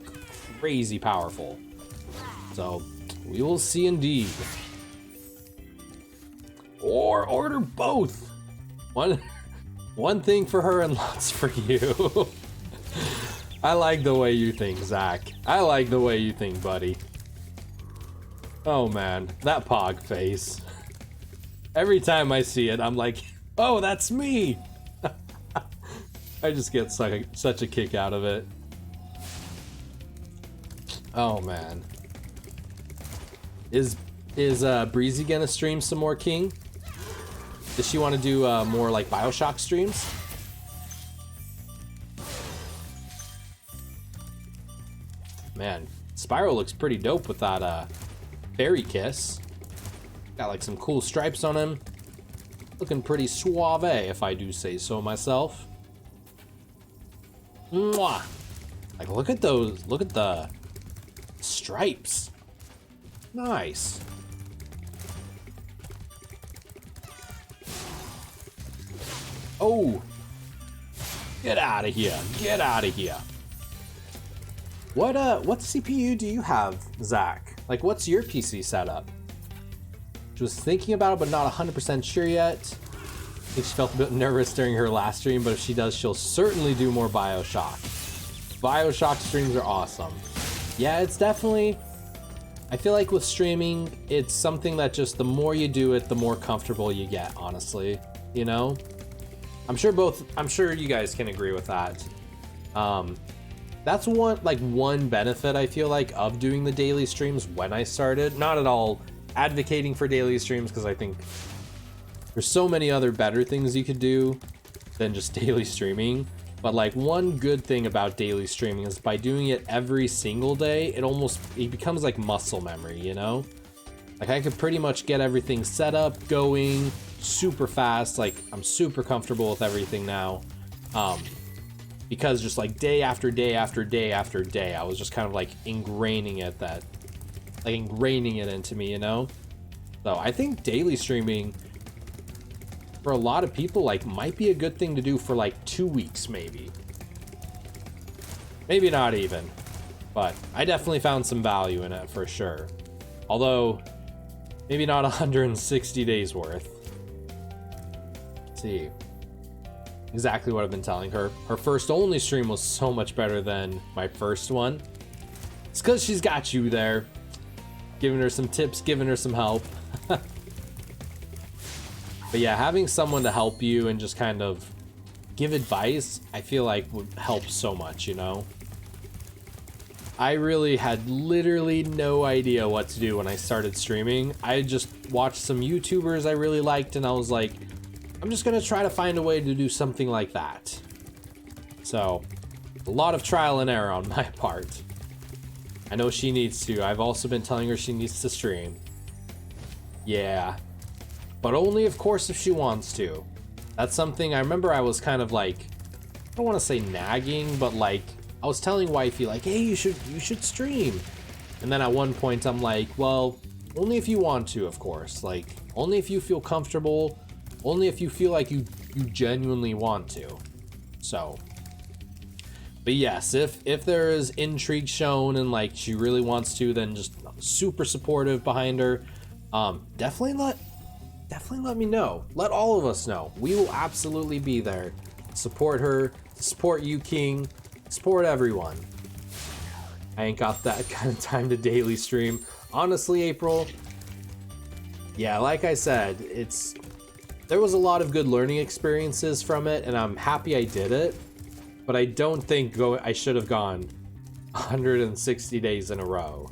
crazy powerful. So we will see indeed. Or order both. One thing for her and lots for you. I like the way you think, Zach. I like the way you think, buddy. Oh man, that pog face. Every time I see it, I'm like, oh, that's me. I just get such a kick out of it. Oh man. Is Breezy gonna stream some more, King? Does she want to do more like BioShock streams? Man, Spyro looks pretty dope with that fairy kiss. Got like some cool stripes on him. Looking pretty suave, if I do say so myself. Mwah! Like, look at those. Look at the stripes. Nice. Oh! Get out of here. Get out of here. What CPU do you have, Zach? Like, what's your PC setup? She was thinking about it, but not 100% sure yet. I think she felt a bit nervous during her last stream, but if she does, she'll certainly do more Bioshock. Bioshock streams are awesome. Yeah, it's definitely... I feel like with streaming, it's something that just the more you do it, the more comfortable you get, honestly. You know? I'm sure you guys can agree with that. That's one benefit I feel like of doing the daily streams when I started. Not at all advocating for daily streams, because I think there's so many other better things you could do than just daily streaming. But like, one good thing about daily streaming is by doing it every single day, it becomes like muscle memory, you know? Like, I could pretty much get everything set up, going super fast. Like, I'm super comfortable with everything now. Because just like day after day after day after day, I was just kind of like ingraining it into me, you know? So I think daily streaming for a lot of people like might be a good thing to do for like 2 weeks, maybe not even, but I definitely found some value in it for sure. Although maybe not 160 days worth. Let's see exactly what I've been telling her. Her first only stream was so much better than my first one. It's because she's got you there, giving her some tips, giving her some help. But yeah, having someone to help you and just kind of give advice, I feel like would help so much, you know? I really had literally no idea what to do when I started streaming. I just watched some YouTubers I really liked, and I was like, I'm just gonna try to find a way to do something like that. So, a lot of trial and error on my part. I know she needs to. I've also been telling her she needs to stream. Yeah. But only, of course, if she wants to. That's something I remember I was kind of like, I don't want to say nagging, but like, I was telling wifey like, hey, you should stream. And then at one point I'm like, well, only if you want to, of course. Like, only if you feel comfortable, only if you feel like you genuinely want to. So, but yes, if there is intrigue shown and like she really wants to, then just super supportive behind her. Definitely let me know. Let all of us know. We will absolutely be there. Support her, support you, King, support everyone. I ain't got that kind of time to daily stream. Honestly, April, yeah, like I said, there was a lot of good learning experiences from it, and I'm happy I did it, but I don't think I should have gone 160 days in a row.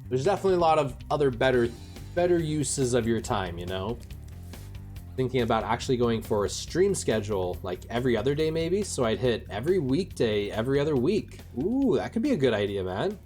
There's definitely a lot of other better uses of your time, you know? Thinking about actually going for a stream schedule like every other day maybe, so I'd hit every weekday every other week. Ooh, that could be a good idea, man.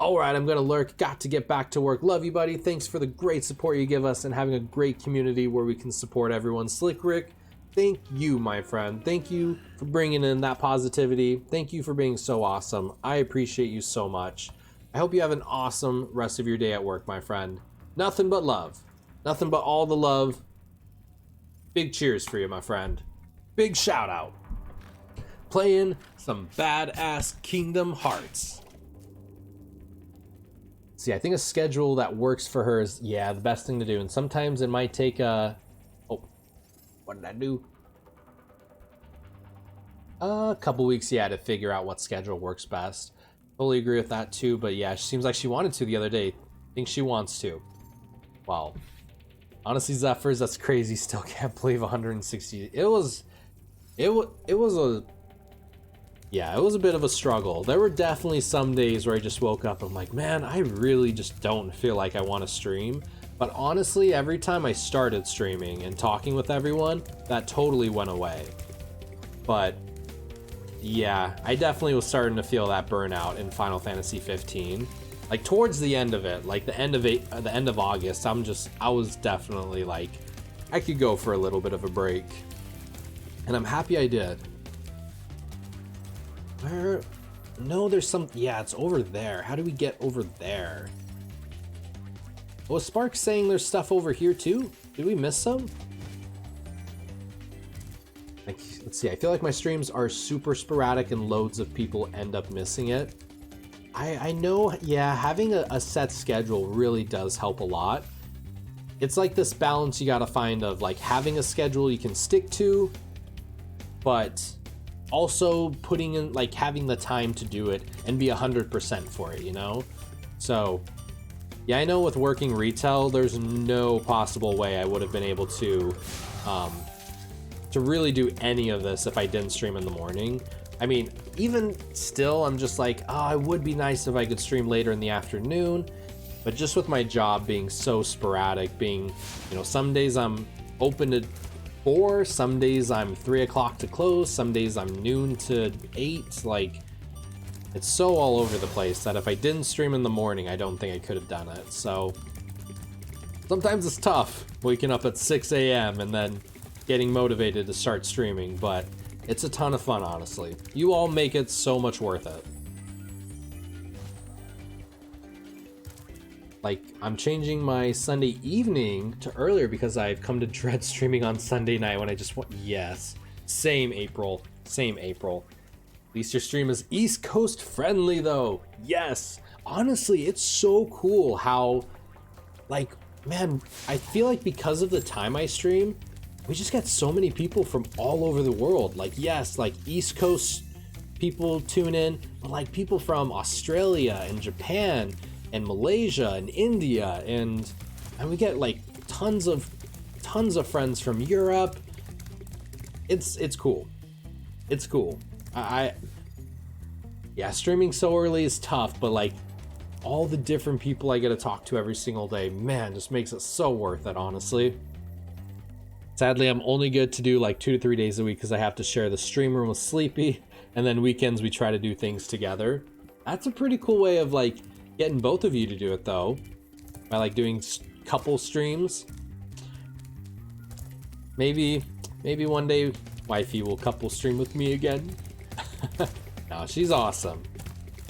Alright, I'm gonna lurk, got to get back to work. Love you, buddy. Thanks for the great support you give us and having a great community where we can support everyone. Slick Rick, thank you, my friend. Thank you for bringing in that positivity. Thank you for being so awesome. I appreciate you so much. I hope you have an awesome rest of your day at work, my friend. Nothing but love. Nothing but all the love. Big cheers for you, my friend. Big shout out. Playing some badass Kingdom Hearts. See, I think a schedule that works for her is, yeah, the best thing to do. And sometimes it might take a... Oh, what did I do? A couple weeks, yeah, to figure out what schedule works best. Totally agree with that too, but yeah, she seems like she wanted to the other day. Think she wants to. Wow. Honestly, Zephyrs, that's crazy. Still can't believe 160. It was a bit of a struggle. There were definitely some days where I just woke up and I'm like, man, I really just don't feel like I want to stream. But honestly, every time I started streaming and talking with everyone, that totally went away. But yeah, I definitely was starting to feel that burnout in Final Fantasy 15. Like towards the end of it, like the end of August, I was definitely like, I could go for a little bit of a break, and I'm happy I did. Where? No, there's some. Yeah, it's over there. How do we get over there? Was Spark saying there's stuff over here too? Did we miss some? Like, let's see. I feel like my streams are super sporadic, and loads of people end up missing it. I know, yeah, having a set schedule really does help a lot. It's like this balance you gotta find of like having a schedule you can stick to, but also putting in like having the time to do it and be 100% for it, you know? So yeah, I know with working retail, there's no possible way I would have been able to really do any of this if I didn't stream in the morning. I mean, even still, I'm just like, oh, it would be nice if I could stream later in the afternoon. But just with my job being so sporadic, being, you know, some days I'm open to 4, some days I'm 3 o'clock to close, some days I'm noon to 8. Like, it's so all over the place that if I didn't stream in the morning, I don't think I could have done it. So sometimes it's tough waking up at 6 a.m. and then getting motivated to start streaming, but it's a ton of fun, honestly. You all make it so much worth it. Like, I'm changing my Sunday evening to earlier because I've come to dread streaming on Sunday night when I just want, yes. Same April, same April. At least your stream is East Coast friendly though. Yes. Honestly, it's so cool how, like, man, I feel like because of the time I stream, we just get so many people from all over the world. Like, yes, like East Coast people tune in, but like people from Australia and Japan and Malaysia and India, and we get like tons of friends from Europe. It's cool. It's cool. Yeah, streaming so early is tough, but like all the different people I get to talk to every single day, man, just makes it so worth it, honestly. Sadly, I'm only good to do like 2 to 3 days a week because I have to share the stream room with Sleepy, and then weekends we try to do things together. That's a pretty cool way of like getting both of you to do it though, by like doing couple streams. Maybe one day wifey will couple stream with me again. No, she's awesome.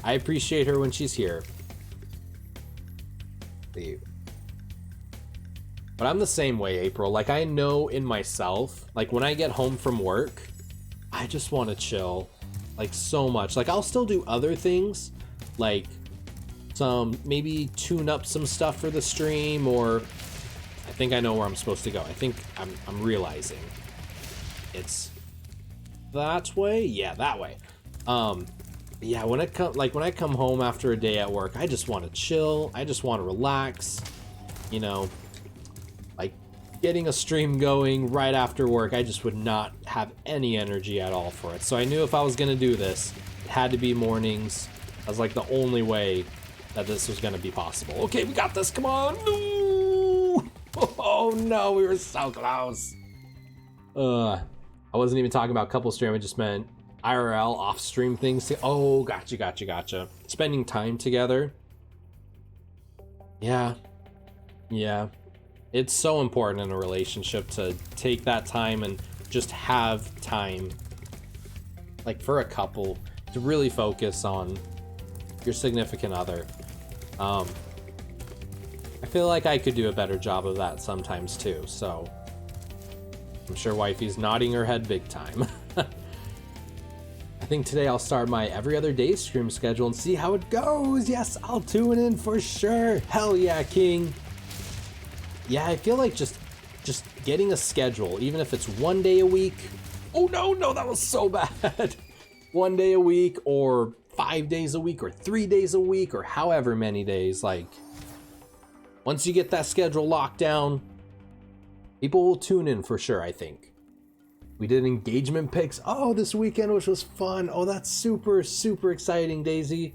I appreciate her when she's here. But I'm the same way, April. Like, I know in myself, like when I get home from work, I just want to chill, like so much. Like, I'll still do other things, like maybe tune up some stuff for the stream, or I think I know where I'm supposed to go. I think I'm realizing it's that way. Yeah, that way. Yeah, when I come home after a day at work, I just want to chill. I just want to relax, you know, like getting a stream going right after work. I just would not have any energy at all for it. So I knew if I was going to do this, it had to be mornings. That was like the only way that this was going to be possible. Okay, we got this. Come on. No! Oh no, we were so close. I wasn't even talking about couple stream. I just meant IRL off stream things. Oh, gotcha. Spending time together. Yeah. It's so important in a relationship to take that time and just have time, like for a couple, to really focus on your significant other. I feel like I could do a better job of that sometimes too, so I'm sure wifey's nodding her head big time. I think today I'll start my every other day stream schedule and see how it goes. Yes, I'll tune in for sure. Hell yeah, King. Yeah, I feel like just getting a schedule, even if it's 1 day a week. Oh no, that was so bad. 1 day a week, or 5 days a week, or 3 days a week, or however many days. Like, once you get that schedule locked down, people will tune in for sure, I think. We did engagement pics. Oh, this weekend, which was fun. Oh, that's super, super exciting, Daisy.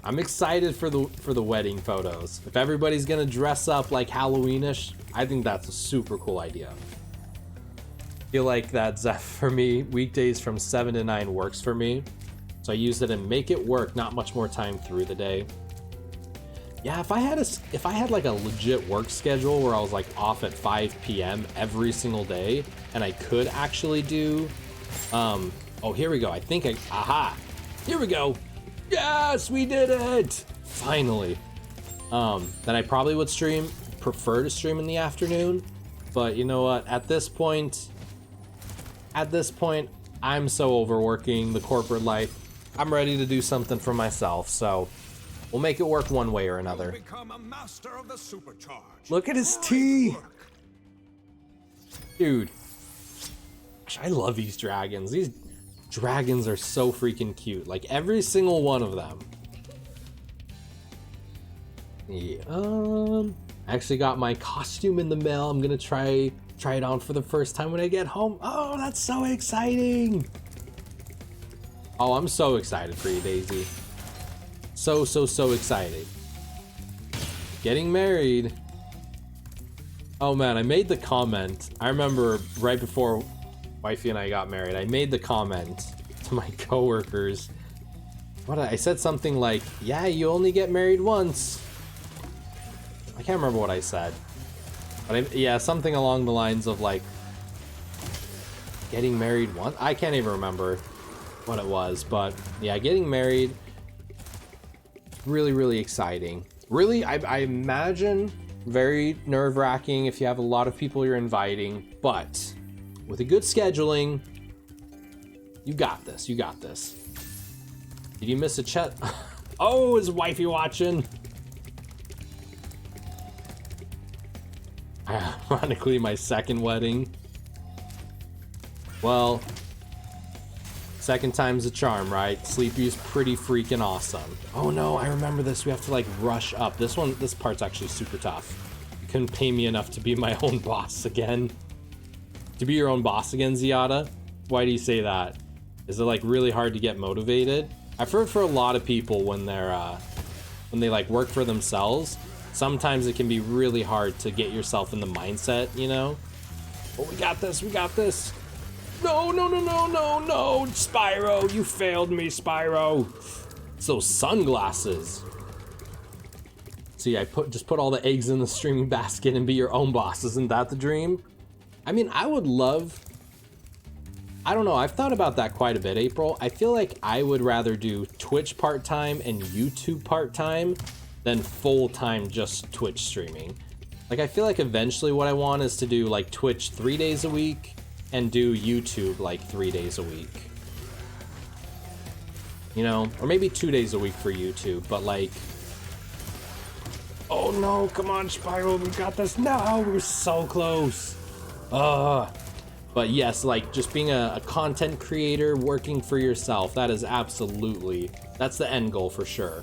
I'm excited for the wedding photos. If everybody's gonna dress up like Halloweenish, I think that's a super cool idea. I feel like that, Zeph, for me, weekdays from 7 to 9 works for me. So I use it and make it work, not much more time through the day. Yeah, if I had like a legit work schedule where I was like off at 5 p.m. every single day, and I could actually do, oh, here we go. I think aha, here we go. Yes, we did it! Finally. Then I probably would prefer to stream in the afternoon, but you know what? At this point, I'm so overworking the corporate life. I'm ready to do something for myself, so we'll make it work one way or another. Become a master of the supercharge. Look at his tea! Dude. Gosh, I love these dragons. These dragons are so freaking cute. Like, every single one of them. Yeah, I actually got my costume in the mail. I'm gonna try it on for the first time when I get home. Oh, that's so exciting! Oh, I'm so excited for you, Daisy. So excited. Getting married. Oh man, I made the comment. I remember right before wifey and I got married, I made the comment to my coworkers. I said something like, yeah, you only get married once. I can't remember what I said. But yeah, something along the lines of like, getting married once? I can't even remember what it was, but yeah, getting married, really exciting. Really, I imagine very nerve-wracking if you have a lot of people you're inviting, but with a good scheduling, you got this, you got this. Did you miss a chat? Oh, is wifey watching? Ironically, my second wedding. Well, second time's a charm, right? Sleepy's pretty freaking awesome. Oh no, I remember this. We have to like rush up. This part's actually super tough. You couldn't pay me enough to be my own boss again. To be your own boss again, Ziada? Why do you say that? Is it like really hard to get motivated? I've heard for a lot of people when they like work for themselves, sometimes it can be really hard to get yourself in the mindset, you know? Oh, we got this, we got this. No, Spyro, you failed me, Spyro. It's those sunglasses. See, just put all the eggs in the streaming basket and be your own boss. Isn't that the dream? I mean, I would love, I don't know, I've thought about that quite a bit, April. I feel like I would rather do Twitch part-time and YouTube part-time than full-time just Twitch streaming. Like, I feel like eventually what I want is to do like Twitch 3 days a week and do YouTube like 3 days a week. You know, or maybe 2 days a week for YouTube, but like, oh no, come on, Spyro, we got this. No, we're so close. But yes, like just being a content creator, working for yourself, that is absolutely, that's the end goal for sure.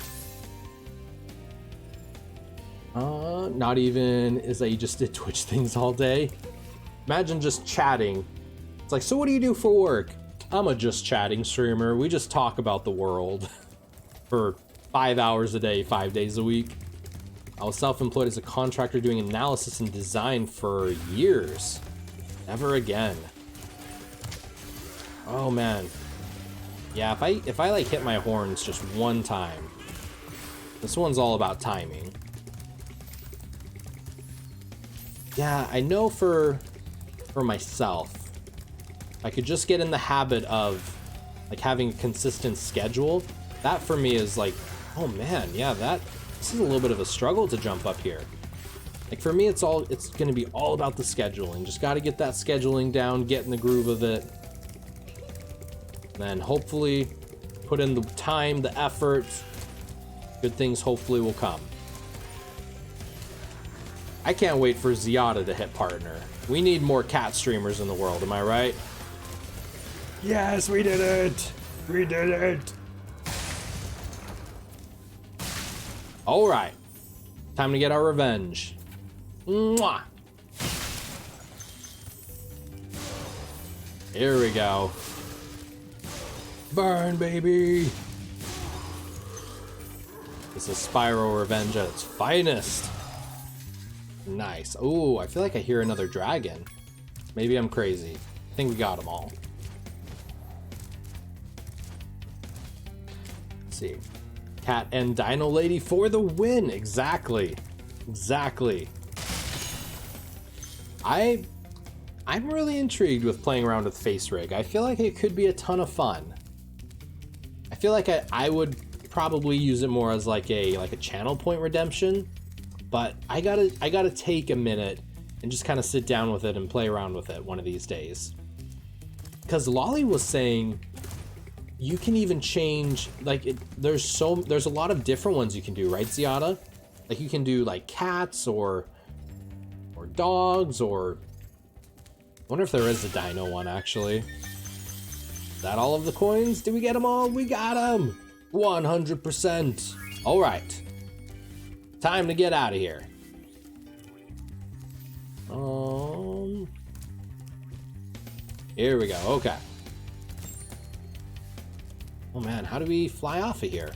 Not even is that you just did Twitch things all day. Imagine just chatting. It's like, so what do you do for work? I'm a just chatting streamer. We just talk about the world for 5 hours a day, 5 days a week. I was self-employed as a contractor doing analysis and design for years. Never again. Oh man. Yeah, if I like hit my horns just one time. This one's all about timing. Yeah, I know for myself, I could just get in the habit of like having a consistent schedule. That for me is like, oh man, yeah, this is a little bit of a struggle to jump up here. Like for me, it's gonna be all about the scheduling. Just gotta get that scheduling down, get in the groove of it. Then hopefully put in the time, the effort, good things hopefully will come. I can't wait for Ziada to hit partner. We need more cat streamers in the world, am I right? Yes, we did it! We did it! Alright. Time to get our revenge. Mwah! Here we go. Burn, baby! This is Spyro revenge at its finest. Nice. Oh, I feel like I hear another dragon. Maybe I'm crazy. I think we got them all. Let's see. Cat and Dino Lady for the win. Exactly. Exactly. I'm really intrigued with playing around with Face Rig. I feel like it could be a ton of fun. I feel like I would probably use it more as like a channel point redemption. But I gotta take a minute and just kind of sit down with it and play around with it one of these days. Because Lolly was saying, you can even change, like, there's a lot of different ones you can do, right, Ziada? Like, you can do, like, cats or dogs, or... I wonder if there is a dino one, actually. Is that all of the coins? Did we get them all? We got them! 100%. All right. Time to get out of here. Here we go. Okay. Oh man, how do we fly off of here?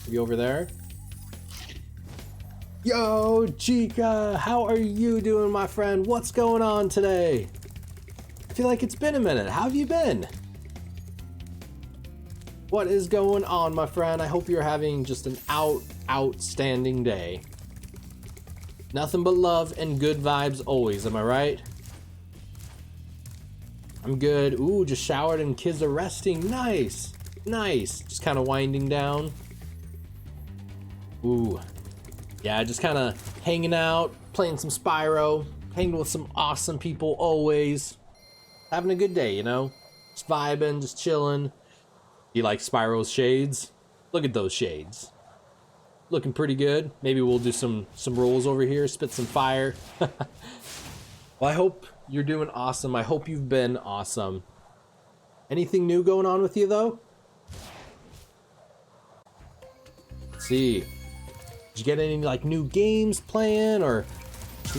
Maybe over there? Yo, Chica, how are you doing, my friend? What's going on today? I feel like it's been a minute. How have you been? What is going on, my friend? I hope you're having just an outstanding day. Nothing but love and good vibes always, am I right? I'm good. Ooh, just showered and kids are resting. Nice. Nice. Just kind of winding down. Ooh. Yeah, just kind of hanging out, playing some Spyro, hanging with some awesome people always. Having a good day, you know? Just vibing, just chilling. You like Spyro's shades? Look at those shades. Looking pretty good. Maybe we'll do some rolls over here, spit some fire. Well, I hope you're doing awesome. I hope you've been awesome. Anything new going on with you, though? Let's see. Did you get any, like, new games playing, or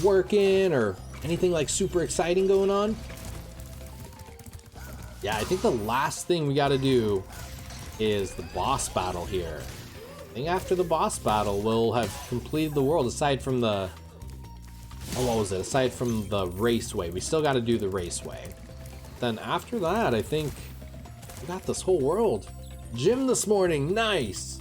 working, or anything, like, super exciting going on? Yeah, I think the last thing we gotta do is the boss battle here. I think after the boss battle, we'll have completed the world, aside from the... Oh, what was it? Aside from the raceway. We still gotta do the raceway. Then after that, I think we got this whole world. Gym this morning, nice!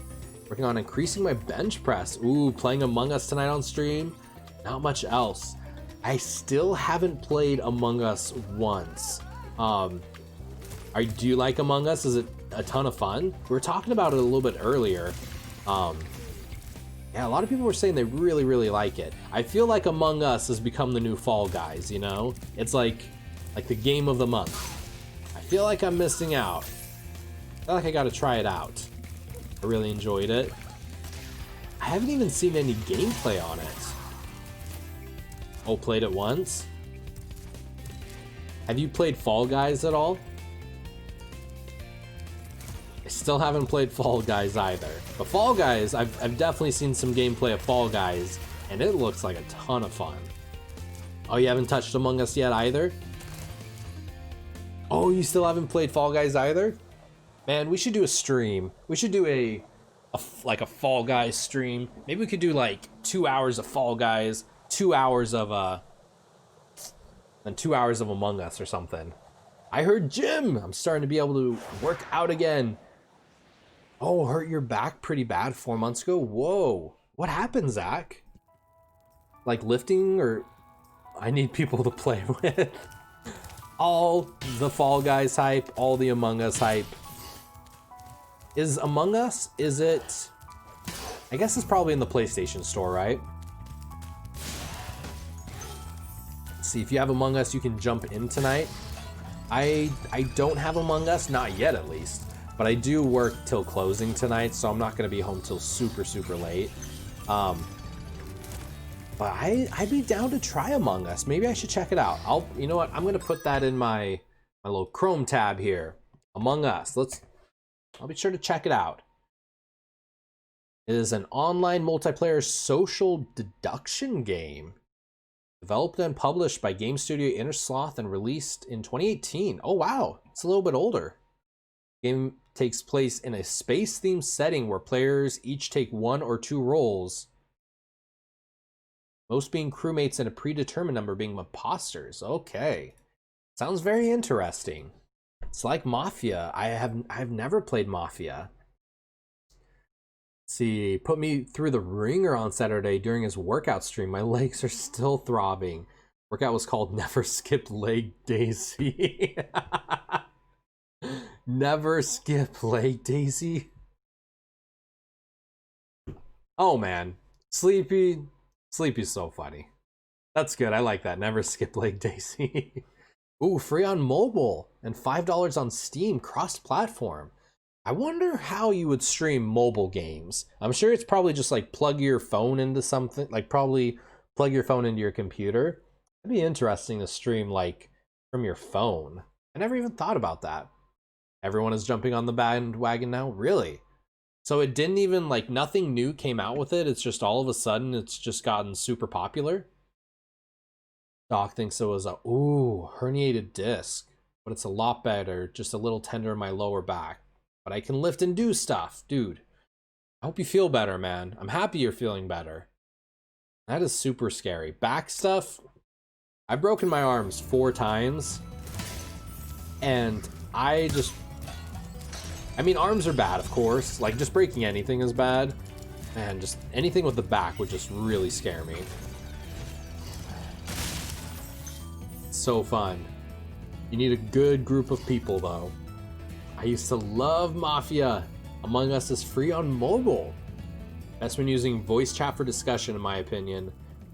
Working on increasing my bench press. Ooh, playing Among Us tonight on stream. Not much else. I still haven't played Among Us once. Do you like Among Us? Is it a ton of fun? We were talking about it a little bit earlier. Yeah, a lot of people were saying they really, really like it. I feel like Among Us has become the new Fall Guys, you know? It's like the game of the month. I feel like I'm missing out. I feel like I gotta try it out. I really enjoyed it. I haven't even seen any gameplay on it. Oh, played it once? Have you played Fall Guys at all? I still haven't played Fall Guys either. But Fall Guys, I've definitely seen some gameplay of Fall Guys, and it looks like a ton of fun. Oh, you haven't touched Among Us yet either? Oh, you still haven't played Fall Guys either? Man, we should do a stream. We should do a Fall Guys stream. Maybe we could do like 2 hours of Fall Guys, 2 hours of and 2 hours of Among Us or something. I heard gym. I'm starting to be able to work out again. Oh, hurt your back pretty bad 4 months ago? Whoa. What happened, Zach? Like lifting, or... I need people to play with. All the Fall Guys hype, all the Among Us hype. Is Among Us, is it... I guess it's probably in the PlayStation Store, right? Let's see, if you have Among Us, you can jump in tonight. I don't have Among Us, not yet at least. But I do work till closing tonight, so I'm not going to be home till super, super late. But I'd be down to try Among Us. Maybe I should check it out. You know what? I'm going to put that in my little Chrome tab here. Among Us. I'll be sure to check it out. It is an online multiplayer social deduction game. Developed and published by game studio Innersloth and released in 2018. Oh wow, it's a little bit older. Game takes place in a space-themed setting where players each take 1 or 2 roles. Most being crewmates and a predetermined number being imposters. Okay. Sounds very interesting. It's like Mafia. I've never played Mafia. Let's see, put me through the ringer on Saturday during his workout stream. My legs are still throbbing. Workout was called Never Skip Leg Daisy. Never skip leg Daisy. Oh man, Sleepy's so funny. That's good. I like that. Never skip leg Daisy. Ooh, free on mobile and $5 on Steam, cross-platform. I wonder how you would stream mobile games. I'm sure it's probably just like plug your phone into something, like probably plug your phone into your computer. It'd be interesting to stream like from your phone. I never even thought about that. Everyone is jumping on the bandwagon now? Really? So it didn't even, like, nothing new came out with it. It's just all of a sudden it's just gotten super popular. Doc thinks it was a, ooh, herniated disc. But it's a lot better, just a little tender in my lower back. But I can lift and do stuff. Dude, I hope you feel better, man. I'm happy you're feeling better. That is super scary. Back stuff, I've broken my arms 4 times. And I mean, arms are bad, of course. Like, just breaking anything is bad. Man, just anything with the back would just really scare me. It's so fun. You need a good group of people, though. I used to love Mafia. Among Us is free on mobile. Best when using voice chat for discussion, in my opinion.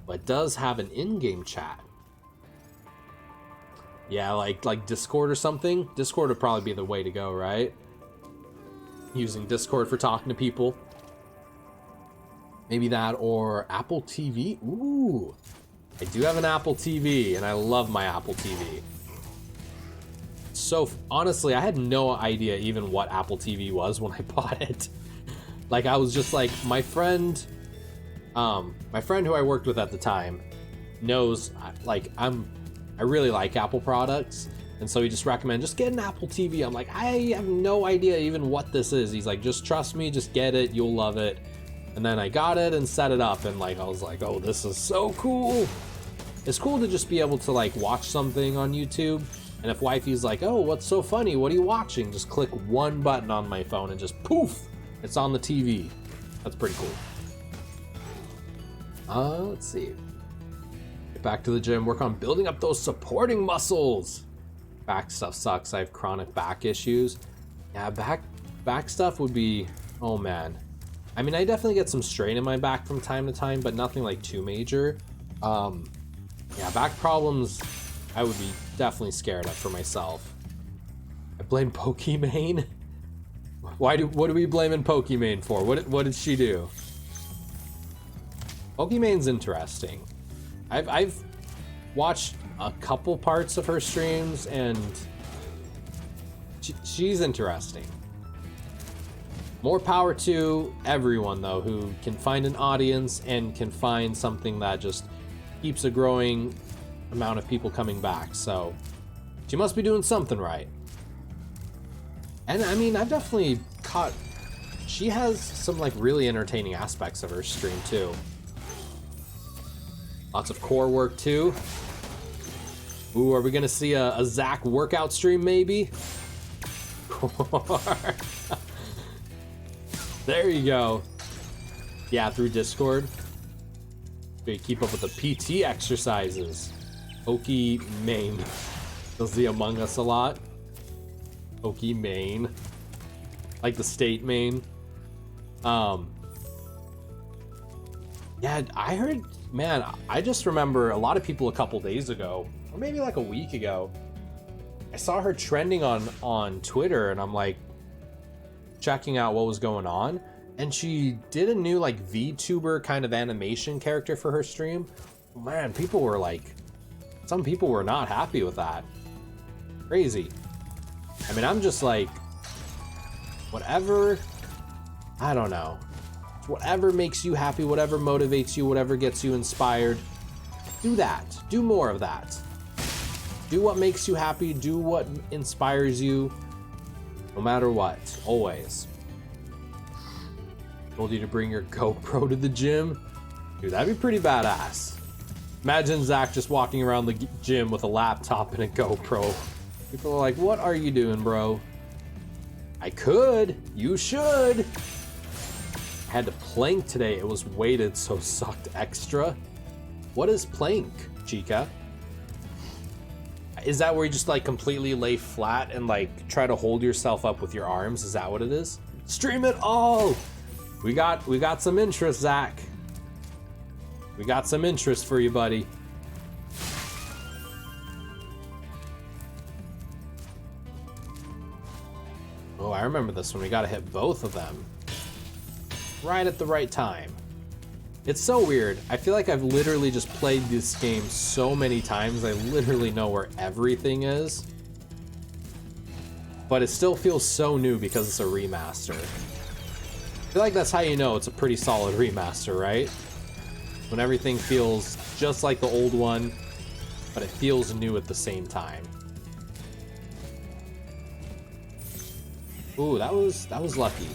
But it does have an in-game chat. Yeah, like Discord or something. Discord would probably be the way to go, right? Using Discord for talking to people. Maybe that or Apple TV. Ooh, I do have an Apple TV and I love my Apple TV. So honestly, I had no idea even what Apple TV was when I bought it. Like, I was just like, my friend who I worked with at the time knows, like, I really like Apple products. And so he just recommended, just get an Apple TV. I'm like, I have no idea even what this is. He's like, just trust me, just get it, you'll love it. And then I got it and set it up, and like, I was like, oh, this is so cool. It's cool to just be able to like watch something on YouTube. And if wifey's like, oh, what's so funny? What are you watching? Just click one button on my phone and just poof, it's on the TV. That's pretty cool. Let's see. Get back to the gym, work on building up those supporting muscles. Back stuff sucks. I have chronic back issues. Yeah, back stuff would be, oh man. I mean, I definitely get some strain in my back from time to time, but nothing like too major. Yeah, back problems, I would be definitely scared of for myself. I blame Pokimane. What are we blaming Pokimane for? What did she do? Pokimane's interesting. I've watched a couple parts of her streams, and she's interesting. More power to everyone, though, who can find an audience and can find something that just keeps a growing amount of people coming back. So she must be doing something right. And I mean, I've definitely caught, she has some like really entertaining aspects of her stream too. Lots of core work too. Ooh, are we gonna see a Zach workout stream maybe? There you go. Yeah, through Discord. So you keep up with the PT exercises. Pokimane does the Among Us a lot. Pokimane, like the state main. Yeah, I heard, man, I just remember a lot of people a couple days ago, or maybe like a week ago, I saw her trending on Twitter, and I'm like checking out what was going on, and she did a new like VTuber kind of animation character for her stream. Man, people were like, some people were not happy with that. Crazy. I mean, I'm just like, whatever, I don't know. Whatever makes you happy, whatever motivates you, whatever gets you inspired, do that. Do more of that. Do what makes you happy, do what inspires you, no matter what, always. Told you to bring your GoPro to the gym? Dude, that'd be pretty badass. Imagine Zach just walking around the gym with a laptop and a GoPro. People are like, what are you doing, bro? I could. You should. I had to plank today. It was weighted, so sucked extra. What is plank, Chica? Is that where you just like completely lay flat and like try to hold yourself up with your arms? Is that what it is? Stream it all. We got some interest, Zach. We got some interest for you, buddy. I remember this one. We gotta hit both of them right at the right time. It's so weird. I feel like I've literally just played this game so many times. I literally know where everything is. But it still feels so new because it's a remaster. I feel like that's how you know it's a pretty solid remaster, right? When everything feels just like the old one, but it feels new at the same time. Ooh, that was lucky.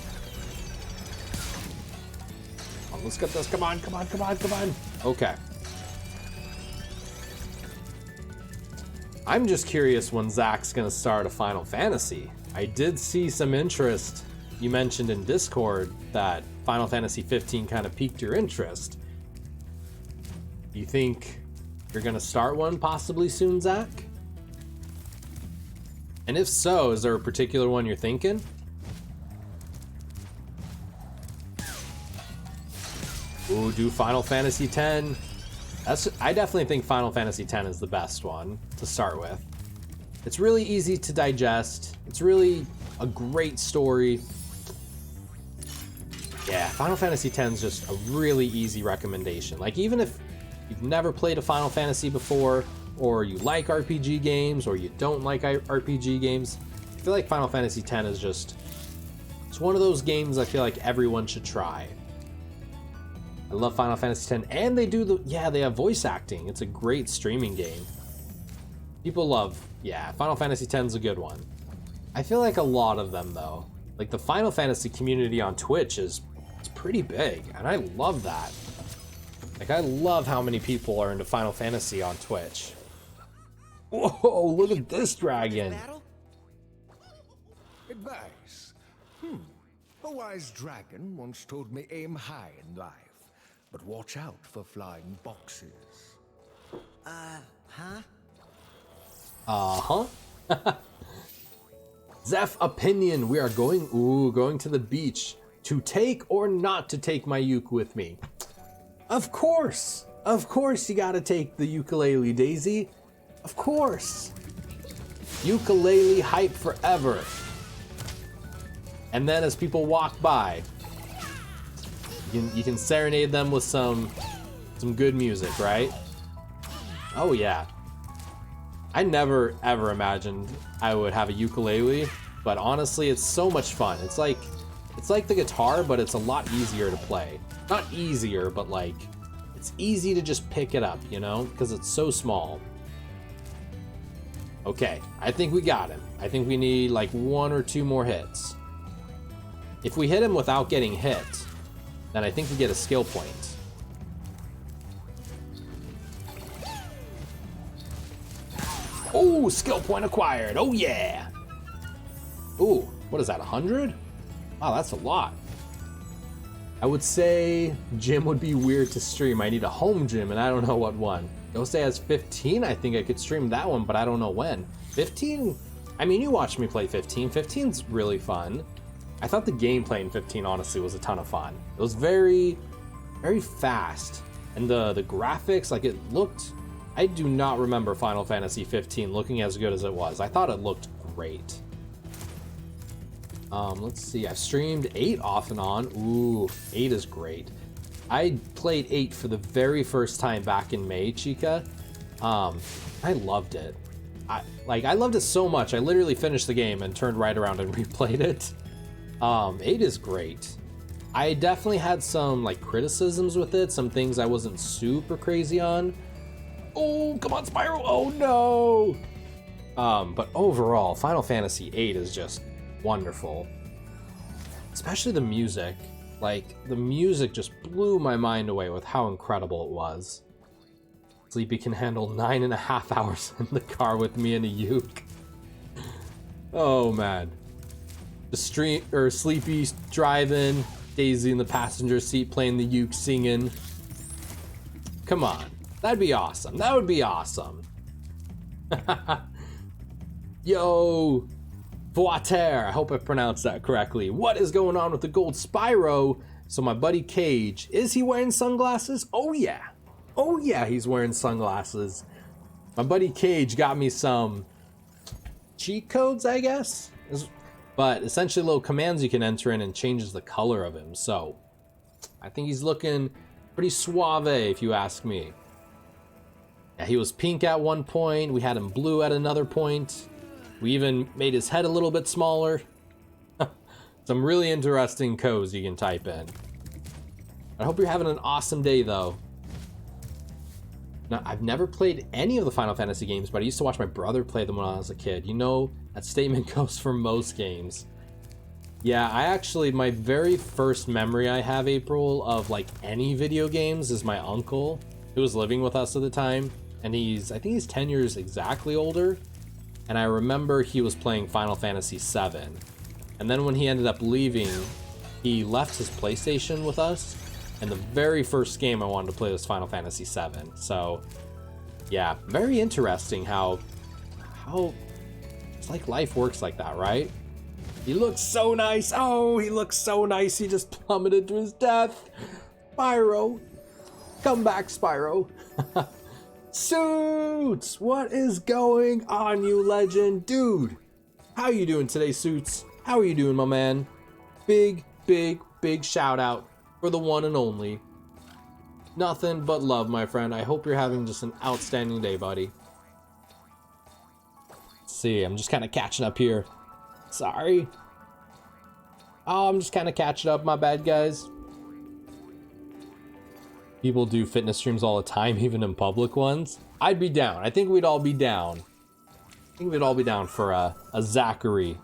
Oh, let's get this. Come on, come on, come on, come on. Okay. I'm just curious when Zach's gonna start a Final Fantasy. I did see some interest. You mentioned in Discord that Final Fantasy 15 kind of piqued your interest. Do you think you're gonna start one possibly soon, Zach? And if so, is there a particular one you're thinking? Ooh, do Final Fantasy X. I definitely think Final Fantasy X is the best one to start with. It's really easy to digest. It's really a great story. Yeah, Final Fantasy X is just a really easy recommendation. Like, even if you've never played a Final Fantasy before, or you like RPG games, or you don't like RPG games, I feel like Final Fantasy X is just... it's one of those games I feel like everyone should try. I love Final Fantasy X, and they do they have voice acting. It's a great streaming game. People love, Final Fantasy X is a good one. I feel like a lot of them, though, like the Final Fantasy community on Twitch it's pretty big, and I love that. Like, I love how many people are into Final Fantasy on Twitch. Whoa, look at this dragon. Advice. A wise dragon once told me aim high in life, but watch out for flying boxes. Huh? Uh-huh. Zeph opinion. We are going to the beach. To take or not to take my uke with me? Of course. Of course you gotta take the ukulele, Daisy. Of course. Ukulele hype forever. And then as people walk by, you can serenade them with some good music, right? Oh yeah. I never ever imagined I would have a ukulele, but honestly, it's so much fun. It's like the guitar, but it's a lot easier to play. Not easier, but like it's easy to just pick it up, you know, because it's so small. Okay, I think we got him. I think we need like 1 or 2 more hits. If we hit him without getting hit, then I think we get a skill point. Oh, skill point acquired. Oh yeah. Ooh, what is that, 100? Wow, that's a lot. I would say gym would be weird to stream. I need a home gym, and I don't know what one. Ghost has 15. I think I could stream that one, but I don't know when. 15? I mean, you watched me play 15. 15's really fun. I thought the gameplay in 15, honestly, was a ton of fun. It was very, very fast. And the graphics, like, it looked... I do not remember Final Fantasy 15 looking as good as it was. I thought it looked great. Let's see. I've streamed 8 off and on. Ooh, 8 is great. I played 8 for the very first time back in May, Chica. I loved it. I loved it so much. I literally finished the game and turned right around and replayed it. 8 is great. I definitely had some like criticisms with it, some things I wasn't super crazy on. Oh, come on, Spyro! Oh no! But overall, Final Fantasy VIII is just wonderful. Especially the music. Like, the music just blew my mind away with how incredible it was. Sleepy can handle 9.5 hours in the car with me and a uke. Oh man. The Sleepy driving, Daisy in the passenger seat playing the uke singing. Come on. That'd be awesome. That would be awesome. Yo, Voiter. I hope I pronounced that correctly. What is going on with the gold Spyro? So my buddy Cage, is he wearing sunglasses? Oh yeah. Oh yeah, he's wearing sunglasses. My buddy Cage got me some cheat codes, I guess. but essentially little commands you can enter in and changes the color of him. So I think he's looking pretty suave if you ask me. Yeah, he was pink at one point, we had him blue at another point. We even made his head a little bit smaller. Some really interesting codes you can type in. I hope you're having an awesome day though. Now, I've never played any of the Final Fantasy games, but I used to watch my brother play them when I was a kid. You know, that statement goes for most games. Yeah, I actually, my very first memory I have, April, of like any video games is my uncle, who was living with us at the time. And I think he's 10 years exactly older. And I remember he was playing Final Fantasy 7. And then when he ended up leaving, he left his PlayStation with us. And the very first game I wanted to play was Final Fantasy 7. So, yeah, very interesting how it's like life works like that, right? He looks so nice. Oh, he looks so nice. He just plummeted to his death. Spyro. Come back, Spyro. Suits! What is going on, you legend? Dude, how you doing today, Suits? How are you doing, my man? Big, big, big shout out for the one and only. Nothing but love, my friend. I hope you're having just an outstanding day, buddy. Let's see, I'm just kind of catching up here. Sorry. Oh, I'm just kind of catching up. My bad, guys. People do fitness streams all the time, even in public ones. I'd be down. I think we'd all be down. I think we'd all be down for a Zachary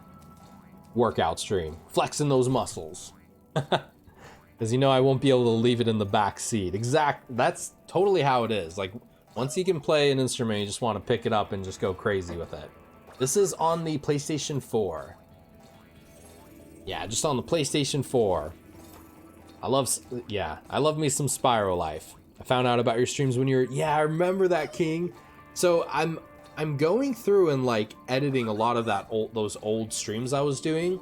workout stream. Flexing those muscles. Because you know I won't be able to leave it in the back seat. That's totally how it is. Like, once you can play an instrument, you just want to pick it up and just go crazy with it. This is on the PlayStation 4. Yeah, just on the PlayStation 4. I love me some Spyro life. I found out about your streams when you're, yeah, I remember that, King. So I'm going through and like editing a lot of those old streams I was doing,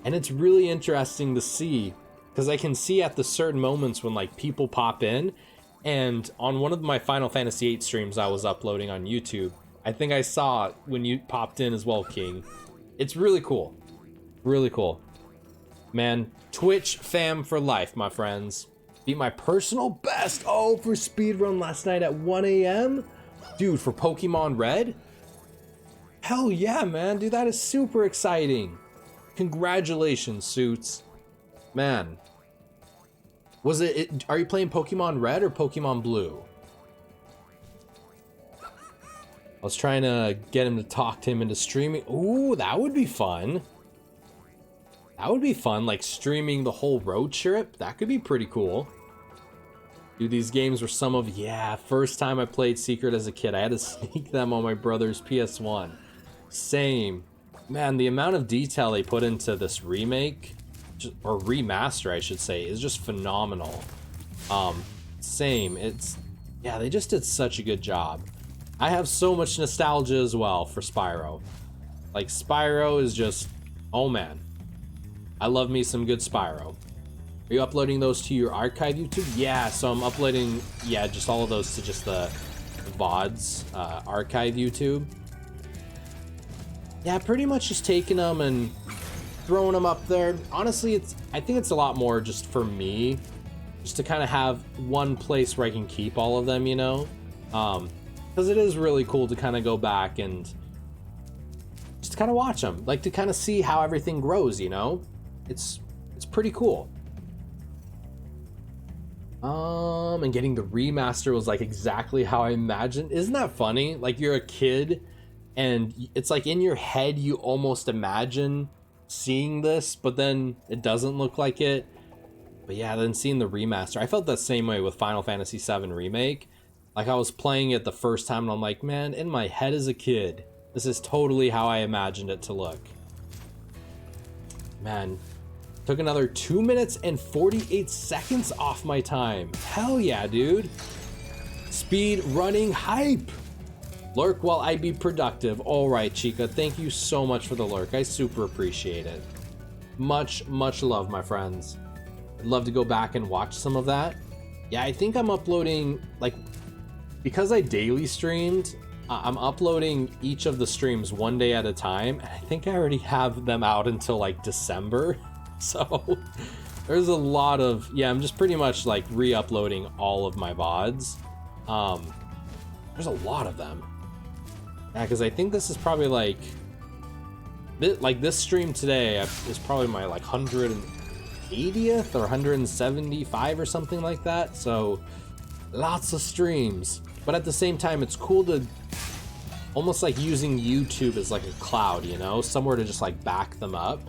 and it's really interesting to see because I can see at the certain moments when like people pop in, and on one of my Final Fantasy VIII streams I was uploading on YouTube, I think I saw when you popped in as well, King. It's really cool. Really cool. Man, Twitch fam for life, my friends. Beat my personal best, for speedrun last night at 1 a.m. Dude, for Pokemon Red? Hell yeah, man. Dude, that is super exciting. Congratulations, Suits. Man. Are you playing Pokemon Red or Pokemon Blue? I was trying to get him to talk him into streaming. Ooh, that would be fun. That would be fun, like streaming the whole road trip. That could be pretty cool. Dude, these games were first time I played Secret as a kid. I had to sneak them on my brother's PS1. Same. Man, the amount of detail they put into this remake, or remaster I should say, is just phenomenal. Same. They just did such a good job. I have so much nostalgia as well for Spyro. Like, Spyro is just, oh man. I love me some good Spyro. Are you uploading those to your archive YouTube? Yeah, so I'm uploading, just all of those to just the VODs archive YouTube. Yeah, pretty much just taking them and throwing them up there. Honestly, I think it's a lot more just for me, just to kind of have one place where I can keep all of them, you know? Because it is really cool to kind of go back and just kind of watch them, like to kind of see how everything grows, you know? It's pretty cool. And getting the remaster was like exactly how I imagined. Isn't that funny? Like, you're a kid and it's like in your head you almost imagine seeing this, but then it doesn't look like it. But yeah, then seeing the remaster, I felt the same way with Final Fantasy VII Remake. Like, I was playing it the first time and I'm like, man, in my head as a kid, this is totally how I imagined it to look. Man, took another 2 minutes and 48 seconds off my time. Hell yeah, dude. Speed running hype. Lurk while I be productive. All right, Chica, thank you so much for the lurk. I super appreciate it. Much, much love, my friends. I'd love to go back and watch some of that. Yeah, I think I'm uploading, like, because I daily streamed, I'm uploading each of the streams one day at a time, and I think I already have them out until like December. So there's a lot of, yeah, I'm just pretty much like re-uploading all of my VODs. There's a lot of them. Yeah, because I think this is probably like this stream today is probably my like 180th or 175 or something like that. So lots of streams, but at the same time, it's cool to almost like using YouTube as like a cloud, you know, somewhere to just like back them up.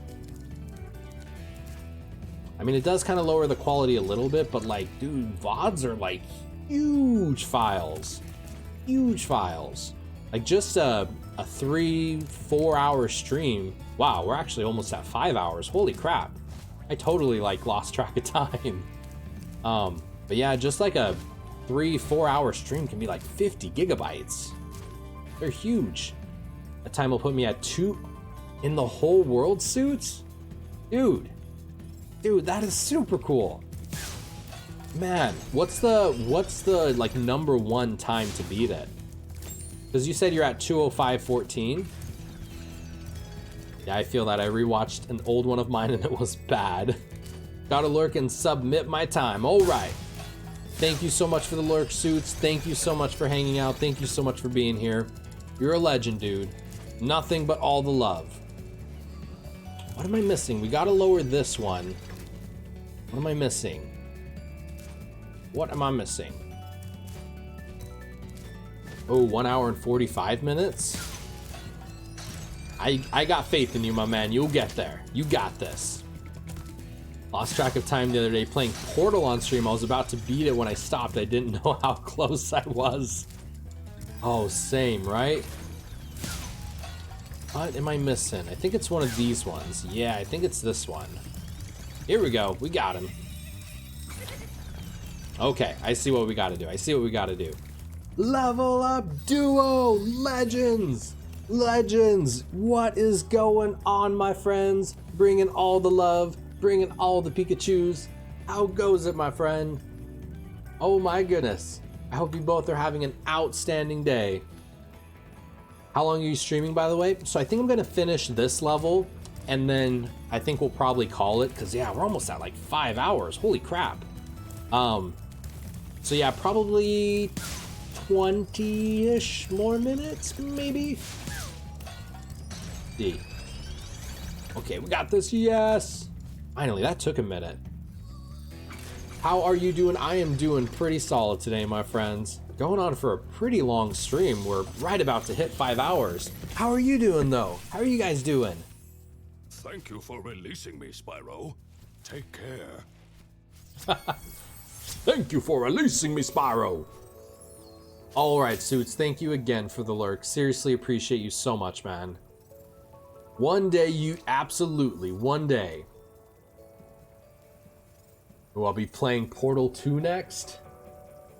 I mean, it does kind of lower the quality a little bit, but like, dude, VODs are like huge files. Like just a 3-4 hour stream. Wow, we're actually almost at 5 hours. Holy crap. I totally like lost track of time. But yeah, just like a 3-4 hour stream can be like 50 gigabytes. They're huge. That time will put me at 2 in the whole world suits. Dude, that is super cool. Man, what's the like number one time to beat it? Because you said you're at 2:05:14. Yeah, I feel that. I rewatched an old one of mine and it was bad. Gotta lurk and submit my time. All right. Thank you so much for the lurk suits. Thank you so much for hanging out. Thank you so much for being here. You're a legend, dude. Nothing but all the love. What am I missing? We gotta lower this one. What am I missing? What am I missing? Oh, 1 hour and 45 minutes? I got faith in you, my man. You'll get there. You got this. Lost track of time the other day playing Portal on stream. I was about to beat it when I stopped. I didn't know how close I was. Oh, same, right? What am I missing? I think it's one of these ones. Yeah, I think it's this one. Here we go. We got him. Okay, I see what we gotta do. Level up duo! Legends! What is going on, my friends? Bringing all the love, bringing all the Pikachus. How goes it, my friend? Oh my goodness. I hope you both are having an outstanding day. How long are you streaming, by the way? So I think I'm gonna finish this level, and then I think we'll probably call it, because yeah, we're almost at like 5 hours. Holy crap. So yeah, probably 20-ish more minutes, maybe? D. Okay, we got this, yes! Finally, that took a minute. How are you doing? I am doing pretty solid today, my friends. Going on for a pretty long stream. We're right about to hit 5 hours. How are you doing, though? How are you guys doing? Thank you for releasing me, Spyro. Take care. Thank you for releasing me, Spyro. All right, Suits, thank you again for the lurk. Seriously appreciate you so much, man. One day, absolutely, one day. Oh, I'll be playing Portal 2 next.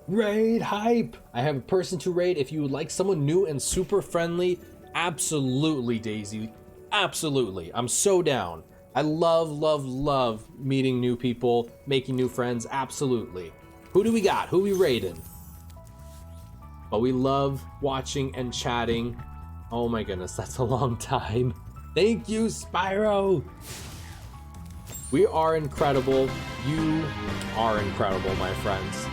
Raid hype! I have a person to raid. If you would like someone new and super friendly, absolutely, Daisy. Absolutely. I'm so down. I love meeting new people, making new friends. Absolutely. Who do we got? Who we raiding? But we love watching and chatting. Oh my goodness, that's a long time. Thank you, Spyro. We are incredible. You are incredible, my friends.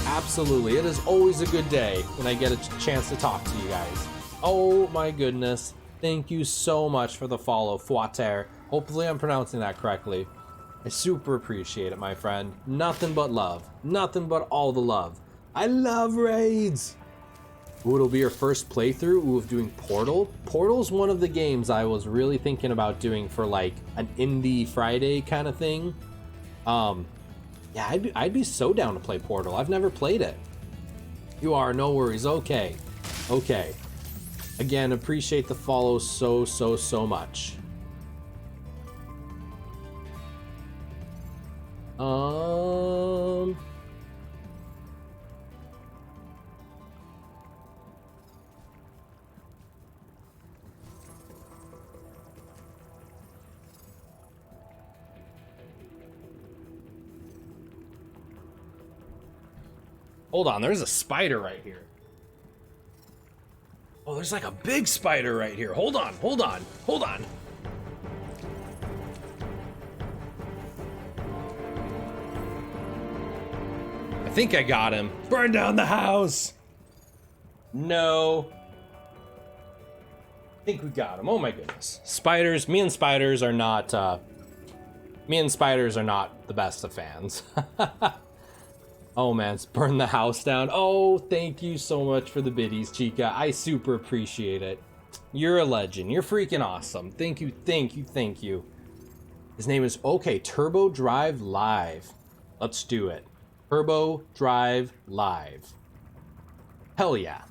Absolutely. It is always a good day when I get a chance to talk to you guys. Oh my goodness. Thank you so much for the follow, Fuater. Hopefully I'm pronouncing that correctly. I super appreciate it, my friend. Nothing but love. Nothing but all the love. I love raids. Ooh, it'll be your first playthrough of doing Portal. Portal's one of the games I was really thinking about doing for like an Indie Friday kind of thing. Yeah, I'd be so down to play Portal. I've never played it. You are, no worries. Okay. Again, appreciate the follow so much. Hold on, there's a spider right here. Oh, there's like a big spider right here. Hold on, hold on, hold on. I think I got him. Burn down the house. No. I think we got him. Oh my goodness. Spiders, me and spiders are not the best of fans. Oh man, it's burn the house down. Oh, thank you so much for the biddies, Chica. I super appreciate it. You're a legend. You're freaking awesome. Thank you, thank you, thank you. His name is, okay, Turbo Drive Live. Let's do it. Turbo Drive Live. Hell yeah.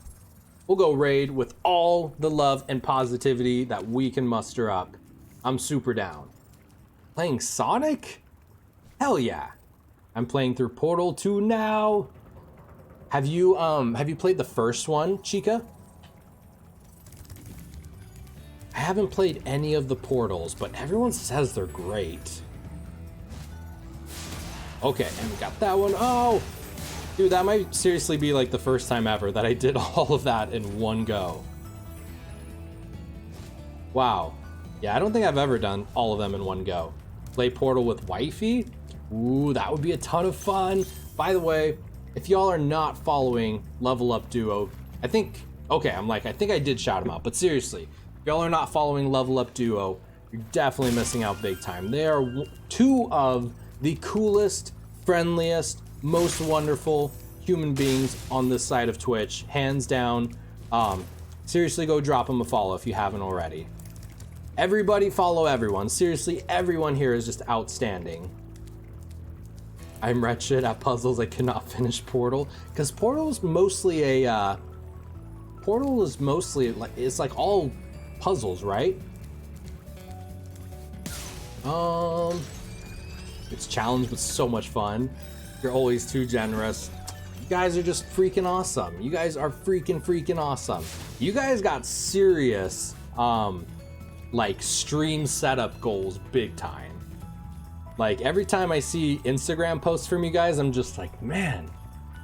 We'll go raid with all the love and positivity that we can muster up. I'm super down. Playing Sonic? Hell yeah. I'm playing through Portal 2 now. Have you played the first one, Chica? I haven't played any of the Portals, but everyone says they're great. Okay, and we got that one. Oh, dude, that might seriously be like the first time ever that I did all of that in one go. Wow. Yeah, I don't think I've ever done all of them in one go. Play Portal with Wifey? Ooh, that would be a ton of fun. By the way, if y'all are not following Level Up Duo, I think I did shout them out, but seriously, if y'all are not following Level Up Duo, you're definitely missing out big time. They are two of the coolest, friendliest, most wonderful human beings on this side of Twitch, hands down. Seriously, go drop them a follow if you haven't already. Everybody follow everyone. Seriously, everyone here is just outstanding. I'm wretched at puzzles. I cannot finish Portal because Portal is mostly like, it's like all puzzles, right? It's challenged but so much fun. You're always too generous. You guys are just freaking awesome. You guys are freaking awesome. You guys got serious like stream setup goals big time. Like every time I see Instagram posts from you guys, I'm just like, man,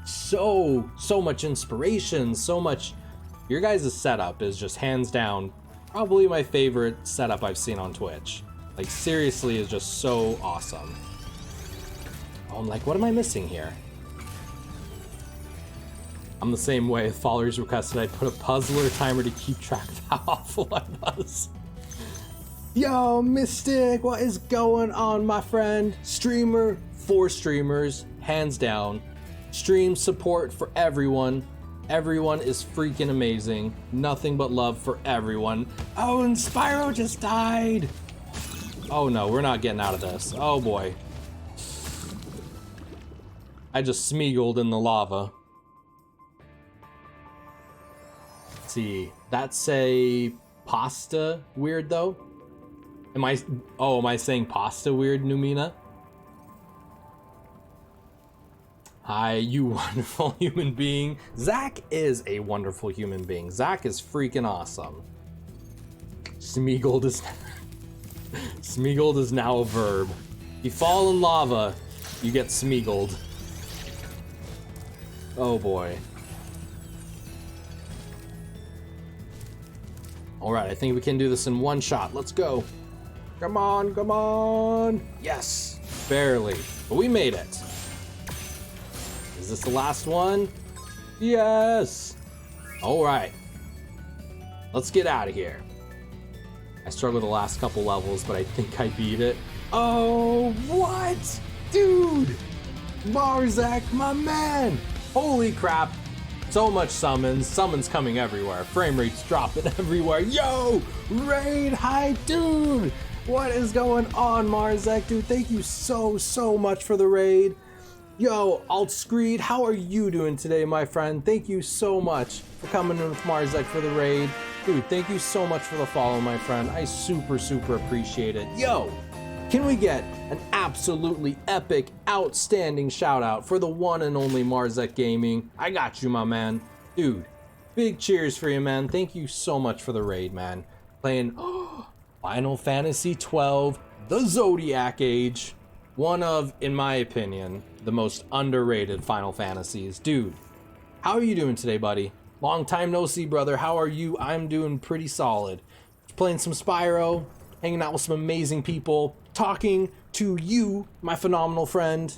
so much inspiration, so much. Your guys' setup is just hands down probably my favorite setup I've seen on Twitch. Like seriously, is just so awesome. Oh, I'm like, what am I missing here? I'm the same way. Followers requested I put a puzzler timer to keep track of how awful I was. Yo, Mystic, what is going on, my friend? Streamer for streamers, hands down. Stream support for everyone. Everyone is freaking amazing. Nothing but love for everyone. Oh, and Spyro just died. Oh no, we're not getting out of this. Oh boy. I just smeagoled in the lava. Let's see, that's a pasta weird though? Am I saying pasta weird, Numina? Hi, you wonderful human being. Zach is a wonderful human being. Zach is freaking awesome. Smeagoled is Smeagoled is now a verb. You fall in lava, you get smeagoled. Oh boy. Alright, I think we can do this in one shot. Let's go. Come on, come on. Yes, barely, but we made it. Is this the last one? Yes. All right, let's get out of here. I struggled the last couple levels, but I think I beat it. Oh, what? Dude, Marzak, my man. Holy crap. So much summons. Summons coming everywhere. Frame rates dropping everywhere. Yo, raid, hi, dude. What is going on, Marzak? Dude, thank you so much for the raid. Yo, Altscreed, how are you doing today, my friend? Thank you so much for coming in with Marzak for the raid. Dude, thank you so much for the follow, my friend. I super appreciate it. Yo, can we get an absolutely epic, outstanding shout out for the one and only Marzak Gaming? I got you, my man. Dude, big cheers for you, man. Thank you so much for the raid, man. Playing Final Fantasy 12, the Zodiac Age. One of, in my opinion, the most underrated Final Fantasies. Dude, how are you doing today, buddy? Long time no see, brother. How are you? I'm doing pretty solid. Playing some Spyro, hanging out with some amazing people, talking to you, my phenomenal friend.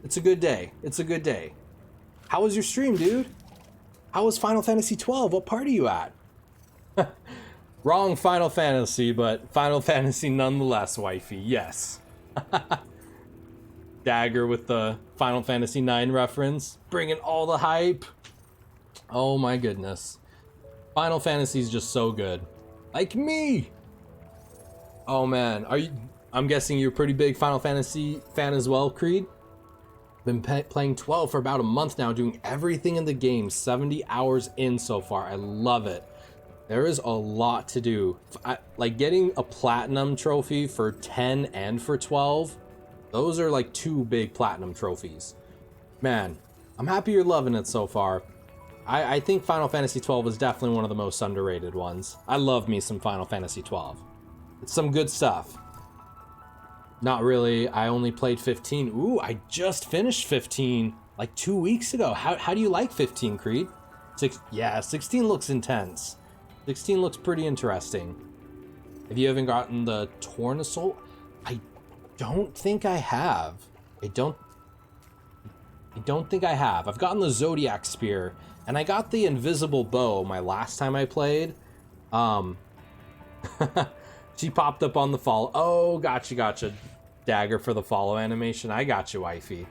It's a good day. It's a good day. How was your stream, dude? How was Final Fantasy 12? What part are you at? Wrong Final Fantasy, but Final Fantasy nonetheless, wifey. Yes. Dagger with the Final Fantasy 9 reference, bringing all the hype. Oh my goodness. Final Fantasy is just so good. Like me. Oh man, I'm guessing you're a pretty big Final Fantasy fan as well, Creed? Been playing 12 for about a month now, doing everything in the game, 70 hours in so far. I love it. There is a lot to do. Like getting a platinum trophy for 10 and for 12, those are like 2 big platinum trophies. Man, I'm happy you're loving it so far. I think Final Fantasy 12 is definitely one of the most underrated ones. I love me some Final Fantasy 12. It's some good stuff. Not really. I only played 15. Ooh, I just finished 15 like 2 weeks ago. How do you like 15, Creed? Yeah, 16 looks intense. 16 looks pretty interesting. If you haven't gotten the Torn Assault, I don't think I have. I don't think I have. I've gotten the Zodiac Spear, and I got the Invisible Bow my last time I played. She popped up on the follow. Oh, gotcha. Dagger for the follow animation. I got you, wifey.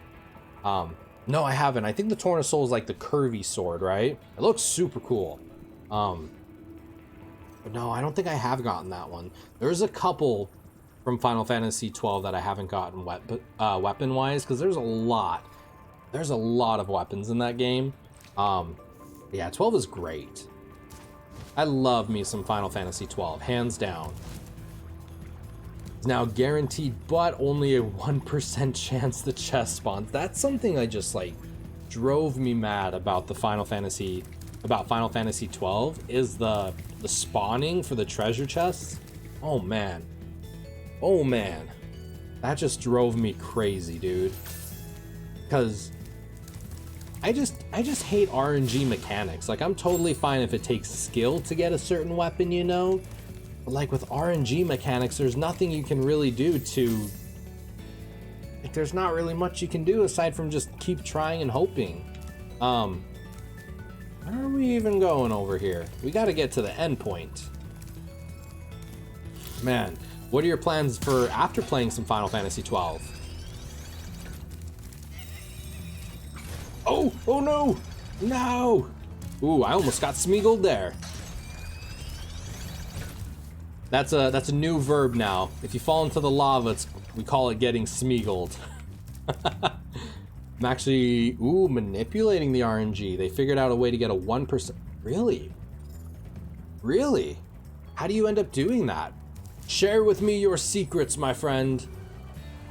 No, I haven't. I think the Torn of Soul is like the curvy sword, right? It looks super cool. But no, I don't think I have gotten that one. There's a couple from Final Fantasy 12 that I haven't gotten weapon-wise, because there's a lot. There's a lot of weapons in that game. Yeah, 12 is great. I love me some Final Fantasy 12, hands down. It's now guaranteed, but only a 1% chance the chest spawns. That's something I just like drove me mad about Final Fantasy 12 is the spawning for the treasure chests. Oh man, that just drove me crazy, dude. Because I just hate RNG mechanics. Like, I'm totally fine if it takes skill to get a certain weapon, you know? But like with RNG mechanics, there's nothing you can really do to... Like, there's not really much you can do aside from just keep trying and hoping. Where are we even going over here? We gotta get to the end point. Man, what are your plans for after playing some Final Fantasy 12? Oh no! No! Ooh, I almost got Smeagoled there. That's a new verb now. If you fall into the lava, we call it getting Smeagoled. I'm actually, manipulating the RNG. They figured out a way to get a 1%. Really? Really? How do you end up doing that? Share with me your secrets, my friend.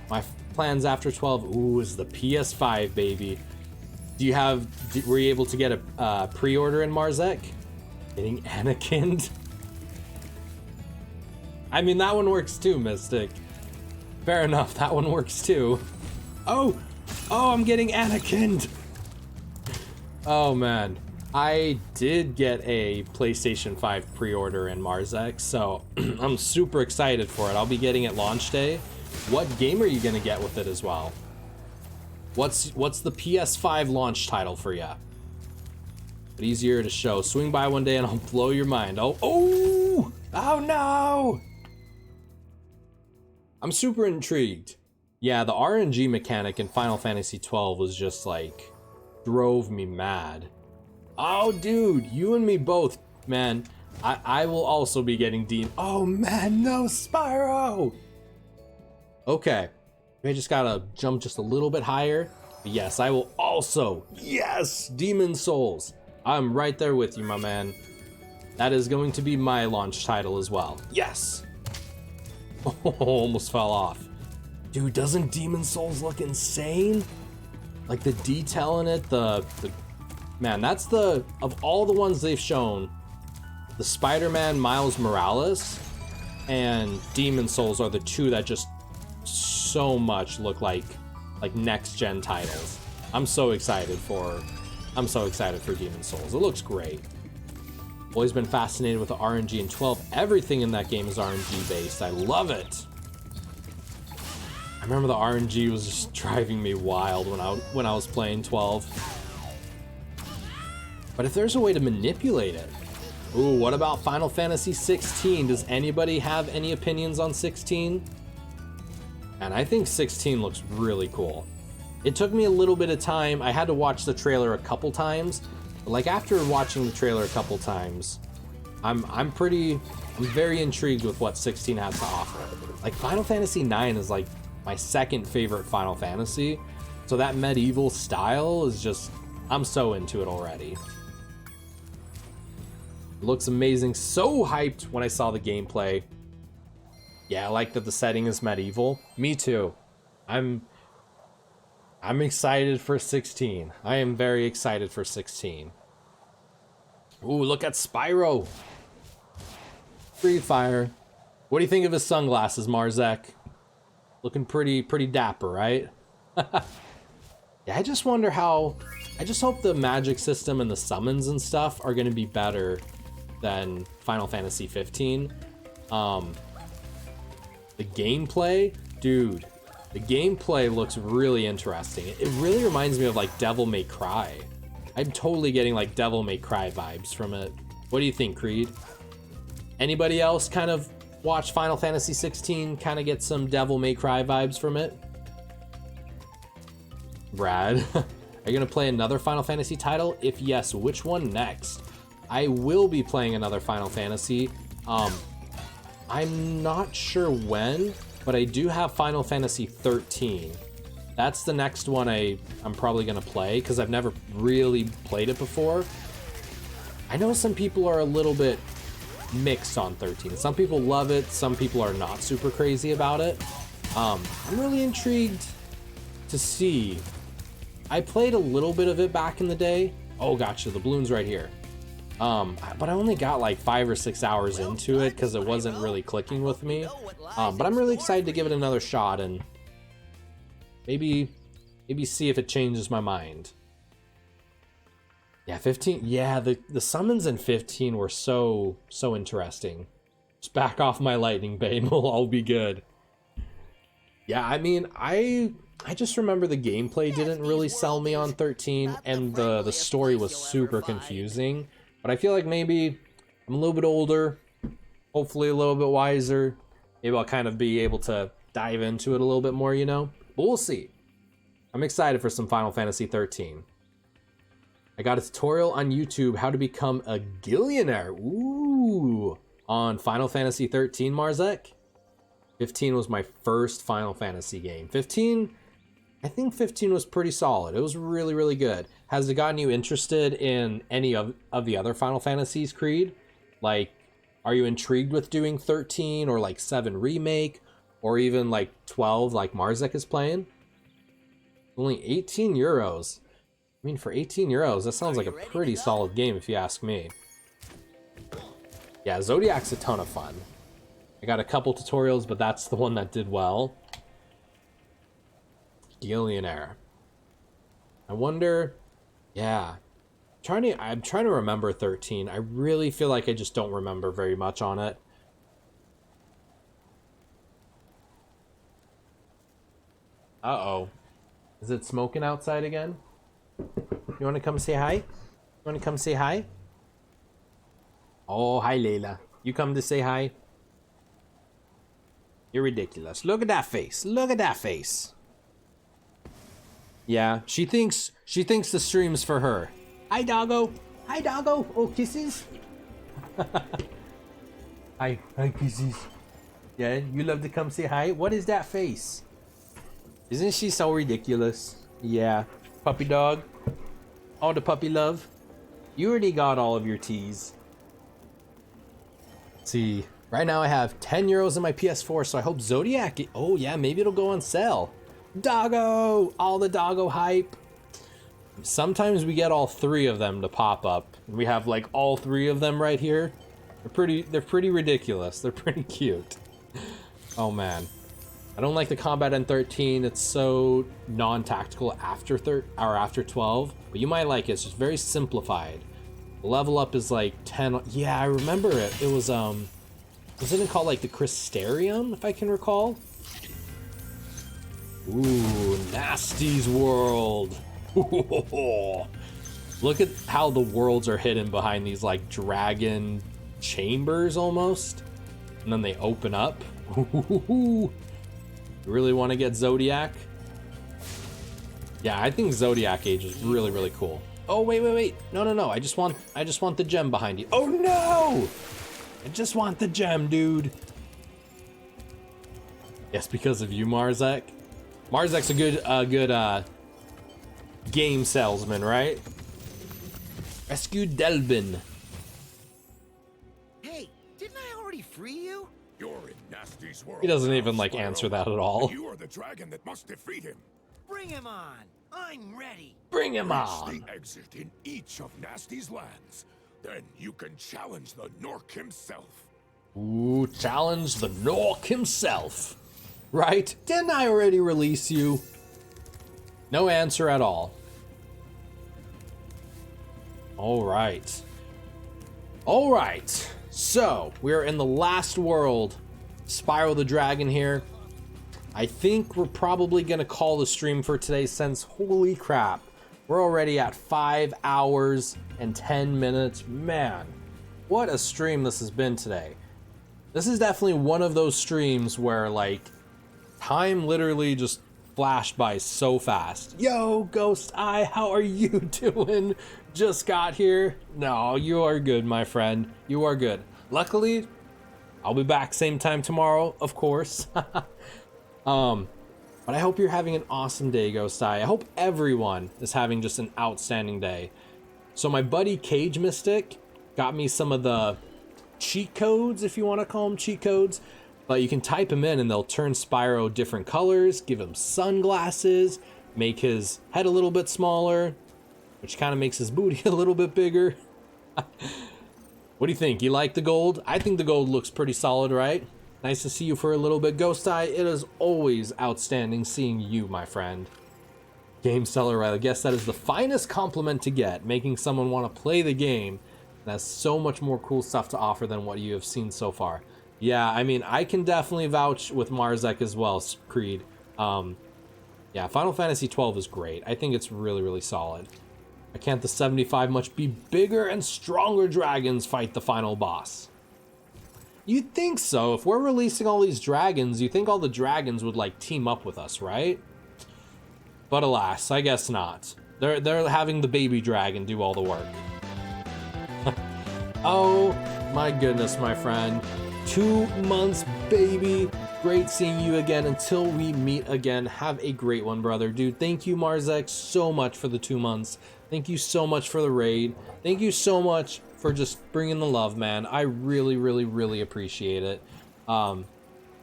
My plans after 12. Ooh, is the Ps5, baby. Were you able to get a pre-order in Marzek? Getting Anakin'd? I mean, that one works too, Mystic. Fair enough, that one works too. Oh, I'm getting Anakin'd! Oh man, I did get a PlayStation 5 pre-order in Marzek, so I'm super excited for it. I'll be getting it launch day. What game are you gonna get with it as well? What's the PS5 launch title for ya? But easier to show. Swing by one day and I'll blow your mind. Oh no! I'm super intrigued. Yeah, the RNG mechanic in Final Fantasy 12 was just like, drove me mad. Oh dude, you and me both, man. I will also be getting oh man, no, Spyro! Okay. I just gotta jump just a little bit higher. But yes, I will also, yes, Demon Souls. I'm right there with you, my man. That is going to be my launch title as well. Yes. Oh, almost fell off. Dude, doesn't Demon Souls look insane? Like the detail in it, man, that's of all the ones they've shown, the Spider-Man Miles Morales and Demon Souls are the two that just so much look like next gen titles. I'm so excited for I'm so excited for Demon's Souls. It looks great. Always been fascinated with the RNG in 12. Everything in that game is RNG based. I love it. I remember the RNG was just driving me wild when I was playing 12. But if there's a way to manipulate it. Ooh, what about Final Fantasy 16? Does anybody have any opinions on 16? And I think 16 looks really cool. It took me a little bit of time. I had to watch the trailer a couple times. But like after watching the trailer a couple times, I'm very intrigued with what 16 has to offer. Like Final Fantasy 9 is like my second favorite Final Fantasy. So that medieval style is just, I'm so into it already. It looks amazing. So hyped when I saw the gameplay. Yeah, I like that the setting is medieval. Me too. I'm excited for 16. I am very excited for 16. Ooh, look at Spyro. Free Fire. What do you think of his sunglasses, Marzek? Looking pretty dapper, right? Yeah, I just wonder how... I just hope the magic system and the summons and stuff are going to be better than Final Fantasy 15. The gameplay, dude, the gameplay looks really interesting. It really reminds me of like Devil May Cry. I'm totally getting like Devil May Cry vibes from it. What do you think, Creed? Anybody else kind of watch Final Fantasy 16, kind of get some Devil May Cry vibes from it? Brad, are you gonna play another Final Fantasy title? If yes, which one next? I will be playing another Final Fantasy. I'm not sure when, but I do have Final Fantasy 13. That's the next one I'm probably gonna play because I've never really played it before. I know some people are a little bit mixed on 13. Some people love it, some people are not super crazy about it. I'm really intrigued to see. I played a little bit of it back in the day. Oh, gotcha, the balloon's right here. But I only got like 5 or 6 hours into it because it wasn't really clicking with me. But I'm really excited to give it another shot and maybe see if it changes my mind. Yeah, 15. Yeah, the summons in 15 were so interesting. Just back off my lightning bane, we'll all be good. Yeah, I mean, I just remember the gameplay didn't really sell me on 13, and the story was super confusing. But I feel like maybe I'm a little bit older, hopefully a little bit wiser. Maybe I'll kind of be able to dive into it a little bit more, you know? But we'll see. I'm excited for some Final Fantasy 13. I got a tutorial on YouTube how to become a gillionaire. Ooh, on Final Fantasy 13, Marzek. 15 was my first Final Fantasy game. 15, I think 15 was pretty solid. It was really, really good. Has it gotten you interested in any of the other Final Fantasies, Creed? Like, are you intrigued with doing 13 or like 7 Remake or even like 12 like Marzek is playing? Only 18 euros. I mean, for 18 euros, that sounds like a pretty solid game if you ask me. Yeah, Zodiac's a ton of fun. I got a couple tutorials, but that's the one that did well. Gillionaire. I wonder... Yeah. I'm trying to remember 13. I really feel like I just don't remember very much on it. Uh-oh. Is it smoking outside again? You want to come say hi? You want to come say hi? Oh, hi, Layla. You come to say hi? You're ridiculous. Look at that face. Look at that face. Yeah, she thinks the stream's for her. Hi, doggo. Hi, doggo. Oh, kisses. Hi, kisses. Yeah, you love to come say hi. What is that face? Isn't she so ridiculous? Yeah, puppy dog. All the puppy love. You already got all of your teas. Let's see, right now I have 10 euros in my PS4, so I hope Zodiac. Oh yeah, maybe it'll go on sale. Doggo, all the doggo hype. Sometimes we get all 3 of them to pop up. We have like all 3 of them right here. They're pretty ridiculous. They're pretty cute. Oh man. I don't like the combat in 13. It's so non-tactical after after 12, but you might like it. It's just very simplified. The level up is like 10. Yeah, I remember it. It was wasn't it called like the Crystarium, if I can recall? Ooh, Nasty's world. Look at how the worlds are hidden behind these like dragon chambers almost, and then they open up. You really want to get Zodiac? Yeah, I think Zodiac Age is really, really cool. Oh, wait. No. I just want the gem behind you. Oh no! I just want the gem, dude. Yes, because of you, Marzek. Marzek's a good game salesman, right? Rescue Delvin. Hey, didn't I already free you? You're in Nasty's world. He doesn't now, even like Spyro. answer that at all. You are the dragon that must defeat him. Bring him on. I'm ready. Bring him Reach on. the exit in each of Nasty's lands. Then you can challenge the Nork himself. Ooh, challenge the Nork himself. Right? Didn't I already release you? No answer at all. All right. So, we're in the last world. Spyro the Dragon here. I think we're probably going to call the stream for today since, holy crap, we're already at 5 hours and 10 minutes. Man, what a stream this has been today. This is definitely one of those streams where, like, time literally just flashed by so fast. Yo, Ghost Eye, how are you doing? Just got here. No, you are good, my friend. You are good. Luckily, I'll be back same time tomorrow, of course. But I hope you're having an awesome day, Ghost Eye. I hope everyone is having just an outstanding day. So my buddy Cage Mystic got me some of the cheat codes, if you want to call them cheat codes. But you can type them in and they'll turn Spyro different colors, give him sunglasses, make his head a little bit smaller, which kind of makes his booty a little bit bigger. What do you think? You like the gold? I think the gold looks pretty solid, right? Nice to see you for a little bit, Ghost Eye. It is always outstanding seeing you, my friend. Game seller, I guess that is the finest compliment to get, making someone want to play the game and has so much more cool stuff to offer than what you have seen so far. Yeah, I mean, I can definitely vouch with Marzek as well, Creed. Yeah, Final Fantasy 12 is great. I think it's really, really solid. Why can't the 75 much be bigger and stronger dragons fight the final boss? You'd think so. If we're releasing all these dragons, you think all the dragons would, like, team up with us, right? But alas, I guess not. They're having the baby dragon do all the work. Oh, my goodness, my friend. 2 months, baby. Great seeing you again. Until we meet again, have a great one, brother. Dude, thank you, Marzek, so much for the 2 months. Thank you so much for the raid. Thank you so much for just bringing the love, man. I really, really, really appreciate it.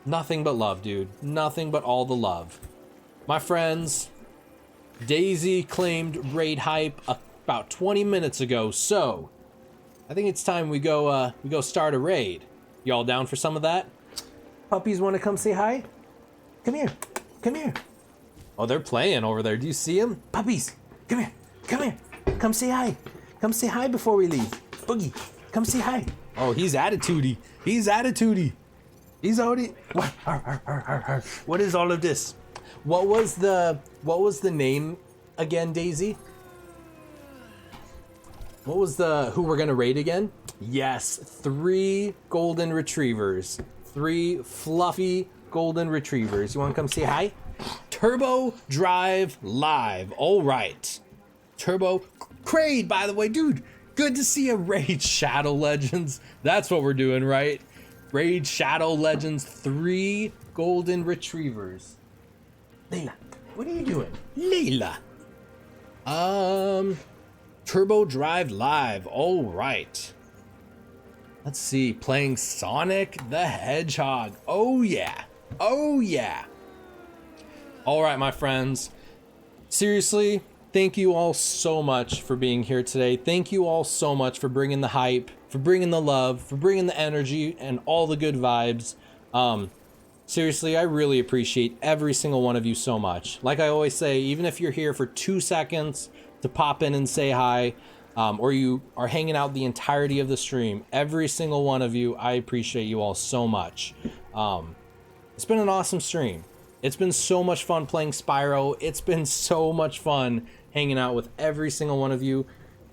Nothing but love, dude. Nothing but all the love. My friends, Daisy claimed raid hype about 20 minutes ago, so I think it's time we go start a raid. Y'all down for some of that? Puppies want to come say hi? Come here. Come here. Oh, they're playing over there. Do you see them? Puppies, come here. Come here. Come say hi. Come say hi before we leave. Boogie, come say hi. Oh, he's attitudey. He's attitudey. He's already... What is all of this? What was the name again, Daisy? What was the who we're gonna raid again? Yes, 3 golden retrievers. 3 fluffy golden retrievers. You wanna come say hi? Turbo Drive Live. All right. Turbo Kraid, by the way, dude. Good to see a Raid Shadow Legends. That's what we're doing, right? Raid Shadow Legends, 3 golden retrievers. Layla, what are you doing? Layla. Turbo Drive Live. All right. Let's see. Playing Sonic the Hedgehog. Oh, yeah. Oh, yeah. All right, my friends. Seriously, thank you all so much for being here today. Thank you all so much for bringing the hype, for bringing the love, for bringing the energy and all the good vibes. Seriously, I really appreciate every single one of you so much. Like I always say, even if you're here for 2 seconds to pop in and say hi, or you are hanging out the entirety of the stream, every single one of you, I appreciate you all so much. It's been an awesome stream. It's been so much fun playing Spyro. It's been so much fun hanging out with every single one of you.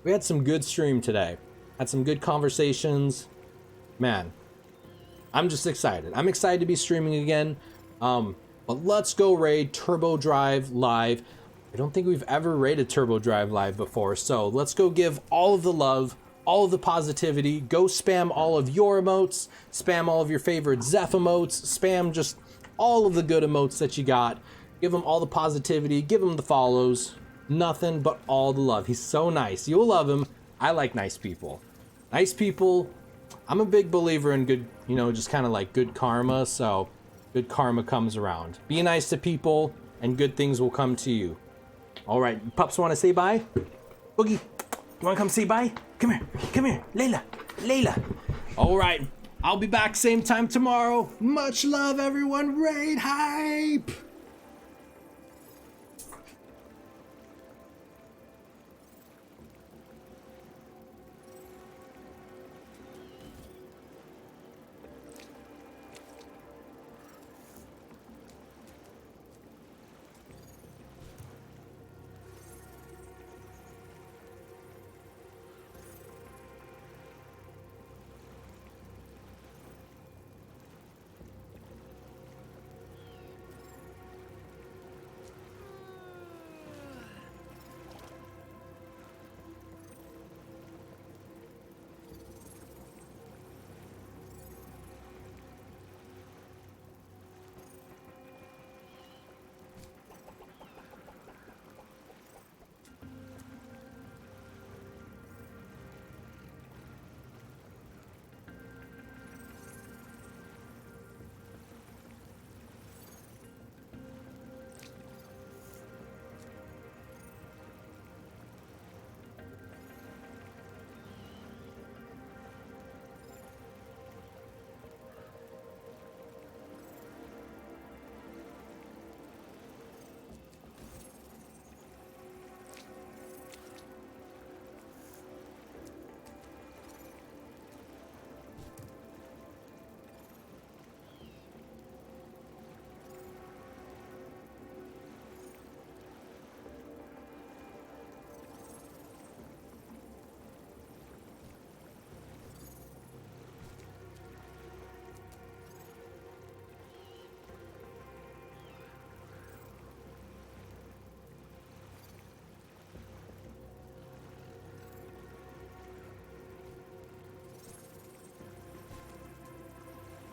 We had some good stream today. Had some good conversations. Man, I'm just excited. I'm excited to be streaming again. But let's go raid Turbo Drive Live. I don't think we've ever raided Turbo Drive Live before, so let's go give all of the love, all of the positivity. Go spam all of your emotes, spam all of your favorite Zeph emotes, spam just all of the good emotes that you got. Give him all the positivity, give him the follows. Nothing but all the love. He's so nice. You'll love him. I like nice people. Nice people. I'm a big believer in good, you know, just kind of like good karma, so good karma comes around. Be nice to people and good things will come to you. All right, pups want to say bye? Boogie, you want to come say bye? Come here, Layla. All right, I'll be back same time tomorrow. Much love, everyone. Raid hype.